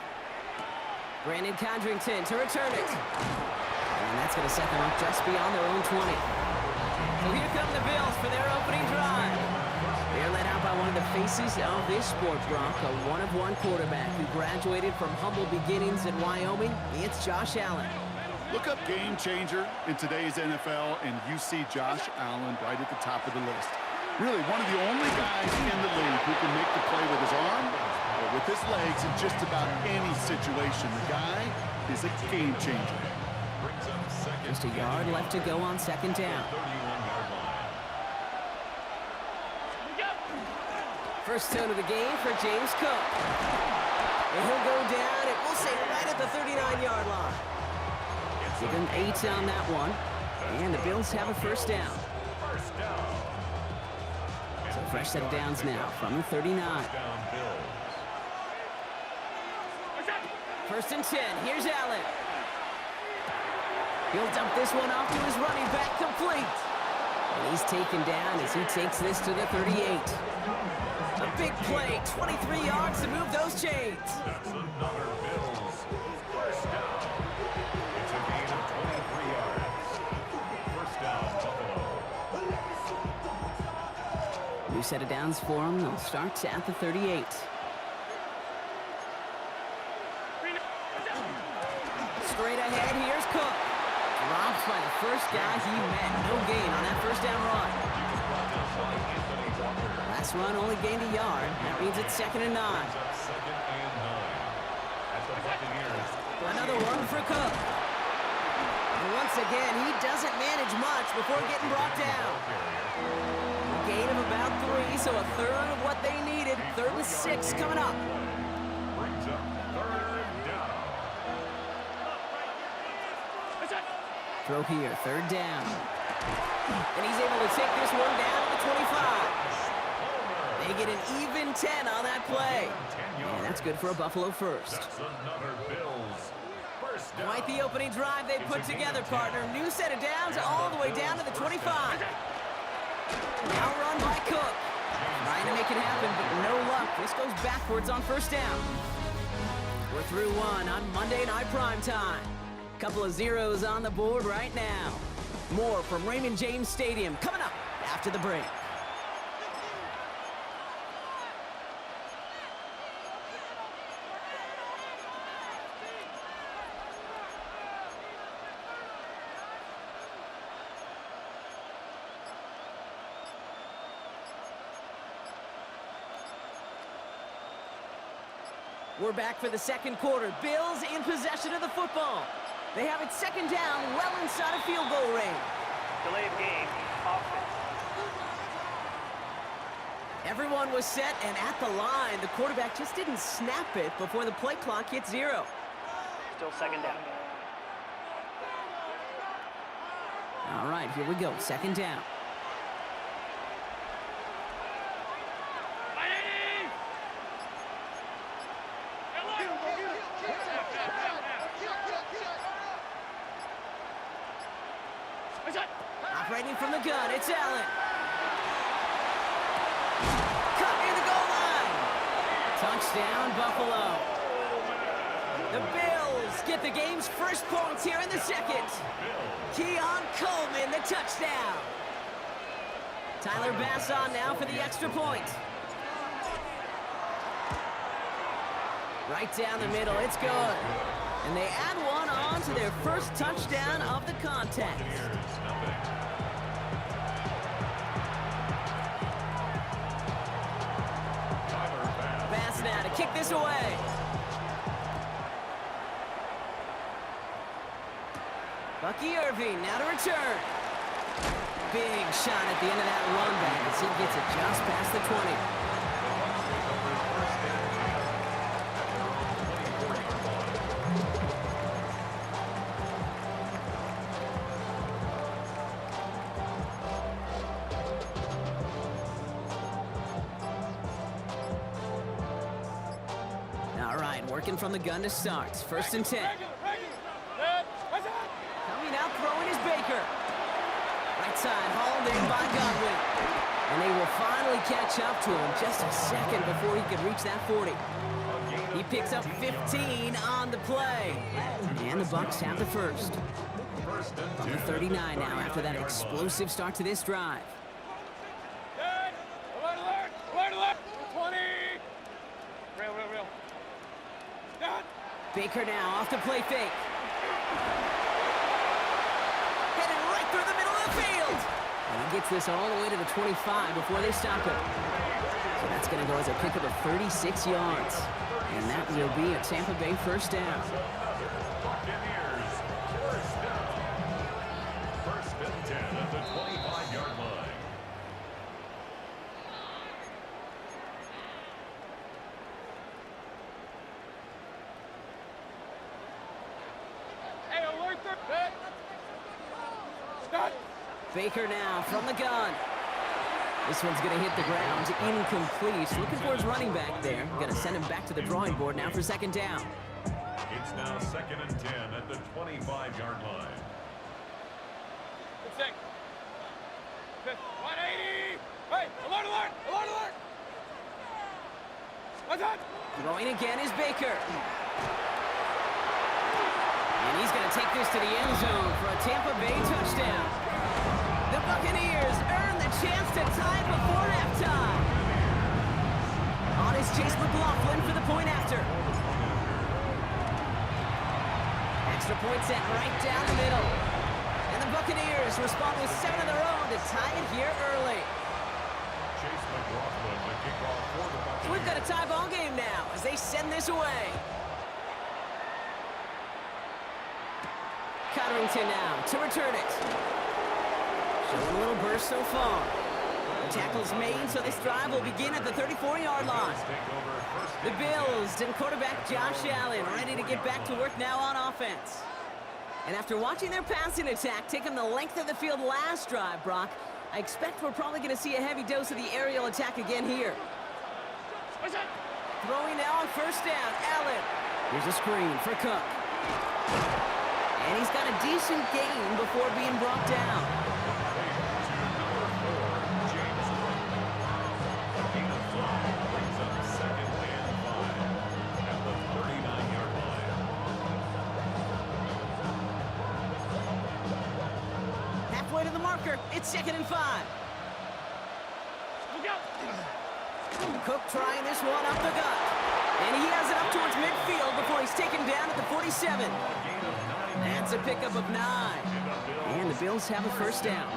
B: Brandon Condrington to return it. And that's going to set them up just beyond their own 20. So here come the Bills for their opening drive. They're led out by one of the faces of this sport, Brock, a one-of-one quarterback who graduated from humble beginnings in Wyoming. It's Josh Allen.
C: Look up game changer in today's NFL, and you see Josh Allen right at the top of the list. Really, one of the only guys in the league who can make the play with his arm or with his legs in just about any situation. The guy is a game changer.
B: Just a yard left to go on second down. First down of the game for James Cook. And he'll go down, and we'll say right at the 39-yard line. Give him 8 on that one. And the Bills have a first down. So fresh set of downs now from the 39. First and 10. Here's Allen. He'll dump this one off to his running back, complete. And he's taken down as he takes this to the 38. A big play, 23 yards to move those chains.
D: That's another Bills first down. It's a gain of 23 yards. First down, Buffalo.
B: New set of downs for him. They'll start at the 38. Straight ahead, here's Cook. Dropped by the first guy he met. No gain on that first down run. Last run only gained a yard. That means it's 2nd and 9. Another one for Cook. And once again, he doesn't manage much before getting brought down. A gain of about 3, so a third of what they needed. 3rd and 6 coming up.
D: Brings up 3rd down.
B: Throw here, 3rd down. And he's able to take this one down to the 25. They get an even 10 on that play. And that's good for a Buffalo first.
D: That's another Bills first down.
B: Quite the opening drive they put together, partner. New set of downs all the way down to the 25. Now run by Cook. Trying to make it happen, but no luck. This goes backwards on first down. We're through one on Monday Night Primetime. Couple of zeros on the board right now. More from Raymond James Stadium coming up after the break. We're back for the second quarter. Bills in possession of the football. They have it 2nd down, well inside of field goal range.
J: Delay of game, offense.
B: Everyone was set and at the line. The quarterback just didn't snap it before the play clock hit 0.
J: Still second down.
B: All right, here we go. Second down. Operating from the gun, it's Allen. Cut near the goal line. Touchdown, Buffalo. The Bills get the game's first points here in the second. Keon Coleman, the touchdown. Tyler Bass on now for the extra point. Right down the middle, it's good. And they add one on to their first touchdown of the contest. Bass now to kick this away. Bucky Irving now to return. Big shot at the end of that run back as he gets it just past the 20. Working from the gun to start. First and 10. Coming out throwing is Baker. Right side, hauled in by Godwin. And they will finally catch up to him just a second before he could reach that 40. He picks up 15 on the play. And the Bucs have the first. From the 39 now after that explosive start to this drive. Baker now off the play fake. Headed right through the middle of the field. And he gets this all the way to the 25 before they stop him. So that's going to go as a pickup of 36 yards. And that will be a Tampa Bay first down.
D: Buccaneers, first down. First and 10 at the 25-yard line.
B: Baker now from the gun. This one's going to hit the ground. Incomplete. Looking for his running back there. Going to send him back to the drawing board now for second down.
D: It's now second and 10 at the 25-yard line.
E: 180. Hey, alert, alert, alert, alert. What's that?
B: Throwing again is Baker. And he's going to take this to the end zone for a Tampa Bay touchdown. The Buccaneers earn the chance to tie before halftime. On is Chase McLaughlin for the point after. Extra point set right down the middle. And the Buccaneers respond with 7 of their own to tie it here early.
D: Chase McLaughlin, the kickoff for the Buccaneers.
B: So we've got a tie ball game now as they send this away. Codrington now to return it. Showing a little burst so far. The tackle's made, so this drive will begin at the 34-yard line. The Bills and quarterback Josh Allen ready to get back to work now on offense. And after watching their passing attack take them the length of the field last drive, Brock, I expect we're probably going to see a heavy dose of the aerial attack again here. Throwing now on first down, Allen. Here's a screen for Cook. And he's got a decent gain before being brought down. Halfway to the marker, it's second and 5. Cook trying this one up the gut. And he has it up towards midfield before he's taken down at the 47. That's a pickup of 9. And the Bills have a first down.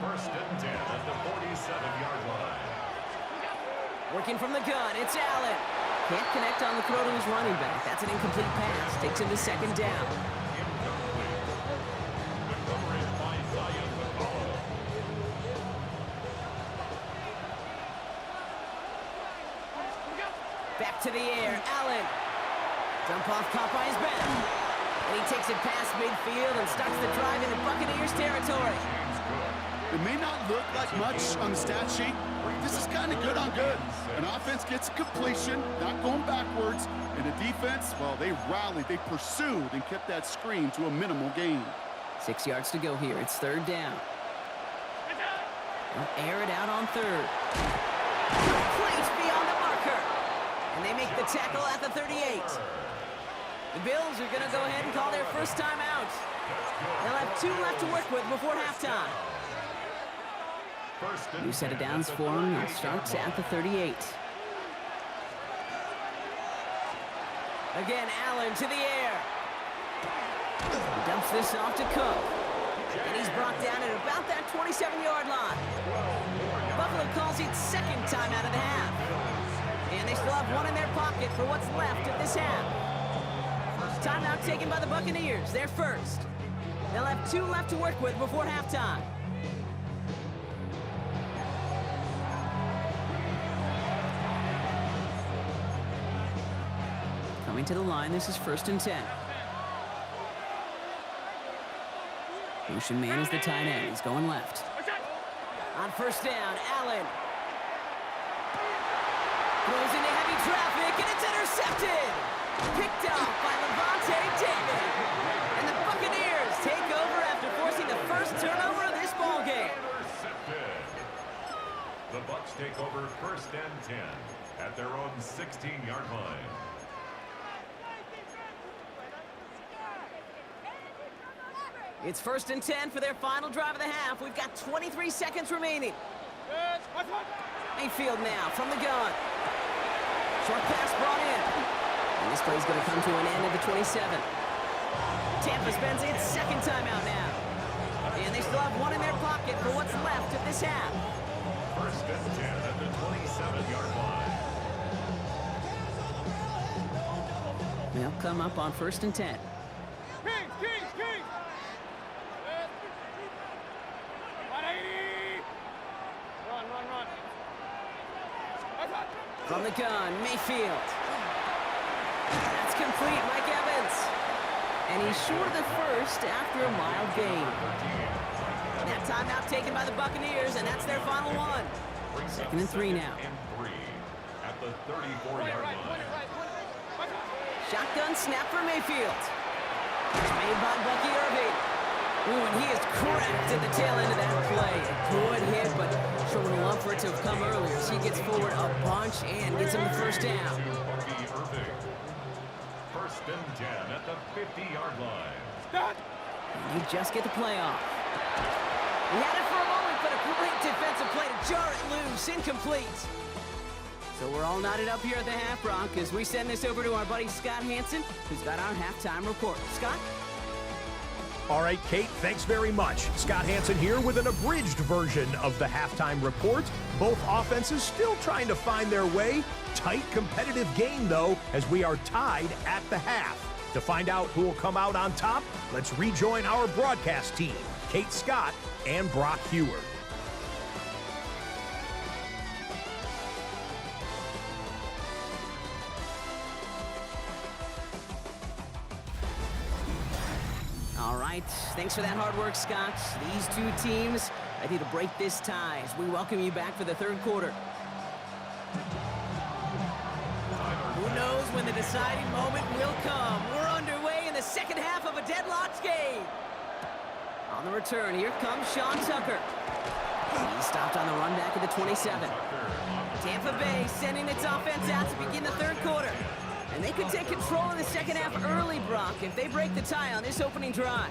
D: First and 10 at the 47-yard line.
B: Working from the gun, it's Allen. Can't connect on the throw to his running back. That's an incomplete pass. Takes him to second down. Back to the air, Allen. Dump off caught by his back. And he takes it past midfield and starts the drive into Buccaneers territory.
C: It may not look like much on the stat sheet. This is kind of good on good. An offense gets a completion, not going backwards. And the defense, well, they rallied, they pursued, and kept that screen to a minimal gain.
B: 6 yards to go here. It's third down. They'll air it out on third. Complete beyond the marker. And they make the tackle at the 38. The Bills are going to go ahead and call their first timeout. They'll have 2 left to work with before halftime. New set of downs for them. It starts at the 38. Again, Allen to the air. He dumps this off to Cook. And he's brought down at about that 27-yard line. Buffalo calls it second time out of the half. And they still have 1 in their pocket for what's left of this half. Timeout taken by the Buccaneers. They're first. They'll have 2 left to work with before halftime. Coming to the line, this is 1st and 10. Motion man is the tight end. He's going left. On 1st down, Allen. Throws into heavy traffic, and it's intercepted. Picked off by Levante David. And the Buccaneers take over after forcing the first turnover of this ball game.
D: The Bucs take over 1st and 10 at their own 16-yard line.
B: It's 1st and 10 for their final drive of the half. We've got 23 seconds remaining. Mayfield now from the gun. Short pass brought in. And this play's going to come to an end at the 27. Tampa spends its second timeout now. And they still have 1 in their pocket for what's left of this half.
D: 1st and 10 at the 27-yard line.
B: They'll come up on 1st and 10.
E: Kings! 180! Run.
B: From the gun, Mayfield. That's complete, Mike Evans. And he's short of the first after a mild gain. That timeout taken by the Buccaneers, and that's their final one. 2nd and 3 now.
D: At the 34-yard line.
B: Shotgun snap for Mayfield. It's made by Bucky Irving. Ooh, and he is cracked at the tail end of that play. A good hit, but sure would have loved for it to have come earlier. So he gets forward a bunch and gets him the first down.
D: Bucky Irving. 1st and 10 at the 50-yard line.
B: And you just get the play off. He had it for a moment, but a great defensive play to jar it loose. Incomplete. So we're all knotted up here at the half, Brock, as we send this over to our buddy Scott Hanson, who's got our halftime report. Scott?
F: All right, Kate, thanks very much. Scott Hanson here with an abridged version of the halftime report. Both offenses still trying to find their way. Tight, competitive game, though, as we are tied at the half. To find out who will come out on top, let's rejoin our broadcast team, Kate Scott and Brock Huard.
B: All right, thanks for that hard work, Scott. These 2 teams ready to break this tie as we welcome you back for the 3rd quarter. Who knows when the deciding moment will come? We're underway in the second half of a deadlocked game. On the return, here comes Sean Tucker. He stopped on the run back at the 27. Tampa Bay sending its offense out to begin the 3rd quarter. And they could take control of the second half early, Brock, if they break the tie on this opening drive.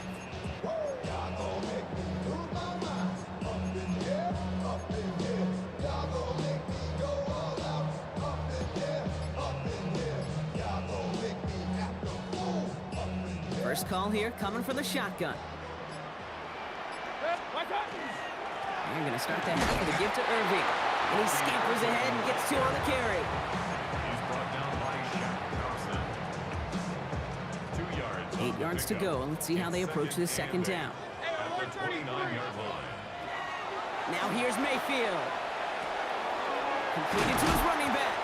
B: First call here coming from the shotgun. They're going to start the half with a give to Irving. And he scampers ahead and gets 2 on the carry.
D: He's brought down by Shaq Thompson. 2 yards.
B: 8 yards to go. Let's see how they approach this second down.
D: At the 29-yard line.
B: Now here's Mayfield. Completed to his running back.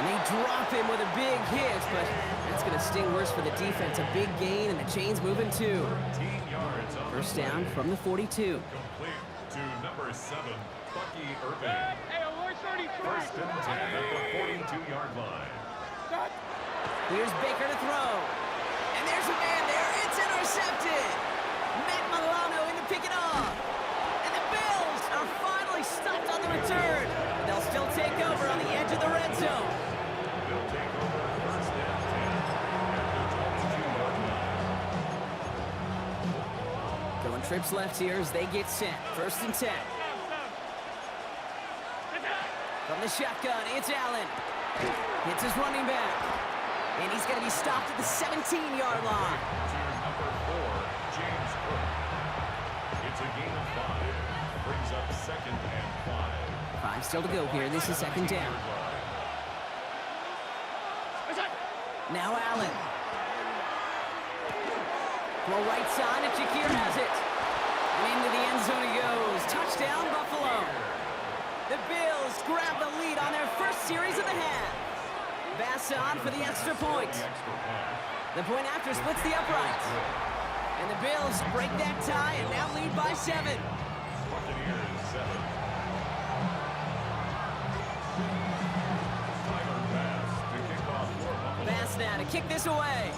B: And they drop him with a big hit, but that's going to sting worse for the defense. A big gain, and the chain's moving too.
D: 13 yards on
B: First
D: the
B: down
D: play.
B: from the 42.
D: Complete to number 7, Bucky Irving.
E: Hey, award 33.
D: First and 10 at the 42-yard line.
B: Here's Baker to throw. And there's a man there. It's intercepted. Matt Milano in to pick it off. And the Bills are finally stopped on the return. But they'll still take over on the edge of the red zone.
D: They'll take over first and 10 at the 22-yard line.
B: Going trips left here as they get set. First and 10. From the shotgun, it's Allen. Hits his running back. And he's going to be stopped at the 17-yard line.
D: To number 4, James Cook. It's a gain of 5. Brings up second and 5.
B: 5 still to go here. This is second down. Now Allen. Throw right side, and Shakir has it. And into the end zone he goes. Touchdown, Buffalo. The Bills grab the lead on their first series of the half. Bass on for the extra point. The point after splits the uprights. And the Bills break that tie and now lead by 7.
D: Buccaneers 7. Tyler Bass to kick off for Buffalo.
B: Bass now to kick this away.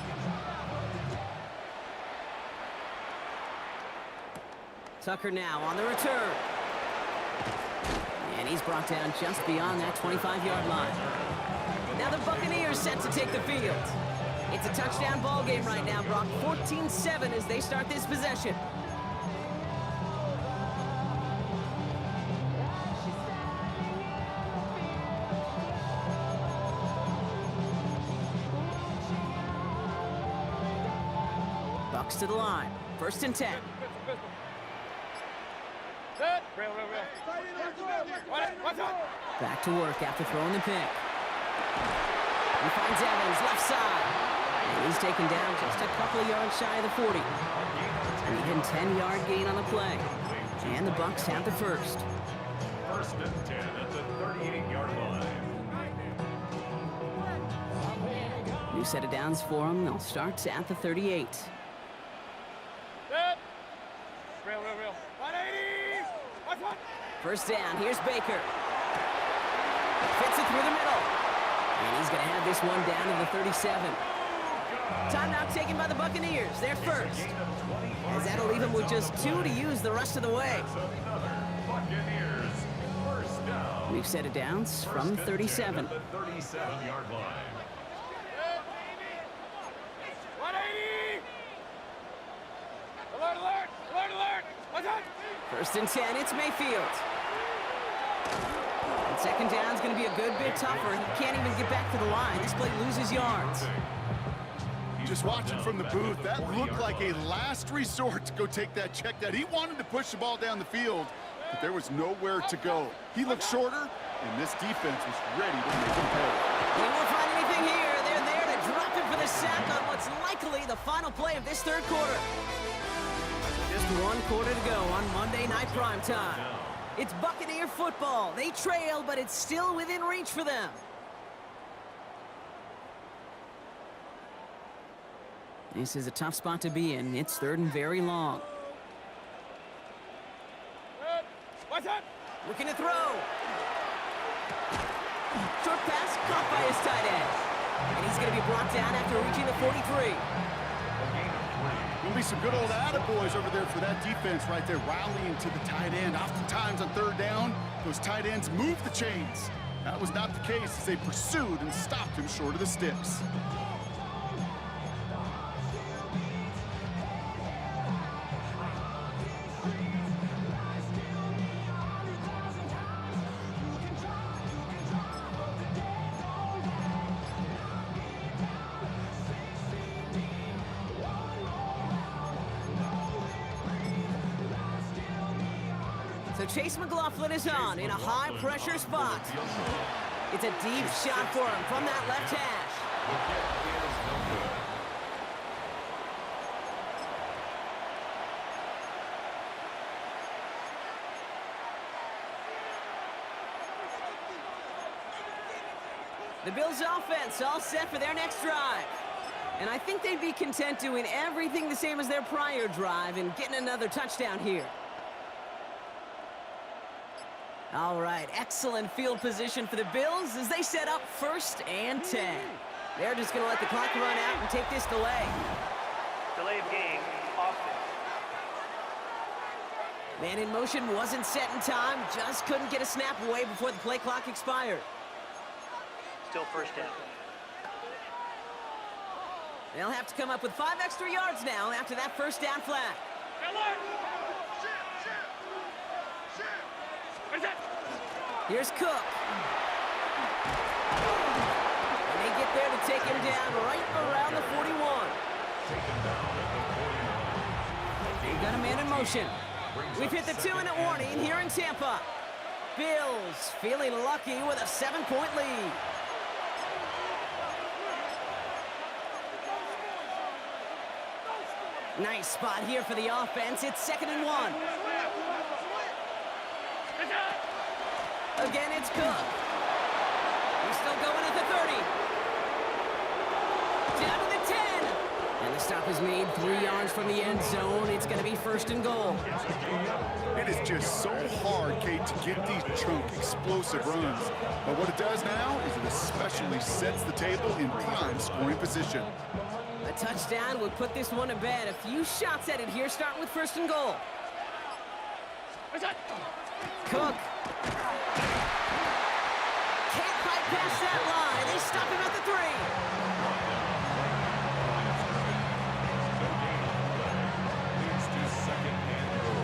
B: Tucker now on the return. And he's brought down just beyond that 25-yard line. Now the Buccaneers set to take the field. It's a touchdown ball game right now, Brock. 14-7 as they start this possession. Bucks to the line. First and 10. Back to work after throwing the pick. He finds Evans, left side. And he's taken down just a couple of yards shy of the 40. An even 10-yard gain on the play. And the Bucks have the first.
D: First and 10 at the 38-yard line.
B: New set of downs for them. They'll start at the 38.
E: Real. 180.
B: First down, here's Baker. Fits it through the middle. And he's going to have this one down to the 37. Timeout taken by the Buccaneers. They're first. As that'll leave them with just 2 to use the rest of the way.
D: Buccaneers first down.
B: We've set it downs from 37.
D: At the 37-yard line.
E: 180. Alert. What's that?
B: First and 10, it's Mayfield. And second down's going to be a good bit tougher. He can't even get back to the line. This play loses yards.
C: Just watching from the booth, that looked like a last resort to go take that check down. He wanted to push the ball down the field, but there was nowhere to go. He looked shorter, and this defense was ready to make him pay.
B: They won't find anything here. They're there to drop him for the sack on what's likely the final play of this third quarter. Just 1 quarter to go on Monday Night Primetime. It's Buccaneer football. They trail, but it's still within reach for them. This is a tough spot to be in. It's third and very long.
E: What's that?
B: Looking to throw. Short pass caught by his tight end. And he's going to be brought down after reaching the 43.
C: Gonna be some good old attaboys over there for that defense right there, rallying to the tight end. Oftentimes on third down, those tight ends move the chains. That was not the case as they pursued and stopped him short of the sticks.
B: So Chase McLaughlin is on in a high-pressure spot. It's a deep shot for him from that left hash. The Bills offense all set for their next drive. And I think they'd be content doing everything the same as their prior drive and getting another touchdown here. All right, excellent field position for the Bills as they set up 1st and 10. They're just going to let the clock run out and take this delay.
J: Delay of game, offense.
B: Man in motion wasn't set in time, just couldn't get a snap away before the play clock expired.
J: Still 1st down.
B: They'll have to come up with 5 extra yards now after that 1st down flag. Here's Cook. And they get there to take him down right around the 41. They got a man in motion. We've hit the 2-minute warning here in Tampa. Bills feeling lucky with a 7-point lead. Nice spot here for the offense. It's 2nd and 1. Again, it's Cook. He's still going at the 30. Down to the 10. And the stop is made 3 yards from the end zone. It's going to be 1st and goal.
C: It is just so hard, Kate, to get these chunk, explosive runs. But what it does now is it especially sets the table in prime scoring position.
B: A touchdown would put this one to bed. A few shots at it here, starting with 1st and goal. Cook. Can't quite pass that line. They stop him at the 3.
D: Leads to 2nd and goal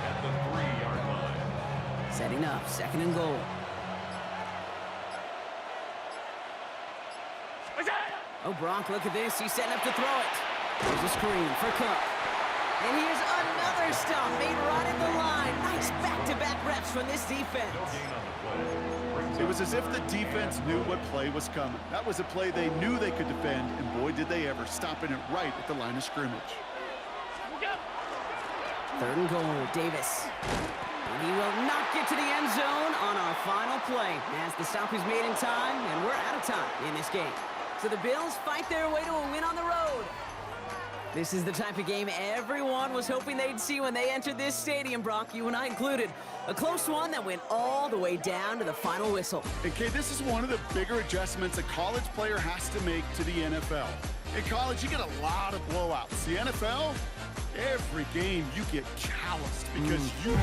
D: at the 3-yard line.
B: Setting up, 2nd and goal. Oh, Brock, look at this. He's setting up to throw it. There's a screen for Cook. And here's another stop made right at the line. Nice back-to-back reps from this defense.
C: It was as if the defense knew what play was coming. That was a play they knew they could defend, and boy, did they ever, stopping it right at the line of scrimmage.
B: 3rd and goal, Davis. And he will not get to the end zone on our final play as the stop is made in time, and we're out of time in this game. So the Bills fight their way to a win on the road. This is the type of game everyone was hoping they'd see when they entered this stadium, Brock, you and I included. A close one that went all the way down to the final whistle.
C: Okay, this is one of the bigger adjustments a college player has to make to the NFL. In college, you get a lot of blowouts. The NFL, every game you get calloused because you...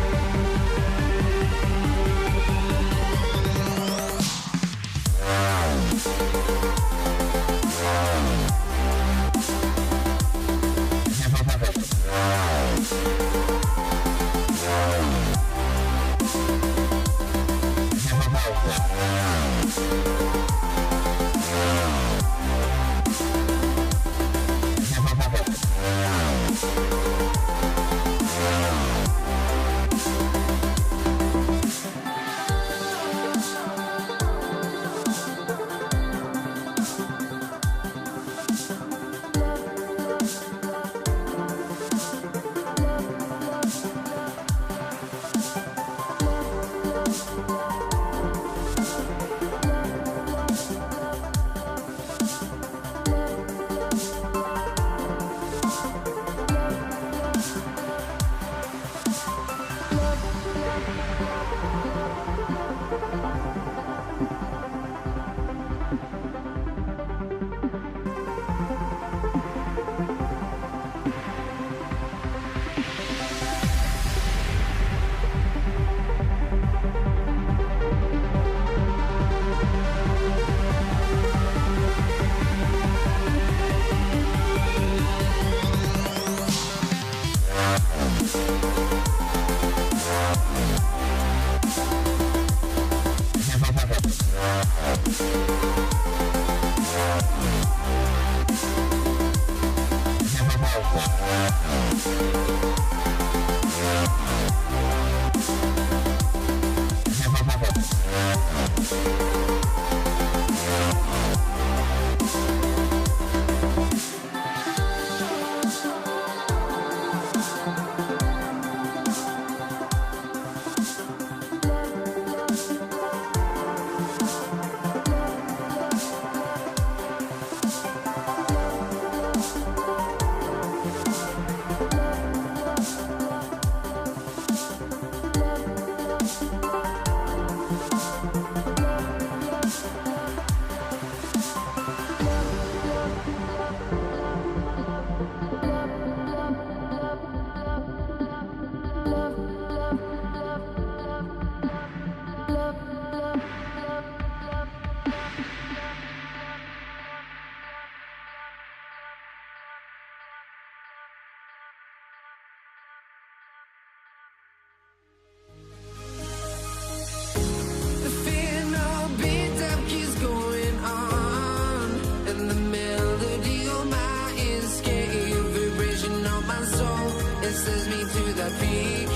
O: peak.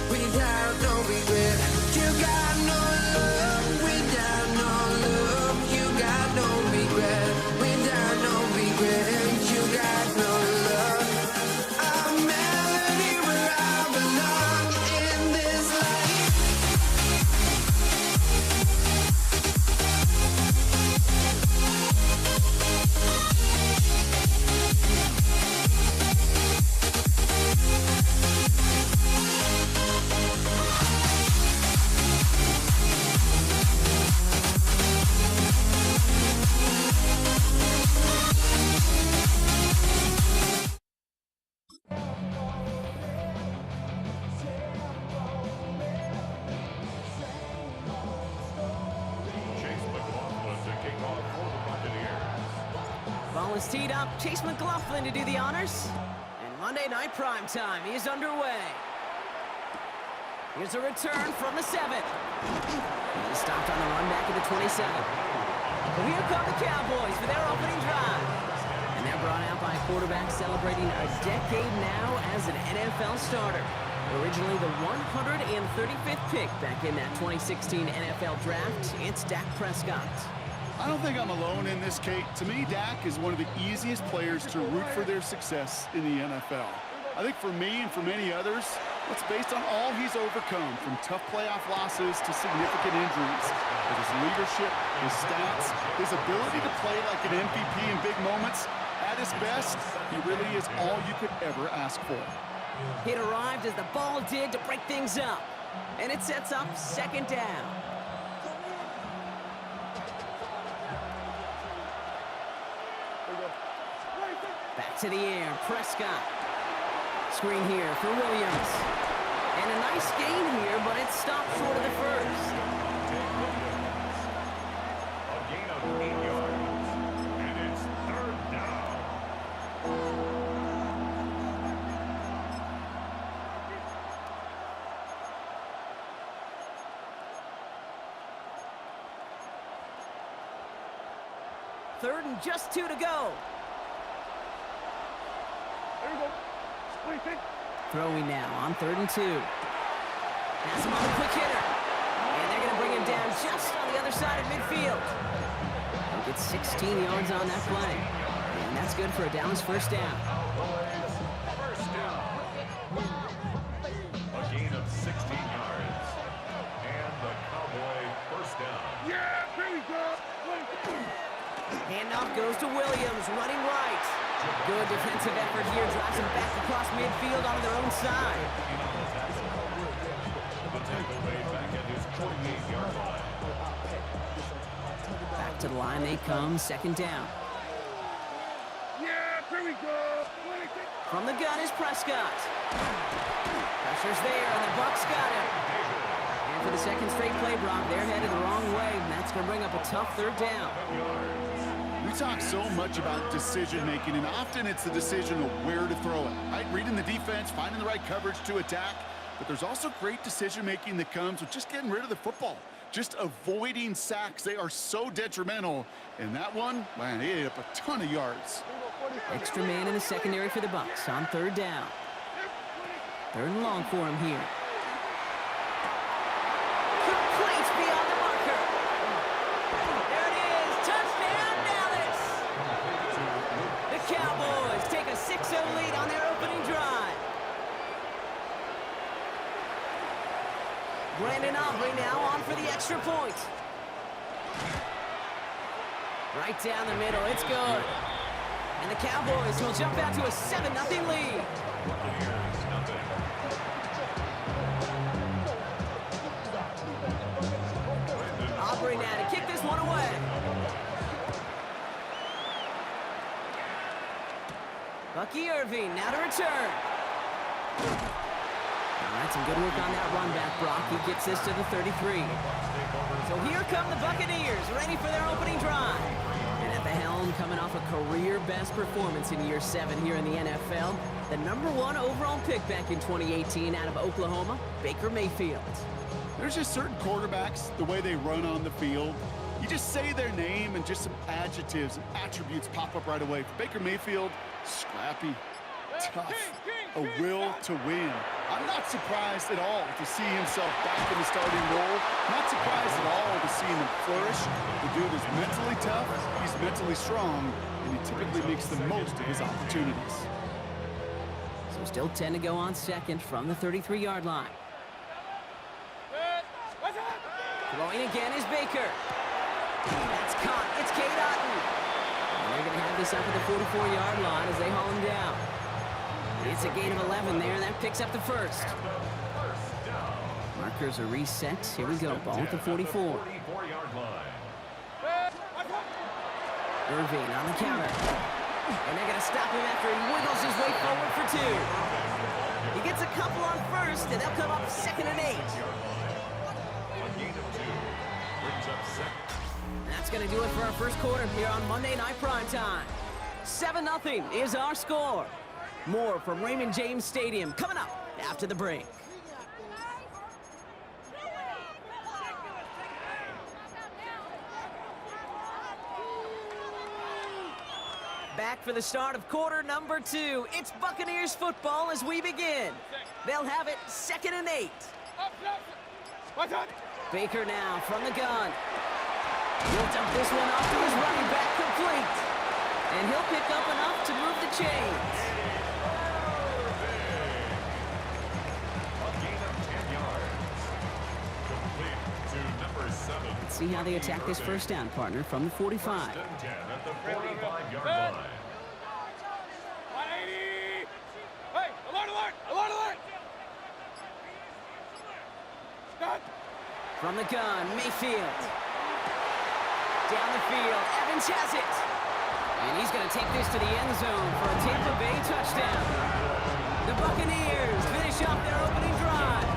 O: Without no regret, you got no love. Without no love, you got no regret. Without no regret, you got no love. A melody where I belong in this life.
D: Chase McLaughlin to kick off for the Buccaneers.
B: Ball is teed up. Chase McLaughlin to do the honors. And Monday Night Prime Time is underway. Here's a return from the 7. He stopped on the run back at the 27. But here come the Cowboys for their opening drive. And they're brought out by a quarterback celebrating a decade now as an NFL starter. Originally the 135th pick back in that 2016 NFL Draft, it's Dak Prescott.
C: I don't think I'm alone in this, Kate. To me, Dak is one of the easiest players to root for their success in the NFL. I think for me and for many others, it's based on all he's overcome, from tough playoff losses to significant injuries. With his leadership, his stats, his ability to play like an MVP in big moments, at his best, he really is all you could ever ask for.
B: It arrived as the ball did to break things up. And it sets up second down. Back to the air, Prescott. Screen here for Williams. And a nice gain here, but it stopped short of the first.
D: A gain of 8 yards. And it's third down.
B: Third and just 2 to go.
E: There you go. Split.
B: Throwing now on 3rd and 2. Pass him on the quick hitter. And they're going to bring him down just on the other side of midfield. He'll get 16 yards on that play. And that's good for a Dallas first down.
D: First down. A gain of 16 yards. And the Cowboy first down.
E: Yeah, there we go.
B: Handoff goes to Williams, running right. Good defensive effort here, drives him back across midfield onto their own side.
D: The tackle made back at his 28-yard line.
B: Back to the line they come, second down.
E: Yeah, there we go.
B: From the gun is Prescott. Pressure's there, and the Bucs got him. And for the second straight play, Brock, they're headed the wrong way, and that's going to bring up a tough third down.
C: We talk so much about decision-making, and often it's the decision of where to throw it. Right? Reading the defense, finding the right coverage to attack, but there's also great decision-making that comes with just getting rid of the football, just avoiding sacks. They are so detrimental, and that one, man, he ate up a ton of yards.
B: Extra man in the secondary for the Bucs on third down. Third and long for him here. Complete beyond the marker. There it is. Touchdown, Dallas. The Cowboys take a 6-0 lead on their opening drive. Brandon Aubrey now on for the extra point. Right down the middle. It's good. And the Cowboys will jump out to a 7-0 lead. Aubrey now to kick this one away. Bucky Irving now to return. All right, some good work on that run back, Brock. He gets this to the 33. So here come the Buccaneers, ready for their opening drive. And at the helm, coming off a career-best performance in year 7 here in the NFL, the #1 overall pick back in 2018 out of Oklahoma, Baker Mayfield.
C: There's just certain quarterbacks, the way they run on the field, you just say their name and just some adjectives and attributes pop up right away. For Baker Mayfield, scrappy, tough, a will to win. I'm not surprised at all to see himself back in the starting role. Not surprised at all to see him flourish. The dude is mentally tough, he's mentally strong, and he typically makes the most of his opportunities.
B: So still 10 to go on second from the 33-yard line. Throwing again is Baker. That's caught. It's Cade Otton. And they're going to have this up at the 44-yard line as they haul him down. It's a gain of 11 there, and that picks up the first. Markers are reset. Here we go. Ball at the 44. Irving on the counter. And they're going to stop him after he wiggles his way forward for 2. He gets a couple on first, and they'll come up 2nd and 8. That's going to do it for our first quarter here on Monday Night Primetime. 7-0 is our score. More from Raymond James Stadium coming up after the break. Back for the start of quarter number 2. It's Buccaneers football as we begin. They'll have it 2nd and 8. Baker now from the gun. He'll dump this one off to his running back, complete. And he'll pick up enough to move the chains.
D: A gain of 10 yards. Complete to number 7.
B: Let's see how they attack this first down, partner, from the 45.
D: 1st and 10 at the 45-yard line.
E: 180! Hey, alert, alert! Alert, alert! Stop!
B: From the gun, Mayfield. Down the field, Evans has it. And he's going to take this to the end zone for a Tampa Bay touchdown. The Buccaneers finish off their opening drive.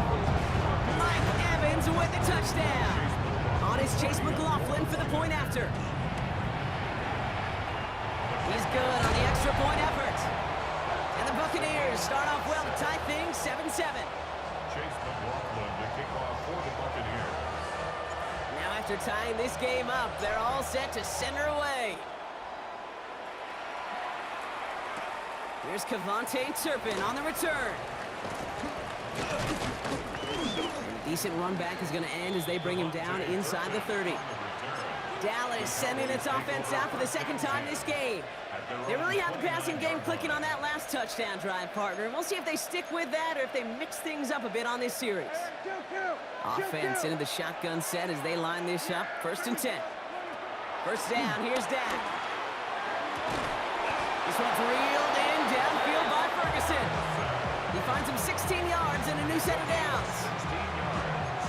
B: Mike Evans with the touchdown. On is Chase McLaughlin for the point after. He's good on the extra point effort. And the Buccaneers start off well to tie things 7-7.
D: Chase McLaughlin to kick off for the Buccaneers.
B: Now after tying this game up, they're all set to send her away. Here's Kevontae Turpin on the return. And a decent run back is going to end as they bring him down inside the 30. Dallas sending its offense out for the second time this game. They really have the passing game clicking on that last touchdown drive, partner. We'll see if they stick with that or if they mix things up a bit on this series. Offense into the shotgun set as they line this up. 1st and 10. First down, here's Dak. This one's reeled in downfield by Ferguson. He finds him 16 yards and a new set of downs.
D: 16 yards.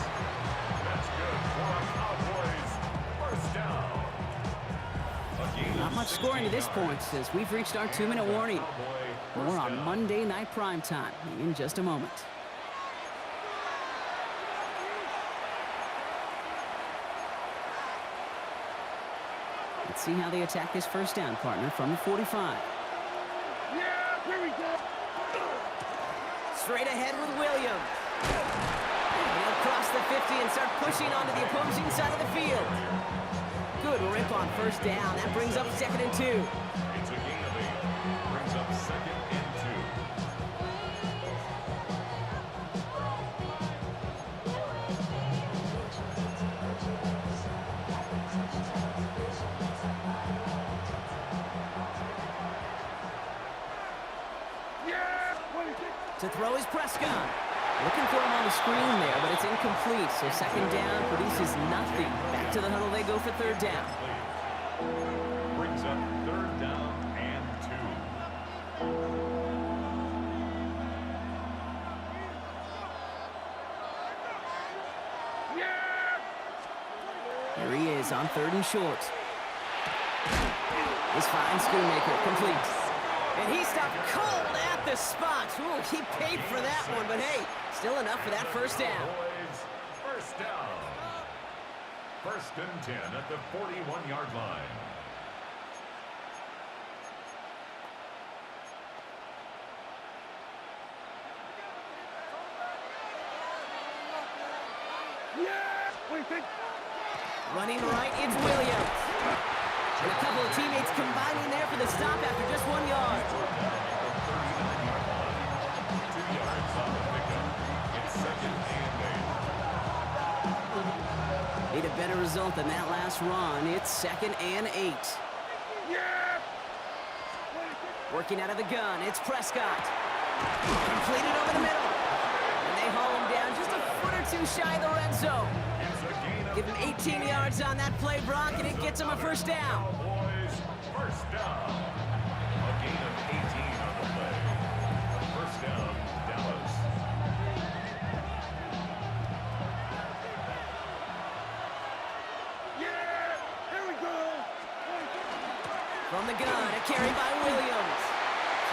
D: That's good for a Cowboys first down.
B: Not much scoring to this point as we've reached our 2-minute warning. More on Monday Night Primetime in just a moment. Let's see how they attack this first down, partner, from the 45.
E: Yeah, here we go.
B: Straight ahead with Williams. He'll cross the 50 and start pushing onto the opposing side of the field. Good rip on first down. That brings up 2nd and 2.
D: It's a gain of 8. Brings up 2nd and 2.
E: Yeah, 26.
B: To throw is Prescott. Looking for him on the screen there, but it's incomplete. So 2nd down produces nothing. Back to the huddle they go for 3rd down.
D: Brings up 3rd down and 2.
E: Yeah!
B: Here he is on 3rd and short. This fine Schoonmaker complete. And he stopped cold at the spot. Ooh, he paid for that one, but hey, still enough for that first down.
D: Cowboys first down. 1st and 10 at the 41-yard line.
E: Yeah! 26.
B: Running right, it's Williams. And a couple of teammates combining there for the stop after just 1 yard.
D: yards on the pickup. It's 2nd and 8.
B: Need a better result than that last run. It's 2nd and 8. Working out of the gun, it's Prescott. Completed over the middle. And they haul him down just a foot or two shy of the red zone. Give him 18 yards on that play, Brock, and it gets him a first down.
D: Cowboys, first down. A gain of 18 on the play. First down, Dallas.
B: From the gun, a carry by Williams.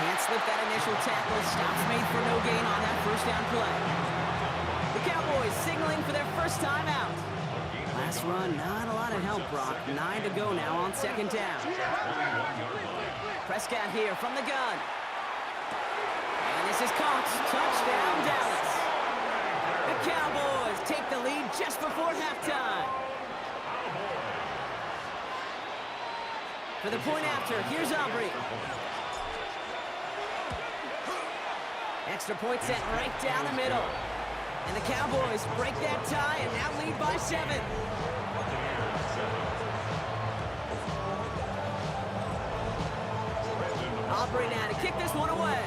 B: Can't slip that initial tackle. Stops made for no gain on that first down play. The Cowboys signaling for their first time out. Last run, not a lot of help, Brock. 9 to go now on 2nd down. Prescott here from the gun. And this is caught. Touchdown, Dallas. The Cowboys take the lead just before halftime. For the point after, here's Aubrey. Extra point set right down the middle. And the Cowboys break that tie and now lead by 7. Aubrey now to kick this one away.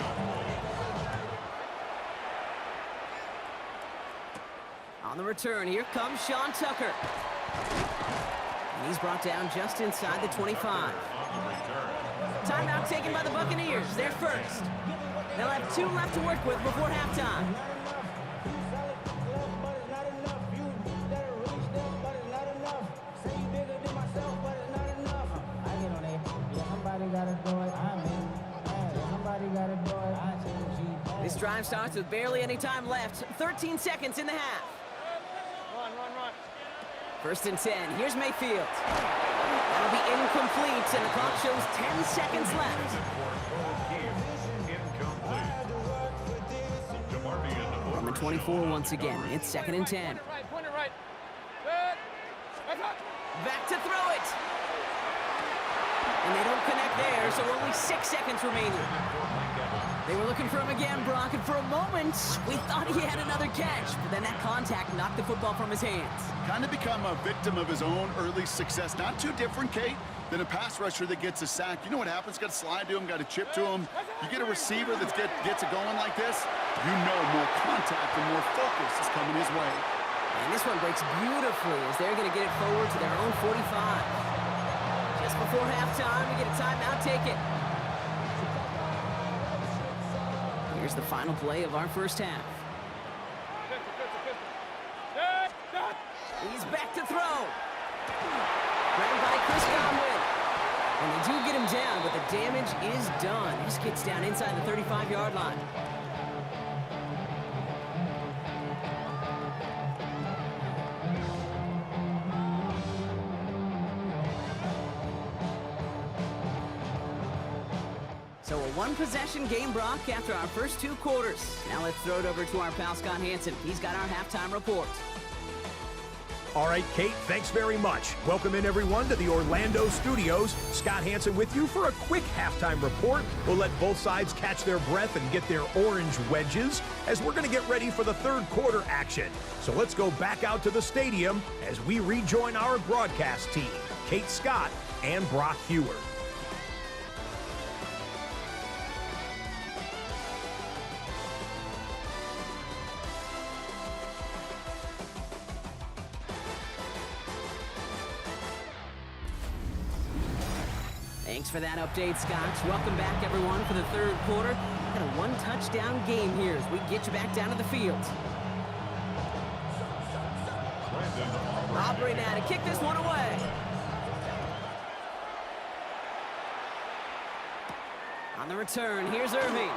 B: On the return, here comes Sean Tucker. And he's brought down just inside the 25. Timeout taken by the Buccaneers. They're first. They'll have 2 left to work with before halftime. This drive starts with barely any time left. 13 seconds in the half.
J: Run.
B: 1st and 10. Here's Mayfield. That'll be incomplete, and the clock shows 10 seconds left. From the 24 once again. It's 2nd and 10.
E: Pointer right.
B: Back to throw it. And they don't connect there, so only 6 seconds remaining. They were looking for him again, Brock, and for a moment, we thought he had another catch, but then that contact knocked the football from his hands.
C: Kind of become a victim of his own early success. Not too different, Kate, than a pass rusher that gets a sack. You know what happens? Got to slide to him, got to chip to him. You get a receiver that gets it going like this, you know more contact and more focus is coming his way.
B: And this one breaks beautifully as they're going to get it forward to their own 45. Just before halftime, we get a timeout taken. Here's the final play of our first half. He's back to throw. Grabbed by Chris Godwin. And they do get him down, but the damage is done. This gets down inside the 35-yard line. So a one-possession game, Brock, after our first 2 quarters. Now let's throw it over to our pal Scott Hanson. He's got our halftime report.
F: All right, Kate, thanks very much. Welcome in, everyone, to the Orlando studios. Scott Hanson with you for a quick halftime report. We'll let both sides catch their breath and get their orange wedges as we're going to get ready for the 3rd quarter action. So let's go back out to the stadium as we rejoin our broadcast team, Kate Scott and Brock Hewer.
B: Thanks for that update, Scott. Welcome back, everyone, for the 3rd quarter. Got a 1-touchdown game here as we get you back down to the field. Aubrey now to kick this one away. On the return, here's Irving.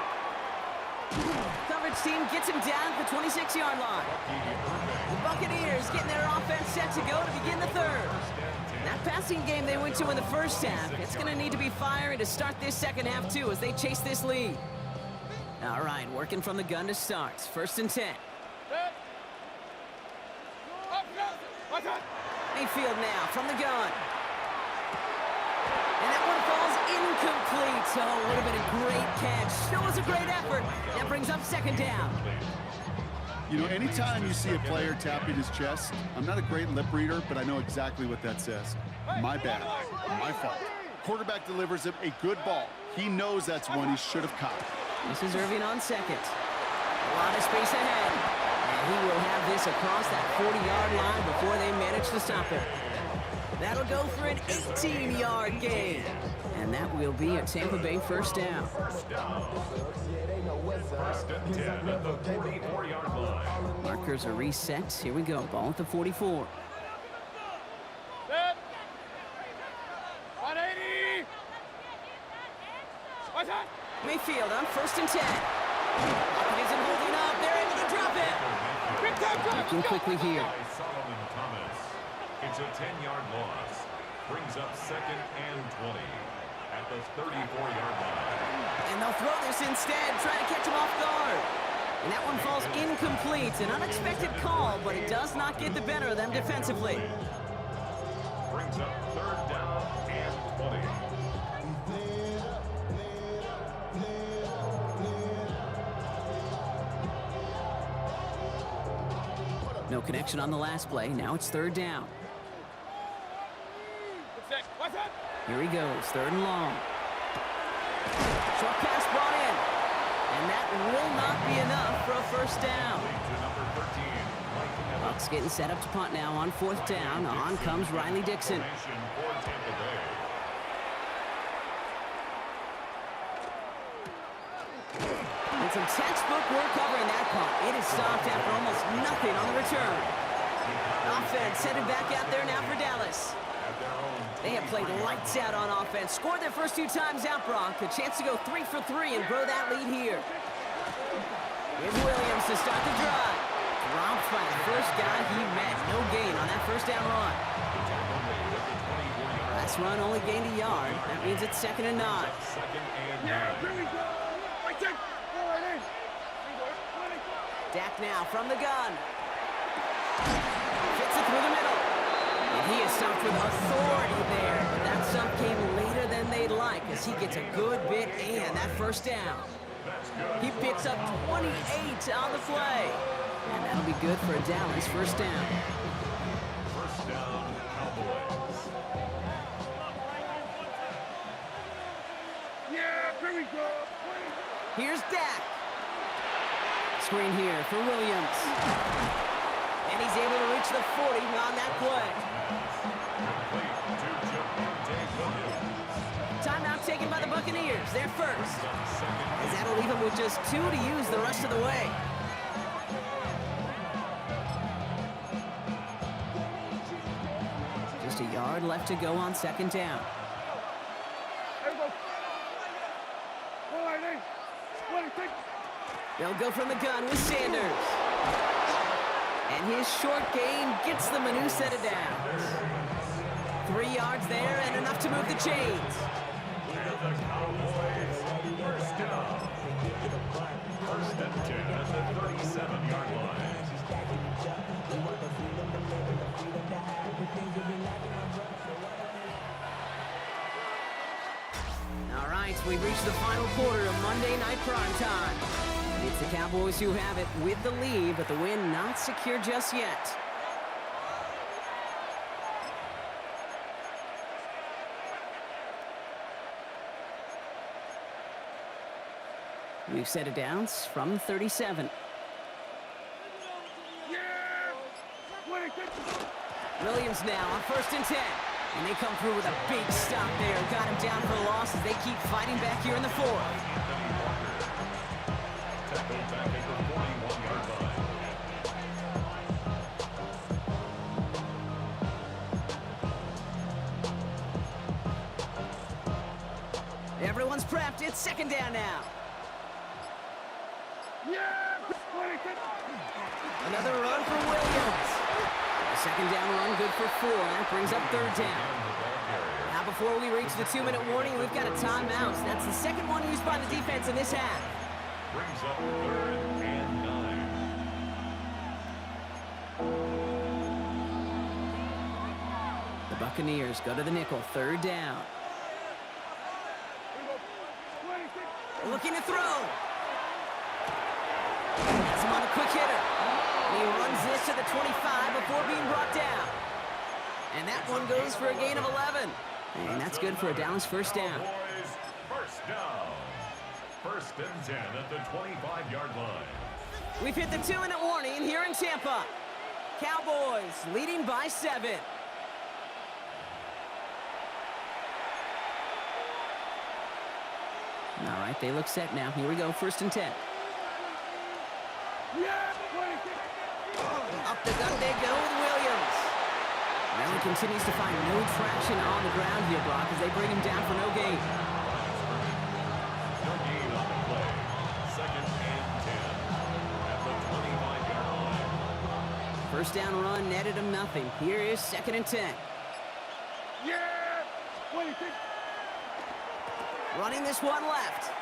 B: Coverage team gets him down at the 26-yard line. The Buccaneers getting their offense set to go to begin the 3rd. That passing game they went to in the first half, it's going to need to be fiery to start this second half, too, as they chase this lead. All right, working from the gun to start. 1st and 10. Mayfield now from the gun. And that one falls incomplete. Oh, would have been a great catch. Still was a great effort. That brings up second down.
C: You know, anytime you see a player tapping his chest, I'm not a great lip reader, but I know exactly what that says. My bad. My fault. Quarterback delivers him a good ball. He knows that's one he should have caught.
B: This is Irving on second. A lot of space ahead. And he will have this across that 40-yard line before they manage to stop him. That'll go for an 18-yard gain. And that will be a Tampa Bay first down.
D: First and 10 at the 44-yard line.
B: Markers are reset. Here we go. Ball at the 44.
E: Set. 180. What's that?
B: Mayfield on first and 10. Hopkins isn't holding up. They're able to drop it. Looking quickly here.
D: Solomon Thomas. It's a 10-yard loss. Brings up second and 20 at the 34-yard line.
B: And they'll throw this instead, trying to catch him off guard. And that one falls incomplete. An unexpected call, but it does not get the better of them defensively.
D: Brings up third down and 20.
B: No connection on the last play. Now it's third down.
E: What's that?
B: Here he goes, third and long. Short pass brought in. And that will not be enough for a first down. Bucks getting set up to punt now on fourth down. On comes Riley Dixon. And some textbook work covering that punt. It is stopped after almost nothing on the return. Offense headed back out there now for Dallas. They have played lights out on offense. Scored their first 2 times out, Brock. A chance to go 3 for 3 and grow that lead here. Here's Williams to start the drive. Dropped by the first guy he met. No gain on that first down run. Last run only gained a yard. That means it's second and 9.
E: Yeah, here we go. Right there.
B: Dak now from the gun. Fits it through the middle. And he is stopped with authority there. But that stop came later than they'd like as he gets a good bit and that first down. He picks up 28 on the play. And that'll be good for a Dallas first down.
D: First down, Cowboys.
E: Yeah, here we go.
B: Here's Dak. Screen here for Williams. And he's able to reach the 40 on that play. Timeout taken by the Buccaneers. They're first. As that'll leave him with just 2 to use the rest of the way. Just a yard left to go on second down.
E: There we go. 180. 26.
B: They'll go from the gun with Sanders. And his short gain gets them a new set of downs. 3 yards there and enough to move the chains.
D: The Cowboys first down. First and 10 at the 37-yard line.
B: All right, we've reached the final quarter of Monday Night Primetime. It's the Cowboys who have it with the lead, but the win not secure just yet. We've set it down from 37. Williams now on first and 10. And they come through with a big stop there. Got him down for a loss as they keep fighting back here in the fourth.
D: Tackled back at the 41-yard line.
B: Everyone's prepped. It's second down now. Another run for Williams. A second down run, good for 4. That brings up third down. Now before we reach the 2-minute warning, we've got a timeout. That's the second one used by the defense in this half.
D: Brings up third and 9.
B: The Buccaneers go to the nickel, third down. Looking to throw. That's him on a quick hitter. And he runs this to the 25 before being brought down. And that one goes for a gain of 11. And that's good for a Dallas first down.
D: Cowboys, first down. First and 10 at the 25-yard line.
B: We've hit the 2-minute warning here in Tampa. Cowboys leading by 7. All right, they look set now. Here we go, first and 10. Up the gut they go with Williams. Allen continues to find no traction on the ground here, Brock, as they bring him down for no gain.
D: No gain on the play. Second and 10 at the 25-yard line.
B: First down run netted him nothing. Here is second and 10. Running this one left.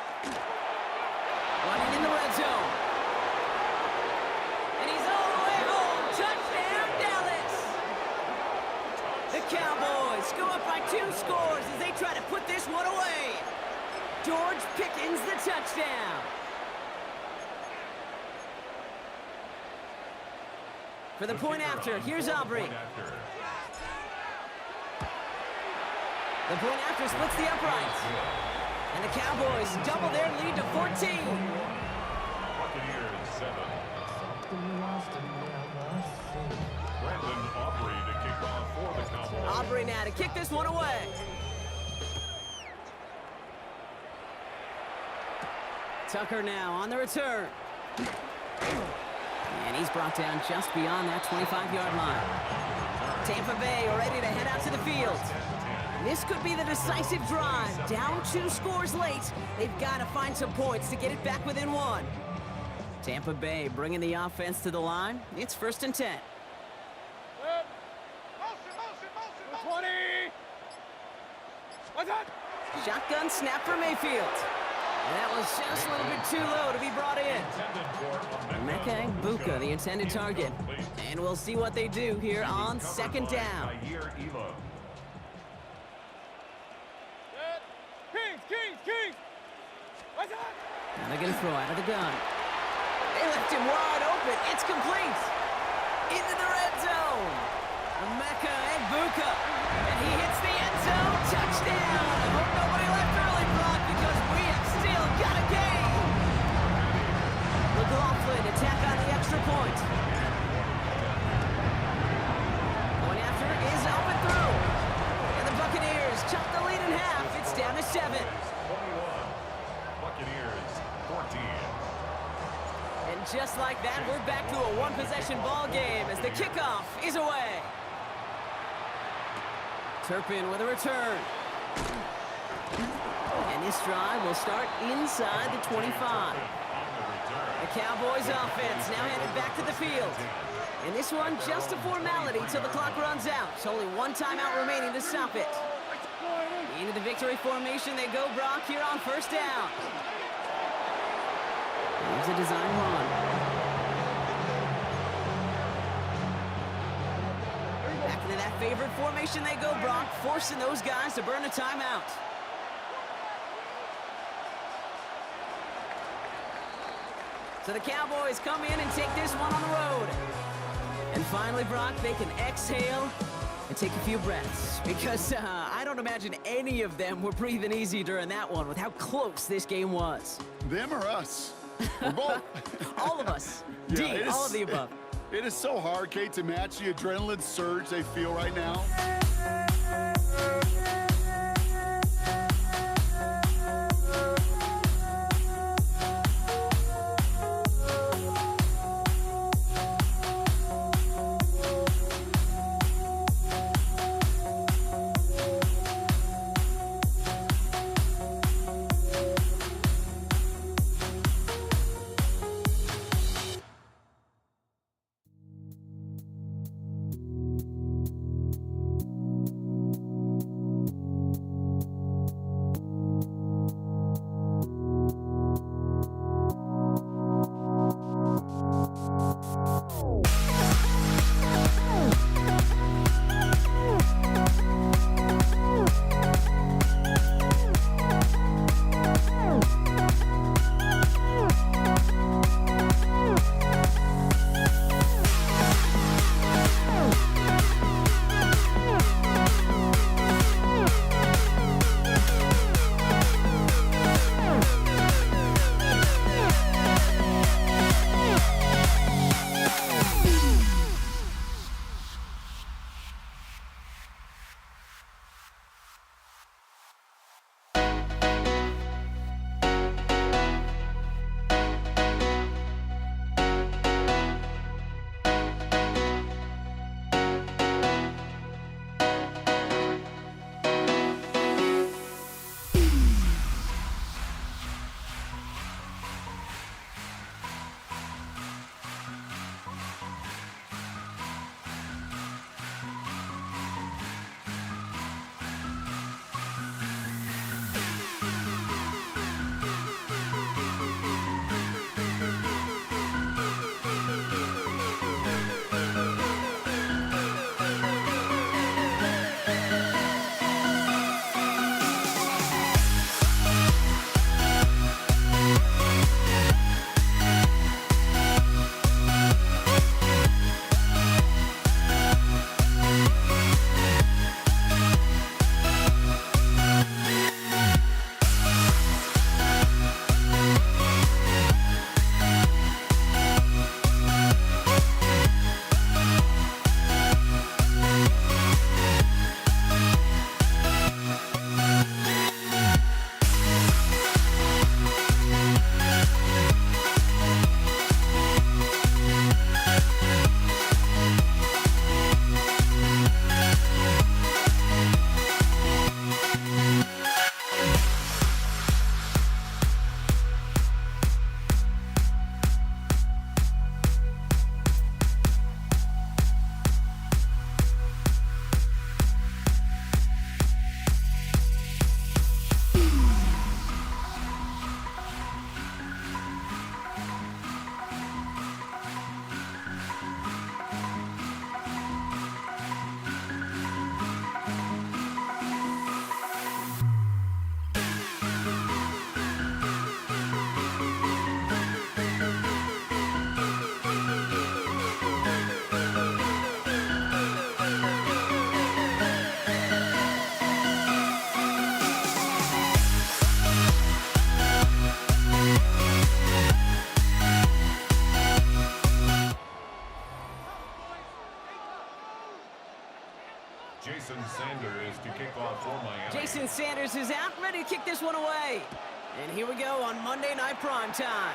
B: Running in the red zone. And he's all the way home. Touchdown, Dallas! The Cowboys go up by 2 scores as they try to put this one away. George Pickens the touchdown. For the point after, here's Aubrey. The point after splits the uprights. And the Cowboys double their lead to 14.
D: Buccaneers 7. Brandon Aubrey to kick off for the Cowboys.
B: Aubrey now to kick this one away. Tucker now on the return. And he's brought down just beyond that 25-yard line. Tampa Bay ready to head out to the field. This could be the decisive drive. Down 2 scores late. They've got to find some points to get it back within 1. Tampa Bay bringing the offense to the line. It's first and 10.
E: 20. What's that?
B: Shotgun snap for Mayfield. And that was just a little bit too low to be brought in. Emeka Egbuka, the intended target. And we'll see what they do here on second down.
E: Kings! What's that?
B: Now they're going to throw out of the gun. They left him wide open. It's complete. Into the red zone. Emeka Egbuka. And he hits the end zone. Touchdown. I hope nobody left early, Brock, because we have still got a game. McLaughlin to tack on the extra point. Point after is up and through. And the Buccaneers chop the lead in half. It's down to 7.
D: 21. Buccaneers 14.
B: And just like that, we're back to a one-possession ball game as the kickoff is away. Turpin with a return. And this drive will start inside the 25. The Cowboys offense now headed back to the field. And this one just a formality till the clock runs out. It's only 1 timeout remaining to stop it. Into the victory formation they go, Brock, here on first down. Here's a design run. Back into that favorite formation they go, Brock, forcing those guys to burn a timeout. So the Cowboys come in and take this one on the road. And finally, Brock, they can exhale and take a few breaths, because I don't imagine any of them were breathing easy during that one with how close this game was.
C: Them or us? We're both.
B: All of us.
C: Yeah,
B: D,
C: it is-
B: all of the above.
C: It is so hard, Kate, to match the adrenaline surge they feel right now.
D: Jason Sanders to kick off for Miami.
B: Jason Sanders is out, ready to kick this one away. And here we go on Monday Night Primetime.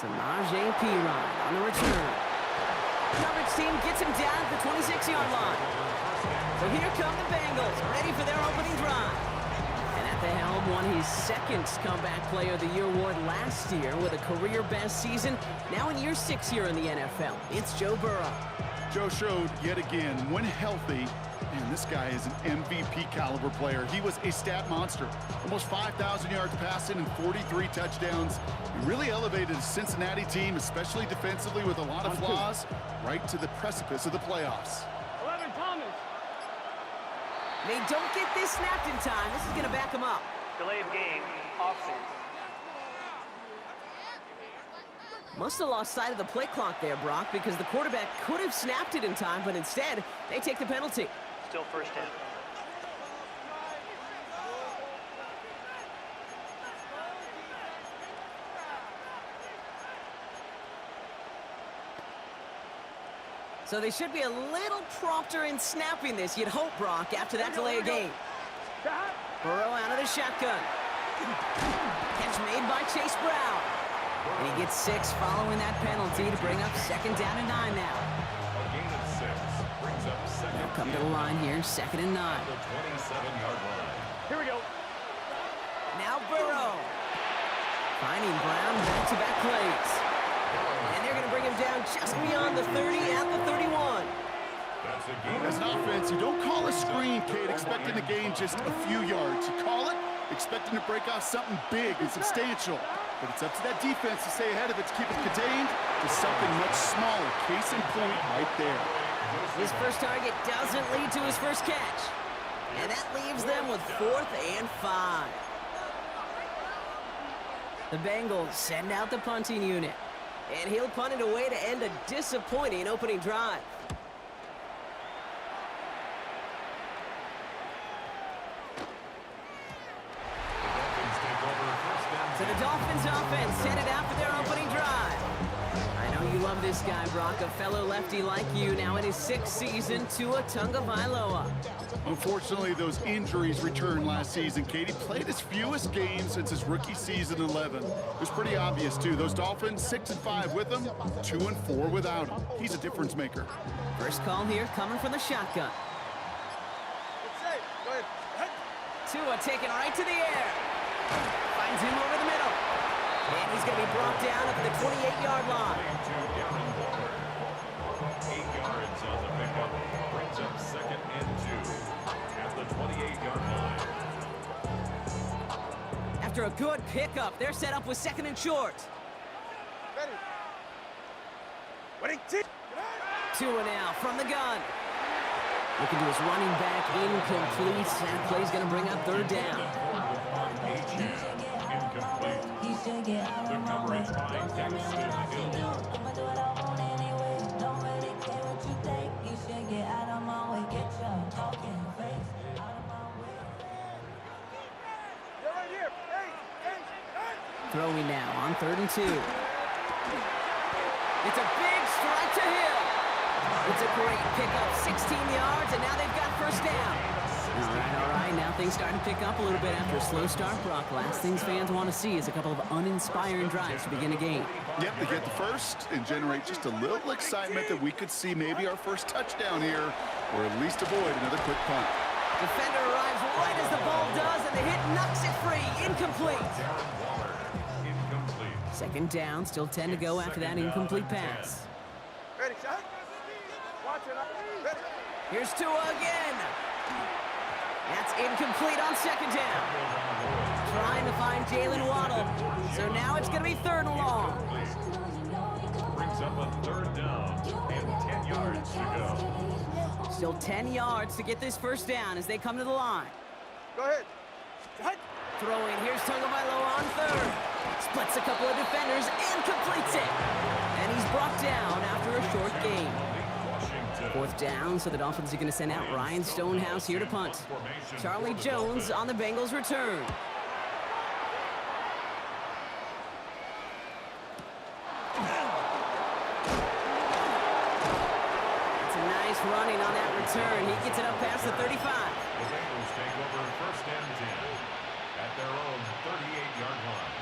B: Samaje Perine on the return. Coverage team gets him down at the 26-yard line. So here come the Bengals, ready for their opening drive. And at the helm, won his second Comeback Player of the Year award last year with a career-best season. Now in year 6 here in the NFL, it's Joe Burrow.
C: Joe showed yet again, when healthy, man, this guy is an MVP caliber player. He was a stat monster. Almost 5,000 yards passing and 43 touchdowns. He really elevated the Cincinnati team, especially defensively with a lot of flaws, right to the precipice of the playoffs.
E: 11 Thomas.
B: They don't get this snapped in time. This is going to back them up.
J: Delay of game, offense.
B: Must have lost sight of the play clock there, Brock, because the quarterback could have snapped it in time, but instead, they take the penalty.
J: Still first down.
B: So they should be a little prompter in snapping this, you'd hope, Brock, after that delay of game. Burrow out of the shotgun. Catch made by Chase Brown. And he gets 6 following that penalty to bring up second down and 9 now.
D: A gain of 6 brings up second.
B: They'll come to the line here, second and 9.
D: The 27-yard line.
E: Here we go.
B: Now Burrow. Finding Brown back-to-back plays. And they're going to bring him down just beyond the 30 at the 31.
D: That's a gain.
C: As an offense, you don't call a screen, Kate, expecting to gain just a few yards. You call it expecting to break off something big and substantial. But it's up to that defense to stay ahead of it, to keep it contained to something much smaller. Case in point right there.
B: His first target doesn't lead to his first catch. And that leaves them with 4th and 5. The Bengals send out the punting unit. And he'll punt it away to end a disappointing opening drive. So the Dolphins offense headed out for their opening drive. I know you love this guy, Brock, a fellow lefty like you, now in his 6th season, Tua Tagovailoa.
C: Unfortunately, those injuries returned last season. Katie played his fewest games since his rookie season 11. It was pretty obvious, too. Those Dolphins, 6-5 with him, 2-4 without him. He's a difference maker.
B: First call here coming from the shotgun.
E: Go ahead.
B: Tua taken right to the air. Finds him over the middle. And he's going to be brought down up at the 28-yard line.
D: 8 yards on the pickup. Brings up second and 2 at the 28-yard line.
B: After a good pickup, they're set up with second and short. Tua now from the gun. Looking to his running back, incomplete. That play's going to bring up third down.
D: Incomplete. The coverage by Dexter Hill.
B: Throwing now on 3rd and 2. It's a big strike to Hill. It's a great pickup, 16 yards, and now they've got first down. All right, now things starting to pick up a little bit after a slow start, Brock. Last things fans want to see is a couple of uninspiring drives to begin a game.
C: Yep, they get the first and generate just a little excitement that we could see maybe our first touchdown here, or at least avoid another quick punt.
B: Defender arrives right as the ball does, and the hit knocks it free. Incomplete. Second down, still 10 to go after that incomplete pass.
E: Ready, shot. Watch it. Ready.
B: Here's Tua again. That's incomplete on second down. Trying to find Jalen Waddle. So now it's going to be 3rd and long.
D: Brings up a 3rd down and 10 yards to go.
B: Still 10 yards to get this first down as they come to the line.
E: Go ahead.
B: Throwing, here's Tagovailoa on 3rd. Splits a couple of defenders and completes it. And he's brought down after a short gain. 4th down, so the Dolphins are going to send out Ryan Stonehouse here to punt. Charlie Jones on the Bengals return. It's Some nice running on that return. He gets it up past the 35.
D: The Bengals take over first and 10 at their own 38-yard line.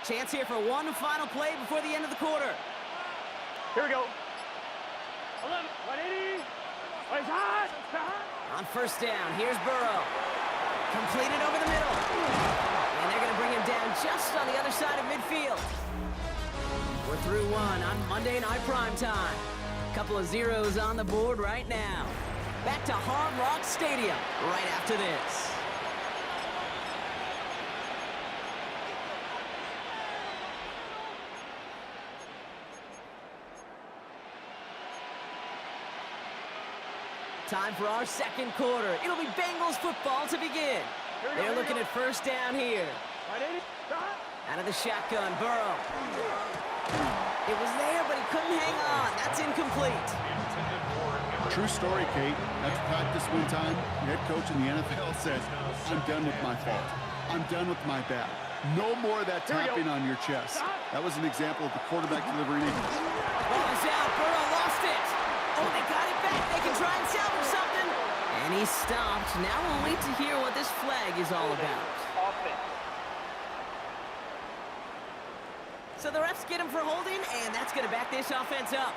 B: Chance here for one final play before the end of the quarter.
E: Here we go. 11, 180. Oh, he's hot.
B: On first down, here's Burrow. Completed over the middle. And they're going to bring him down just on the other side of midfield. We're through one on Monday Night Primetime. Couple of zeros on the board right now. Back to Hard Rock Stadium right after this. Time for our second quarter. It'll be Bengals football to begin. They're looking at first down here. Out of the shotgun, Burrow. It was there, but he couldn't hang on. That's incomplete.
C: True story, Kate. After practice one time, the head coach in the NFL says, I'm done with my fault. I'm done with my bad. No more of that tapping on your chest. That was an example of the quarterback delivering English.
B: Ball is out. Burrow lost it. Oh, they got it back. They can try and salvage something. And he stopped. Now we'll wait to hear what this flag is all about. So the refs get him for holding, and that's going to back this offense up.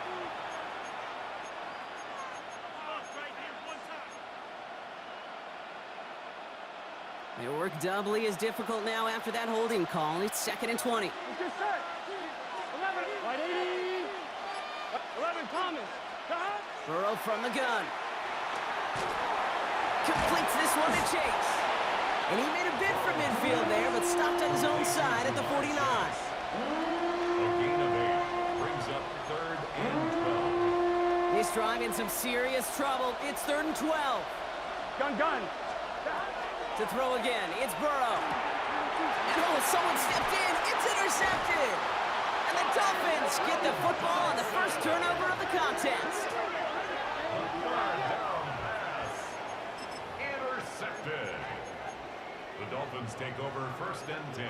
B: Their work doubly as difficult now after that holding call. It's 2nd and 20.
E: 11, 180. 11, Thomas.
B: Burrow from the gun. Completes this one to Chase. And he made a bid for midfield there, but stopped on his own side at the 49.
D: A gain of 8 brings up 3rd and 12.
B: This drive in some serious trouble. It's 3rd and 12.
E: Gun.
B: To throw again, it's Burrow. And oh, someone stepped in. It's intercepted. And the Dolphins get the football on the first turnover of the contest.
D: Intercepted. The Dolphins take over first and 10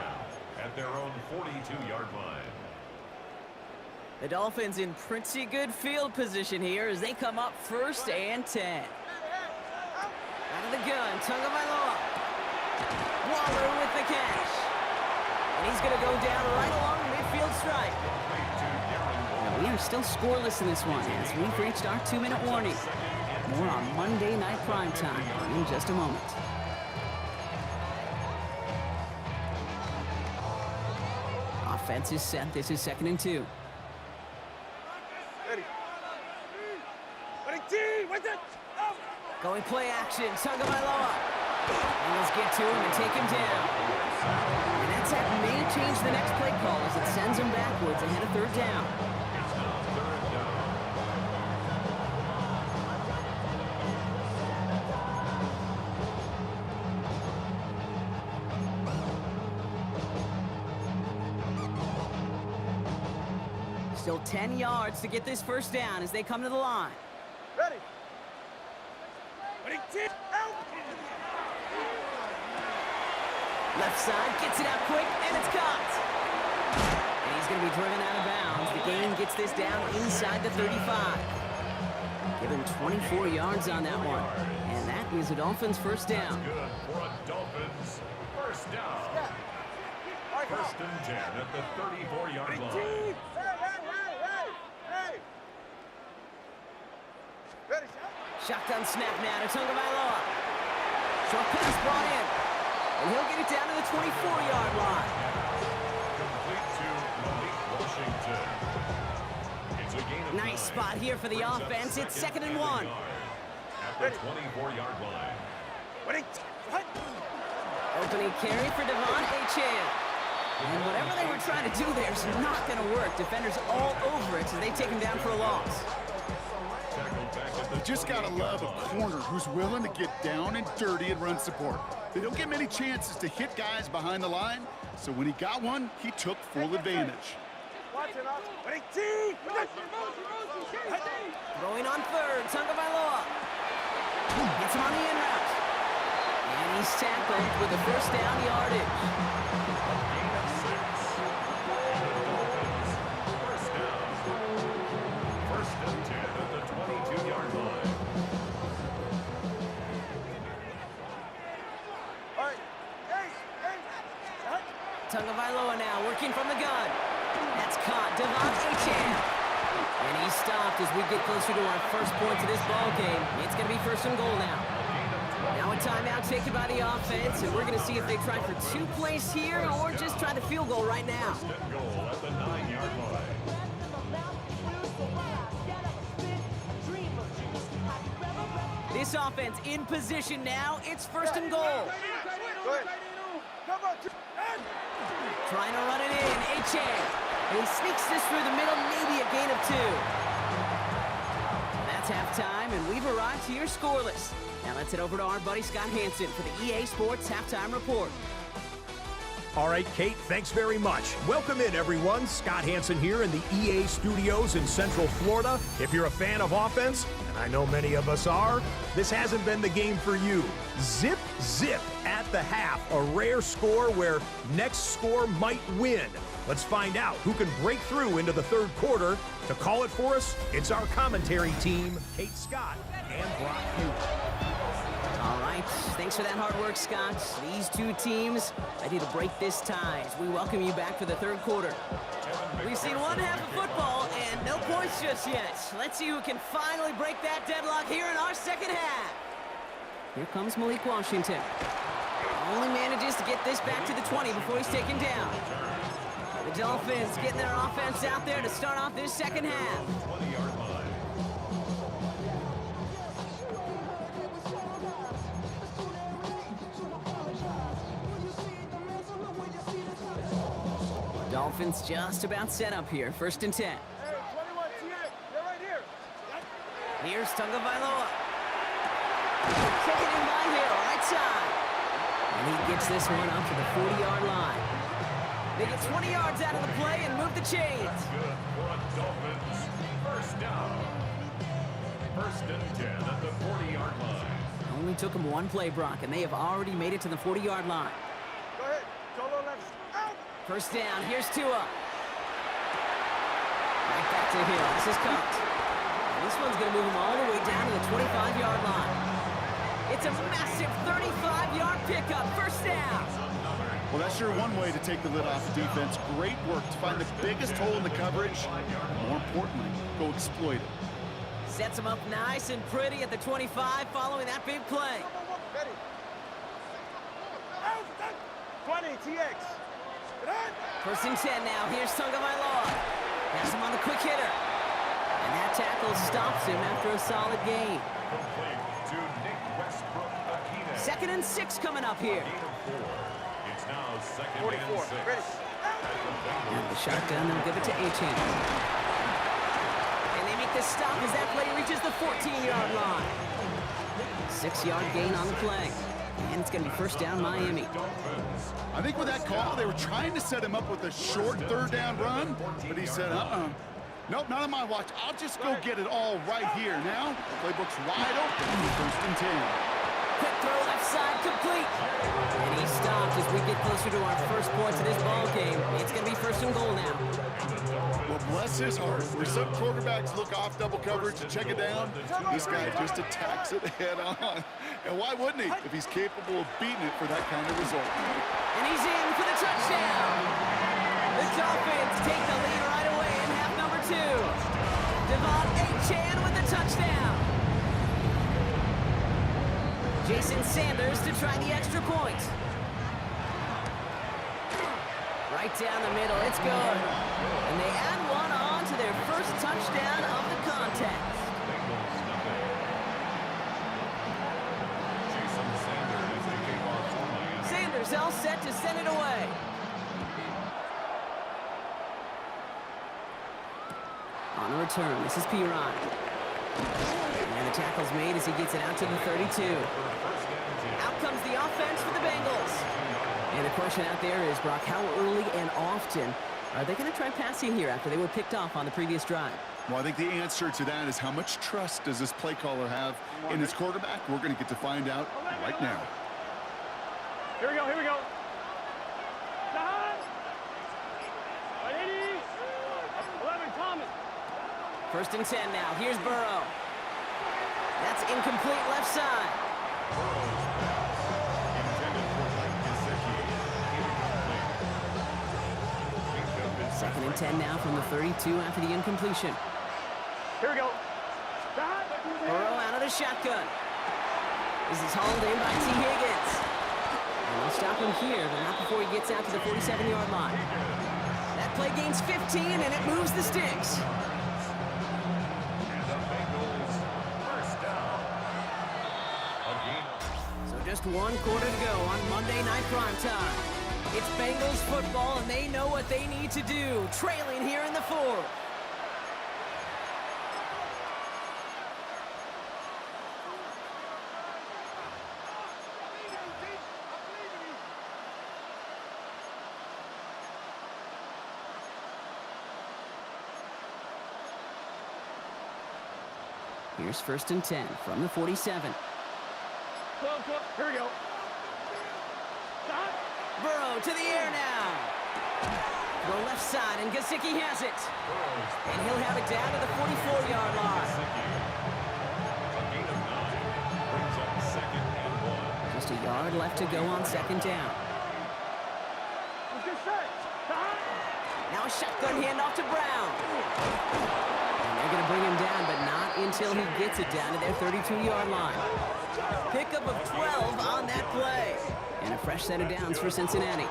D: at their own 42-yard line.
B: The Dolphins in pretty good field position here as they come up first and 10. Out of the gun, Tagovailoa. Waller with the catch. And he's going to go down right along the midfield stripe. Now, we are still scoreless in this one as we've reached our 2-minute warning. More on Monday Night Primetime in just a moment. Offense is set. This is 2nd and 2.
E: Ready. What's it?
B: Going play action. Tagovailoa. Bengals get to him and take him down. And that sack may change the next play call as it sends him backwards ahead of 3rd down. Still 10 yards to get this first down as they come to the line.
E: Ready.
B: Left side, gets it out quick, and it's caught. And he's going to be driven out of bounds. The gain gets this down inside the 35. Give him 24 yards on that one. And that is a Dolphins first down.
D: Good for a Dolphins first down. First and 10 at the 34-yard line.
B: Shotgun snap now to Tagovailoa. Short pass brought in. And he'll get it down to the 24-yard line.
D: Complete to Malik Washington. It's a gain of 9.
B: Nice spot here for the offense. It's 2nd and 1.
D: At the 24-yard line.
B: Opening carry for Devon Achane. And whatever they were trying to do there is not going to work. Defenders all over it, so they take him down for a loss.
C: You just gotta love a corner who's willing to get down and dirty and run support. They don't get many chances to hit guys behind the line, so when he got one, he took full advantage.
B: Throwing on 3rd, Tagovailoa. Gets him on the in route. He's tackled with the first down yardage.
D: Gain of 6. First down. First and 10 at the 22-yard line.
B: Tagovailoa now working from the gun. That's caught. Devon Achane. And he's stopped as we get closer to our first point to this ball game. It's going to be first and goal now. Now a timeout taken by the offense, and we're going to see if they try for 2 plays here or just try the field goal right now.
D: First and goal at the 9-yard line.
B: This offense in position now. It's first and goal. Trying to run it in. Achane. And he sneaks this through the middle, maybe a gain of 2. That's halftime, and we've arrived here scoreless. Now let's head over to our buddy Scott Hanson for the EA Sports Halftime Report.
F: All right, Kate, thanks very much. Welcome in, everyone. Scott Hanson here in the EA Studios in Central Florida. If you're a fan of offense, and I know many of us are, this hasn't been the game for you. Zip, zip at the half, a rare score where next score might win. Let's find out who can break through into the third quarter. To call it for us, it's our commentary team, Kate Scott and Brock Hughes.
B: All right, thanks for that hard work, Scott. These two teams ready to break this tie as we welcome you back for the third quarter. We've seen one half of football and no points just yet. Let's see who can finally break that deadlock here in our second half. Here comes Malik Washington. Only manages to get this back to the 20 before he's taken down. The Dolphins getting their offense out there to start off this second half.
D: 20-yard line.
B: Dolphins just about set up here. First and 10. Here's Tagovailoa. Taken in by Hill, right side. And he gets this one up to the 40-yard line. They get 20 yards out of the play and move the chains.
D: That's good for a Dolphins. First down. First and 10 at the 40-yard line.
B: Only took them one play, Brock, and they have already made it to the 40-yard line.
E: Go ahead. Solo left. Out.
B: First down, here's Tua. Right back to Hill. This is cut. And this one's going to move him all the way down to the 25-yard line. It's a massive 35-yard pickup. First down.
C: Well, that's sure one way to take the lid off the defense. Great work to find the biggest hole in the coverage. More importantly, go exploit it.
B: Sets him up nice and pretty at the 25 following that big play.
E: 20, TX.
B: First and 10 now. Here's Tagovailoa. Has him on the quick hitter. And that tackle stops him after a solid gain.
D: Complete to Nick Westbrook-Akine.
B: Second and 6 coming up here.
D: Gain of 4. It's now second
E: 44.
D: and 6.
E: Ready.
B: And the shotgun, they'll give it to Achane. And they make the stop as that play reaches the 14-yard line. 6-yard gain on the play. And it's going to be first down Miami.
C: I think with that call, they were trying to set him up with a short third down run, but he said, nope, not on my watch. I'll just go get it all right here. Now, the playbook's wide open for first and 10.
B: Quick throw left side, complete. And he stopped as we get closer to our first points of this ball game. It's going to be first and goal now.
C: Well, bless his heart. Where some quarterbacks look off double coverage and check it down, this guy just attacks it head on. And why wouldn't he if he's capable of beating it for that kind of result?
B: And he's in for the touchdown. The Dolphins take the lead right away in half number 2. Devon Achane with the touchdown. Jason Sanders to try the extra point. Right down the middle, it's good. And they add one on to their first touchdown of the contest. Sanders all set to send it away. On the return, this is Piron. And the tackle's made as he gets it out to the 32. Out comes the offense for the Bengals. And the question out there is, Brock, how early and often are they going to try passing here after they were picked off on the previous drive?
C: Well, I think the answer to that is how much trust does this play caller have in his quarterback? We're going to get to find out right now.
E: Here we go, here we go. Stop. 180. 11, Thomas.
B: 1st and 10 now. Here's Burrow. That's incomplete left side. Second and 10 now from the 32 after the incompletion.
E: Here we go. Stop.
B: Burrow out of the shotgun. This is hauled in by T. Higgins. And they'll stop him here, but not before he gets out to the 47-yard line. That play gains 15, and it moves the sticks. So just 1 quarter to go on Monday Night Primetime. It's Bengals football, and they know what they need to do, trailing here in the 4th. Here's 1st and 10 from the 47.
E: Here we go. Stop.
B: Burrow to the air now. The left side, and Gesicki has it. And he'll have it down to the 44-yard line. Just a yard left to go on 2nd down. Now a shotgun handoff to Brown. And they're going to bring him down, but not until he gets it down to their 32-yard line. Pickup of 12 on that play. And a fresh set of downs for Cincinnati.
D: 1st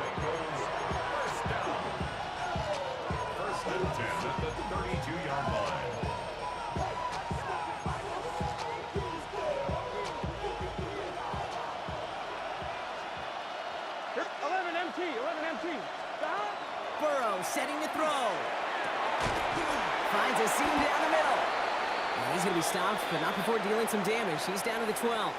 D: and 10 at the 32-yard line.
E: Here, 11 MT. Stop.
B: Burrow setting the throw. Finds a seam down the middle. And he's going to be stopped, but not before dealing some damage. He's down to the 12.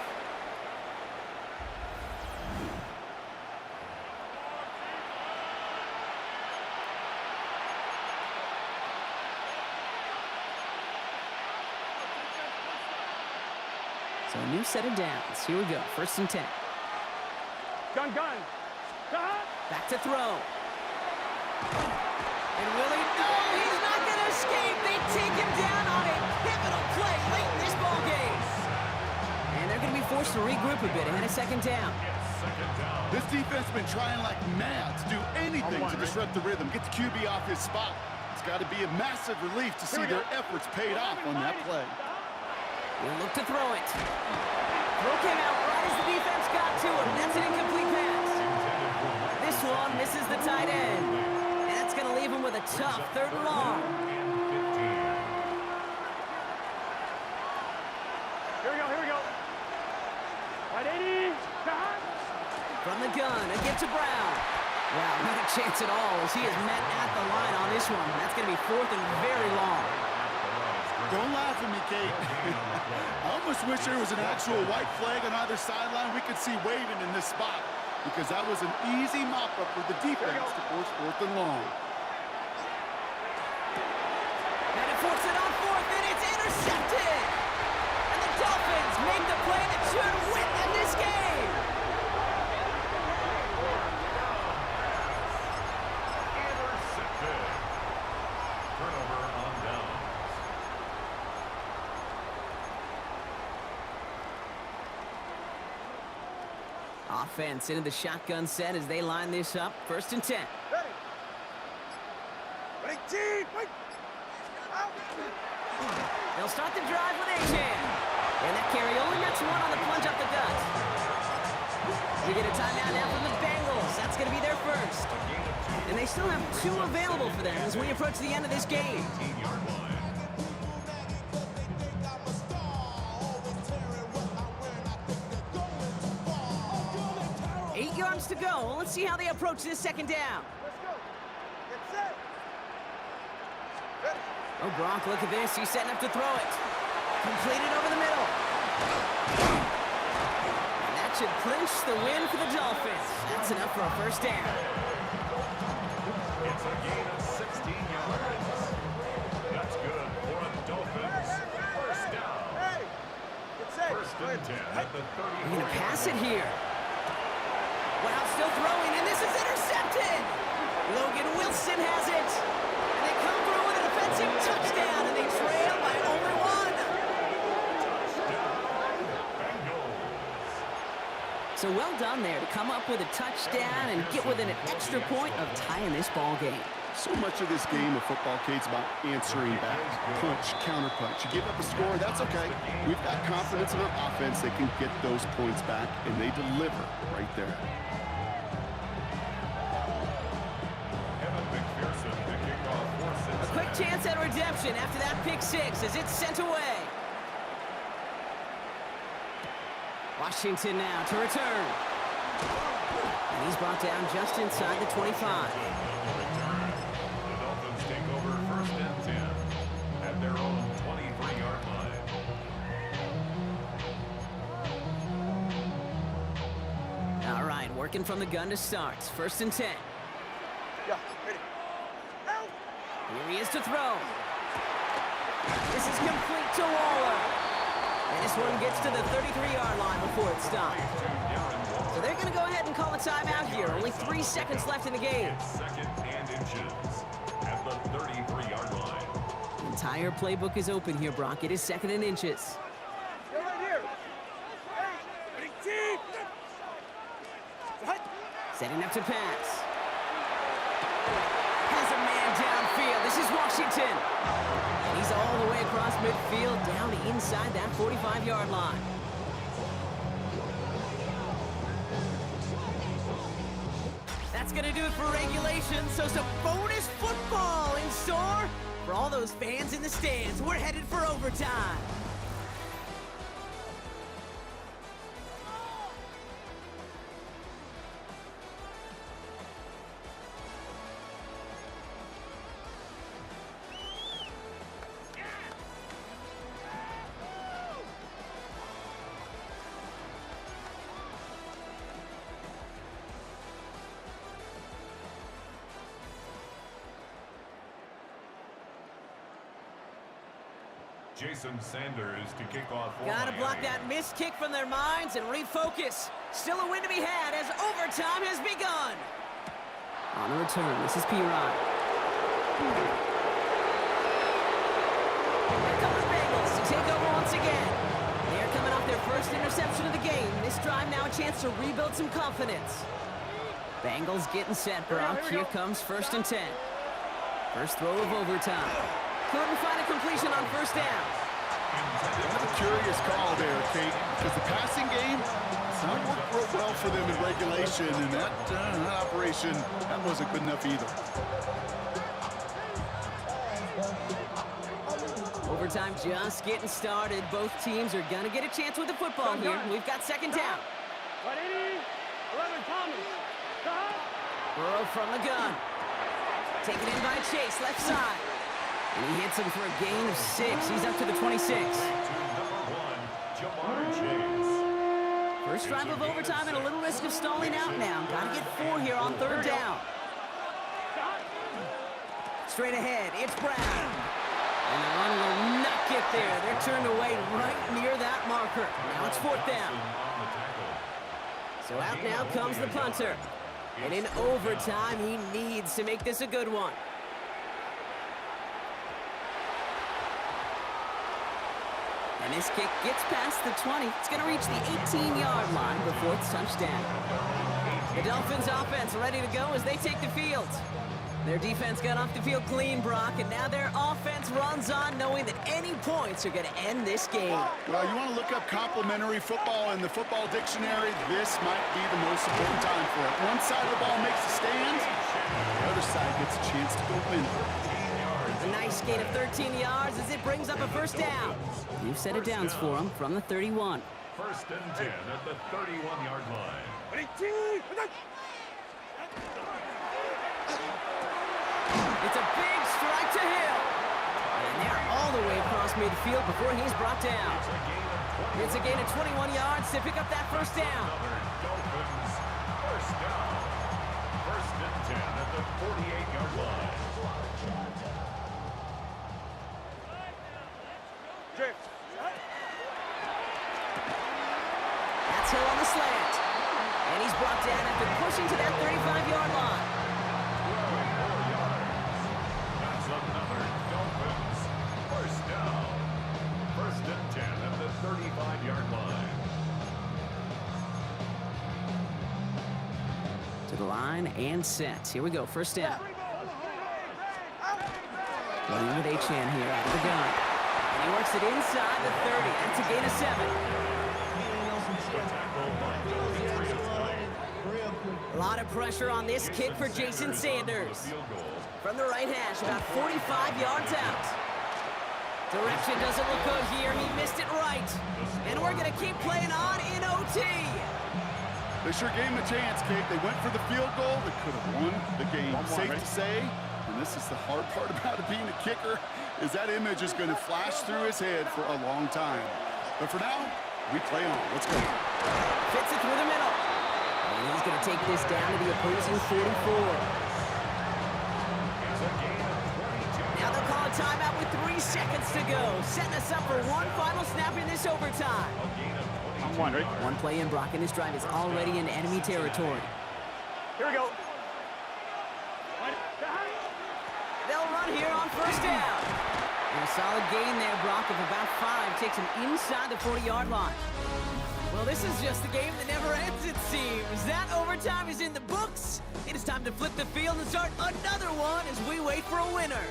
B: So a new set of downs. Here we go. 1st and 10.
E: Gun. Stop.
B: Back to throw. And Willie, no, he's not going to escape. They take him down on a pivotal play late in this ball game. And they're going to be forced to regroup a bit ahead of 2nd down.
C: This defense has been trying like mad to do anything to disrupt the rhythm, get the QB off his spot. It's got to be a massive relief to see their efforts paid off on that play.
B: We'll look to throw it. Throw came out right as the defense got to him. That's an incomplete pass. This one misses the tight end. And that's going to leave him with a tough 3rd and long.
E: Here we go. 180. Stop.
B: From the gun, a get to Brown. Wow, not a chance at all as he is met at the line on this one. That's going to be 4th and very long.
C: Don't laugh at me, Kate. I almost wish there was an actual white flag on either sideline we could see waving in this spot, because that was an easy mop-up for the defense to force 4th and long.
B: And it forces it on 4th, and it's intercepted! And the Dolphins make the play that should win them this game!
D: Intercepted. Turnover on down.
B: Offense into the shotgun set as they line this up. 1st and 10. They'll start the drive with Achane. And that carry only gets 1 on the plunge up the gut. We get a timeout now from the Bengals. That's going to be their 1st. And they still have 2 available for them as we approach the end of this game. 8 yards to go. Let's see how they approach this 2nd down. Oh, Gronk, look at this. He's setting up to throw it. Completed over the middle. And that should clinch the win for the Dolphins. That's enough for a 1st down.
D: It's a gain of 16 yards. That's good for a Dolphins 1st down. 1st and 10 at the 30.
B: They're going to pass it here. Wow, still throwing, and this is intercepted. Logan Wilson has it. And they come through with a defensive touchdown, and they trail by only one. So well done there to come up with a touchdown and get within an extra point of tying this ball game.
C: So much of this game of football, Kate's about answering back. Punch, counterpunch. You give up a score, that's okay. We've got confidence in our offense that can get those points back, and they deliver right there.
B: A quick chance at redemption after that pick six as it's sent away. Washington now to return. And he's brought down just inside the 25.
D: The Dolphins take over 1st and 10 at their own 23-yard line.
B: All right, working from the gun to start. 1st and 10.
E: Yeah, ready.
B: Here he is to throw. This is complete to Waller. And this one gets to the 33-yard line before it stopped. So they're going to go ahead and call a timeout here. Only 3 seconds left in the game.
D: It's 2nd and inches at the 33-yard line.
B: The entire playbook is open here, Brock. It is 2nd and inches.
E: You're right here. Ready, team.
B: Setting up to pass. Has a man downfield. This is Washington. And he's all the way across midfield down inside that 45-yard line. That's going to do it for regulation. So some bonus football in store for all those fans in the stands. We're headed for overtime.
D: Jason Sanders to kick off for
B: Gotta
D: Miami.
B: block that missed kick from their minds and refocus. Still a win to be had as overtime has begun. On the return, this is P-Rod. Here come the Bengals to take over once again. They're coming off their first interception of the game. This drive now a chance to rebuild some confidence. Bengals getting set, Brock. Here comes 1st and 10. First throw of overtime. Couldn't find a completion on 1st down.
C: That's a curious call there, Kate, because the passing game, it's not worked real well for them in regulation, and that operation, that wasn't good enough either.
B: Overtime just getting started. Both teams are going to get a chance with the football here. We've got 2nd down.
E: 180, 11 Thomas.
B: Burrow from the gun. Taken in by Chase, left side. And he hits him for a gain of 6. He's up to the 26. First drive of overtime and a little risk of stalling out now. Got to get 4 here on 3rd down. Straight ahead, it's Brown. And the run will not get there. They're turned away right near that marker. Now it's 4th down. So out now comes the punter. And in overtime, he needs to make this a good one. And this kick gets past the 20. It's going to reach the 18-yard line before it's touchdown. The Dolphins offense ready to go as they take the field. Their defense got off the field clean, Brock, and now their offense runs on knowing that any points are going to end this game.
C: Well, you want to look up complementary football in the football dictionary, this might be the most important time for it. One side of the ball makes a stand, the other side gets a chance to go win.
B: A nice gain of 13 yards as it brings up a 1st down. New set of downs for him from the 31.
D: 1st and 10 at the 31-yard line.
B: It's a big strike to Hill. And they're all the way across midfield before he's brought down. It's a gain of 21 yards to pick up that 1st down.
D: Dolphins 1st down. 1st and 10 at the 48-yard line.
B: That's Hill on the slant. And he's brought down after pushing to that 35-yard line.
D: That's another Dolphins first down. First and 10 at the 35-yard line.
B: To the line and set. Here we go, first down. Running with Achane here out of the gun. And he works it inside the 30. That's a gain of 7. A lot of pressure on this kick for Jason Sanders. From the right hash, about 45 yards out. Direction doesn't look good here. He missed it right. And we're going to keep playing on in OT.
C: They sure gave him a chance, Kate. They went for the field goal. They could have won the game. Safe to say, and this is the hard part about it being a kicker, is that image is going to flash through his head for a long time. But for now, we play on. Let's go.
B: Fits it through the middle. And he's going to take this down to the opposing 44. Now they'll call a timeout with 3 seconds to go, setting us up for one final snap in this overtime.
P: I'm wondering.
B: One play in, Brock, and this drive is already in enemy territory.
P: Here we go.
B: They'll run here on first down. And a solid gain there, Brock, of about 5. Takes him inside the 40-yard line. Well, this is just the game that never ends, it seems. That overtime is in the books. It is time to flip the field and start another one as we wait for a winner.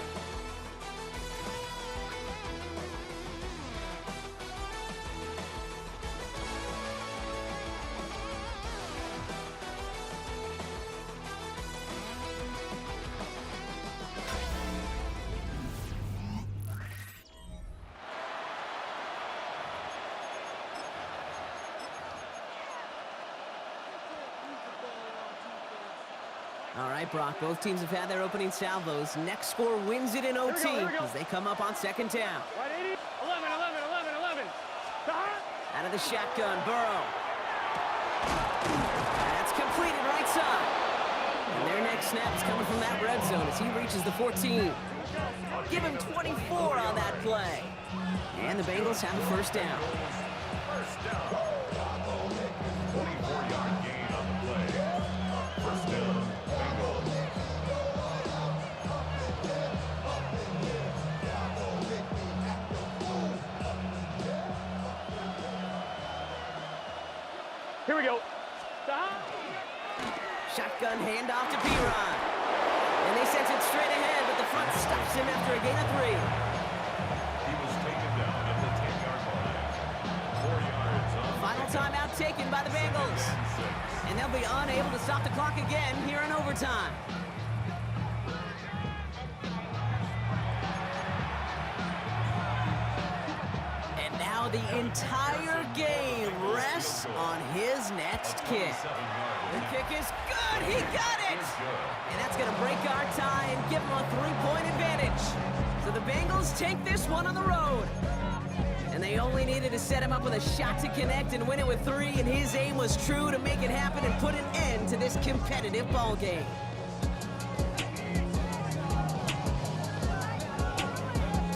B: All right, Brock, both teams have had their opening salvos. Next score wins it in OT as they come up on second down.
E: 180, 11.
B: Out of the shotgun, Burrow. That's completed right side. And their next snap is coming from that red zone as he reaches the 14. Give him 24 on that play. And the Bengals have a first down.
D: First down. 24-yard gain on the play. First down, Bengals.
P: Here we go.
B: Shotgun handoff to P-Ron. And they sent it straight ahead, but the front stops him after a gain of 3.
D: He was taken down at the 10-yard line. 4 yards on
B: Final timeout taken by the Bengals. And they'll be unable to stop the clock again here in overtime. And now the entire game rests on his next kick. The kick is good. He got it. And that's going to break our tie and give him a 3-point advantage. So the Bengals take this one on the road. And they only needed to set him up with a shot to connect and win it with 3, and his aim was true to make it happen and put an end to this competitive ball game.